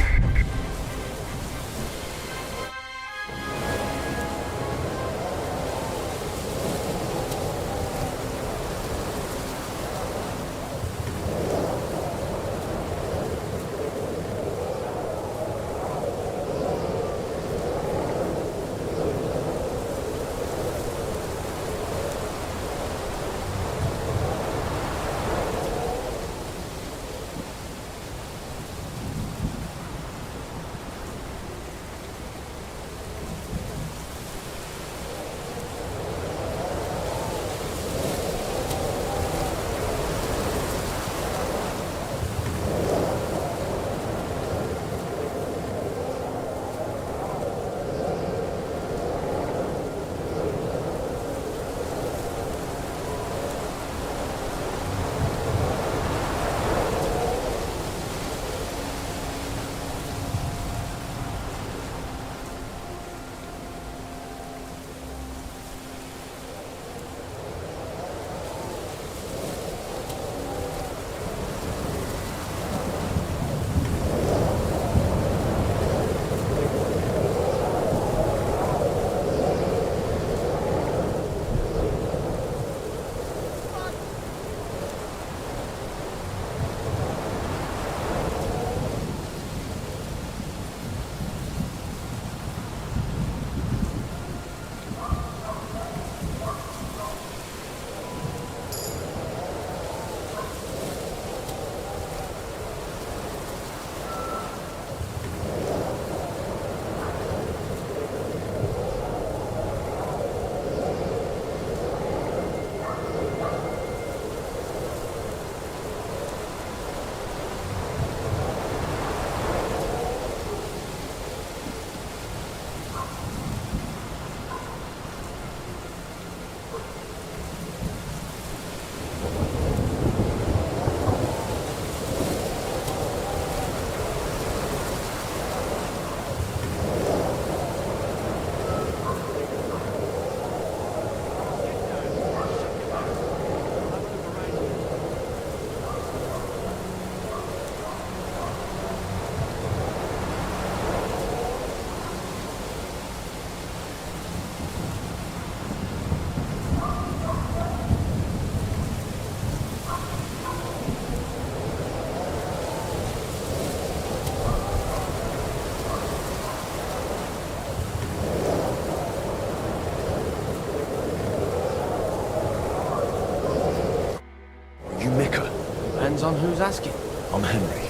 Speaker 7: Depends on who's asking.
Speaker 3: I'm Henry.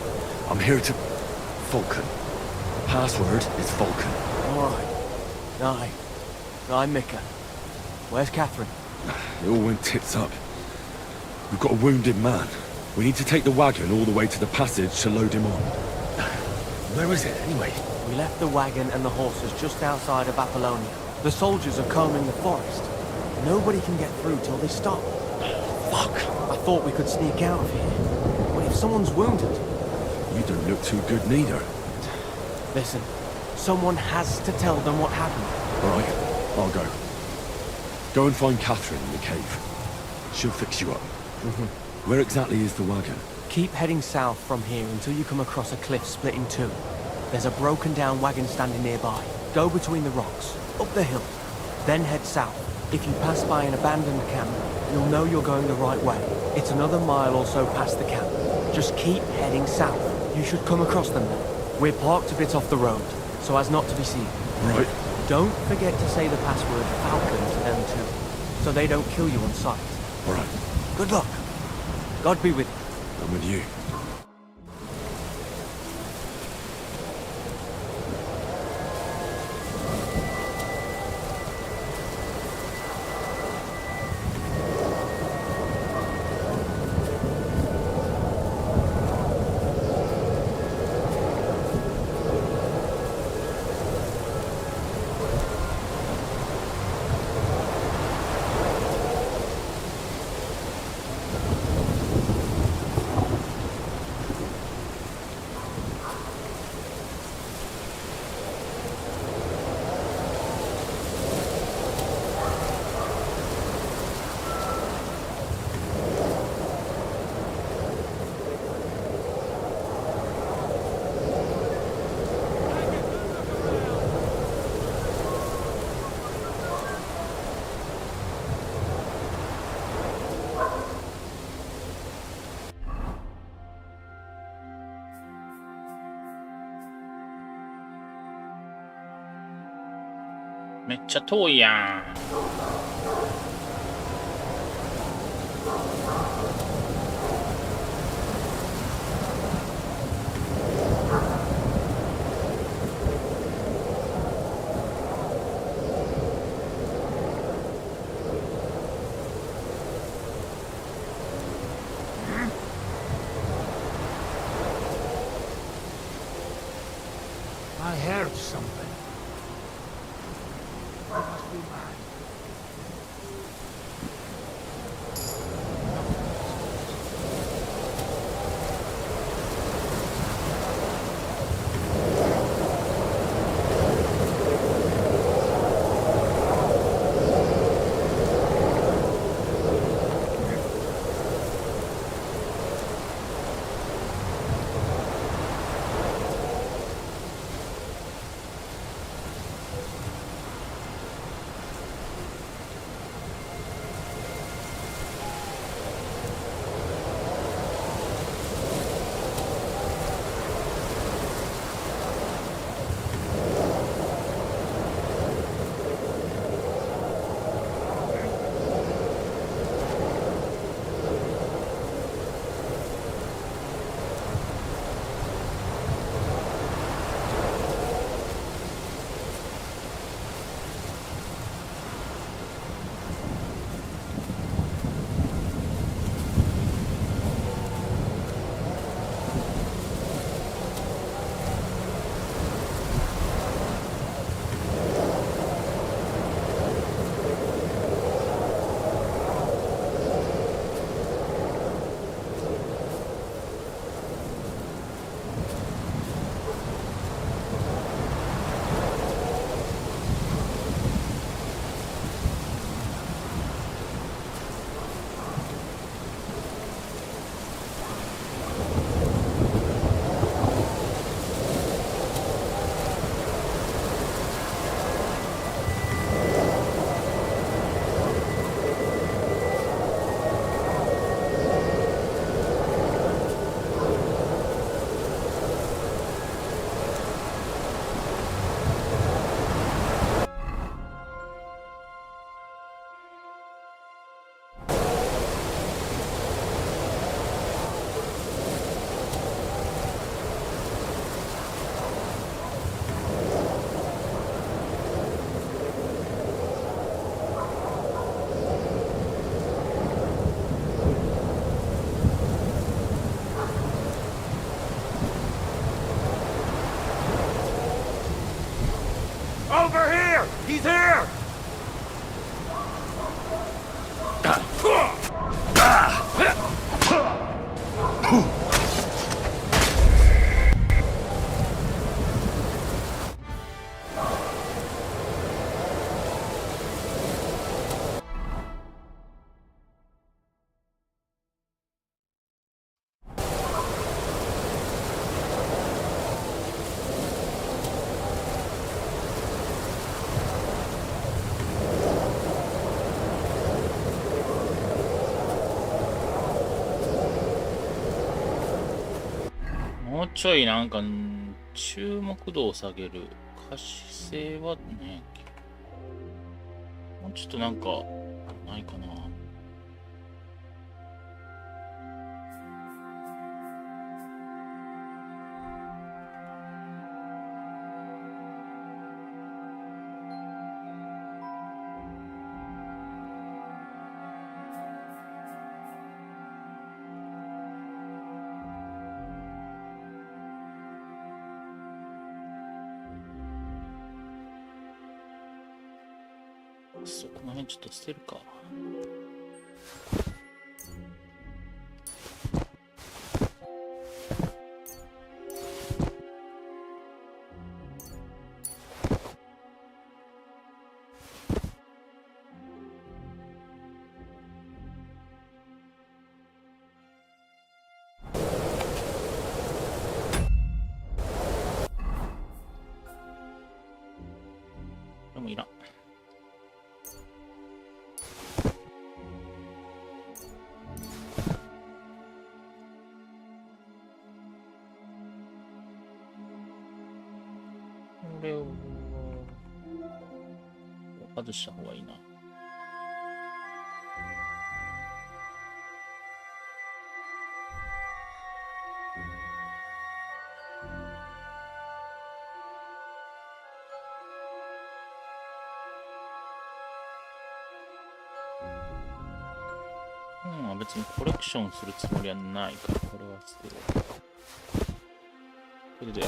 Speaker 3: I'm here to... Falcon. Password is Falcon.
Speaker 7: Alright. I'm Mika. Where's Catherine?
Speaker 3: It all went tits up. We've got a wounded man. We need to take the wagon all the way to the passage to load him on. Where is it, anyway?
Speaker 7: We left the wagon and the horses just outside of Apollonia. The soldiers are combing the forest. Nobody can get through till they stop.
Speaker 3: Fuck.
Speaker 7: I thought we could sneak out of here. But if someone's wounded...
Speaker 3: You don't look too good neither.
Speaker 7: Listen, someone has to tell them what happened.
Speaker 3: Alright, I'll go. Go and find Catherine in the cave. She'll fix you up. Where exactly is the wagon?
Speaker 7: Keep heading south from here until you come across a cliff split in two. There's a broken down wagon standing nearby. Go between the rocks, up the hill, then head south. If you pass by an abandoned camp, you'll know you're going the right way. It's another mile or so past the camp. Just keep heading south. You should come across them then. We're parked a bit off the road, so as not to be seen.
Speaker 3: Right.
Speaker 7: Don't forget to say the password Falcon to them too, so they don't kill you on sight.
Speaker 3: Alright.
Speaker 7: Good luck. God be with you.
Speaker 3: I'm with you.
Speaker 1: めっちゃ遠いやん。
Speaker 10: I heard something. I must be mad.
Speaker 1: もうちょいなんか注目度を下げる可視性はね、もうちょっとなんかないかな。そう、この辺ちょっと捨てるか。でもいらん。これを外した方がいいな。別にコレクションするつもりはないから、これは捨てる。これで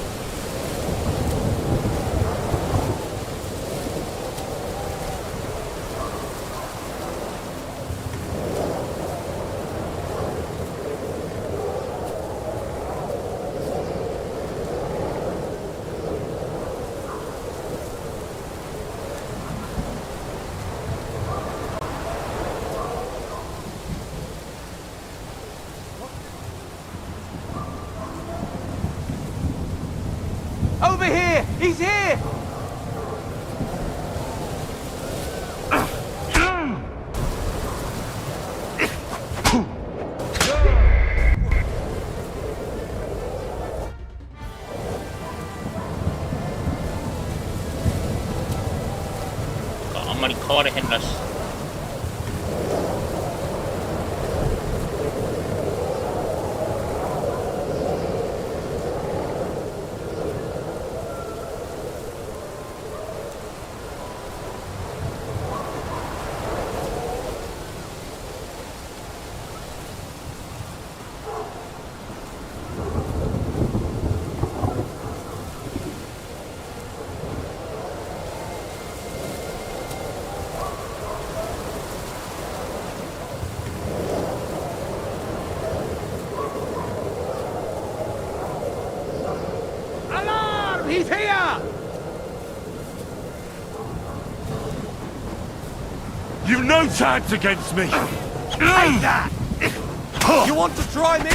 Speaker 5: Over here! He's here!
Speaker 1: あんまり変われへんらしい。
Speaker 5: He's here!
Speaker 3: You've no chance against me!
Speaker 5: Take that! You want to try me?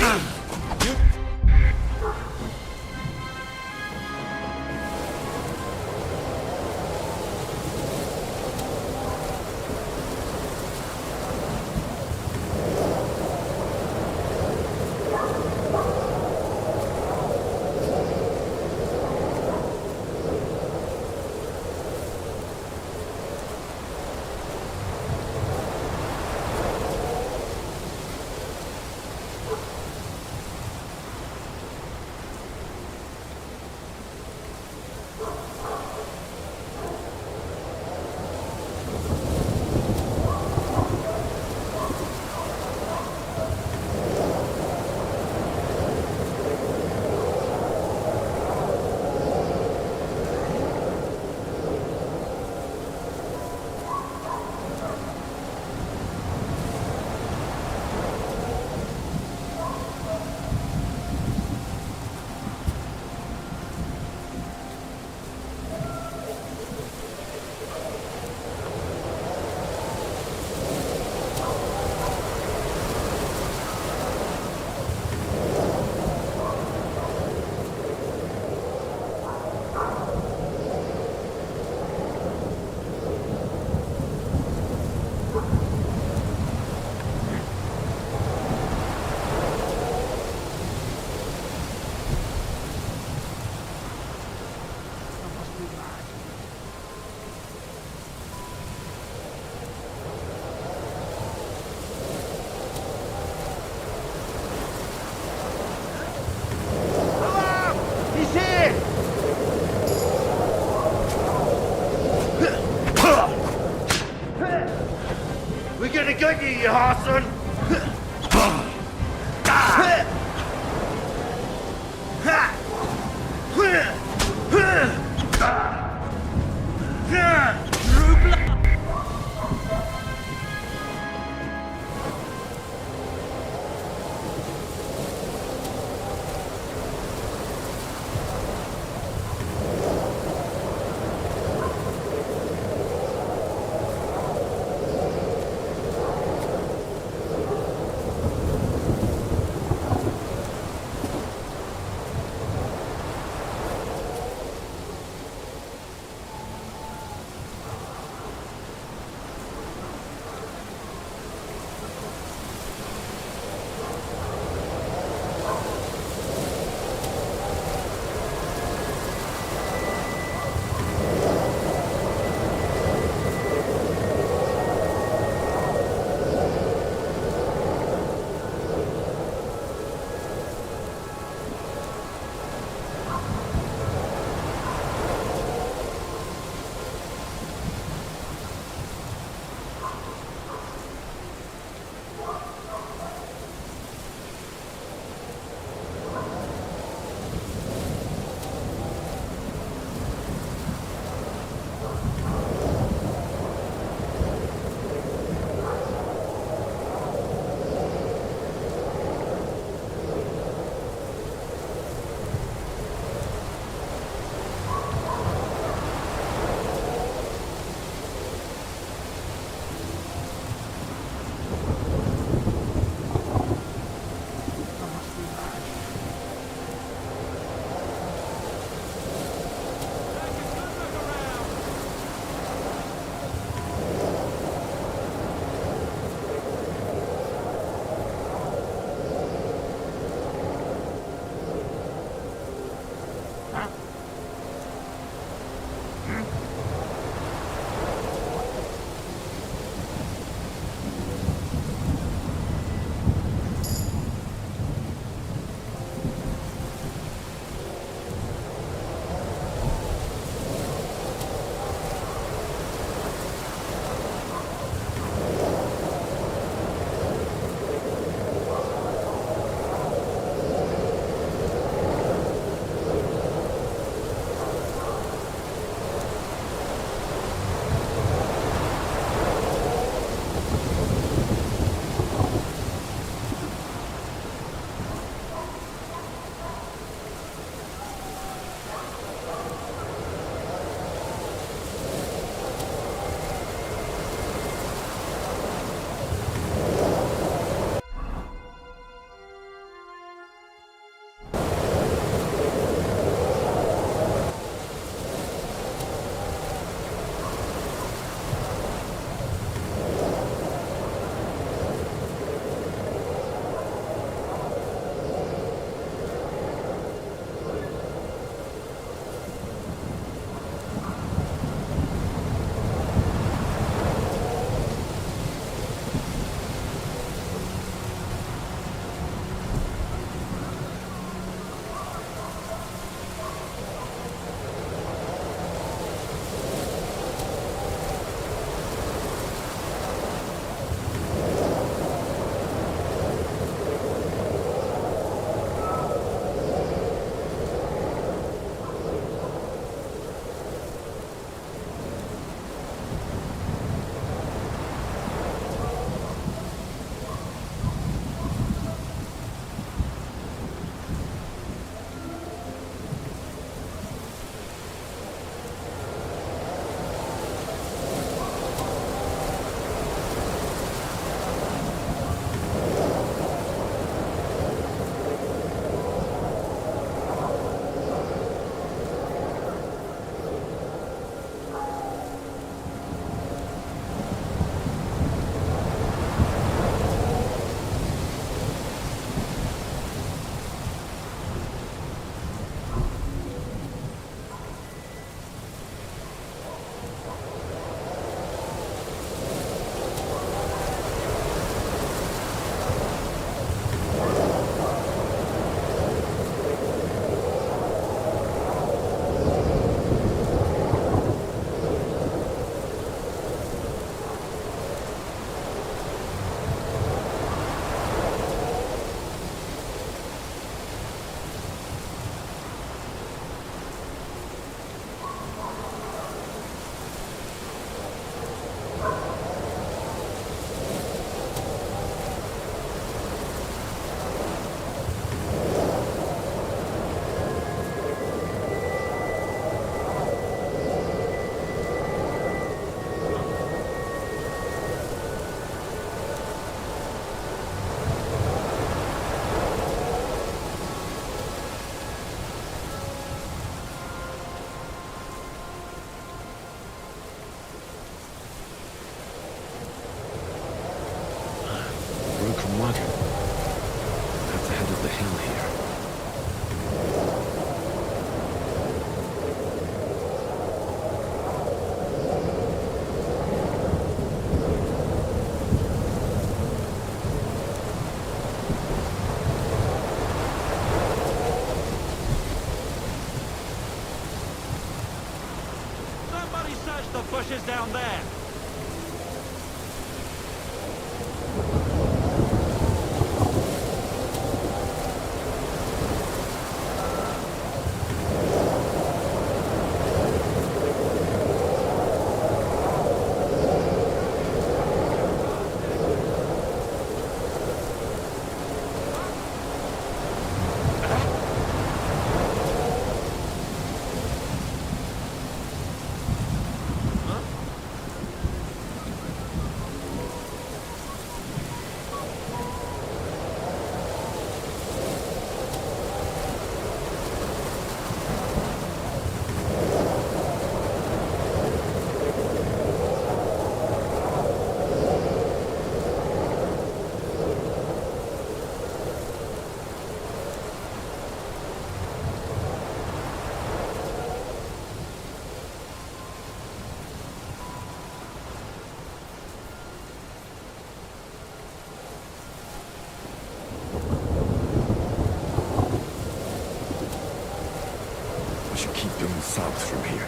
Speaker 10: We're gonna get you, you arson!
Speaker 3: wagon. That's the head of the hill here.
Speaker 5: Somebody search the bushes down there.
Speaker 3: We should keep going south from here.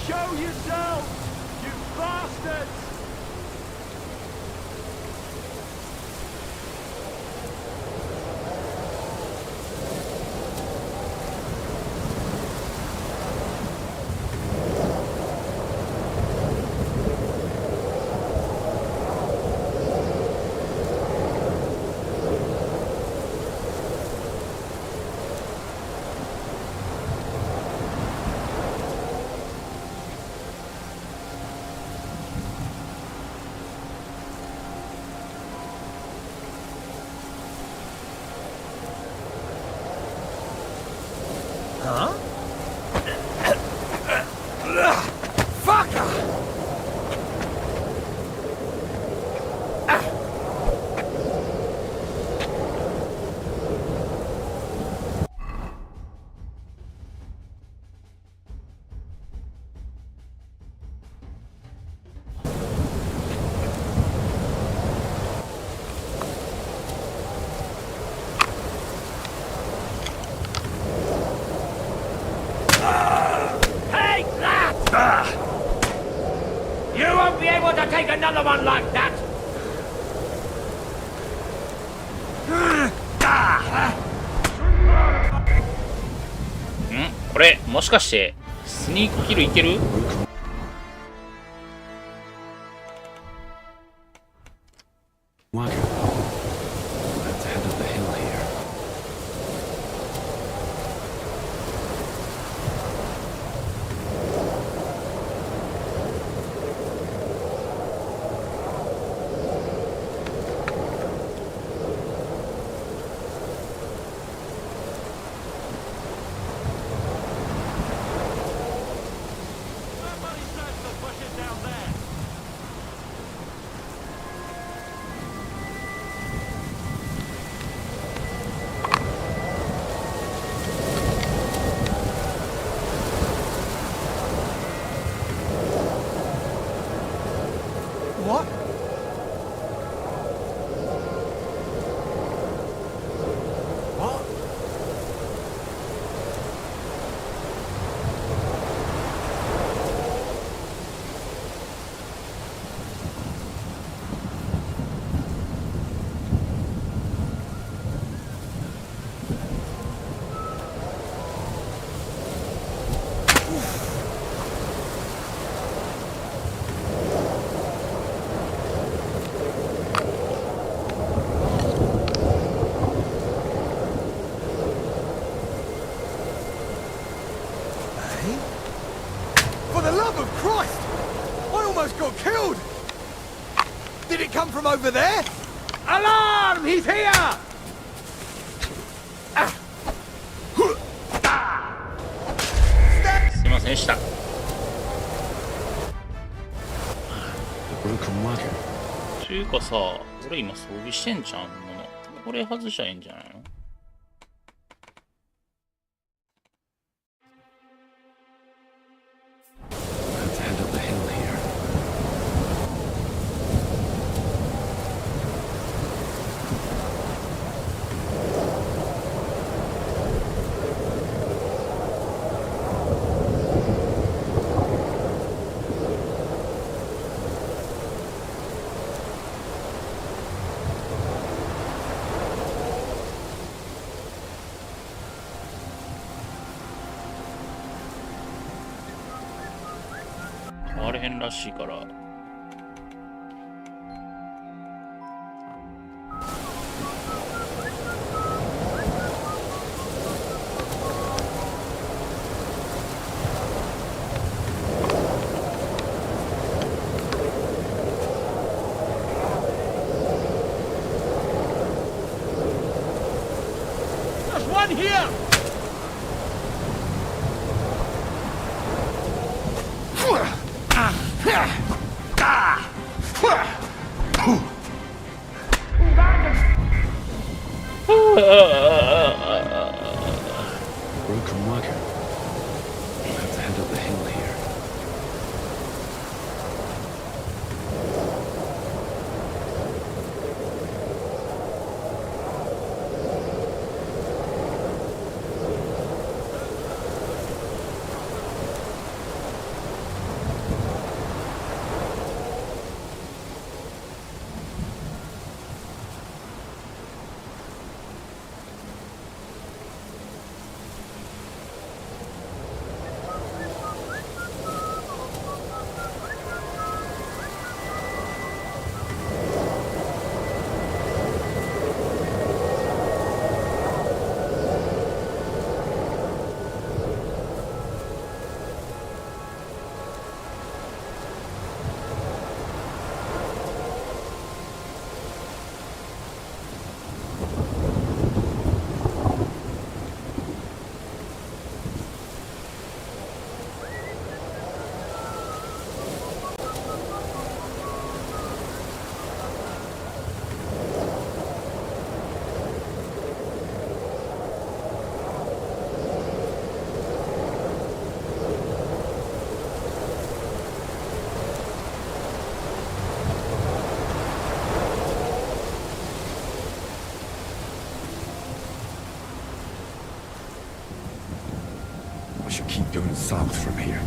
Speaker 10: Show yourself, you bastards!
Speaker 11: Huh? Fucker!
Speaker 10: Take that! You won't be able to take another one like that!
Speaker 1: これもしかしてスニークキルいける？
Speaker 3: Wagon. That's the head of the hill here.
Speaker 5: Somebody search the bushes down there.
Speaker 11: What? What? almost got killed! Did it come from over there?
Speaker 10: Alarm! He's here! Ah.
Speaker 1: すいませんでした。
Speaker 3: Broken wagon.
Speaker 1: ちゅうかさ、俺今装備してんじゃんもの。これ外しゃいいんじゃないの？
Speaker 3: Let's head up the hill here. ?
Speaker 1: 変われへんらしいから。
Speaker 10: There's one here!
Speaker 3: Broken wagon. Let's head up the hill here. I should keep going south from here.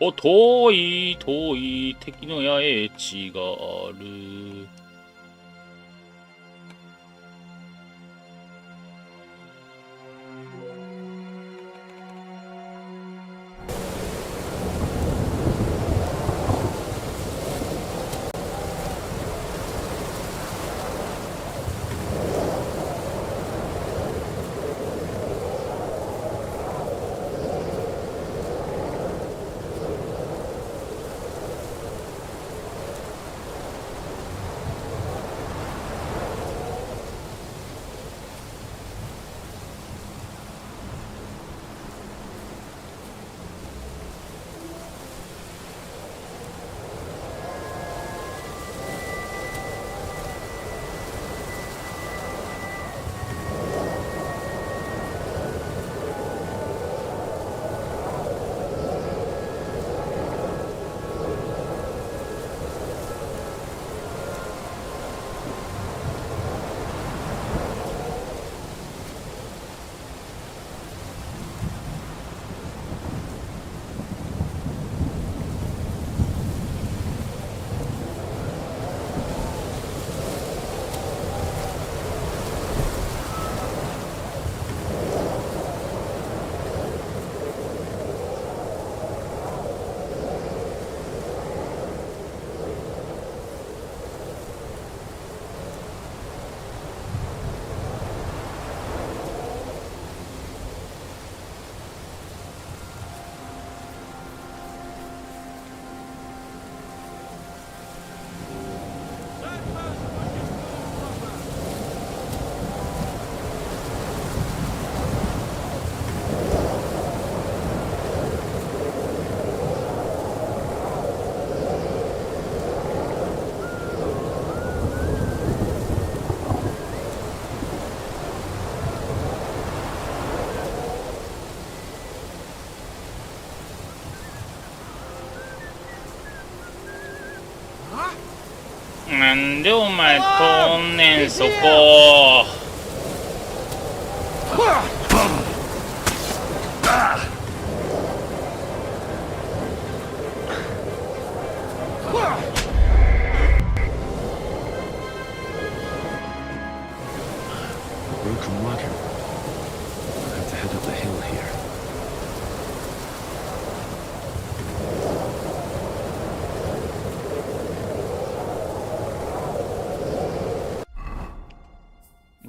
Speaker 1: お、遠い遠い敵の野営地がある。なんでお前通んねんそこ。
Speaker 3: Broken wagon. I have to head up the hill here.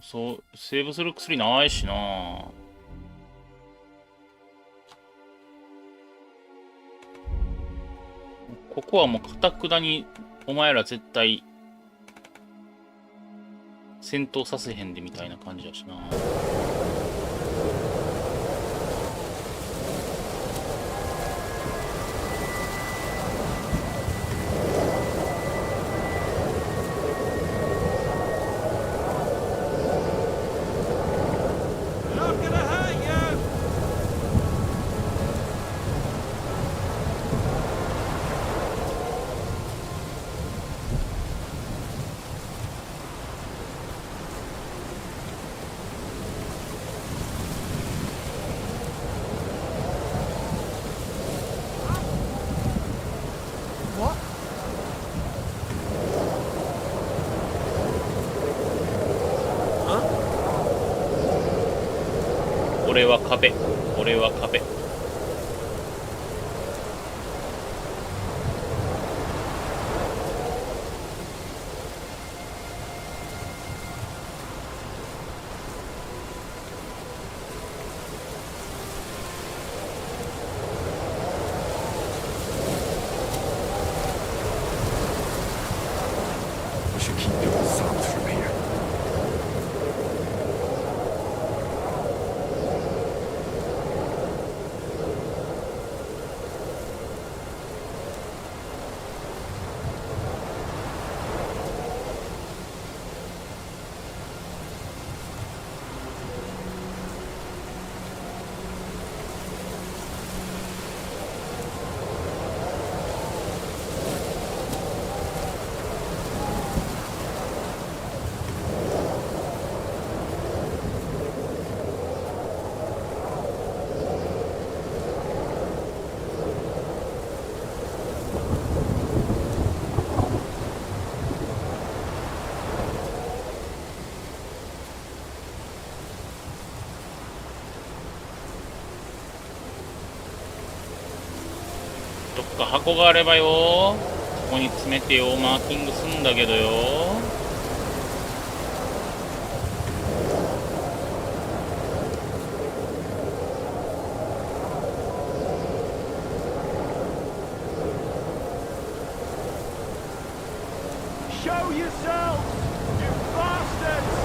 Speaker 1: そう、セーブする薬ないしな。ここはもう堅くなにお前ら絶対戦闘させへんでみたいな感じだしな。俺は壁、俺は壁。
Speaker 3: We should keep going south from here.
Speaker 1: か箱があればよ、ここに詰めてよ、マーキングすんだけどよ。
Speaker 10: Show yourselves, you bastards!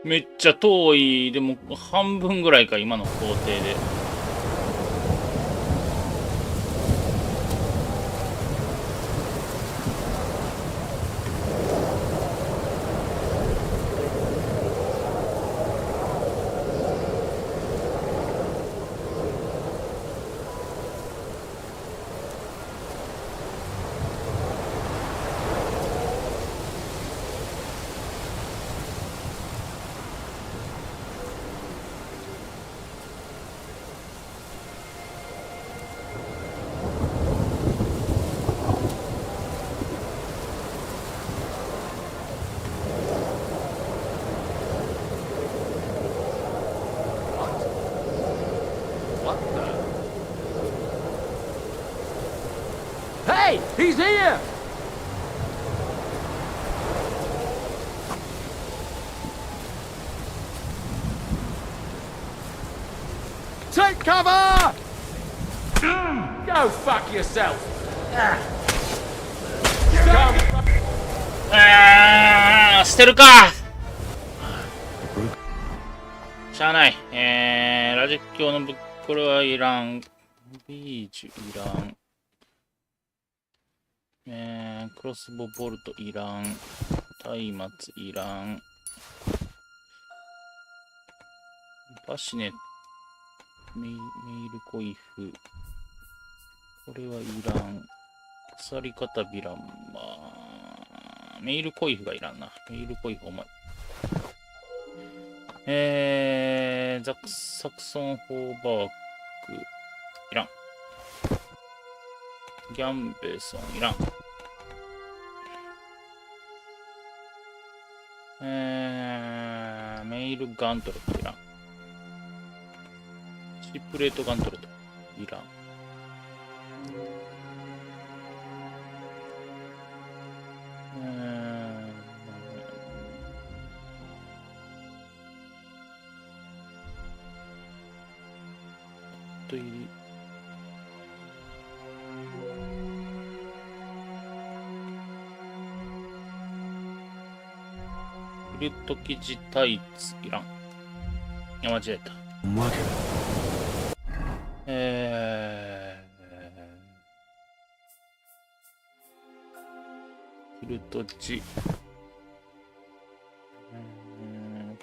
Speaker 1: めっちゃ遠い。でも半分ぐらいか、今の工程で。
Speaker 10: Hey, he's here! Take cover! Go fuck yourself!
Speaker 1: Ah, 捨てるか。しゃあない。ラジック用のこれはいらん。ビージュいらん。クロスボボルトいらん。松明いらん。バシネメイルコイフ。これはいらん。鎖片ビランメイルコイフがいらんな。メイルコイフ重い。ザクサクソンホーバークいらん。ギャンベソンいらん。メイイルガントレットいらん。シプレートガントレットいらん。と入りフルト生地タイツいらん。いや、間違えた。フルトチパ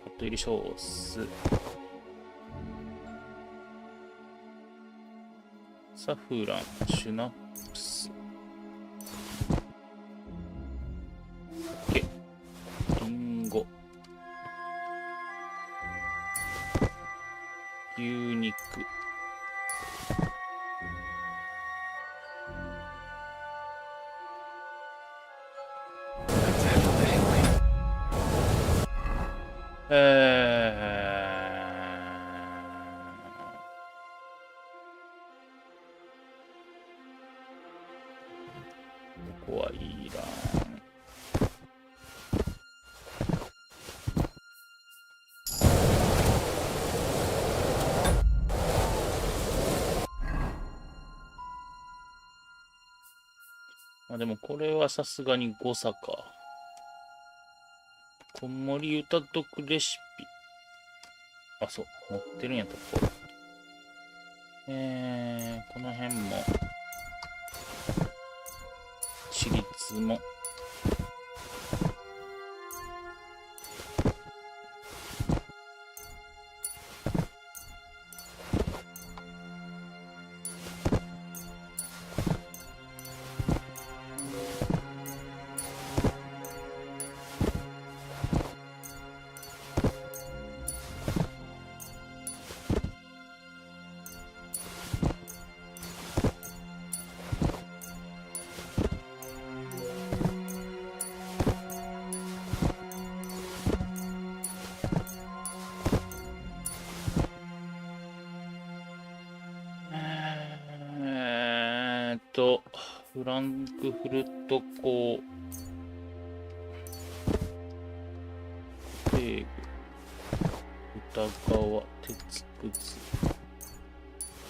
Speaker 1: ット入りソースサフランシュナップスリンゴ牛肉ここはいらん。まあでもこれはさすがに誤差か。こんもり歌読レシピ。あ、そう。持ってるんやったこれ。この辺も。私立も。フランクフルト港テーグ歌川鉄くず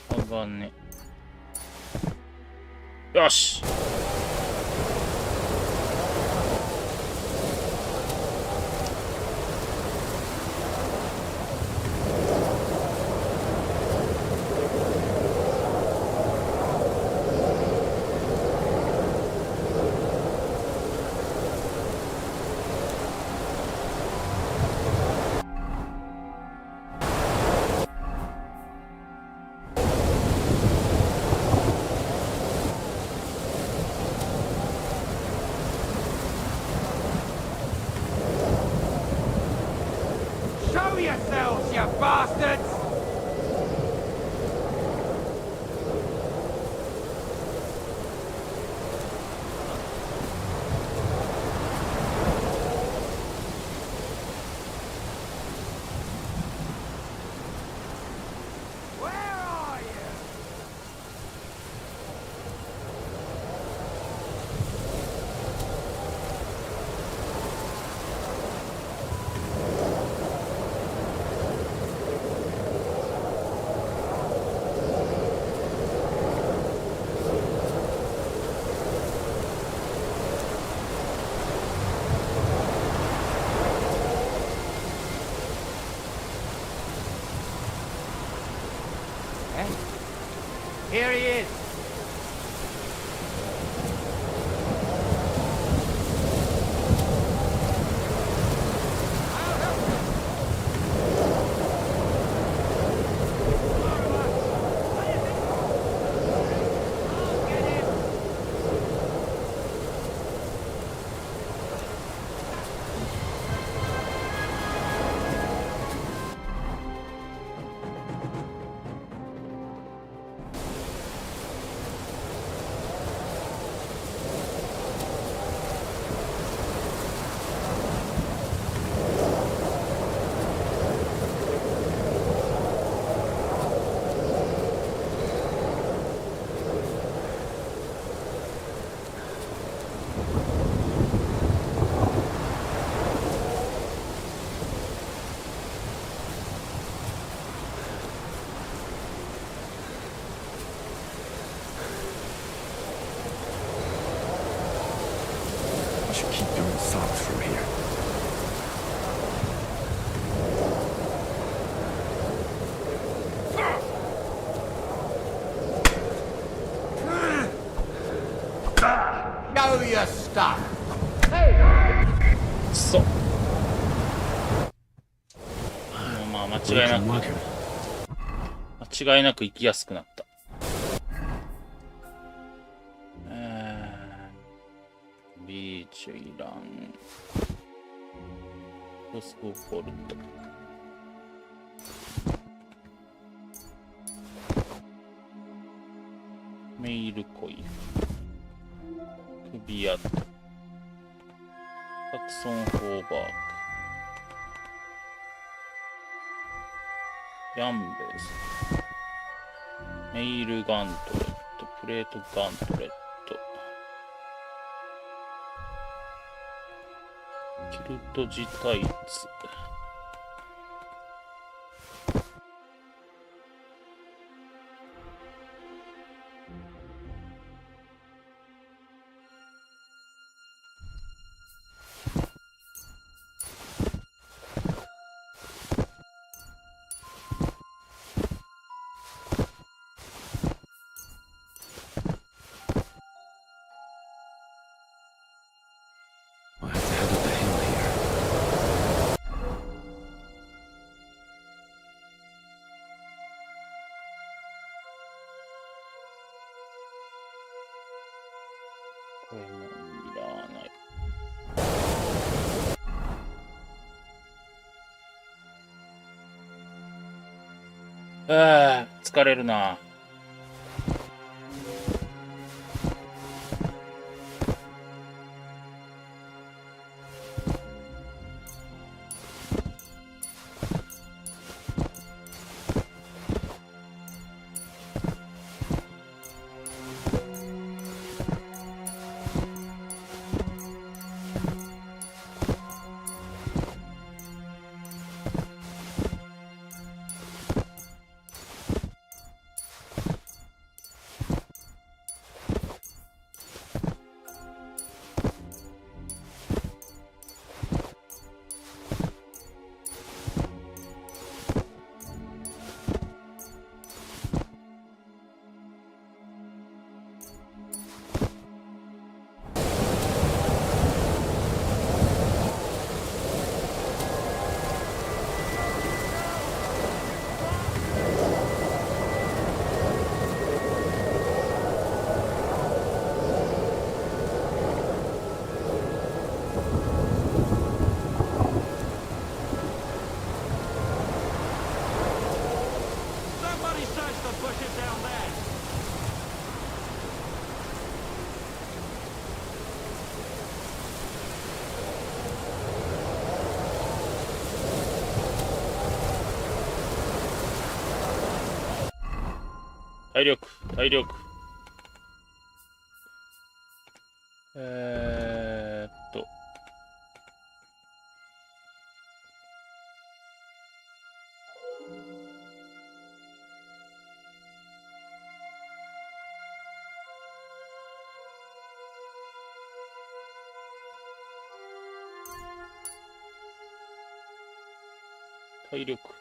Speaker 1: 鋼よし
Speaker 10: Show yourselves, you bastards! Here he is.
Speaker 3: I should keep going south from here.
Speaker 10: Show your stuff.
Speaker 1: そう。まあ間違いなく行きやすくなった。ビーチイランロスコフォルトメイルコイクビアットサクソン・ホーバークヤンベースメイル・ガントレットプレート・ガントレットキルト自体図これもいらない。疲れるな。体力。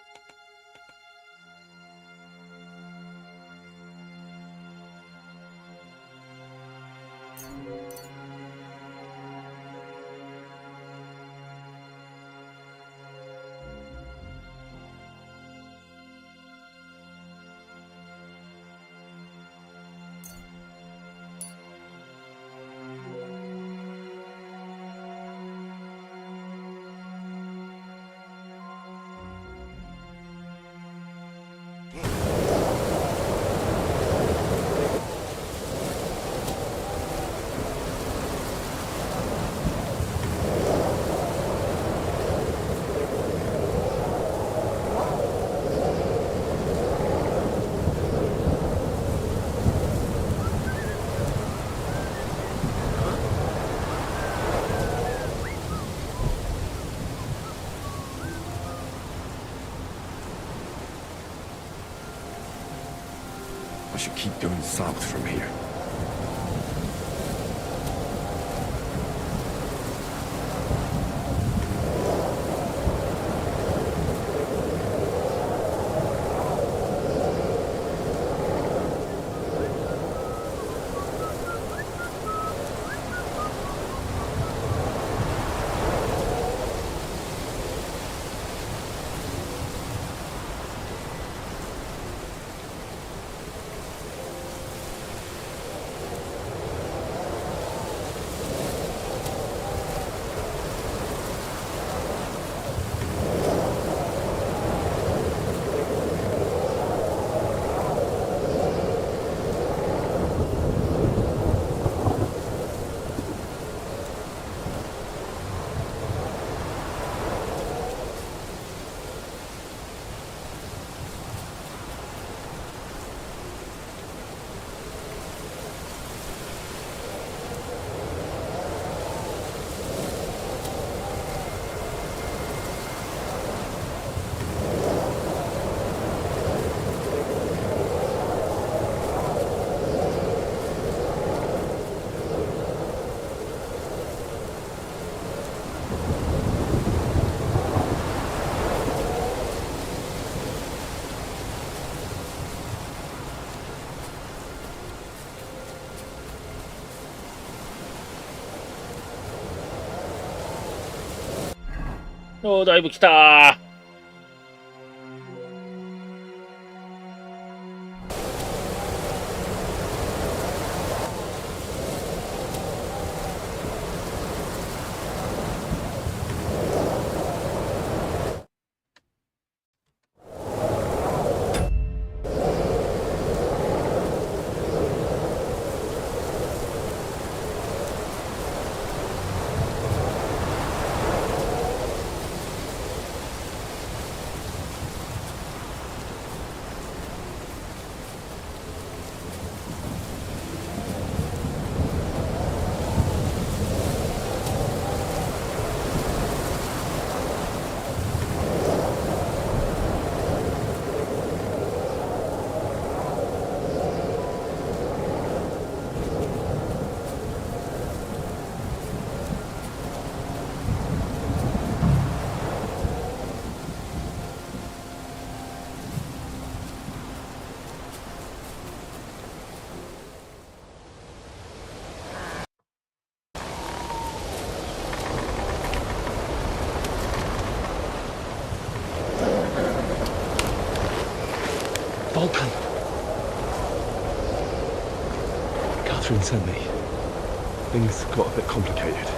Speaker 3: should keep going south from here.
Speaker 1: おー、だいぶ来たー。
Speaker 16: Vulcan. Catherine sent me.
Speaker 3: Things got a bit complicated.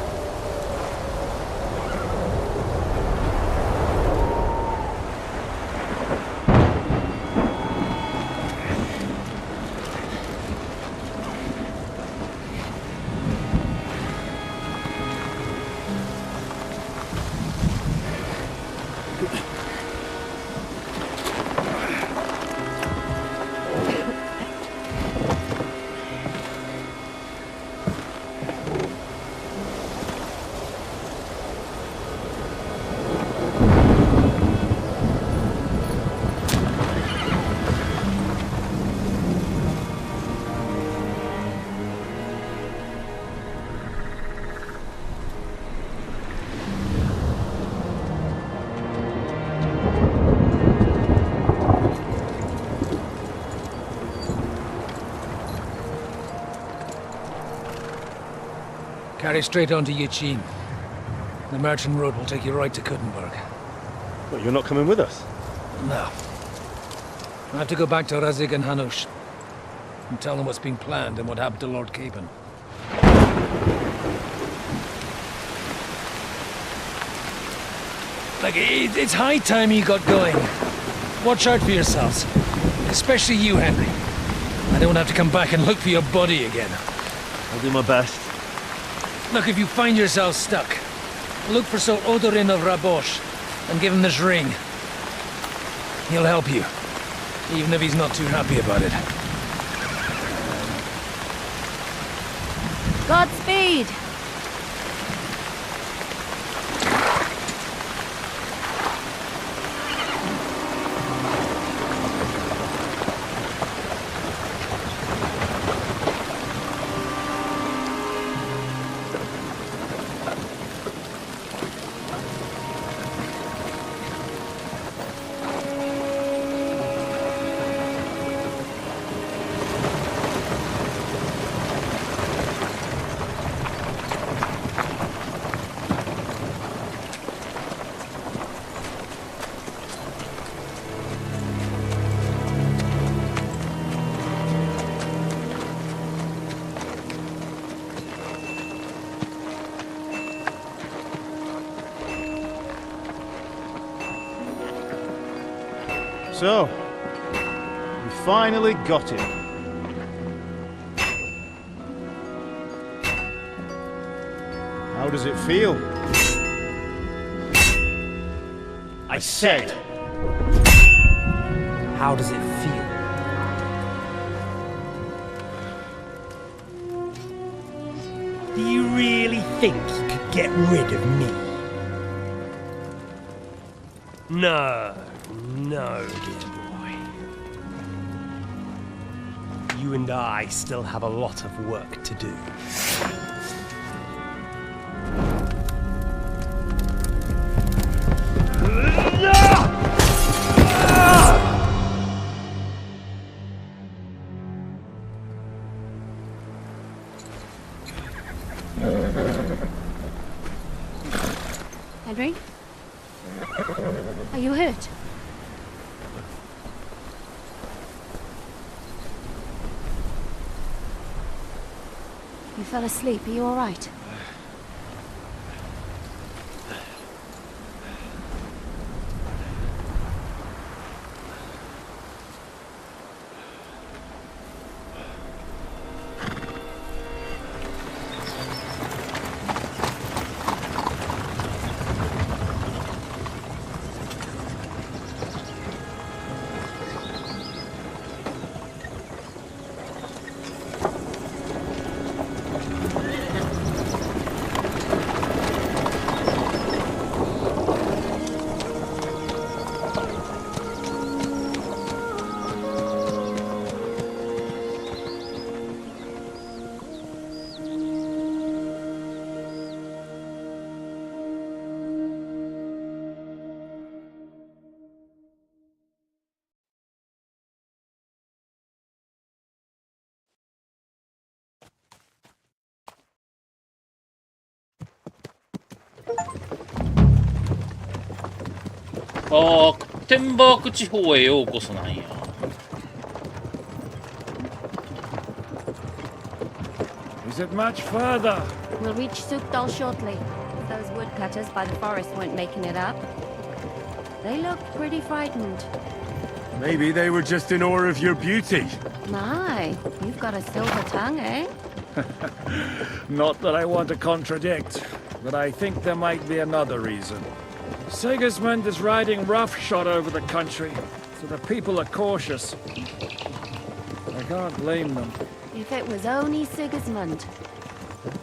Speaker 21: Carry straight on to Yichin. The merchant road will take you right to Kuttenberg.
Speaker 3: But you're not coming with us?
Speaker 21: No. I have to go back to Razig and Hanush and tell them what's been planned and what happened to Lord Capen. Like, it's high time you got going. Watch out for yourselves. Especially you, Henry. I don't have to come back and look for your body again.
Speaker 3: I'll do my best.
Speaker 21: Look, if you find yourself stuck, look for Sir Odorin of Rabosh and give him this ring. He'll help you, even if he's not too happy about it.
Speaker 13: Godspeed!
Speaker 8: So, we finally got him. How does it feel?
Speaker 18: I said, how does it feel? Do you really think you could get rid of me? No, no, dear boy. You and I still have a lot of work to do.
Speaker 13: Henry? Are you hurt? You fell asleep. Are you all right?
Speaker 1: ああ、テンバーク地方へようこそなんや。
Speaker 15: Is it much further?
Speaker 13: We'll reach Sukdal shortly. Those woodcutters by the forest weren't making it up. They looked pretty frightened.
Speaker 3: Maybe they were just in awe of your beauty.
Speaker 13: My, you've got a silver tongue, eh?
Speaker 15: Not that I want to contradict, but I think there might be another reason. Sigismund is riding roughshod over the country, so the people are cautious. I can't blame them.
Speaker 13: If it was only Sigismund.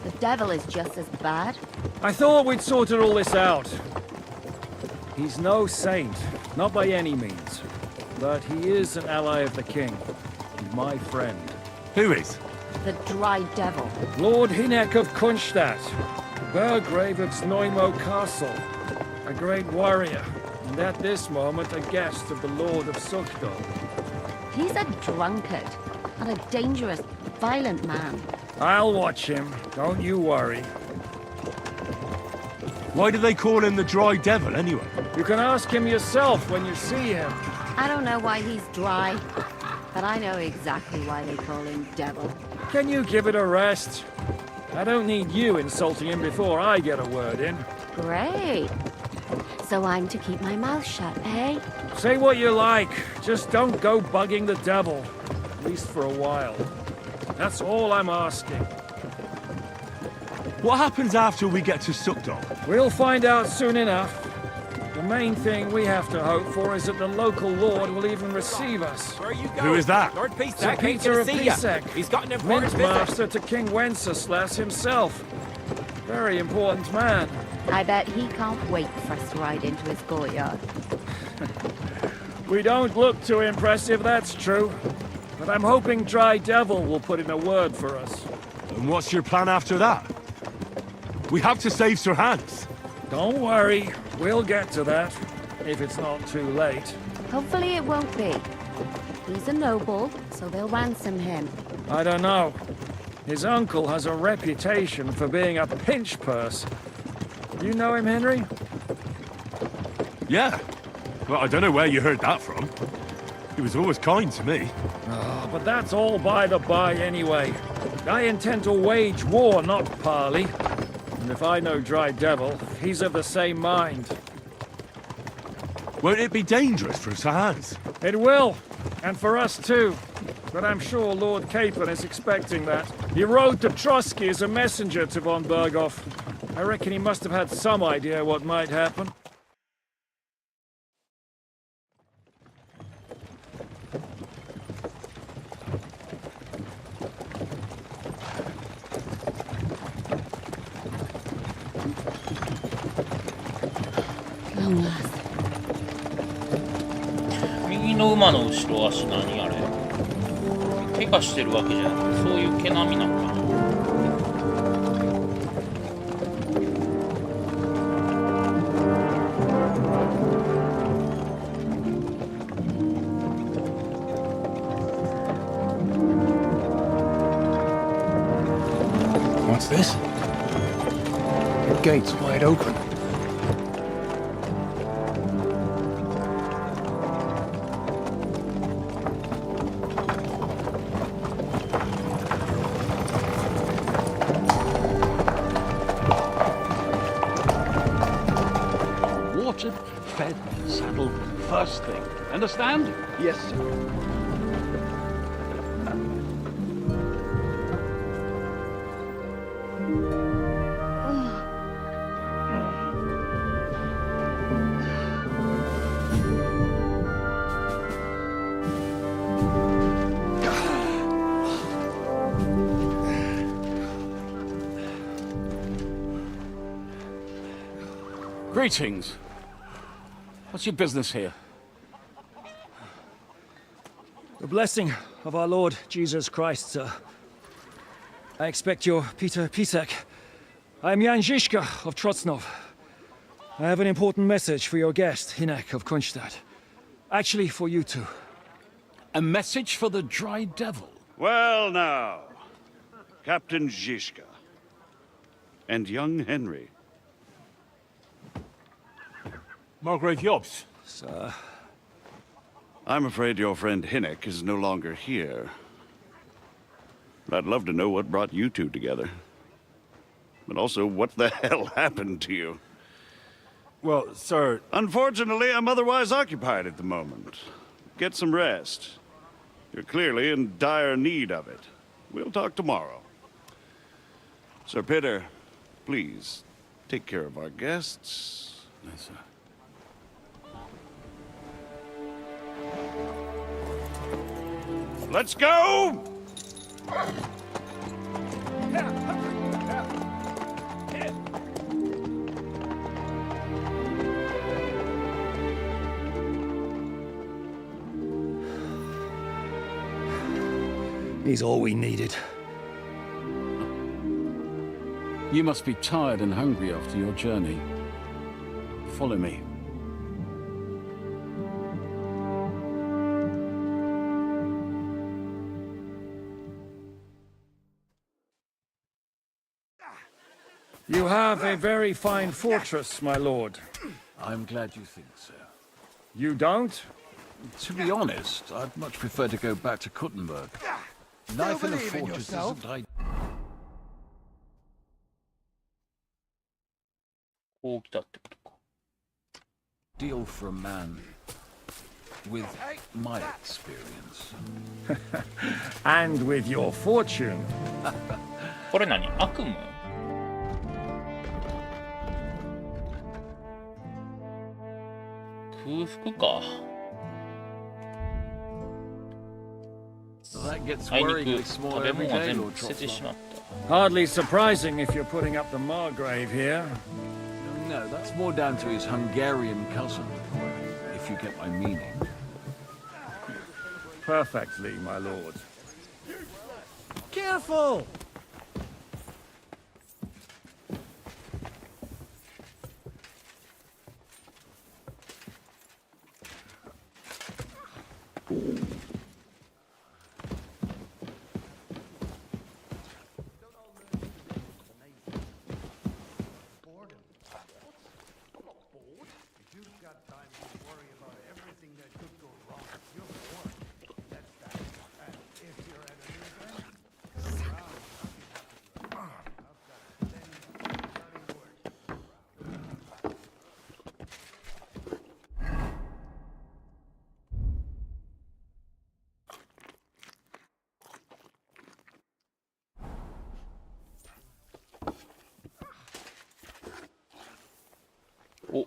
Speaker 13: The devil is just as bad.
Speaker 15: I thought we'd sorted all this out. He's no saint, not by any means. But he is an ally of the king, and my friend.
Speaker 3: Who is?
Speaker 13: The dry devil.
Speaker 15: Lord Hinek of Kunstadt, Burgrave of Znojmo Castle. A great warrior, and at this moment a guest of the Lord of Sukdal.
Speaker 13: He's a drunkard, and a dangerous, violent man.
Speaker 15: I'll watch him, don't you worry.
Speaker 3: Why do they call him the Dry Devil, anyway?
Speaker 15: You can ask him yourself when you see him.
Speaker 13: I don't know why he's dry, but I know exactly why they call him Devil.
Speaker 15: Can you give it a rest? I don't need you insulting him before I get a word in.
Speaker 13: Great. So I'm to keep my mouth shut, eh?
Speaker 15: Say what you like, just don't go bugging the devil. At least for a while. That's all I'm asking.
Speaker 3: What happens after we get to Sukdal?
Speaker 15: We'll find out soon enough. The main thing we have to hope for is that the local lord will even receive us.
Speaker 18: Where are you going?
Speaker 3: Who is that?
Speaker 18: Lord
Speaker 15: Sir
Speaker 18: Pisek,
Speaker 15: Peter of Pisek.
Speaker 18: He's got an important
Speaker 15: Mint
Speaker 18: business.
Speaker 15: Master to King Wenceslas himself. Very important man.
Speaker 13: I bet he can't wait for us to ride into his courtyard.
Speaker 15: We don't look too impressive, that's true. But I'm hoping Dry Devil will put in a word for us.
Speaker 3: And what's your plan after that? We have to save Sir Hans.
Speaker 15: Don't worry, we'll get to that, if it's not too late.
Speaker 13: Hopefully it won't be. He's a noble, so they'll ransom him.
Speaker 15: I don't know. His uncle has a reputation for being a pinch purse. You know him, Henry?
Speaker 3: Yeah. Well, I don't know where you heard that from. He was always kind to me.
Speaker 15: Oh, but that's all by the by anyway. I intend to wage war, not parley. And if I know Dry Devil, he's of the same mind.
Speaker 9: Won't it be dangerous for us hands?
Speaker 15: It will, and for us too. But I'm sure Lord Capon is expecting that. He rode to Trotsky as a messenger to von Berghoff. I reckon he must have had some idea what might happen.
Speaker 13: Long last.
Speaker 1: 右の馬の後ろ足何あれ？怪我してるわけじゃなくてそういう毛並みなのかな。
Speaker 18: What's this? The gate's wide open.
Speaker 12: Watered, fed, saddled, first thing. Understand?
Speaker 18: Yes, sir.
Speaker 12: Greetings. What's your business here?
Speaker 15: The blessing of our Lord Jesus Christ, sir. I expect you're Peter Pitek. I am Jan Žižka of Trocnov. I have an important message for your guest, Hinek of Kunstadt. Actually, for you two.
Speaker 12: A message for the Dry Devil?
Speaker 14: Well now, Captain Žižka and young Henry.
Speaker 9: Margrave Jobs.
Speaker 15: Sir.
Speaker 14: I'm afraid your friend Hinek is no longer here. But I'd love to know what brought you two together. But also, what the hell happened to you?
Speaker 9: Well, sir...
Speaker 14: Unfortunately, I'm otherwise occupied at the moment. Get some rest. You're clearly in dire need of it. We'll talk tomorrow. Sir Peter, please, take care of our guests.
Speaker 12: Yes, sir.
Speaker 14: Let's go!
Speaker 15: He's all we needed.
Speaker 12: You must be tired and hungry after your journey. Follow me.
Speaker 15: You have a very fine fortress, my lord.
Speaker 12: I'm glad you think so.
Speaker 15: You don't?
Speaker 12: To be honest, I'd much prefer to go back to Kuttenberg. Life in a fortress isn't ideal.
Speaker 1: こう来たってことか。
Speaker 12: Deal for a man with my experience.
Speaker 15: And with your fortune.
Speaker 1: これ何？悪夢？空腹か。あいにく食べ物は全部捨ててしまった。
Speaker 15: Hardly surprising if you're putting up the Margrave here.
Speaker 12: No, that's more down to his Hungarian cousin, if you get my meaning.
Speaker 15: Perfectly, my lord.
Speaker 7: Careful!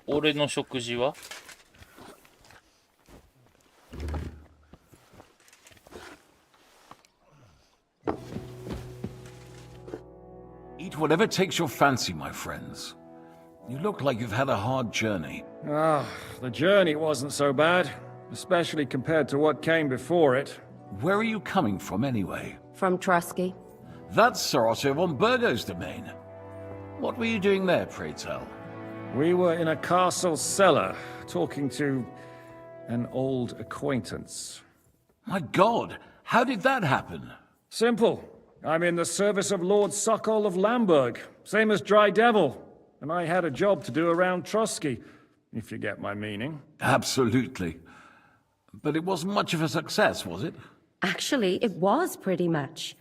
Speaker 1: 俺の食事は？
Speaker 12: Eat whatever takes your fancy, my friends. You look like you've had a hard journey.
Speaker 15: Ah, the journey wasn't so bad, especially compared to what came before it.
Speaker 12: Where are you coming from, anyway?
Speaker 13: From Trusky.
Speaker 12: That's Sir Otto von Burgo's domain. What were you doing there, pray tell?
Speaker 15: We were in a castle cellar, talking to an old acquaintance.
Speaker 12: My God, how did that happen?
Speaker 15: Simple. I'm in the service of Lord Sokol of Lamberg, same as Dry Devil, and I had a job to do around Trusky, if you get my meaning.
Speaker 12: Absolutely. But it wasn't much of a success, was it?
Speaker 13: Actually, it was pretty much.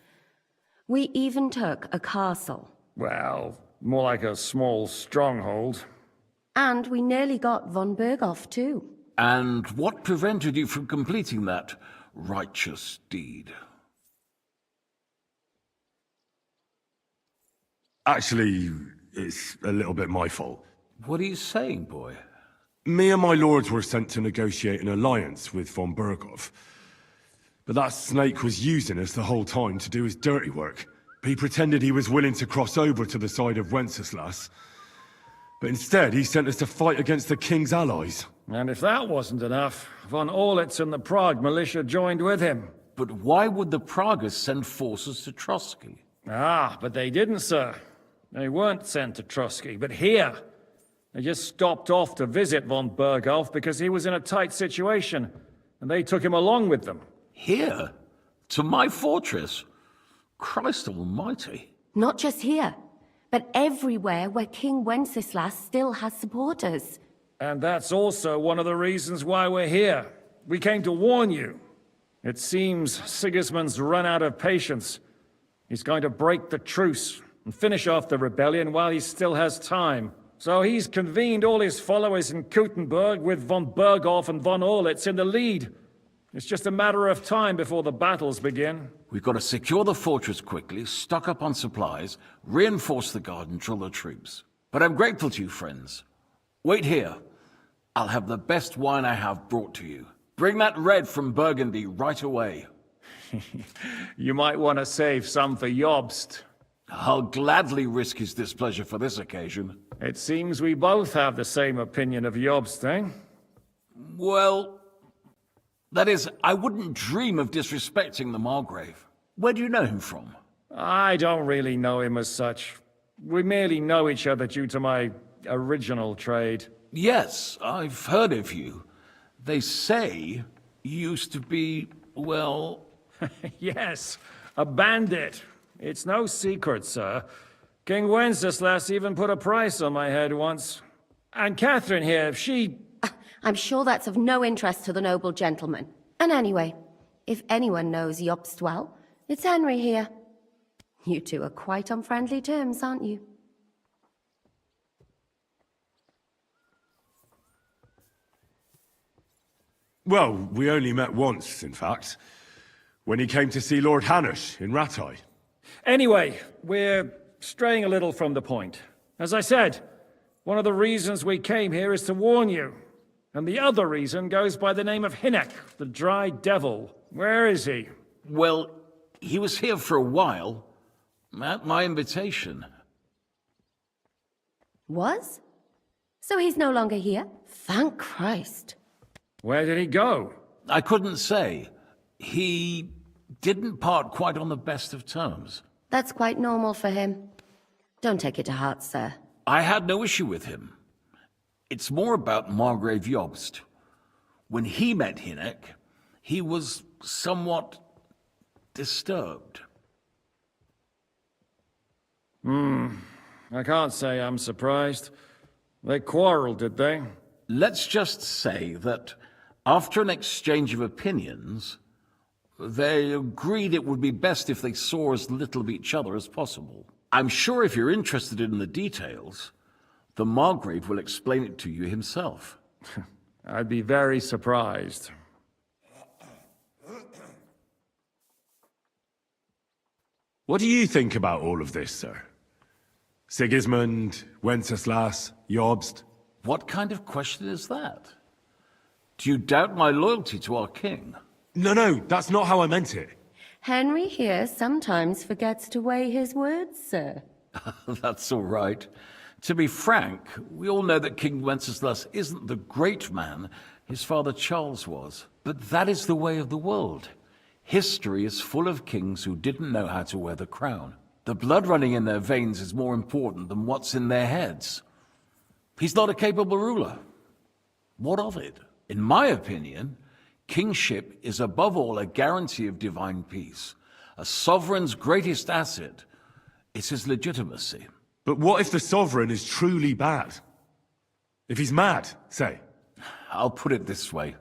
Speaker 13: We even took a castle.
Speaker 15: Well, more like a small stronghold.
Speaker 13: And we nearly got von Berghoff, too.
Speaker 12: And what prevented you from completing that righteous deed?
Speaker 3: Actually, it's a little bit my fault.
Speaker 12: What are you saying, boy?
Speaker 3: Me and my lords were sent to negotiate an alliance with von Berghoff. But that snake was using us the whole time to do his dirty work. He pretended he was willing to cross over to the side of Wenceslas. But instead, he sent us to fight against the king's allies.
Speaker 15: And if that wasn't enough, von Orlitz and the Prague militia joined with him.
Speaker 12: But why would the Praguers send forces to Trusky?
Speaker 15: Ah, but they didn't, sir. They weren't sent to Trusky, but here. They just stopped off to visit von Berghoff because he was in a tight situation, and they took him along with them.
Speaker 12: Here? To my fortress? Christ almighty.
Speaker 13: Not just here, but everywhere where King Wenceslas still has supporters.
Speaker 15: And that's also one of the reasons why we're here. We came to warn you. It seems Sigismund's run out of patience. He's going to break the truce and finish off the rebellion while he still has time. So he's convened all his followers in Kuttenberg with von Berghoff and von Orlitz in the lead. It's just a matter of time before the battles begin.
Speaker 12: We've got to secure the fortress quickly, stock up on supplies, reinforce the guard and drill the troops. But I'm grateful to you, friends. Wait here. I'll have the best wine I have brought to you. Bring that red from Burgundy right away.
Speaker 15: You might want to save some for Jobst.
Speaker 12: I'll gladly risk his displeasure for this occasion.
Speaker 15: It seems we both have the same opinion of Jobst, eh?
Speaker 12: Well, that is, I wouldn't dream of disrespecting the Margrave. Where do you know him from?
Speaker 15: I don't really know him as such. We merely know each other due to my original trade.
Speaker 12: Yes, I've heard of you. They say you used to be, well...
Speaker 15: Yes, a bandit. It's no secret, sir. King Wenceslas even put a price on my head once. And Catherine here, she...
Speaker 13: I'm sure that's of no interest to the noble gentleman. And anyway, if anyone knows Jobst well, it's Henry here. You two are quite on friendly terms, aren't you?
Speaker 3: Well, we only met once, in fact. When he came to see Lord Hanush in Rattay.
Speaker 15: Anyway, we're straying a little from the point. As I said, one of the reasons we came here is to warn you. And the other reason goes by the name of Hinek, the Dry Devil. Where is he?
Speaker 12: Well, he was here for a while. At my invitation.
Speaker 13: Was? So he's no longer here? Thank Christ.
Speaker 15: Where did he go?
Speaker 12: I couldn't say. He didn't part quite on the best of terms.
Speaker 13: That's quite normal for him. Don't take it to heart, sir.
Speaker 12: I had no issue with him. It's more about Margrave Jobst. When he met Hinek, he was somewhat disturbed.
Speaker 15: I can't say I'm surprised. They quarreled, did they?
Speaker 12: Let's just say that after an exchange of opinions, they agreed it would be best if they saw as little of each other as possible. I'm sure if you're interested in the details, the Margrave will explain it to you himself.
Speaker 15: I'd be very surprised.
Speaker 3: What do you think about all of this, sir? Sigismund, Wenceslas, Jobst?
Speaker 12: What kind of question is that? Do you doubt my loyalty to our king?
Speaker 3: No, that's not how I meant it.
Speaker 13: Henry here sometimes forgets to weigh his words, sir.
Speaker 12: That's all right. To be frank, we all know that King Wenceslas isn't the great man his father Charles was. But that is the way of the world. History is full of kings who didn't know how to wear the crown. The blood running in their veins is more important than what's in their heads. He's not a capable ruler. What of it? In my opinion, kingship is above all a guarantee of divine peace. A sovereign's greatest asset is his legitimacy.
Speaker 3: But what if the sovereign is truly bad? If he's mad, say?
Speaker 12: I'll put it this way.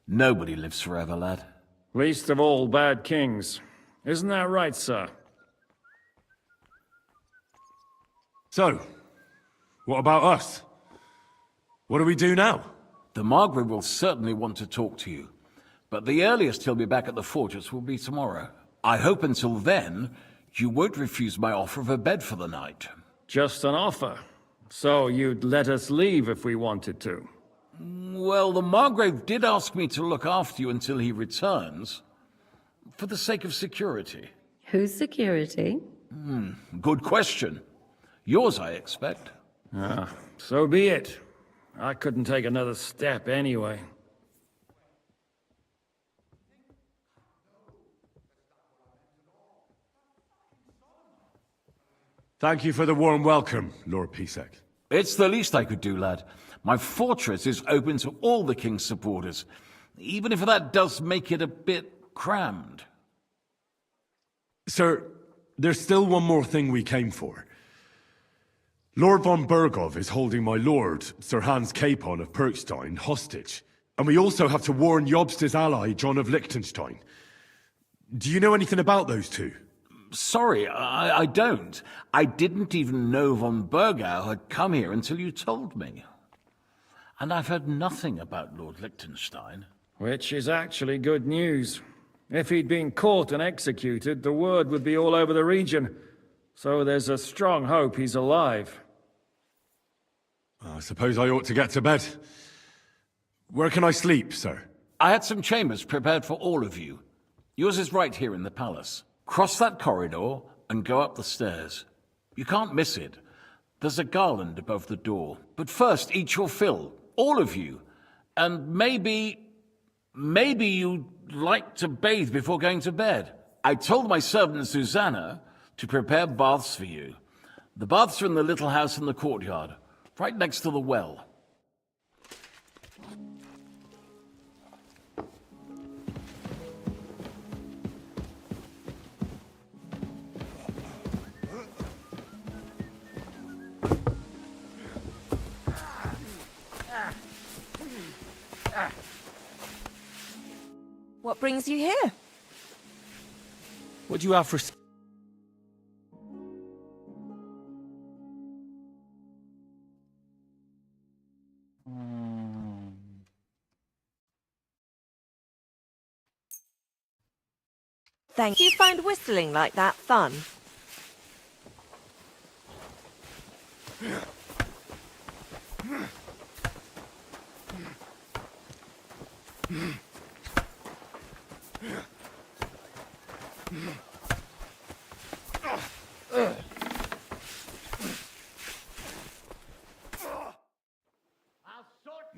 Speaker 12: Nobody lives forever, lad.
Speaker 15: Least of all bad kings. Isn't that right, sir?
Speaker 3: So, what about us? What do we do now?
Speaker 12: The Margrave will certainly want to talk to you, but the earliest he'll be back at the fortress will be tomorrow. I hope until then, you won't refuse my offer of a bed for the night.
Speaker 15: Just an offer. So you'd let us leave if we wanted to?
Speaker 12: Well, the Margrave did ask me to look after you until he returns, for the sake of security.
Speaker 13: Whose security?
Speaker 12: Good question. Yours, I expect.
Speaker 15: So be it. I couldn't take another step anyway.
Speaker 3: Thank you for the warm welcome, Lord Pisek.
Speaker 12: It's the least I could do, lad. My fortress is open to all the king's supporters, even if that does make it a bit crammed.
Speaker 3: Sir, there's still one more thing we came for. Lord von Bergov is holding my lord, Sir Hans Capon of Perkstein, hostage. And we also have to warn Jobst's ally, John of Liechtenstein. Do you know anything about those two?
Speaker 12: Sorry, I don't. I didn't even know von Bergau had come here until you told me. And I've heard nothing about Lord Liechtenstein.
Speaker 15: Which is actually good news. If he'd been caught and executed, the word would be all over the region. So there's a strong hope he's alive.
Speaker 3: I suppose I ought to get to bed. Where can I sleep, sir?
Speaker 12: I had some chambers prepared for all of you. Yours is right here in the palace. Cross that corridor and go up the stairs. You can't miss it. There's a garland above the door. But first, eat your fill. All of you. And maybe you'd like to bathe before going to bed. I told my servant Susanna to prepare baths for you. The baths are in the little house in the courtyard, right next to the well.
Speaker 4: What brings you here?
Speaker 11: What do you have for...
Speaker 4: Thank you. Find whistling like that fun?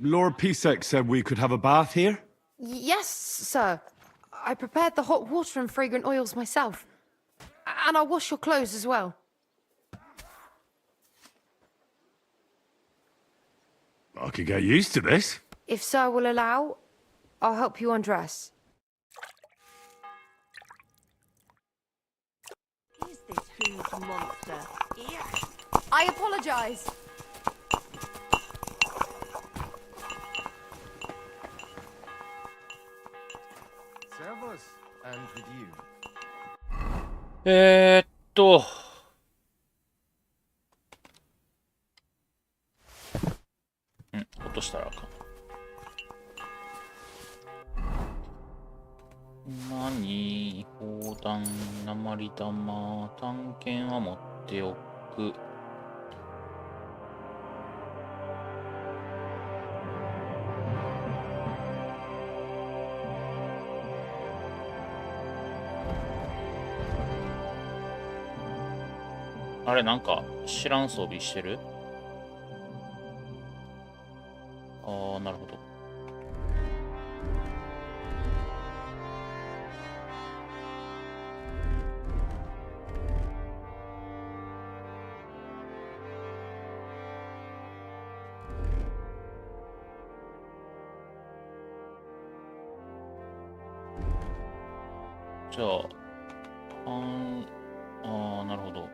Speaker 3: Lord Pisek said we could have a bath here?
Speaker 20: Yes, sir. I prepared the hot water and fragrant oils myself. And I'll wash your clothes as well.
Speaker 3: I could get used to this.
Speaker 20: If sir will allow, I'll help you undress.
Speaker 4: Is this huge monster? Yes.
Speaker 20: I apologize.
Speaker 11: Servus, and with you.
Speaker 1: 落としたらあかん。何砲弾、鉛弾、探検は持っておく。あれ、なんか知らん装備してる？ああ、なるほど。じゃあ、ああ、なるほど。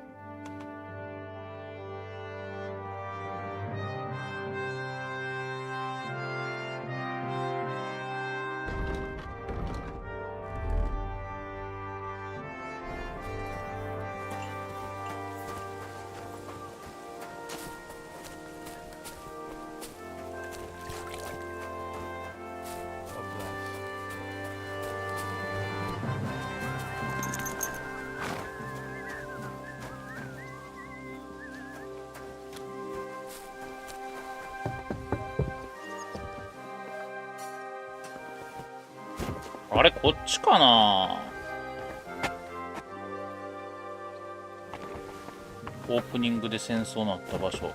Speaker 1: あれ、こっちかな。オープニングで戦争になった場所。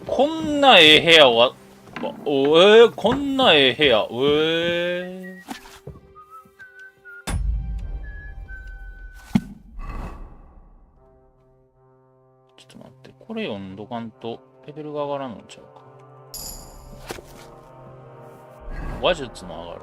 Speaker 1: こんなええ部屋は、こんなええ部屋、ちょっと待って、これ読んどかんとレベルが上がらんのちゃうか。話術も上がる。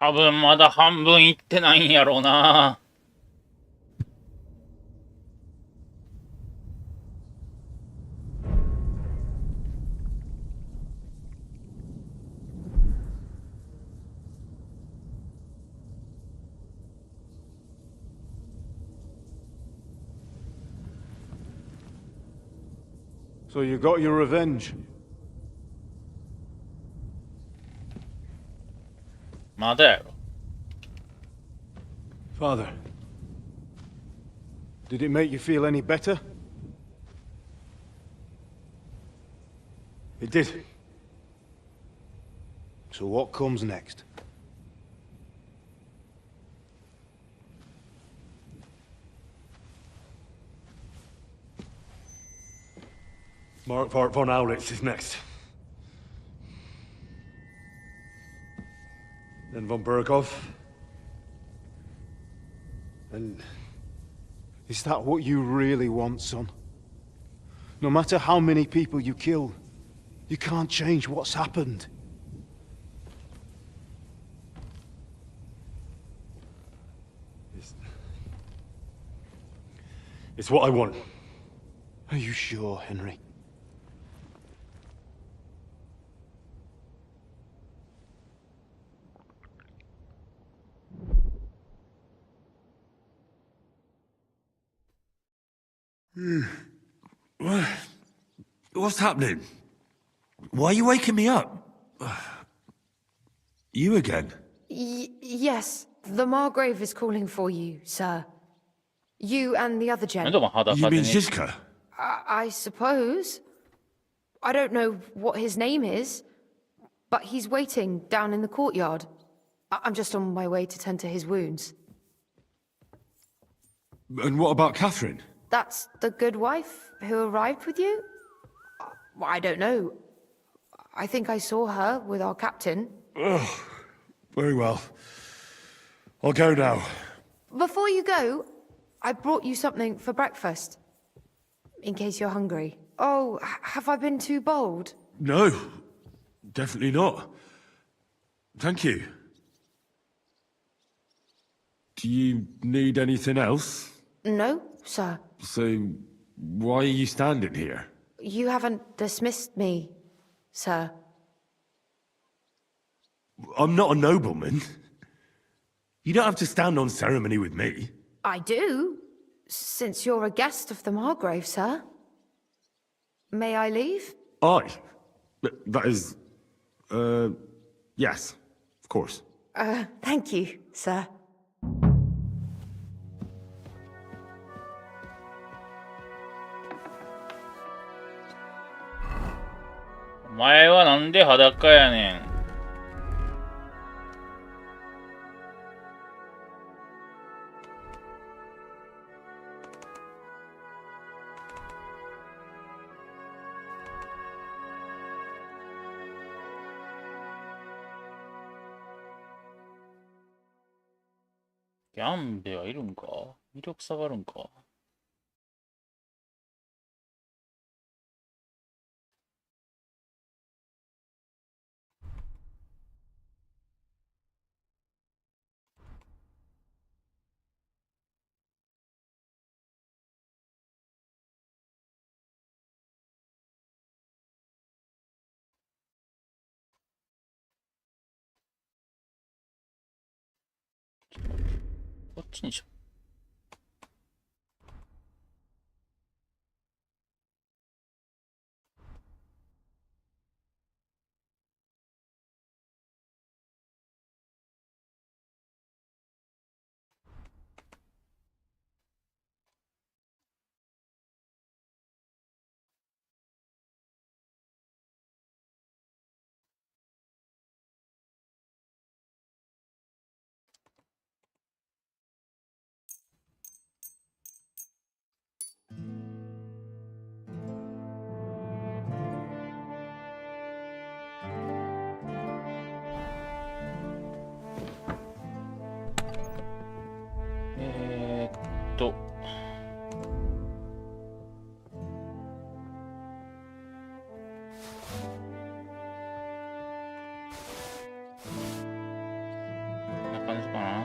Speaker 1: 多分まだ半分いってないんやろうな。
Speaker 17: So you got your revenge?
Speaker 1: まだやろ。
Speaker 17: Father, did it make you feel any better? It did. So what comes next? Mark von Aulitz is next. Then von Burgov. And is that what you really want, son? No matter how many people you kill, you can't change what's happened. It's what I want. Are you sure, Henry?
Speaker 3: What's happening? Why are you waking me up? You again?
Speaker 20: Yes, the Margrave is calling for you, sir. You and the other gent.
Speaker 3: You mean Zizka?
Speaker 20: I suppose. I don't know what his name is, but he's waiting down in the courtyard. I'm just on my way to tend to his wounds.
Speaker 3: And what about Catherine?
Speaker 20: That's the good wife who arrived with you? I don't know. I think I saw her with our captain.
Speaker 3: Oh, very well. I'll go now.
Speaker 20: Before you go, I brought you something for breakfast. In case you're hungry. Oh, have I been too bold?
Speaker 3: No, definitely not. Thank you. Do you need anything else?
Speaker 20: No, sir.
Speaker 3: So, why are you standing here?
Speaker 20: You haven't dismissed me, sir.
Speaker 3: I'm not a nobleman. You don't have to stand on ceremony with me.
Speaker 20: I do, since you're a guest of the Margrave, sir. May I leave?
Speaker 3: That is... yes, of course.
Speaker 20: Thank you, sir.
Speaker 1: お前はなんで裸やねん。ギャンベはいるんか？魅力下がるんか？こっちにしよう。とこんな感じかな。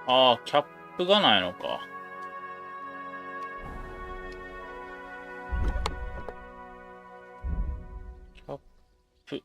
Speaker 1: ああ、キャップがないのか。キャップ。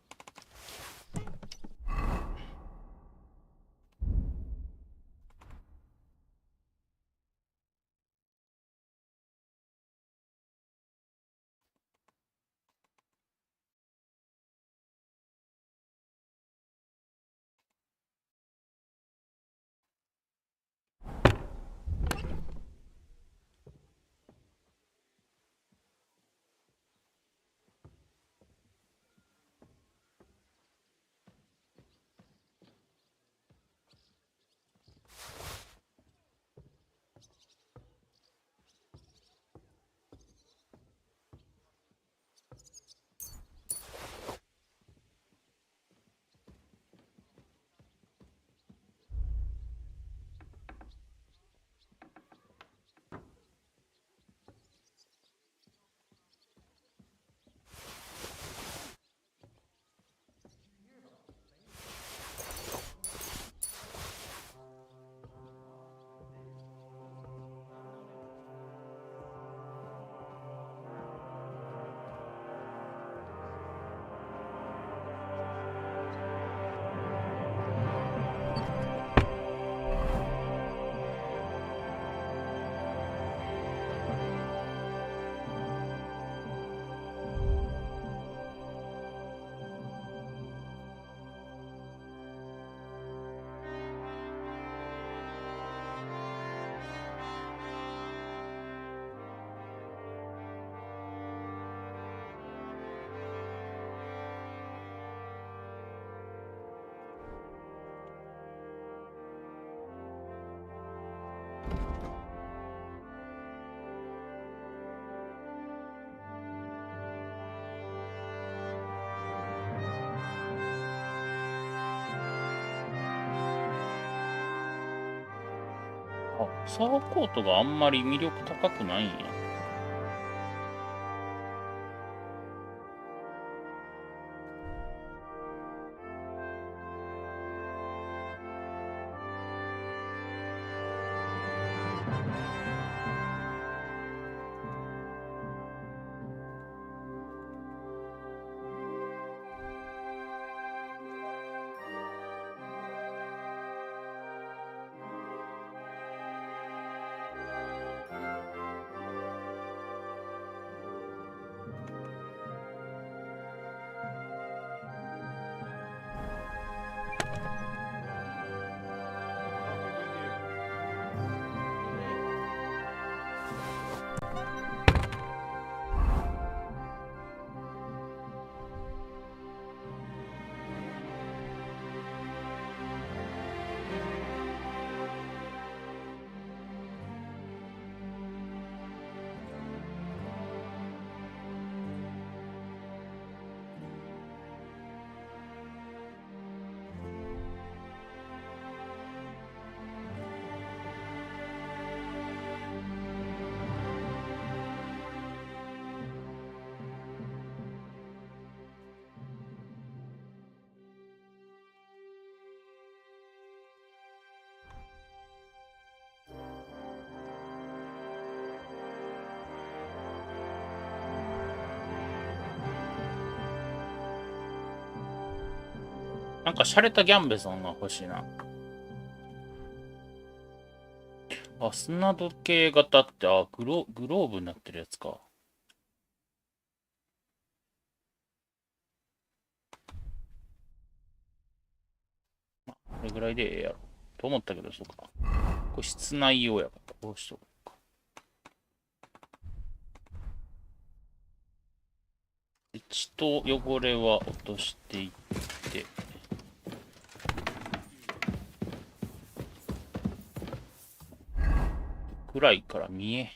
Speaker 1: あ、サーコートがあんまり魅力高くないんや。なんか洒落たギャンベソンが欲しいな。あ、砂時計型って、あ、グローブになってるやつか。これぐらいでええやろ。と思ったけど、そうか。これ室内用やから、こうしとこうか。血と汚れは落としていって、暗いから見え。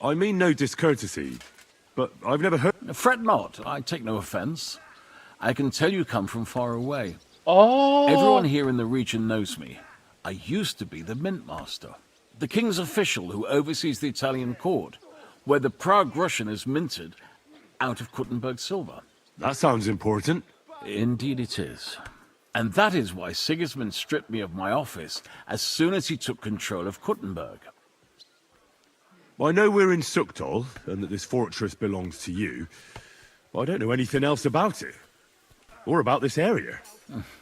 Speaker 3: I mean no discourtesy, but I've never heard...
Speaker 12: Fret not, I take no offense. I can tell you come from far away.
Speaker 1: Oh!
Speaker 12: Everyone here in the region knows me. I used to be the mint master, the king's official who oversees the Italian court, where the Prague Russian is minted out of Kuttenberg silver.
Speaker 3: That sounds important.
Speaker 12: Indeed it is. And that is why Sigismund stripped me of my office as soon as he took control of Kuttenberg.
Speaker 3: I know we're in Suktal, and that this fortress belongs to you, but I don't know anything else about it. Or about this area.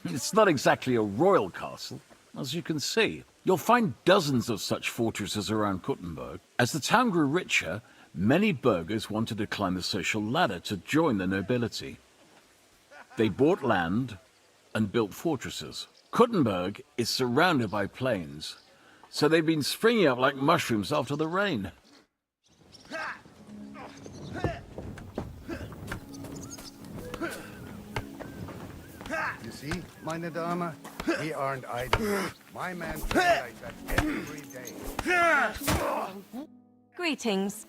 Speaker 12: It's not exactly a royal castle, as you can see. You'll find dozens of such fortresses around Kuttenberg. As the town grew richer, many burghers wanted to climb the social ladder to join the nobility. They bought land and built fortresses. Kuttenberg is surrounded by plains, so they've been springing up like mushrooms after the rain.
Speaker 10: You see, meine Dame, we aren't idle. My man plays like that every day.
Speaker 4: Greetings.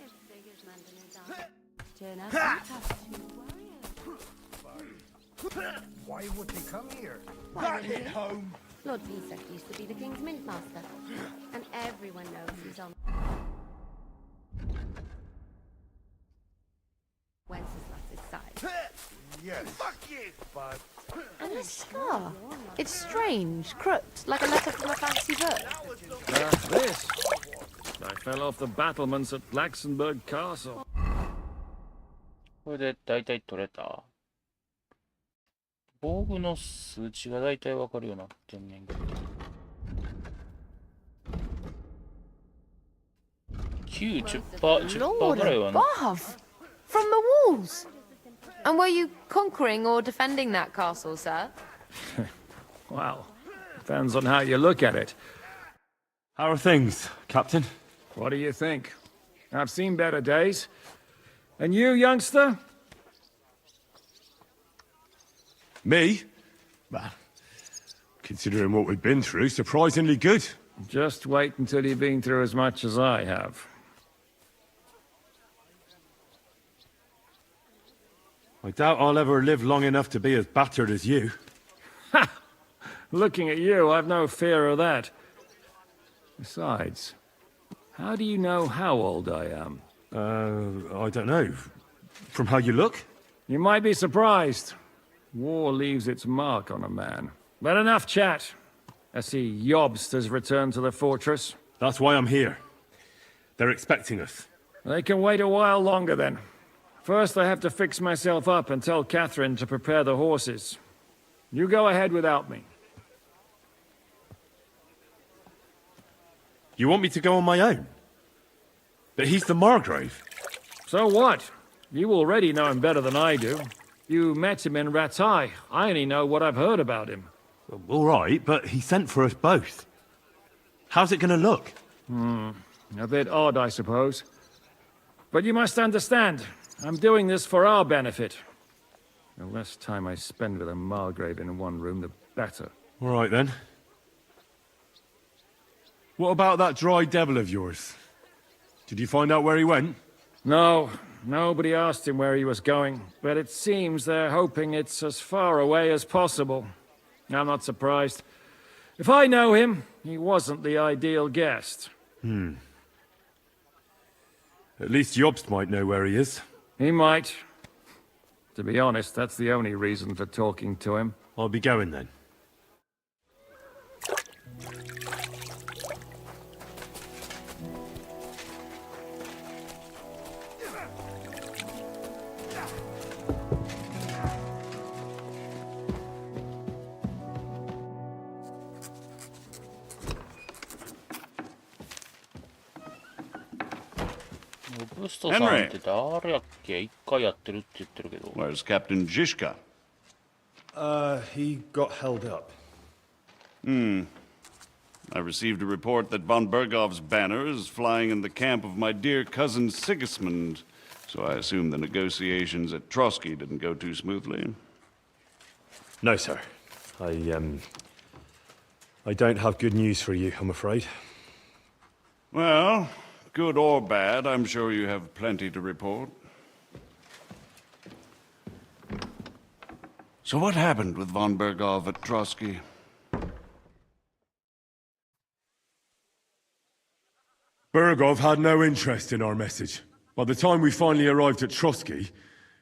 Speaker 10: Why would he come here?
Speaker 13: Not hit
Speaker 10: home.
Speaker 13: Lord Pisak used to be the king's mint master, and everyone knows he's on Wenceslas's side.
Speaker 10: Yes, fuck you. But
Speaker 20: And this scar. It's strange, crooked, like a letter from a fancy book.
Speaker 15: This. I fell off the battlements at Laxenburg Castle.
Speaker 1: これで大体取れた。防具の数値が大体わかるようになってんねんけど。10% ぐらいはな。
Speaker 20: Above! From the walls! And were you conquering or defending that castle, sir?
Speaker 15: Well, depends on how you look at it.
Speaker 3: How are things, Captain?
Speaker 15: What do you think? I've seen better days. And you, youngster?
Speaker 3: Me? Well, considering what we've been through, surprisingly good.
Speaker 15: Just wait until you've been through as much as I have.
Speaker 3: I doubt I'll ever live long enough to be as battered as you.
Speaker 15: Ha! Looking at you, I've no fear of that. Besides, how do you know how old I am?
Speaker 3: I don't know. From how you look?
Speaker 15: You might be surprised. War leaves its mark on a man. But enough chat. I see Jobst has returned to the fortress.
Speaker 3: That's why I'm here. They're expecting us.
Speaker 15: They can wait a while longer then. First I have to fix myself up and tell Catherine to prepare the horses. You go ahead without me.
Speaker 3: You want me to go on my own? But he's the Margrave.
Speaker 15: So what? You already know him better than I do. You met him in Rattay. I only know what I've heard about him.
Speaker 3: All right, but he sent for us both. How's it gonna look?
Speaker 15: A bit odd, I suppose. But you must understand, I'm doing this for our benefit. The less time I spend with a Margrave in one room, the better.
Speaker 3: All right, then. What about that dry devil of yours? Did you find out where he went?
Speaker 15: No, nobody asked him where he was going, but it seems they're hoping it's as far away as possible. I'm not surprised. If I know him, he wasn't the ideal guest.
Speaker 3: At least Jobst might know where he is.
Speaker 15: He might. To be honest, that's the only reason for talking to him.
Speaker 3: I'll be going then.
Speaker 14: Henry. Where's Captain Zizka?
Speaker 17: He got held up.
Speaker 14: I received a report that von Bergov's banner is flying in the camp of my dear cousin Sigismund, so I assume the negotiations at Trotsky didn't go too smoothly.
Speaker 3: No, sir. I don't have good news for you, I'm afraid.
Speaker 14: Well, good or bad, I'm sure you have plenty to report. So what happened with von Bergov at Trotsky?
Speaker 3: Bergov had no interest in our message. By the time we finally arrived at Trotsky,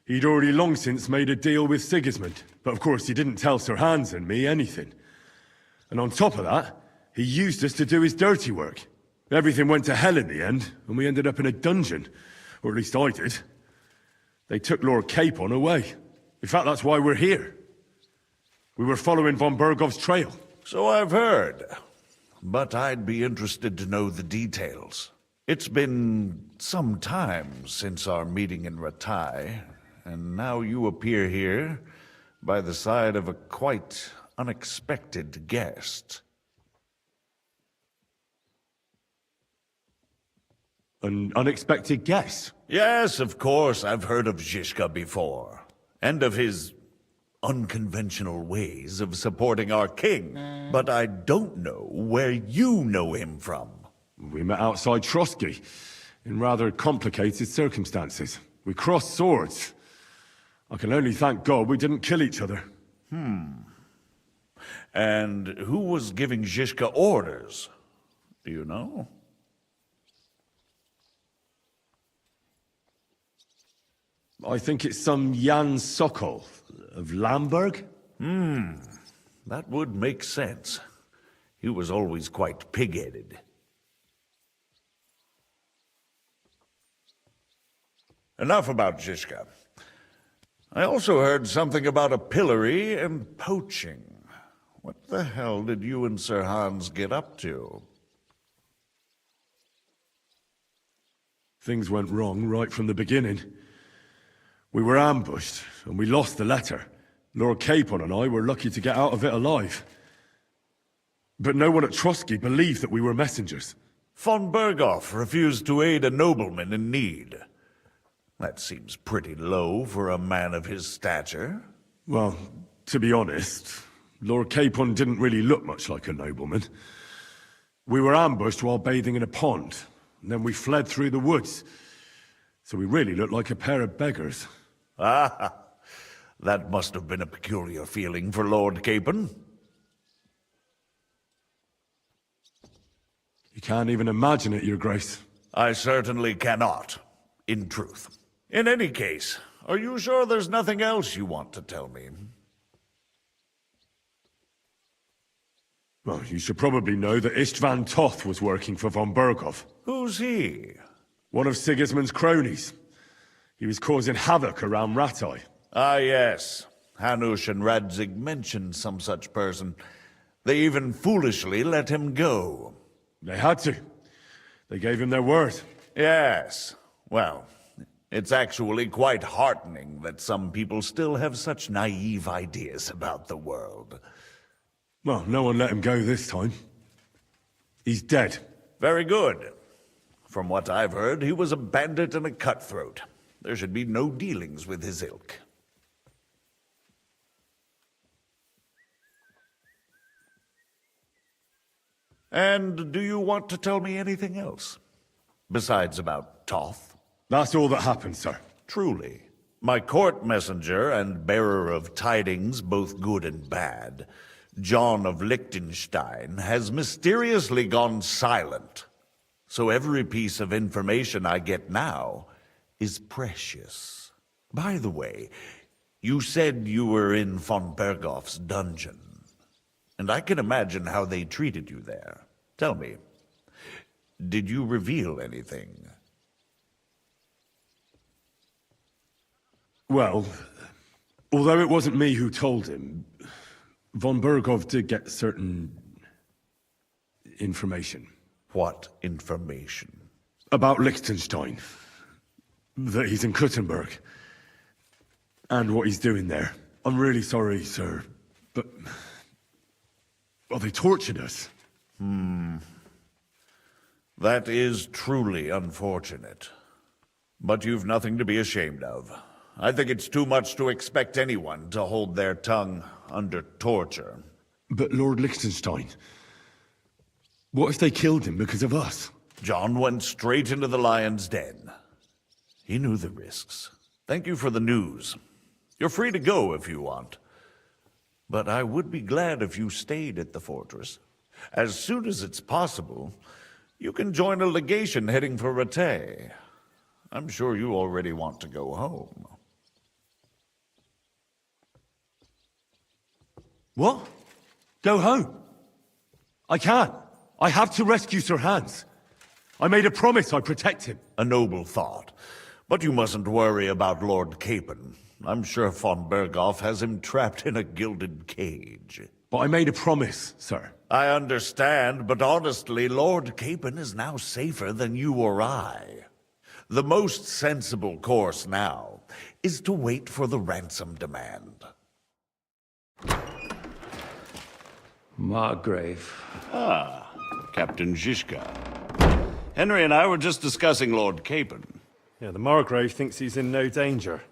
Speaker 3: he'd already long since made a deal with Sigismund. But of course, he didn't tell Sir Hans and me anything. And on top of that, he used us to do his dirty work. Everything went to hell in the end, and we ended up in a dungeon. Or at least I did. They took Lord Capon away. In fact, that's why we're here. We were following von Bergov's trail.
Speaker 6: So I've heard. But I'd be interested to know the details. It's been some time since our meeting in Rattay, and now you appear here by the side of a quite unexpected guest.
Speaker 3: An unexpected guest?
Speaker 6: Yes, of course, I've heard of Zizka before, and of his unconventional ways of supporting our king, but I don't know where you know him from.
Speaker 3: We met outside Trotsky, in rather complicated circumstances. We crossed swords. I can only thank God we didn't kill each other.
Speaker 6: And who was giving Zizka orders? Do you know?
Speaker 3: I think it's some Jan Sokol of Lamberg.
Speaker 6: That would make sense. He was always quite pig-headed. Enough about Zizka. I also heard something about a pillory and poaching. What the hell did you and Sir Hans get up to?
Speaker 3: Things went wrong right from the beginning. We were ambushed, and we lost the letter. Lord Capon and I were lucky to get out of it alive. But no one at Trotsky believed that we were messengers.
Speaker 6: Von Berghoff refused to aid a nobleman in need. That seems pretty low for a man of his stature.
Speaker 3: Well, to be honest, Lord Capon didn't really look much like a nobleman. We were ambushed while bathing in a pond, and then we fled through the woods. So we really looked like a pair of beggars.
Speaker 6: Ah, that must have been a peculiar feeling for Lord Capon.
Speaker 3: You can't even imagine it, Your Grace.
Speaker 6: I certainly cannot, in truth. In any case, are you sure there's nothing else you want to tell me?
Speaker 3: Well, you should probably know that Istvan Toth was working for von Berghoff.
Speaker 6: Who's he?
Speaker 3: One of Sigismund's cronies. He was causing havoc around Ratai.
Speaker 6: Ah, yes. Hanush and Radzig mentioned some such person. They even foolishly let him go.
Speaker 3: They had to. They gave him their word.
Speaker 6: Yes. Well, it's actually quite heartening that some people still have such naive ideas about the world.
Speaker 3: Well, no one let him go this time. He's dead.
Speaker 6: Very good. From what I've heard, he was a bandit and a cutthroat. There should be no dealings with his ilk. And do you want to tell me anything else? Besides about Toth?
Speaker 3: That's all that happened, sir.
Speaker 6: Truly. My court messenger and bearer of tidings, both good and bad, John of Liechtenstein, has mysteriously gone silent. So every piece of information I get now is precious. By the way, you said you were in von Berghoff's dungeon. And I can imagine how they treated you there. Tell me, did you reveal anything?
Speaker 3: Well, although it wasn't me who told him, von Berghoff did get certain information.
Speaker 6: What information?
Speaker 3: About Liechtenstein. That he's in Kuttenberg. And what he's doing there. I'm really sorry, sir, but... well, they tortured us.
Speaker 6: That is truly unfortunate. But you've nothing to be ashamed of. I think it's too much to expect anyone to hold their tongue under torture.
Speaker 3: But Lord Liechtenstein... what if they killed him because of us?
Speaker 6: John went straight into the lion's den. He knew the risks. Thank you for the news. You're free to go if you want. But I would be glad if you stayed at the fortress. As soon as it's possible, you can join a legation heading for Rattay. I'm sure you already want to go home.
Speaker 3: What? Go home? I can't. I have to rescue Sir Hans. I made a promise I'd protect him.
Speaker 6: A noble thought. But you mustn't worry about Lord Capon. I'm sure von Berghoff has him trapped in a gilded cage.
Speaker 3: But I made a promise, sir.
Speaker 6: I understand, but honestly, Lord Capon is now safer than you or I. The most sensible course now is to wait for the ransom demand.
Speaker 15: Margrave.
Speaker 14: Ah, Captain Zizka. Henry and I were just discussing Lord Capon.
Speaker 17: Yeah, the Margrave thinks he's in no danger,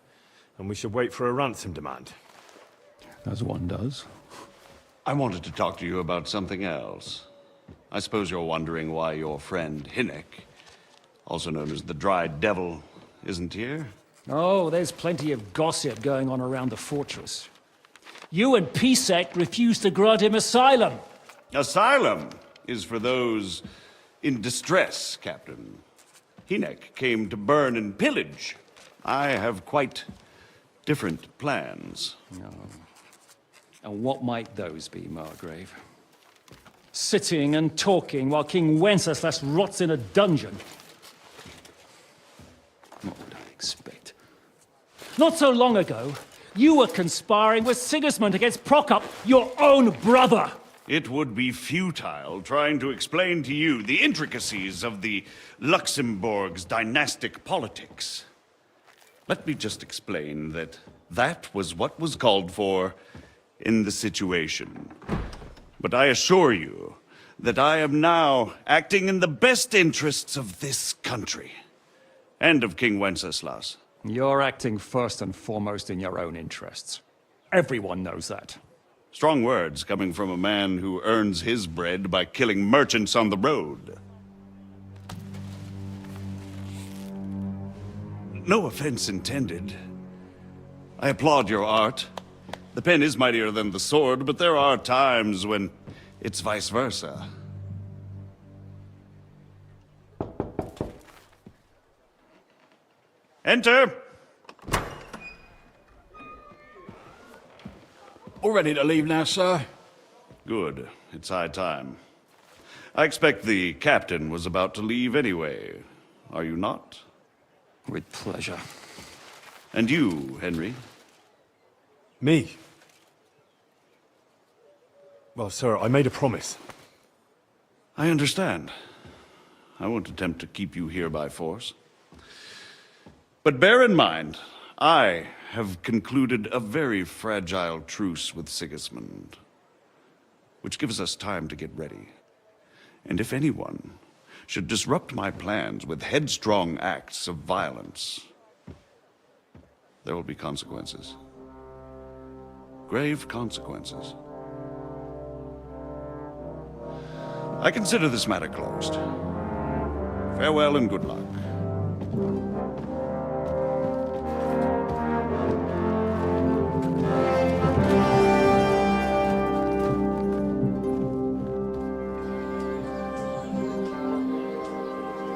Speaker 17: and we should wait for a ransom demand.
Speaker 15: As one does.
Speaker 14: I wanted to talk to you about something else. I suppose you're wondering why your friend Hinnek, also known as the Dried Devil, isn't here?
Speaker 19: Oh, there's plenty of gossip going on around the fortress. You and Pisek refused to grant him asylum.
Speaker 14: Asylum is for those in distress, Captain. Hinnek came to burn and pillage. I have quite different plans.
Speaker 15: No. And what might those be, Margrave? Sitting and talking while King Wenceslas rots in a dungeon. What would I expect? Not so long ago, you were conspiring with Sigismund against Prokop, your own brother.
Speaker 14: It would be futile trying to explain to you the intricacies of the Luxembourg's dynastic politics. Let me just explain that that was what was called for in the situation. But I assure you that I am now acting in the best interests of this country and of King Wenceslas.
Speaker 15: You're acting first and foremost in your own interests. Everyone knows that.
Speaker 14: Strong words coming from a man who earns his bread by killing merchants on the road. No offense intended. I applaud your art. The pen is mightier than the sword, but there are times when it's vice versa. Enter!
Speaker 12: All ready to leave now, sir?
Speaker 14: Good. It's high time. I expect the captain was about to leave anyway. Are you not?
Speaker 15: With pleasure.
Speaker 14: And you, Henry?
Speaker 3: Me? Well, sir, I made a promise.
Speaker 14: I understand. I won't attempt to keep you here by force. But bear in mind, I have concluded a very fragile truce with Sigismund, which gives us time to get ready. And if anyone should disrupt my plans with headstrong acts of violence, there will be consequences. Grave consequences. I consider this matter closed. Farewell and good luck.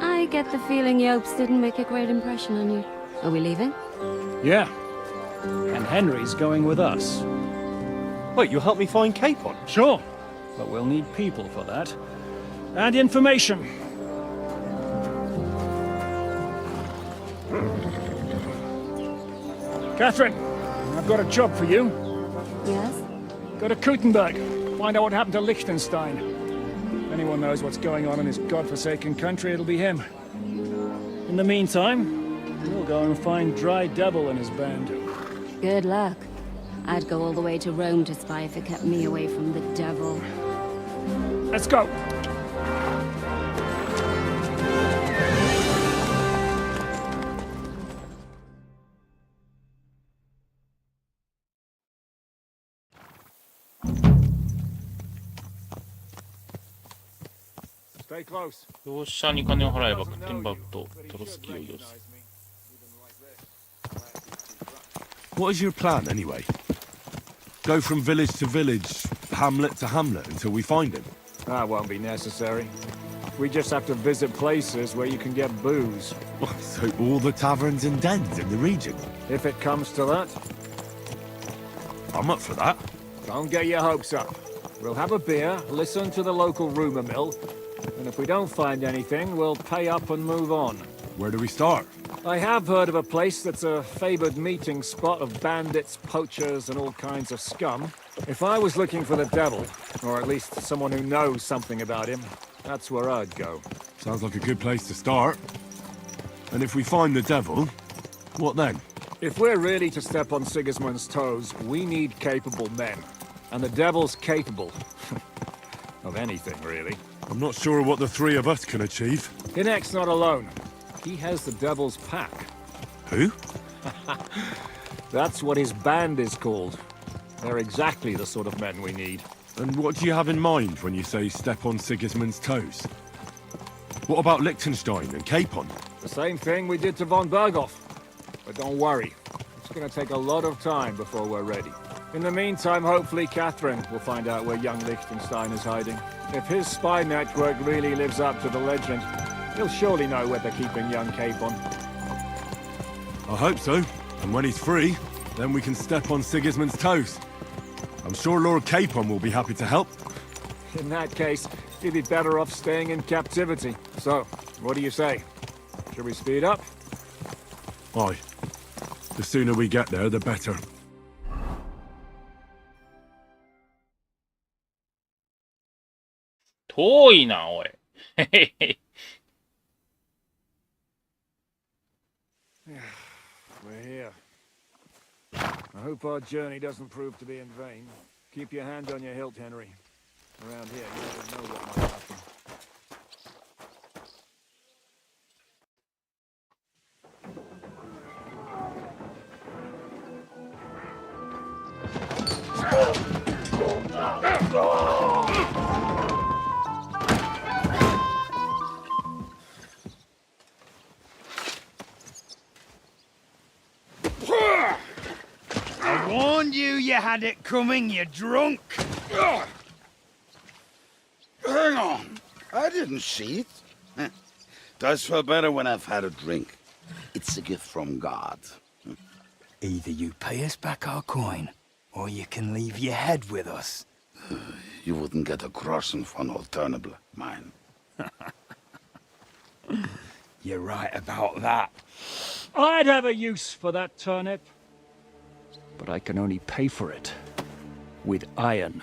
Speaker 13: I get the feeling Yopes didn't make a great impression on you. Are we leaving?
Speaker 15: Yeah. And Henry's going with us.
Speaker 18: Wait, you'll help me find Capon?
Speaker 15: Sure. But we'll need people for that. And information. Catherine, I've got a job for you.
Speaker 13: Yes?
Speaker 15: Go to Kuttenberg. Find out what happened to Liechtenstein. If anyone knows what's going on in this godforsaken country, it'll be him. In the meantime, we'll go and find Dry Devil and his band.
Speaker 13: Good luck. I'd go all the way to Rome to spy if it kept me away from the devil.
Speaker 15: Let's go! Stay close.
Speaker 1: 業者に金を払えばクッテンバウトとトロスキーを移動する。
Speaker 3: What is your plan, anyway? Go from village to village, hamlet to hamlet, until we find him?
Speaker 15: That won't be necessary. We just have to visit places where you can get booze.
Speaker 3: So all the taverns and dens in the region?
Speaker 15: If it comes to that.
Speaker 3: I'm up for that.
Speaker 15: Don't get your hopes up. We'll have a beer, listen to the local rumour mill, and if we don't find anything, we'll pay up and move on.
Speaker 3: Where do we start?
Speaker 15: I have heard of a place that's a favoured meeting spot of bandits, poachers, and all kinds of scum. If I was looking for the devil, or at least someone who knows something about him, that's where I'd go.
Speaker 3: Sounds like a good place to start. And if we find the devil, what then?
Speaker 15: If we're really to step on Sigismund's toes, we need capable men. And the devil's capable. Of anything, really.
Speaker 3: I'm not sure what the three of us can achieve.
Speaker 15: Kinect's not alone. He has the devil's pack.
Speaker 3: Who?
Speaker 15: That's what his band is called. They're exactly the sort of men we need.
Speaker 3: And what do you have in mind when you say step on Sigismund's toes? What about Liechtenstein and Capon?
Speaker 15: The same thing we did to von Berghoff. But don't worry, it's gonna take a lot of time before we're ready. In the meantime, hopefully Catherine will find out where young Liechtenstein is hiding. If his spy network really lives up to the legend, he'll surely know where they're keeping young Capon.
Speaker 3: I hope so. And when he's free, then we can step on Sigismund's toes. I'm sure Lord Capon will be happy to help.
Speaker 15: In that case, he'd be better off staying in captivity. So, what do you say? Should we speed up?
Speaker 3: Aye. The sooner we get there, the better.
Speaker 1: 遠いな、おい。
Speaker 9: We're here. I hope our journey doesn't prove to be in vain. Keep your hand on your hilt, Henry. Around here, you never know what might happen.
Speaker 10: I warned you you had it coming, you drunk!
Speaker 2: Hang on. I didn't see it. Does feel better when I've had a drink. It's a gift from God.
Speaker 10: Either you pay us back our coin, or you can leave your head with us.
Speaker 2: You wouldn't get a crossing for an alternative, mine.
Speaker 10: You're right about that.
Speaker 15: I'd have a use for that turnip. But I can only pay for it with iron.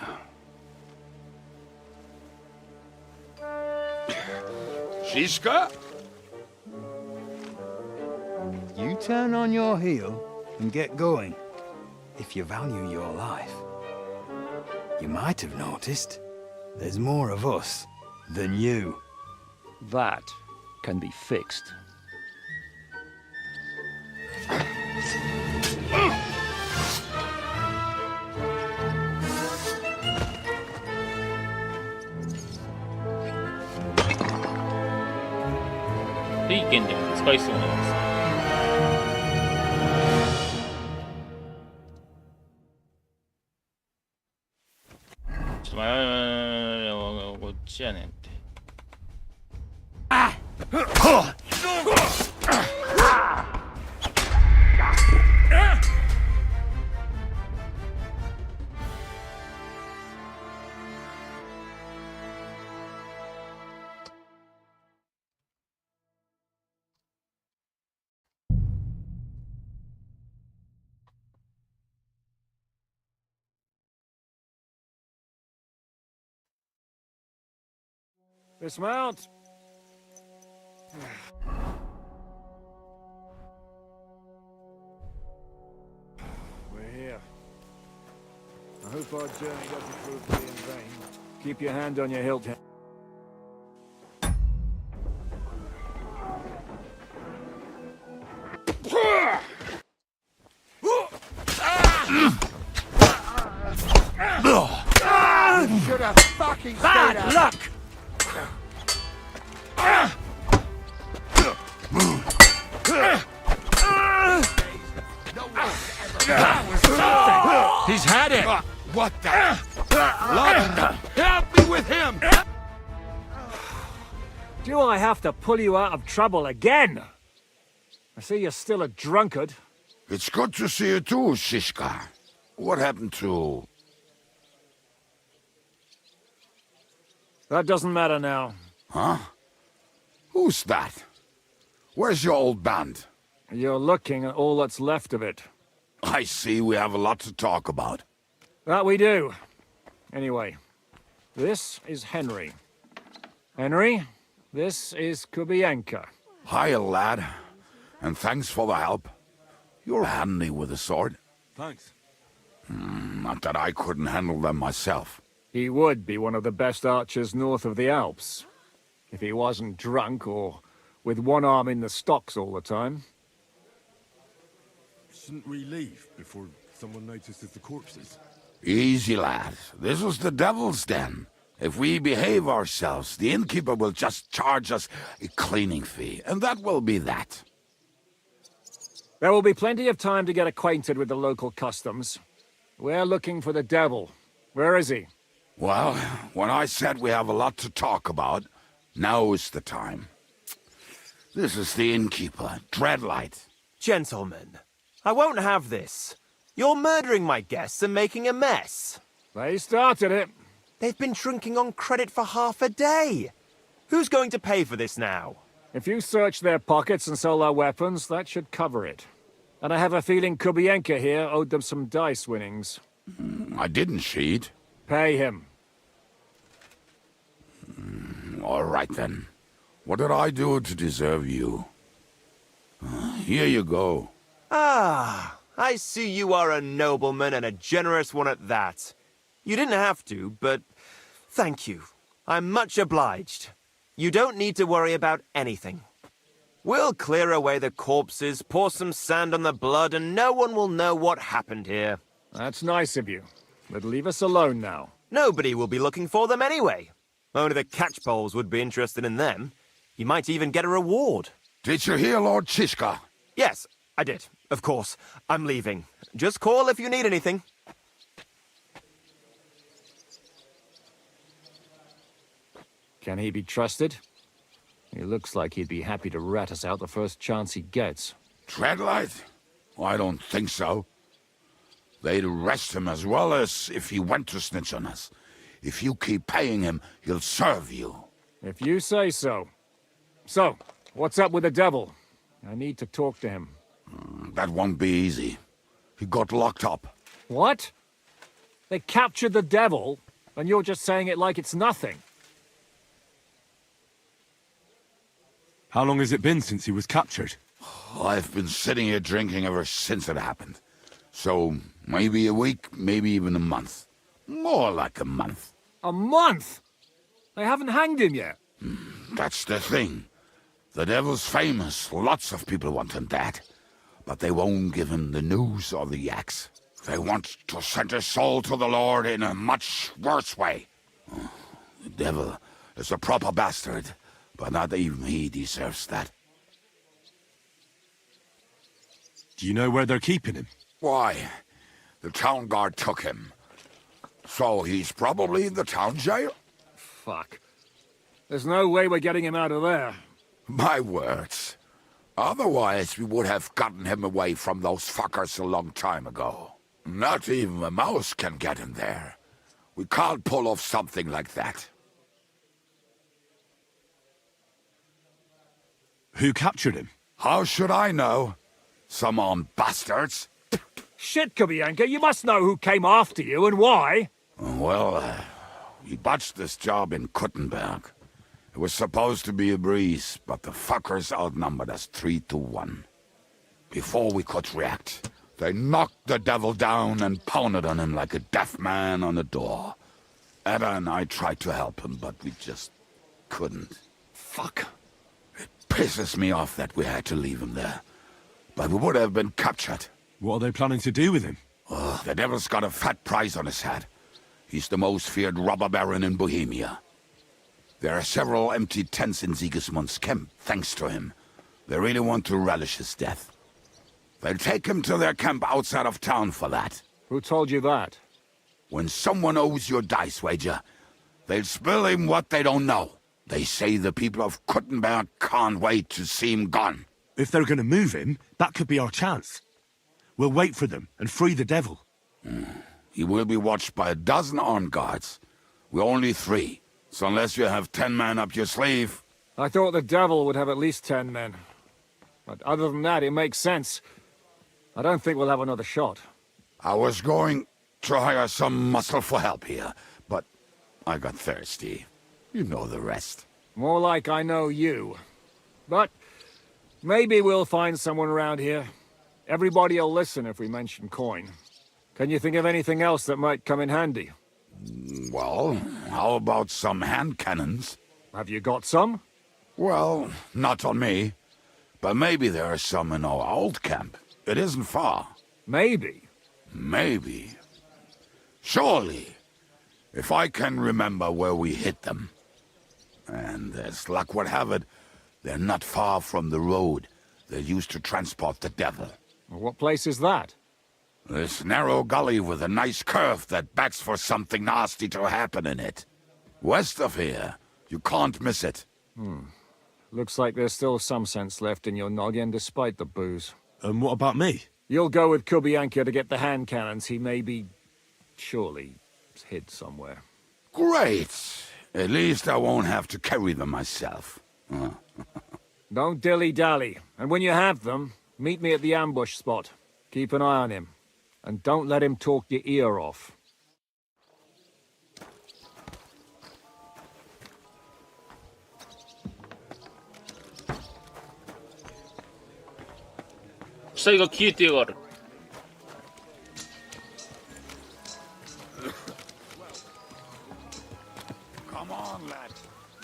Speaker 2: Shiska?
Speaker 10: You turn on your heel and get going. If you value your life. You might have noticed there's more of us than you.
Speaker 15: That can be fixed.
Speaker 1: いい剣でも使いそうなんですね。ちょっと待って、こっちやねんって。
Speaker 9: Dismount! We're here. I hope our journey doesn't prove to be in vain. Keep your hand on your hilt.
Speaker 10: You should have fucking stayed out. Luck! He's had it! What the? Lord, help me with him!
Speaker 15: Do I have to pull you out of trouble again? I see you're still a drunkard.
Speaker 2: It's good to see you too, Shishka. What happened to...
Speaker 15: That doesn't matter now.
Speaker 2: Huh? Who's that? Where's your old band?
Speaker 15: You're looking at all that's left of it.
Speaker 2: I see we have a lot to talk about.
Speaker 15: That we do. Anyway, this is Henry. Henry, this is Kubienka.
Speaker 2: Hiya, lad. And thanks for the help. You're handy with a sword.
Speaker 3: Thanks.
Speaker 2: Not that I couldn't handle them myself.
Speaker 15: He would be one of the best archers north of the Alps. If he wasn't drunk or with one arm in the stocks all the time.
Speaker 3: Shouldn't we leave before someone notices the corpses?
Speaker 2: Easy, lad. This was the devil's den. If we behave ourselves, the innkeeper will just charge us a cleaning fee, and that will be that.
Speaker 15: There will be plenty of time to get acquainted with the local customs. We're looking for the devil. Where is he?
Speaker 2: Well, when I said we have a lot to talk about, now is the time. This is the innkeeper, Dreadlight.
Speaker 22: Gentlemen, I won't have this. You're murdering my guests and making a mess.
Speaker 15: They started it.
Speaker 22: They've been drinking on credit for half a day. Who's going to pay for this now?
Speaker 15: If you search their pockets and sell their weapons, that should cover it. And I have a feeling Kubienka here owed them some dice winnings.
Speaker 2: I didn't cheat.
Speaker 15: Pay him.
Speaker 2: All right, then. What did I do to deserve you? Here you go.
Speaker 22: Ah, I see you are a nobleman and a generous one at that. You didn't have to, but thank you. I'm much obliged. You don't need to worry about anything. We'll clear away the corpses, pour some sand on the blood, and no one will know what happened here.
Speaker 15: That's nice of you. But leave us alone now.
Speaker 22: Nobody will be looking for them anyway. Only the catchpoles would be interested in them. You might even get a reward.
Speaker 2: Did you hear Lord Chishka?
Speaker 22: Yes, I did. Of course. I'm leaving. Just call if you need anything.
Speaker 15: Can he be trusted? He looks like he'd be happy to rat us out the first chance he gets.
Speaker 2: Treadlight? I don't think so. They'd arrest him as well as if he went to snitch on us. If you keep paying him, he'll serve you.
Speaker 15: If you say so. So, what's up with the devil? I need to talk to him.
Speaker 2: That won't be easy. He got locked up.
Speaker 15: What? They captured the devil, and you're just saying it like it's nothing.
Speaker 3: How long has it been since he was captured?
Speaker 2: I've been sitting here drinking ever since it happened. So, maybe a week, maybe even a month. More like a month.
Speaker 15: A month? They haven't hanged him yet.
Speaker 2: That's the thing. The devil's famous. Lots of people want him dead. But they won't give him the news or the axe. They want to send his soul to the Lord in a much worse way. The devil is a proper bastard, but not even he deserves that.
Speaker 3: Do you know where they're keeping him?
Speaker 2: Why? The town guard took him. So he's probably in the town jail?
Speaker 15: Fuck. There's no way we're getting him out of there.
Speaker 2: My words. Otherwise, we would have gotten him away from those fuckers a long time ago. Not even a mouse can get him there. We can't pull off something like that.
Speaker 3: Who captured him?
Speaker 2: How should I know? Some armed bastards.
Speaker 15: Shit, Kubianka, you must know who came after you and why.
Speaker 2: Well, we botched this job in Kuttenberg. It was supposed to be a breeze, but the fuckers outnumbered us 3-1. Before we could react, they knocked the devil down and pounded on him like a deaf man on a door. Ada and I tried to help him, but we just couldn't.
Speaker 3: Fuck.
Speaker 2: It pisses me off that we had to leave him there. But we would have been captured.
Speaker 3: What are they planning to do with him?
Speaker 2: The devil's got a fat price on his head. He's the most feared robber baron in Bohemia. There are several empty tents in Sigismund's camp, thanks to him. They really want to relish his death. They'll take him to their camp outside of town for that.
Speaker 15: Who told you that?
Speaker 2: When someone owes you a dice wager, they'll spill him what they don't know. They say the people of Kuttenberg can't wait to see him gone.
Speaker 3: If they're going to move him, that could be our chance. We'll wait for them and free the devil.
Speaker 2: He will be watched by a dozen armed guards. We're only 3. So unless you have 10 men up your sleeve...
Speaker 15: I thought the devil would have at least 10 men. But other than that, it makes sense. I don't think we'll have another shot.
Speaker 2: I was going to hire some muscle for help here, but I got thirsty. You know the rest.
Speaker 15: More like I know you. But maybe we'll find someone around here. Everybody'll listen if we mention coin. Can you think of anything else that might come in handy?
Speaker 2: Well, how about some hand cannons?
Speaker 15: Have you got some?
Speaker 2: Well, not on me. But maybe there are some in our old camp. It isn't far.
Speaker 15: Maybe?
Speaker 2: Maybe. Surely. If I can remember where we hid them. And as luck would have it, they're not far from the road they used to transport the devil.
Speaker 15: What place is that?
Speaker 2: This narrow gully with a nice curve that begs for something nasty to happen in it. West of here, you can't miss it.
Speaker 15: Looks like there's still some sense left in your noggin despite the booze.
Speaker 3: And what about me?
Speaker 15: You'll go with Kubianka to get the hand cannons. He may be... surely hid somewhere.
Speaker 2: Great! At least I won't have to carry them myself.
Speaker 15: Don't dilly-dally. And when you have them, meet me at the ambush spot. Keep an eye on him. And don't let him talk your ear off.
Speaker 1: 体が消えてやがる。
Speaker 2: Come on, lad.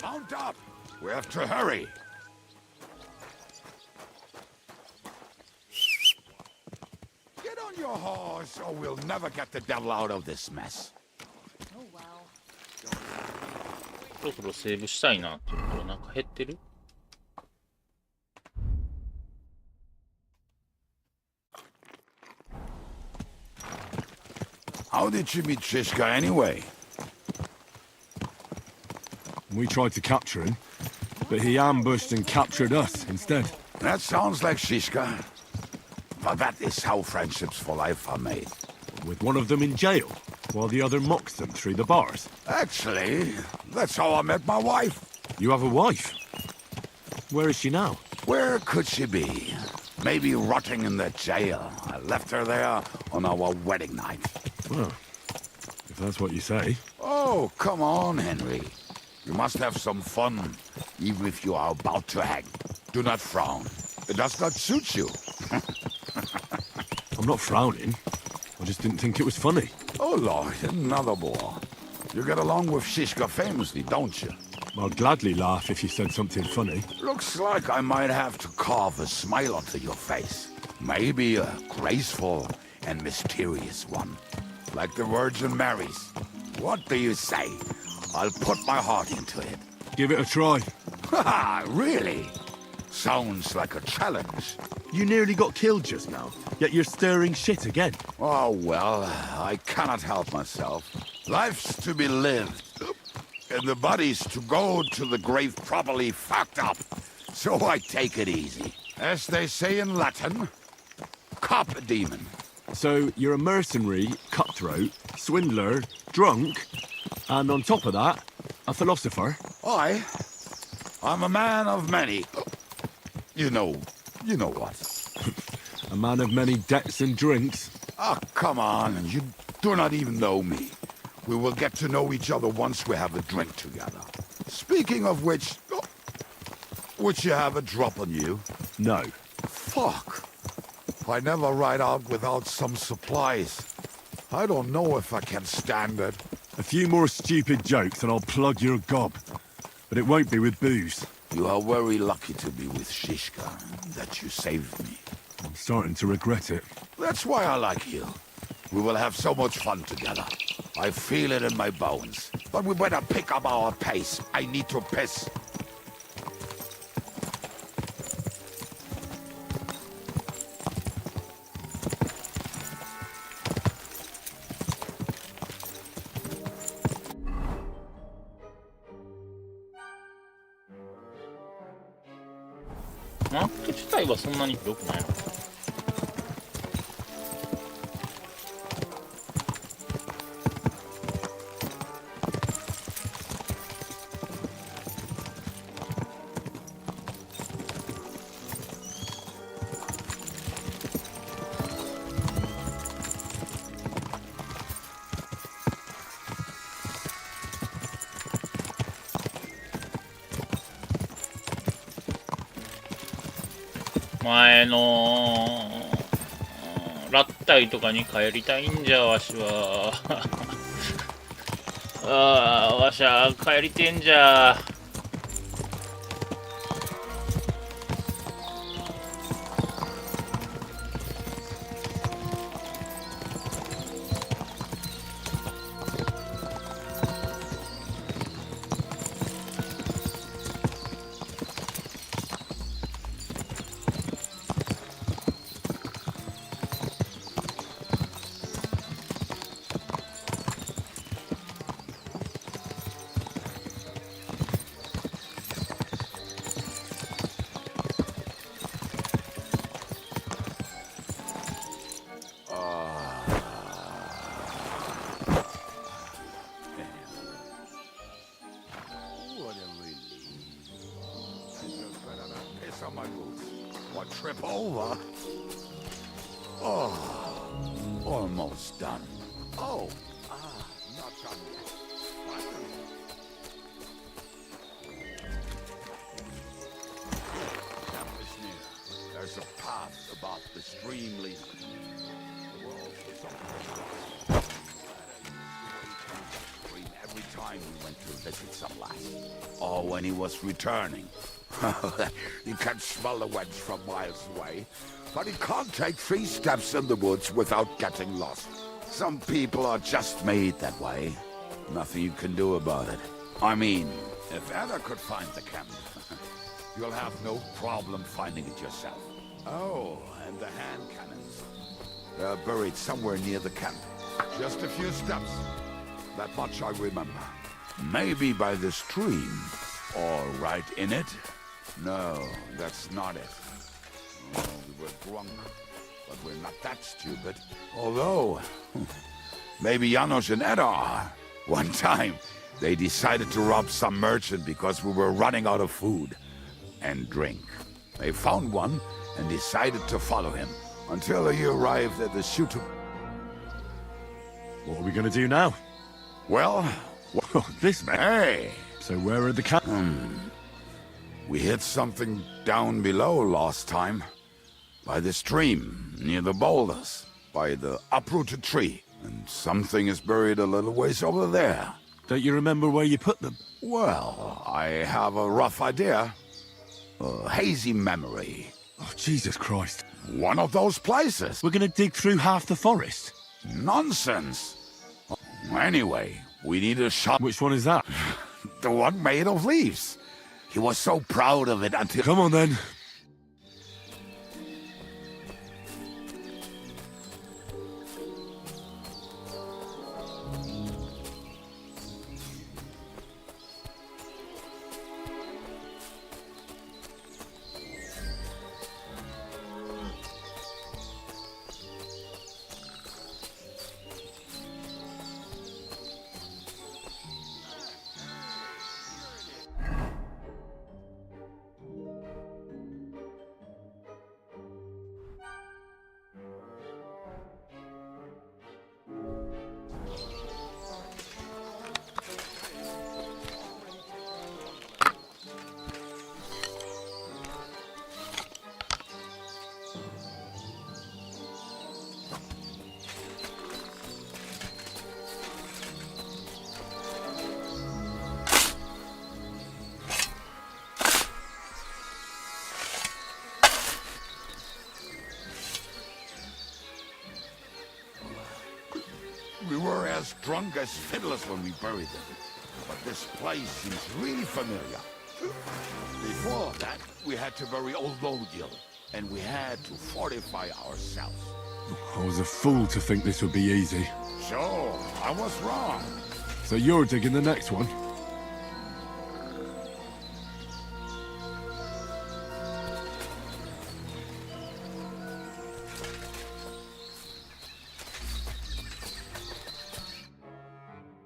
Speaker 2: Mount up. We have to hurry. Get on your horse, or we'll never get the devil out of this mess.
Speaker 1: そろそろセーブしたいなっていうところなんか減ってる？
Speaker 2: How did you meet Shishka anyway?
Speaker 3: We tried to capture him, but he ambushed and captured us instead.
Speaker 2: That sounds like Shishka. But that is how friendships for life are made.
Speaker 3: With one of them in jail, while the other mocks them through the bars.
Speaker 2: Actually, that's how I met my wife.
Speaker 3: You have a wife? Where is she now?
Speaker 2: Where could she be? Maybe rotting in the jail. I left her there on our wedding night.
Speaker 3: Well, if that's what you say.
Speaker 2: Oh, come on, Henry. You must have some fun, even if you are about to hang. Do not frown. It does not suit you.
Speaker 3: I'm not frowning. I just didn't think it was funny.
Speaker 2: Oh, Lord, another bore. You get along with Shishka famously, don't you?
Speaker 3: I'd gladly laugh if you said something funny.
Speaker 2: Looks like I might have to carve a smile onto your face. Maybe a graceful and mysterious one. Like the Virgin Mary's. What do you say? I'll put my heart into it.
Speaker 3: Give it a try.
Speaker 2: Haha, really? Sounds like a challenge.
Speaker 3: You nearly got killed just now, yet you're stirring shit again.
Speaker 2: Oh, well, I cannot help myself. Life's to be lived. And the body's to go to the grave properly fucked up. So I take it easy. As they say in Latin, cop a demon.
Speaker 3: So you're a mercenary, cutthroat, swindler, drunk, and on top of that, a philosopher?
Speaker 2: I'm a man of many... You know what.
Speaker 3: A man of many debts and drinks?
Speaker 2: Oh, come on, you do not even know me. We will get to know each other once we have a drink together. Speaking of which... Would you have a drop on you?
Speaker 3: No.
Speaker 2: Fuck. I never ride out without some supplies. I don't know if I can stand it.
Speaker 3: A few more stupid jokes and I'll plug your gob. But it won't be with booze.
Speaker 2: You are very lucky to be with Shishka, that you saved me.
Speaker 3: I'm starting to regret it.
Speaker 2: That's why I like you. We will have so much fun together. I feel it in my bones. But we better pick up our pace. I need to piss.
Speaker 1: マップ自体はそんなに広くないの？前のラッタイとかに帰りたいんじゃわしはわしは帰りてんじゃ。
Speaker 2: What, trip over? Oh, almost done. Oh, not done yet. Camp is near. There's a path path about the stream leading. The world is stream every time we went to visit some lass. Or when he was returning. You can smell the wench from miles away, but he can't take 3 steps in the woods without getting lost. Some people are just made that way. Nothing you can do about it. I mean, if Anna could find the camp, you'll have no problem finding it yourself. Oh, and the hand cannons. They're buried somewhere near the camp. Just a few steps. That much I remember. Maybe by the stream. Or right in it. No, that's not it. Oh, we were drunk, but we're not that stupid. Although, maybe Janos and Edda are. One time, they decided to rob some merchant because we were running out of food and drink. They found one and decided to follow him until he arrived at the shooting.
Speaker 3: What are we going to do now?
Speaker 2: Well,
Speaker 3: this man.
Speaker 2: Hey!
Speaker 3: So where are the
Speaker 2: We hit something down below last time. By the stream, near the boulders. By the uprooted tree. And something is buried a little ways over there.
Speaker 3: Don't you remember where you put them?
Speaker 2: Well, I have a rough idea. A hazy memory.
Speaker 3: Oh, Jesus Christ.
Speaker 2: One of those places.
Speaker 3: We're going to dig through half the forest.
Speaker 2: Nonsense. Anyway, we need a shot.
Speaker 3: Which one is that?
Speaker 2: The one made of leaves. He was so proud of it until...
Speaker 3: Come on then.
Speaker 2: We were as drunk as fiddlers when we buried them. But this place seems really familiar. Before that, we had to bury old Lodil, and we had to fortify ourselves.
Speaker 3: I was a fool to think this would be easy.
Speaker 2: So, I was wrong.
Speaker 3: So you're digging the next one?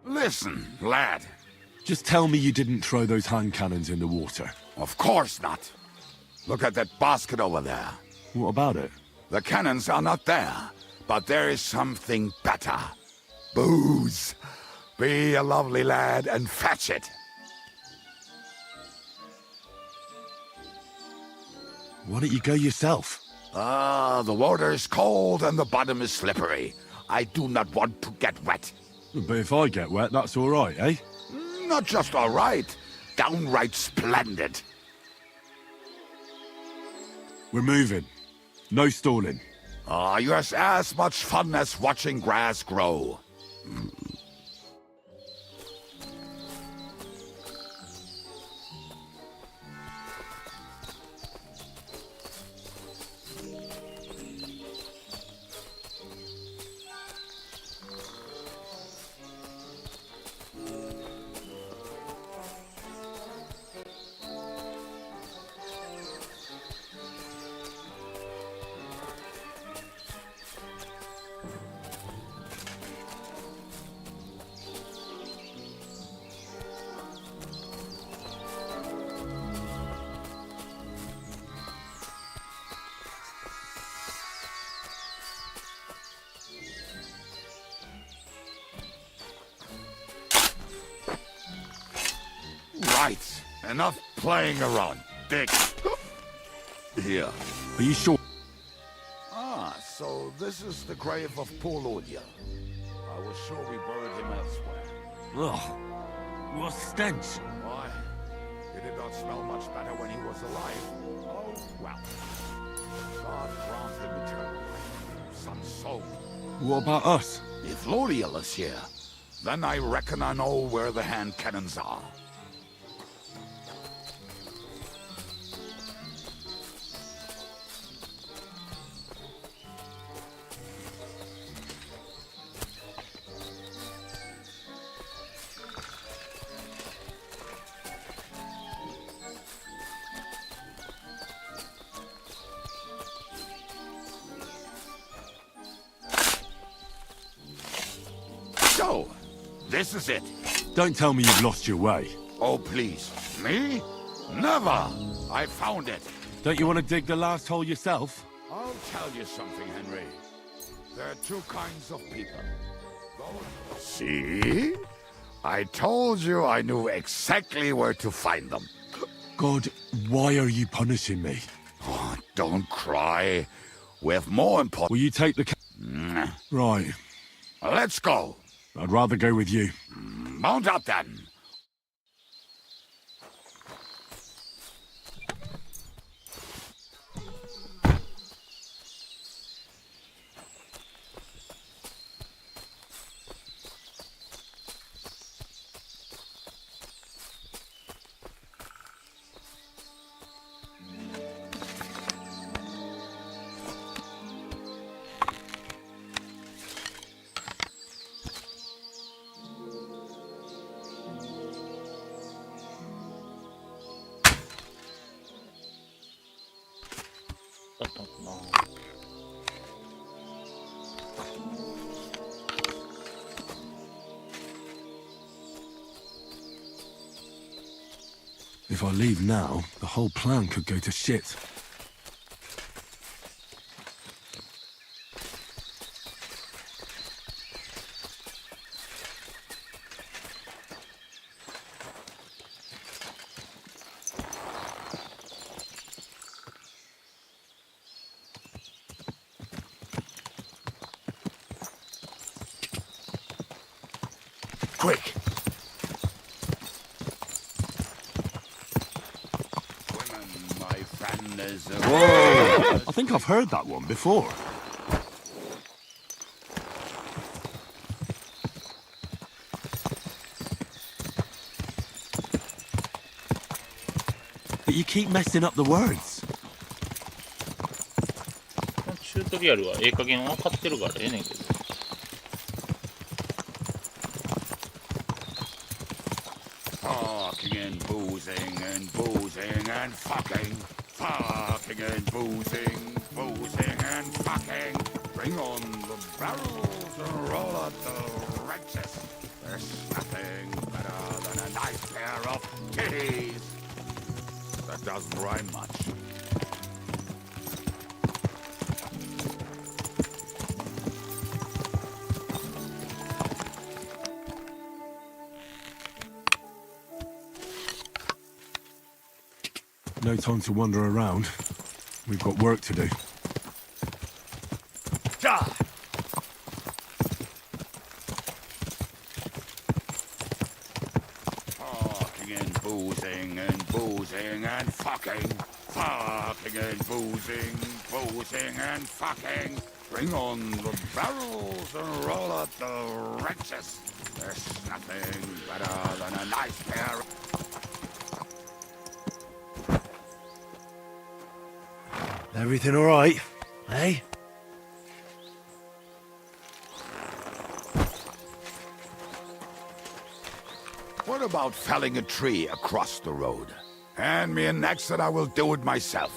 Speaker 2: Listen, lad.
Speaker 3: Just tell me you didn't throw those hand cannons in the water.
Speaker 2: Of course not. Look at that basket over there.
Speaker 3: What about it?
Speaker 2: The cannons are not there, but there is something better. Booze. Be a lovely lad and fetch it.
Speaker 3: Why don't you go yourself?
Speaker 2: The water is cold and the bottom is slippery. I do not want to get wet.
Speaker 3: But if I get wet, that's all right, eh?
Speaker 2: Not just all right, downright splendid.
Speaker 3: We're moving. No stalling.
Speaker 2: You're as much fun as watching grass grow. Right. Enough playing around. Dig. Here.
Speaker 3: Are you sure?
Speaker 2: this is the grave of poor Lodia. I was sure we buried him elsewhere.
Speaker 6: Ugh. What stench.
Speaker 2: Why? He did not smell much better when he was alive. Oh, well. God grant him eternal life. Some soul.
Speaker 3: What about us?
Speaker 2: If Lodia is here, then I reckon I know where the hand cannons are. So, this is it.
Speaker 3: Don't tell me you've lost your way.
Speaker 2: Oh, please. Me? Never! I found it.
Speaker 3: Don't you want to dig the last hole yourself?
Speaker 2: I'll tell you something, Henry. There are two kinds of people. Those... See? I told you I knew exactly where to find them.
Speaker 3: God, why are you punishing me?
Speaker 2: Oh, don't cry. We have more important...
Speaker 3: Will you take the... Right.
Speaker 2: Let's go.
Speaker 3: I'd rather go with you.
Speaker 2: Mount up, then.
Speaker 3: If I leave now, the whole plan could go to shit.
Speaker 2: Quick!
Speaker 3: Whoa! I think I've heard that one before. But you keep messing up the words.
Speaker 1: チュートリアルはええ加減分かってるからええねんけど。
Speaker 2: Fucking and boozing and boozing and fucking. Fucking and boozing, boozing and fucking. Bring on the barrels and roll out the wrenches. There's nothing better than a nice pair of titties. That doesn't rhyme much.
Speaker 3: No time to wander around. We've got work to do.
Speaker 2: Fucking and boozing and boozing and fucking. Fucking and boozing, boozing and fucking. Bring on the barrels and roll out the wrenches. There's nothing better than a nice pair of...
Speaker 6: Everything all right, eh?
Speaker 2: What about felling a tree across the road? Hand me an axe and I will do it myself.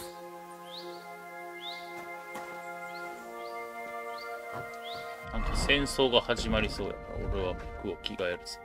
Speaker 1: なんか戦争が始まりそうやから俺は服を着替えるさ。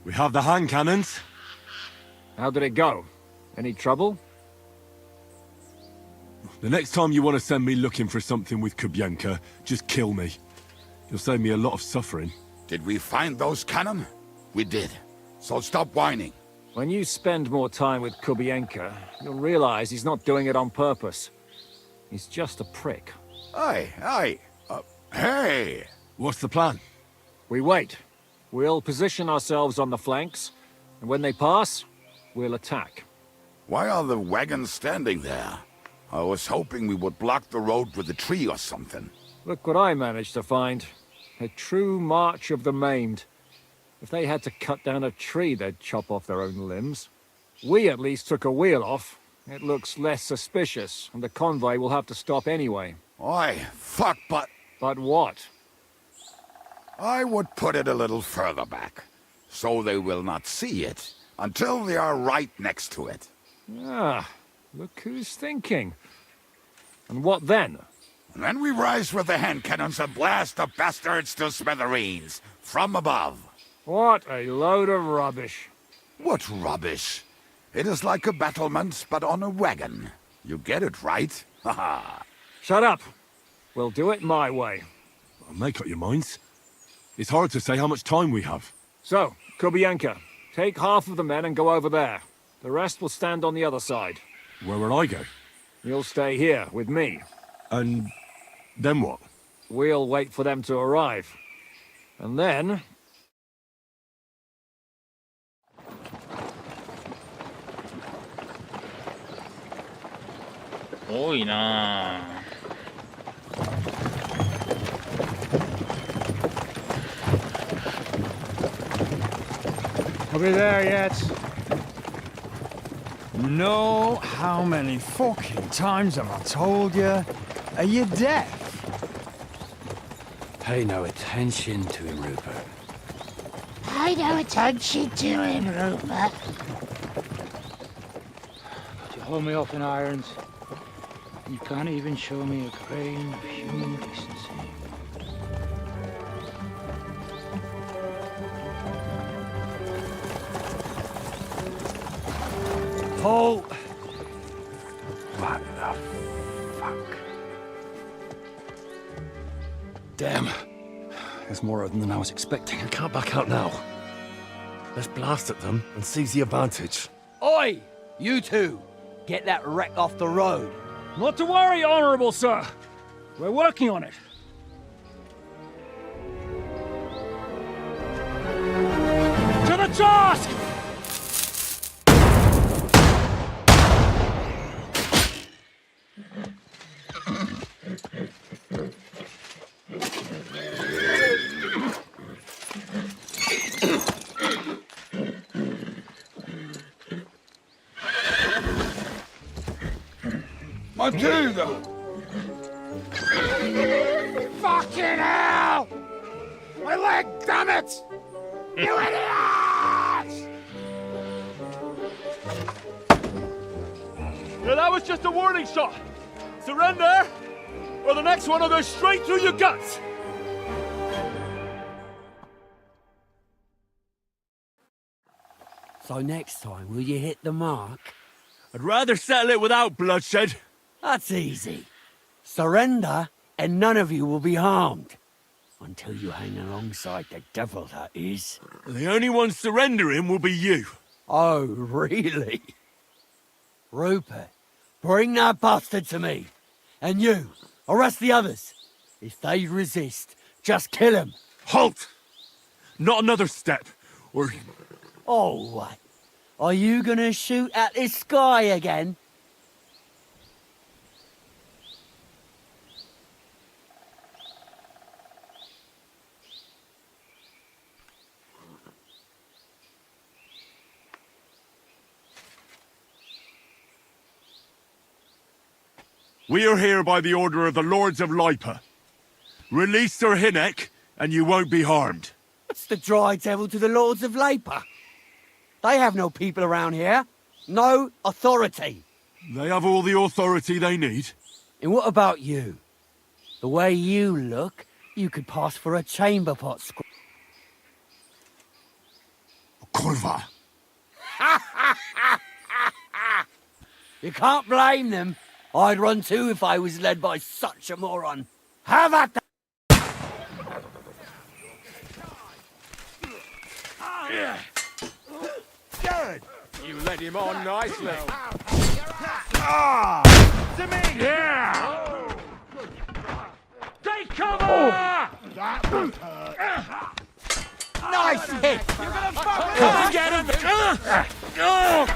Speaker 3: We have the hand cannons.
Speaker 15: How did it go? Any trouble?
Speaker 3: The next time you want to send me looking for something with Kubyenka, just kill me. You'll save me a lot of suffering.
Speaker 2: Did we find those cannon? We did. So stop whining.
Speaker 15: When you spend more time with Kubyenka, you'll realize he's not doing it on purpose. He's just a prick.
Speaker 2: Hey!
Speaker 3: What's the plan?
Speaker 15: We wait. We'll position ourselves on the flanks, and when they pass, we'll attack.
Speaker 2: Why are the wagons standing there? I was hoping we would block the road with a tree or something.
Speaker 15: Look what I managed to find. A true march of the maimed. If they had to cut down a tree, they'd chop off their own limbs. We at least took a wheel off. It looks less suspicious, and the convoy will have to stop anyway.
Speaker 2: Oi, fuck, but...
Speaker 15: But what?
Speaker 2: I would put it a little further back, so they will not see it until they are right next to it.
Speaker 15: Ah, look who's thinking. And what then?
Speaker 2: And then we rise with the hand cannons and blast the bastards to smithereens, from above.
Speaker 15: What a load of rubbish.
Speaker 2: What rubbish? It is like a battlement, but on a wagon. You get it, right? Haha.
Speaker 15: Shut up. We'll do it my way.
Speaker 3: Make up your minds. It's hard to say how much time we have.
Speaker 15: So, Kubyenka, take half of the men and go over there. The rest will stand on the other side.
Speaker 3: Where will I go?
Speaker 15: You'll stay here with me.
Speaker 3: And then what?
Speaker 15: We'll wait for them to arrive. And then...
Speaker 1: 多いなぁ。
Speaker 9: Are we there yet? No, how many fucking times have I told you? Are you deaf?
Speaker 5: Pay no attention to him, Rupert.
Speaker 10: Pay no attention to him, Rupert.
Speaker 16: You hold me up in irons. You can't even show me a grain of human decency.
Speaker 9: Paul!
Speaker 5: What the fuck?
Speaker 11: Damn. There's more of them than I was expecting. We can't back out now. Let's blast at them and seize the advantage.
Speaker 7: Oi! You two! Get that wreck off the road.
Speaker 19: Not to worry, Honorable Sir. We're working on it. To the task!
Speaker 2: Matilda!
Speaker 10: Fucking hell! My leg, damn it! You idiots!
Speaker 18: Yeah, that was just a warning shot. Surrender, or the next one will go straight through your guts.
Speaker 7: So next time, will you hit the mark?
Speaker 18: I'd rather settle it without bloodshed.
Speaker 7: That's easy. Surrender, and none of you will be harmed. Until you hang alongside the devil, that is.
Speaker 18: The only one surrendering will be you.
Speaker 7: Oh, really? Rupert, bring that bastard to me. And you, arrest the others. If they resist, just kill them.
Speaker 18: Halt! Not another step, or...
Speaker 7: Oh, what? Are you gonna shoot at the sky again?
Speaker 18: We are here by the order of the Lords of Lipa. Release Sir Hinnek, and you won't be harmed.
Speaker 7: What's the dry devil to the Lords of Labour? They have no people around here. No authority.
Speaker 18: They have all the authority they need.
Speaker 7: And what about you? The way you look, you could pass for a chamber pot.
Speaker 18: Of
Speaker 2: kurva.
Speaker 7: You can't blame them. I'd run too if I was led by such a moron. Have at that!
Speaker 10: Good.
Speaker 11: You led him on nicely.
Speaker 10: To me!
Speaker 15: Yeah! Take cover!
Speaker 10: That would hurt.
Speaker 11: Nice hit!
Speaker 10: You're gonna fuck
Speaker 15: Come and get him!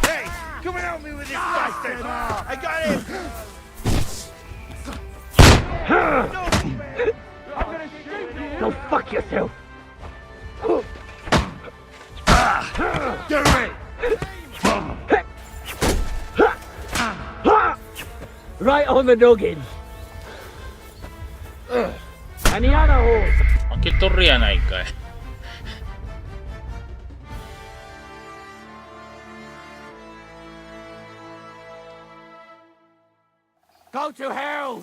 Speaker 10: Hey, come and help me with this bastard! I got him! I'm gonna shoot you!
Speaker 18: Go fuck yourself.
Speaker 10: Get ready!
Speaker 18: Right on the noggin. And the other horse.
Speaker 1: 負けとるやないかい。
Speaker 7: Go to hell!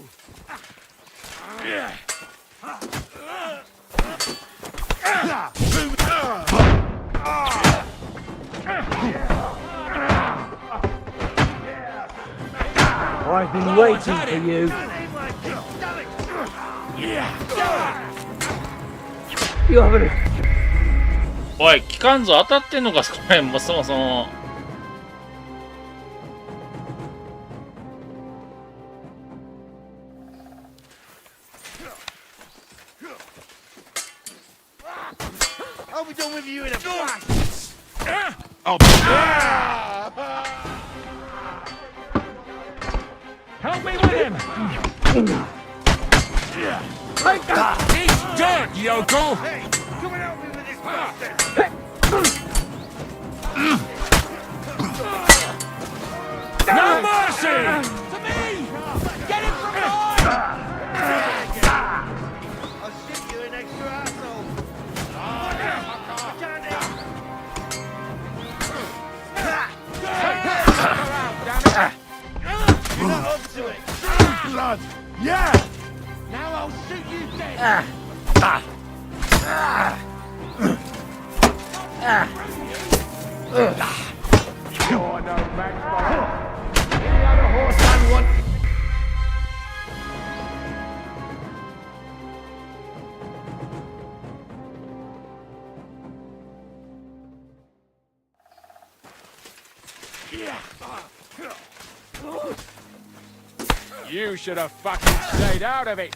Speaker 18: I've been waiting for you. You haven't.
Speaker 1: おい、機関銃当たってんのか、これ、もうそもそも。
Speaker 10: I'll be done with you in a flash!
Speaker 2: Oh,
Speaker 15: Help me with him!
Speaker 18: Take that!
Speaker 15: He's dead, Yoko!
Speaker 10: Hey, come and help me with this bastard!
Speaker 15: No mercy!
Speaker 10: To me! Get him from behind! I'll shoot you an extra asshole! You're not up to it!
Speaker 2: blood! Yeah!
Speaker 10: Now I'll shoot you dead!
Speaker 11: You're no match for any other horse I want. You should have fucking stayed out of it.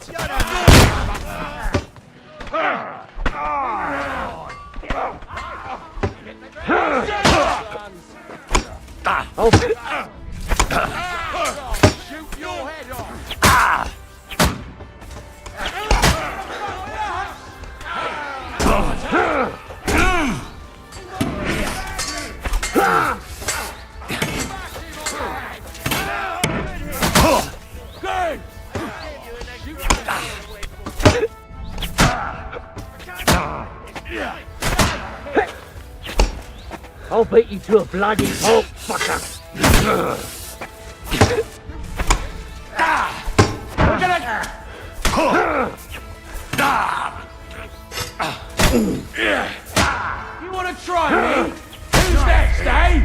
Speaker 18: Oh.
Speaker 11: Shoot your head off.
Speaker 10: Good!
Speaker 18: I'll beat you to a bloody pulp, fucker.
Speaker 10: We're gonna... You wanna try me? Who's next, eh?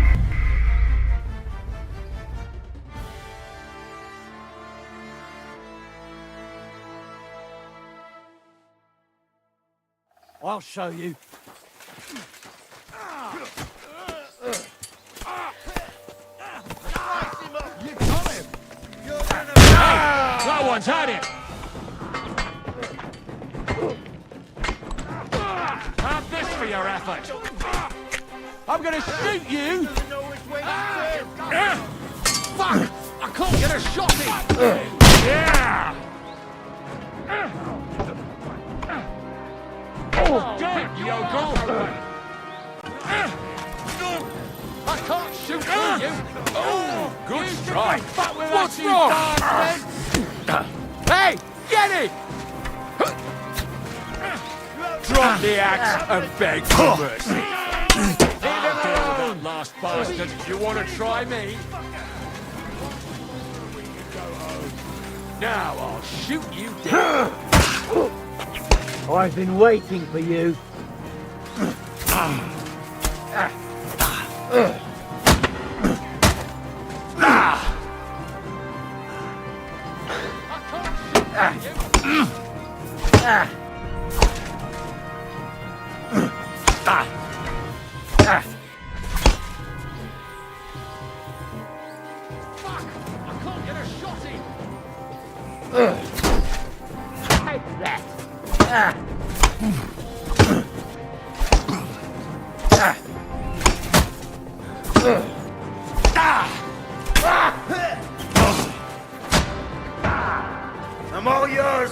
Speaker 7: I'll show you.
Speaker 15: That one's had it! Have this for your effort!
Speaker 10: I'm gonna shoot you!
Speaker 15: Fuck! I can't get a shot in! Yeah! Oh, damn, Yoko!
Speaker 10: I can't shoot through you!
Speaker 15: Oh, good strike!
Speaker 10: What's wrong? Hey, get it!
Speaker 11: Drop the axe and beg for mercy.
Speaker 15: I'll deal with that last bastard.
Speaker 11: You want to try me? Now I'll shoot you dead.
Speaker 18: I've been waiting for you.
Speaker 10: I'm all yours.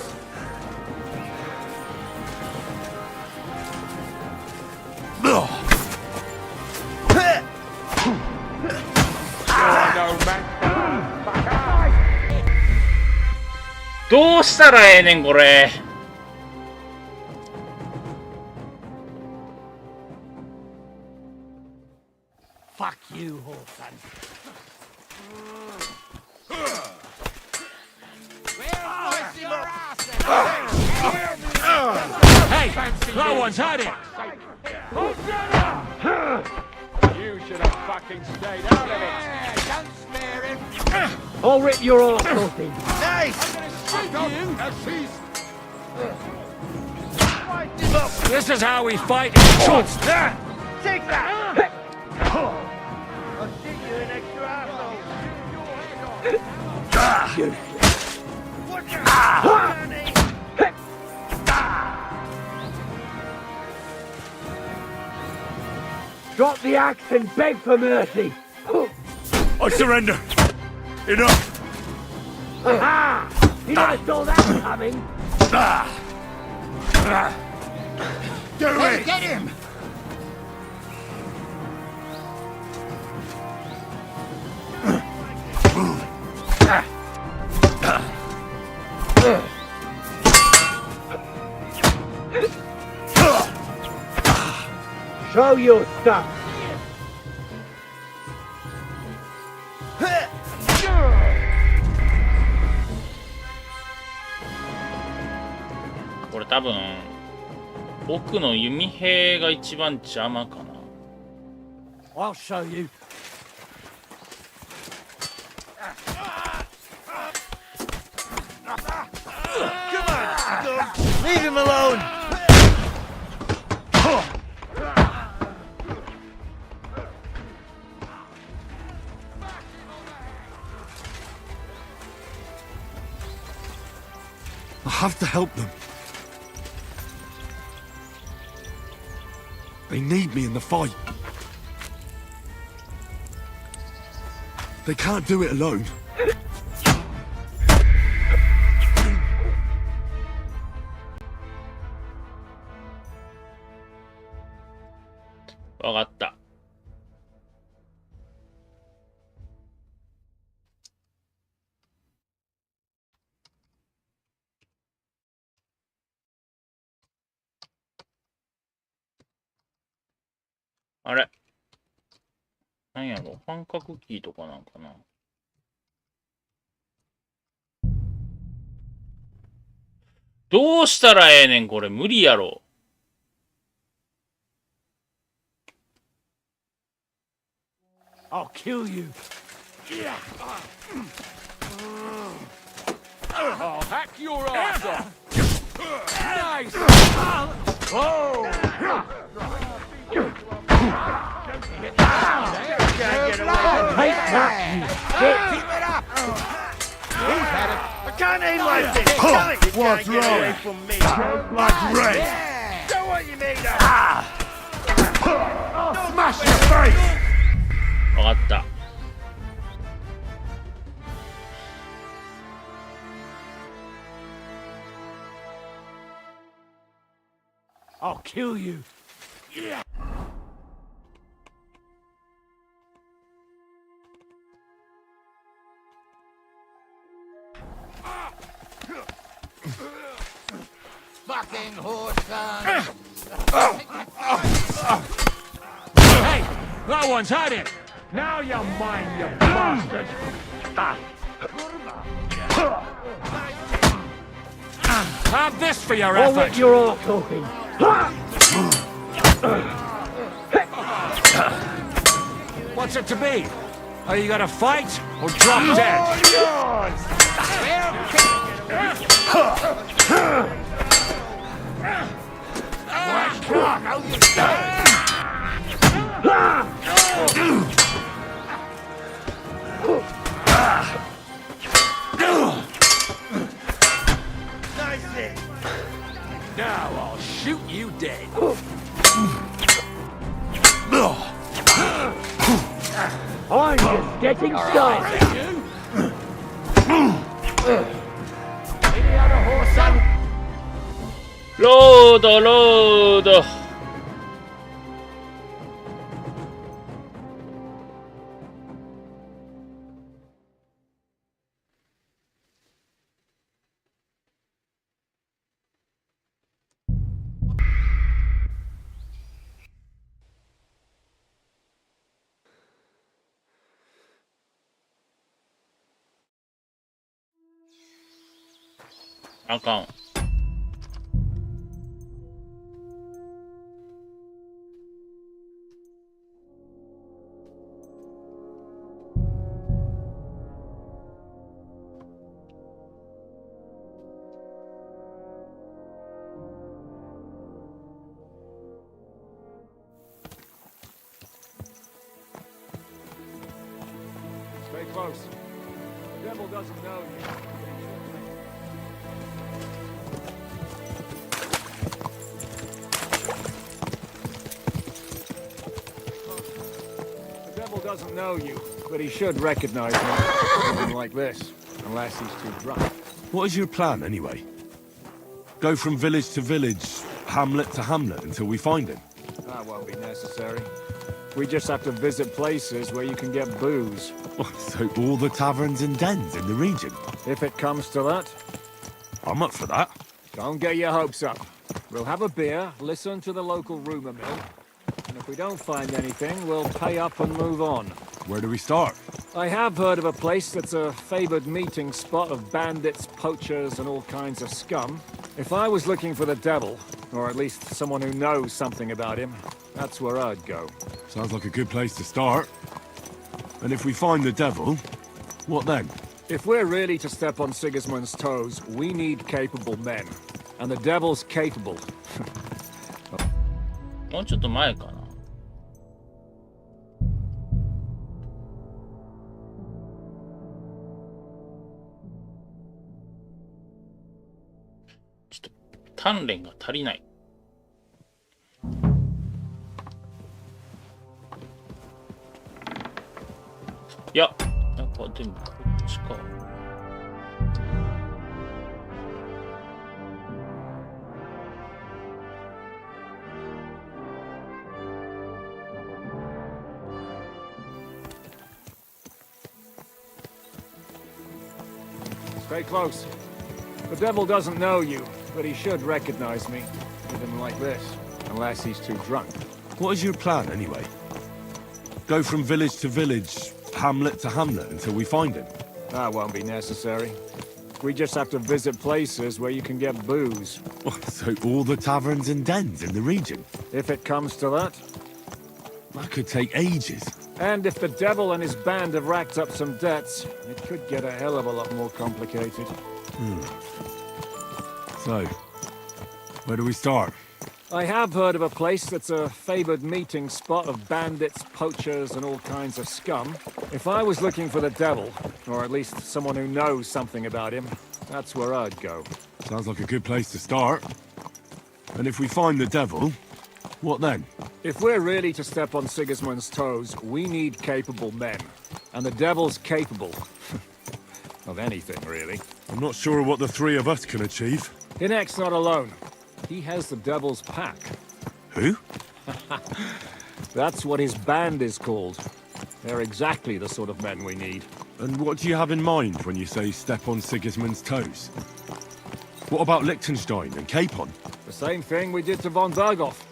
Speaker 1: You're no man. どうしたらええねんこれ。
Speaker 10: Fuck you, Horton.
Speaker 15: Hey, that one's had it.
Speaker 18: You should have fucking stayed out of it.
Speaker 10: Don't spare him.
Speaker 18: I'll rip your arse off him.
Speaker 10: Nice.
Speaker 15: This is how we fight in shots.
Speaker 10: Take that. I'll shoot you in extra asshole. What's your
Speaker 18: Drop the axe and beg for mercy.
Speaker 6: I surrender. Enough.
Speaker 18: Aha! You never saw that coming.
Speaker 10: Do it. Get him.
Speaker 18: Show your stuff.
Speaker 1: これ多分奥の弓兵が一番邪魔かな。
Speaker 7: I'll show you.
Speaker 10: Come on, leave him alone.
Speaker 3: I have to help them. They need me in the fight. They can't do it alone.
Speaker 1: わかった。あれなんやろ、半角キーとかなんかな。どうしたらええねんこれ、無理やろ。
Speaker 18: I'll kill you.
Speaker 10: I'll hack your ass off. Nice.
Speaker 18: Whoa! Take that, you shit!
Speaker 10: Keep it up. He's had it. I can't aim like this. Tell it. You
Speaker 6: What's
Speaker 10: can't get away
Speaker 6: wrong?
Speaker 10: from me.
Speaker 6: Like red.
Speaker 10: Yeah. Show what you made of.
Speaker 6: I'll smash your face.
Speaker 1: わかった。
Speaker 18: I'll kill you.
Speaker 10: Fucking horse son.
Speaker 15: Hey, that one's had it.
Speaker 18: Now you're mine, you bastard.
Speaker 15: Have this for your
Speaker 18: I'll
Speaker 15: effort.
Speaker 18: rip your arse off him.
Speaker 15: What's it to be? Are you gonna fight or drop dead?
Speaker 18: Now I'll shoot you dead. I'm just getting started. Any other horse, son?
Speaker 1: ロードロード。あかん。
Speaker 9: Stay close. The devil doesn't know you. The devil doesn't know you, but he should recognize me. Something like this, unless he's too drunk.
Speaker 3: What is your plan, anyway? Go from village to village, hamlet to hamlet, until we find him?
Speaker 9: That won't be necessary. We just have to visit places where you can get booze.
Speaker 3: So all the taverns and dens in the region?
Speaker 9: If it comes to that.
Speaker 3: I'm up for that.
Speaker 9: Don't get your hopes up. We'll have a beer, listen to the local rumour mill, and if we don't find anything, we'll pay up and move on.
Speaker 3: Where do we start?
Speaker 9: I have heard of a place that's a favoured meeting spot of bandits, poachers, and all kinds of scum. If I was looking for the devil, or at least someone who knows something about him, that's where I'd go.
Speaker 3: Sounds like a good place to start. And if we find the devil, what then?
Speaker 9: If we're really to step on Sigismund's toes, we need capable men. And the devil's capable.
Speaker 1: もうちょっと前かな。ちょっと鍛錬が足りない。いや、やっぱでもこっちか。
Speaker 9: Stay close. The devil doesn't know you, but he should recognize me, even like this, unless he's too drunk.
Speaker 3: What is your plan, anyway? Go from village to village, hamlet to hamlet, until we find him?
Speaker 9: That won't be necessary. We just have to visit places where you can get booze.
Speaker 3: So all the taverns and dens in the region?
Speaker 9: If it comes to that.
Speaker 3: That could take ages.
Speaker 9: And if the devil and his band have racked up some debts, it could get a hell of a lot more complicated.
Speaker 3: So, where do we start?
Speaker 9: I have heard of a place that's a favoured meeting spot of bandits, poachers, and all kinds of scum. If I was looking for the devil, or at least someone who knows something about him, that's where I'd go.
Speaker 3: Sounds like a good place to start. And if we find the devil, what then?
Speaker 9: If we're really to step on Sigismund's toes, we need capable men. And the devil's capable. Of anything, really.
Speaker 3: I'm not sure what the three of us can achieve.
Speaker 9: Hinek's not alone. He has the devil's pack.
Speaker 3: Who?
Speaker 9: That's what his band is called. They're exactly the sort of men we need.
Speaker 3: And what do you have in mind when you say step on Sigismund's toes? What about Liechtenstein and Capon?
Speaker 9: The same thing we did to von Berghoff.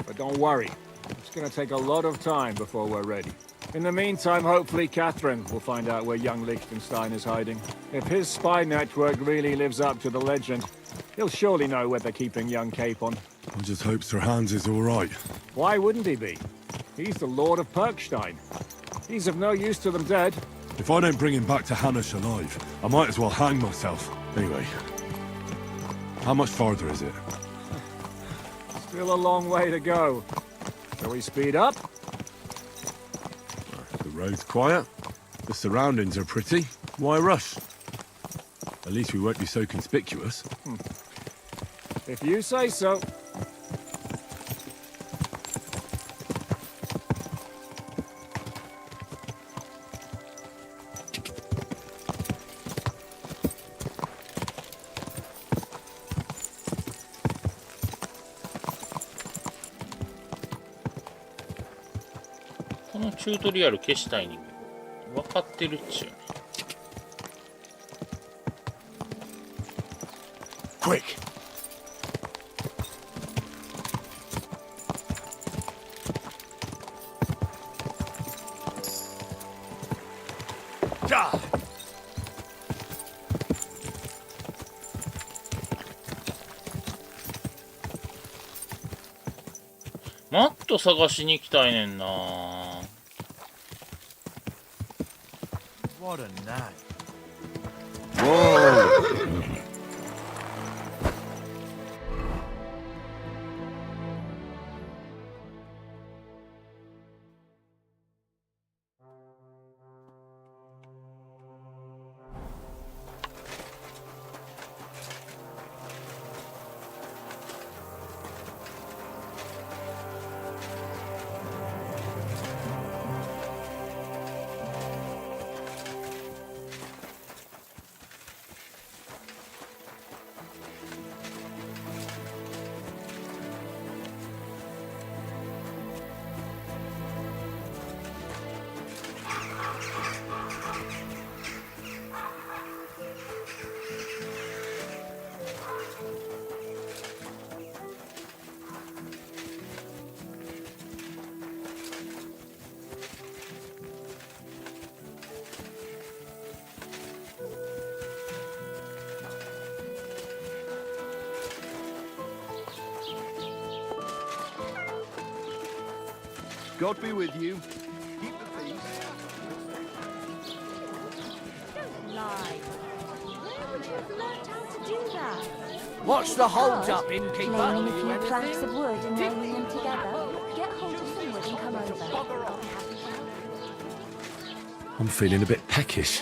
Speaker 9: But don't worry. It's going to take a lot of time before we're ready. In the meantime, hopefully Catherine will find out where young Liechtenstein is hiding. If his spy network really lives up to the legend, he'll surely know where they're keeping young Capon.
Speaker 3: I just hope Sir Hans is all right.
Speaker 9: Why wouldn't he be? He's the Lord of Perkstein. He's of no use to them dead.
Speaker 3: If I don't bring him back to Hanush alive, I might as well hang myself. Anyway, how much farther is it?
Speaker 9: Still a long way to go. Shall we speed up?
Speaker 3: The road's quiet. The surroundings are pretty. Why rush? At least we won't be so conspicuous.
Speaker 9: If you say so.
Speaker 1: このチュートリアル消したいに分かってるっちゅうね。
Speaker 6: Quick! Die!
Speaker 1: マット探しに行きたいねんな。
Speaker 6: What a night.
Speaker 2: Whoa!
Speaker 6: God be with you. Keep the peace.
Speaker 4: Don't lie. Where would you have learned how to do that?
Speaker 7: What's the hold up, innkeeper?
Speaker 8: Laying a few planks of wood and nailing them together. Get hold of some wood and come over.
Speaker 3: I'm feeling a bit peckish.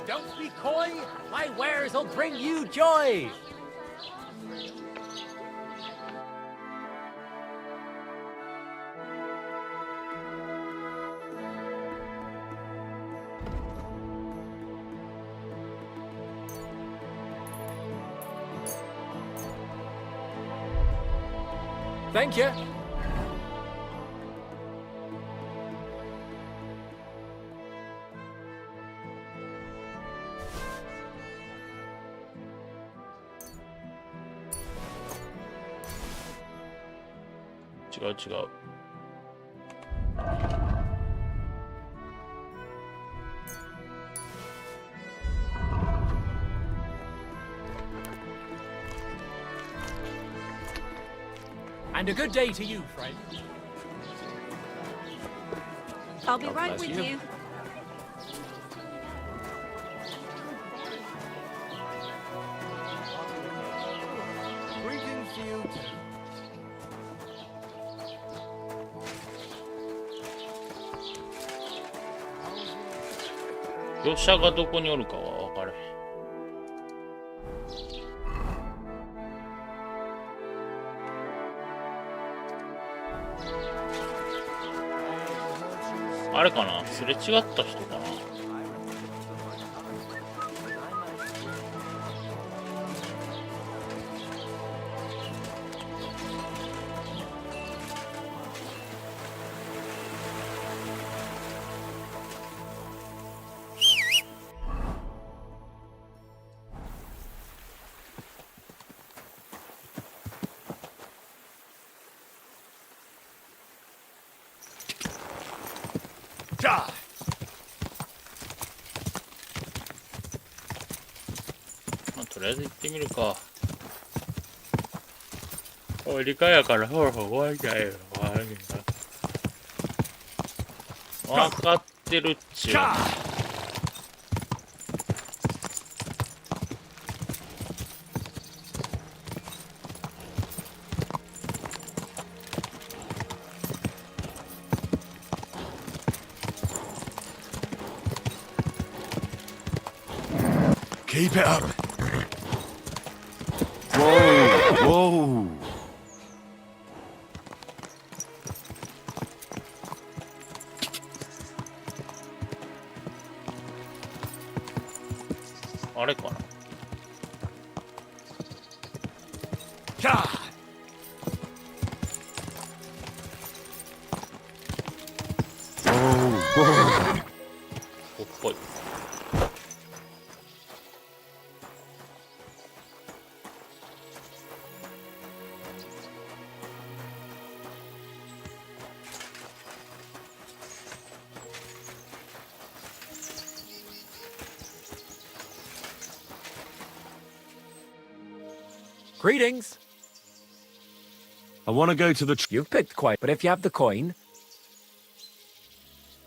Speaker 21: Don't be coy. My wares will bring you joy. Thank you.
Speaker 1: 違う違う。
Speaker 21: And a good day to you, friend.
Speaker 4: I'll be right with you.
Speaker 6: Greetings to you.
Speaker 1: 業者がどこにおるかは分からへん。あれかな、すれ違った人かな。まあ、とりあえず行ってみるか。おい、理科やからほらほら終わりたいよ。終わりたい。わかってるっちゅう。
Speaker 3: Keep it up. Whoa, whoa.
Speaker 1: あれかな。おっぽい。
Speaker 17: Greetings.
Speaker 3: I want to go to the...
Speaker 17: You've picked quite, but if you have the coin...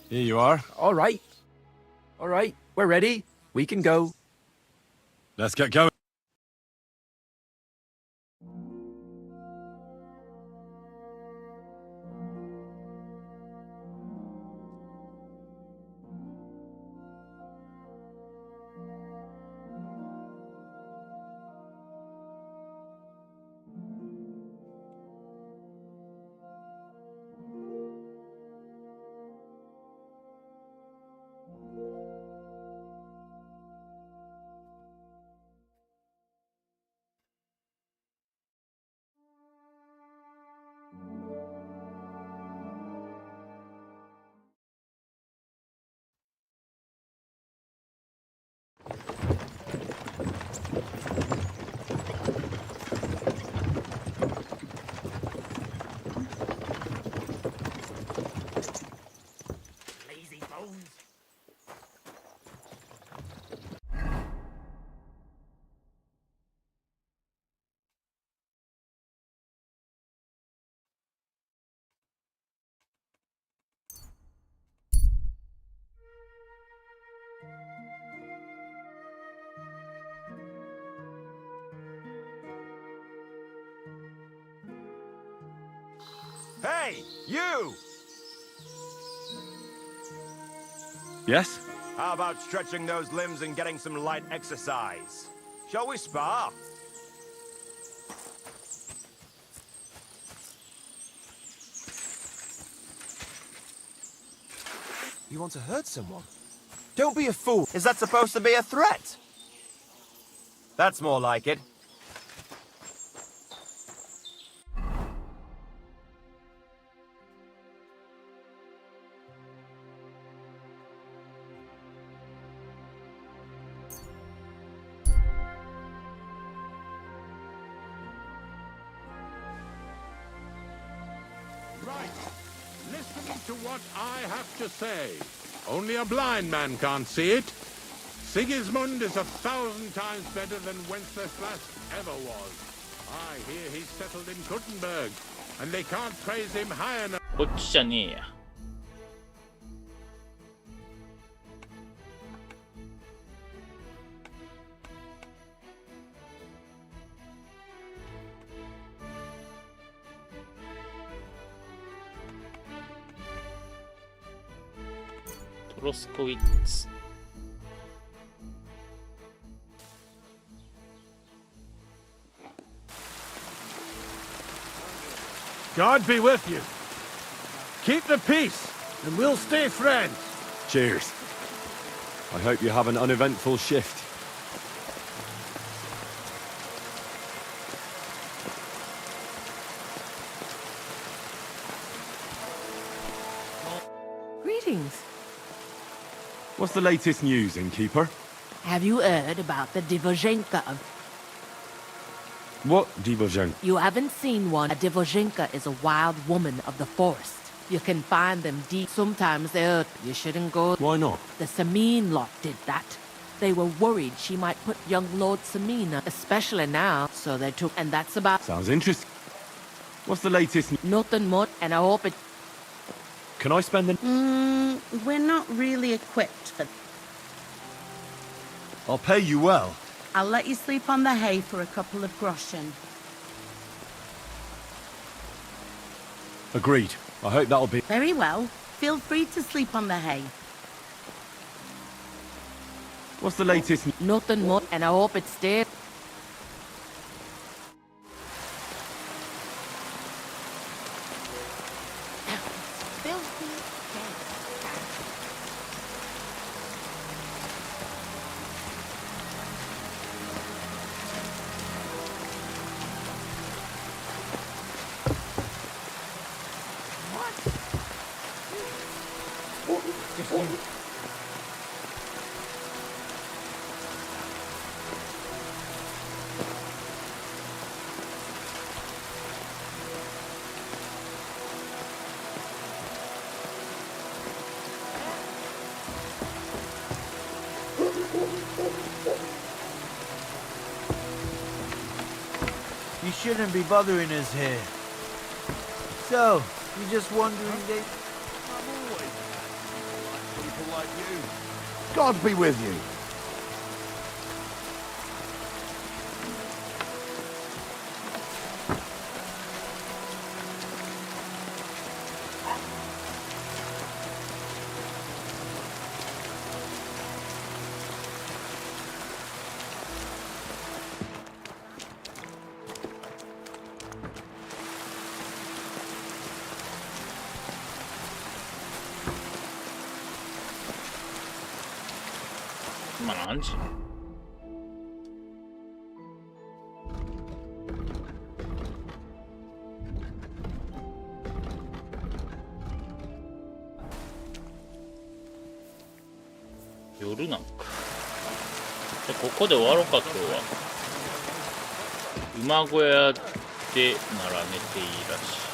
Speaker 3: Here you are.
Speaker 17: All right. All right, we're ready. We can go.
Speaker 3: Let's get going.
Speaker 22: Hey, you!
Speaker 3: Yes?
Speaker 22: How about stretching those limbs and getting some light exercise? Shall we spar? You want to hurt someone? Don't be a fool. Is that supposed to be a threat? That's more like it.
Speaker 2: Right. Listen to what I have to say. Only a blind man can't see it. Sigismund is 1,000 times better than Wenceslas ever was. I hear he's settled in Kuttenberg, and they can't praise him high enough.
Speaker 1: こっちじゃねえや。トロスコウィッツ。
Speaker 18: God be with you. Keep the peace, and we'll stay friends.
Speaker 3: Cheers. I hope you have an uneventful shift.
Speaker 20: Greetings.
Speaker 3: What's the latest news, innkeeper?
Speaker 20: Have you heard about the Divozhenka?
Speaker 3: What Divozhenka?
Speaker 20: You haven't seen one. A Divozhenka is a wild woman of the forest. You can find them deep. Sometimes they hurt. You shouldn't go.
Speaker 3: Why not?
Speaker 20: The Samin lot did that. They were worried she might put young Lord Samina, especially now, so they took... And that's about...
Speaker 3: Sounds interesting. What's the latest?
Speaker 20: Nothing much, and I hope it...
Speaker 3: Can I spend the...
Speaker 12: We're not really equipped for...
Speaker 6: I'll pay you well.
Speaker 12: I'll let you sleep on the hay for a couple of groschen.
Speaker 3: Agreed. I hope that'll be...
Speaker 12: Very well. Feel free to sleep on the hay.
Speaker 6: What's the latest?
Speaker 20: Nothing much, and I hope it stays.
Speaker 11: You shouldn't be bothering us here. So, you just wondering they...
Speaker 2: I'm always people like you. God be with you.
Speaker 1: 今何時？夜なんか。じゃあここで終わろうか今日は。馬小屋でなら寝ていいらしい。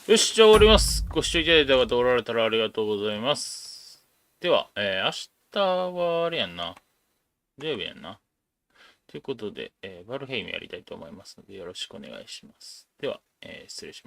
Speaker 1: よし、じゃあ終わります。ご視聴いただいた方おられたらありがとうございます。では、明日はあれやんな。土曜日やんな。ということで、バルヘイムやりたいと思いますので、よろしくお願いします。では、失礼します。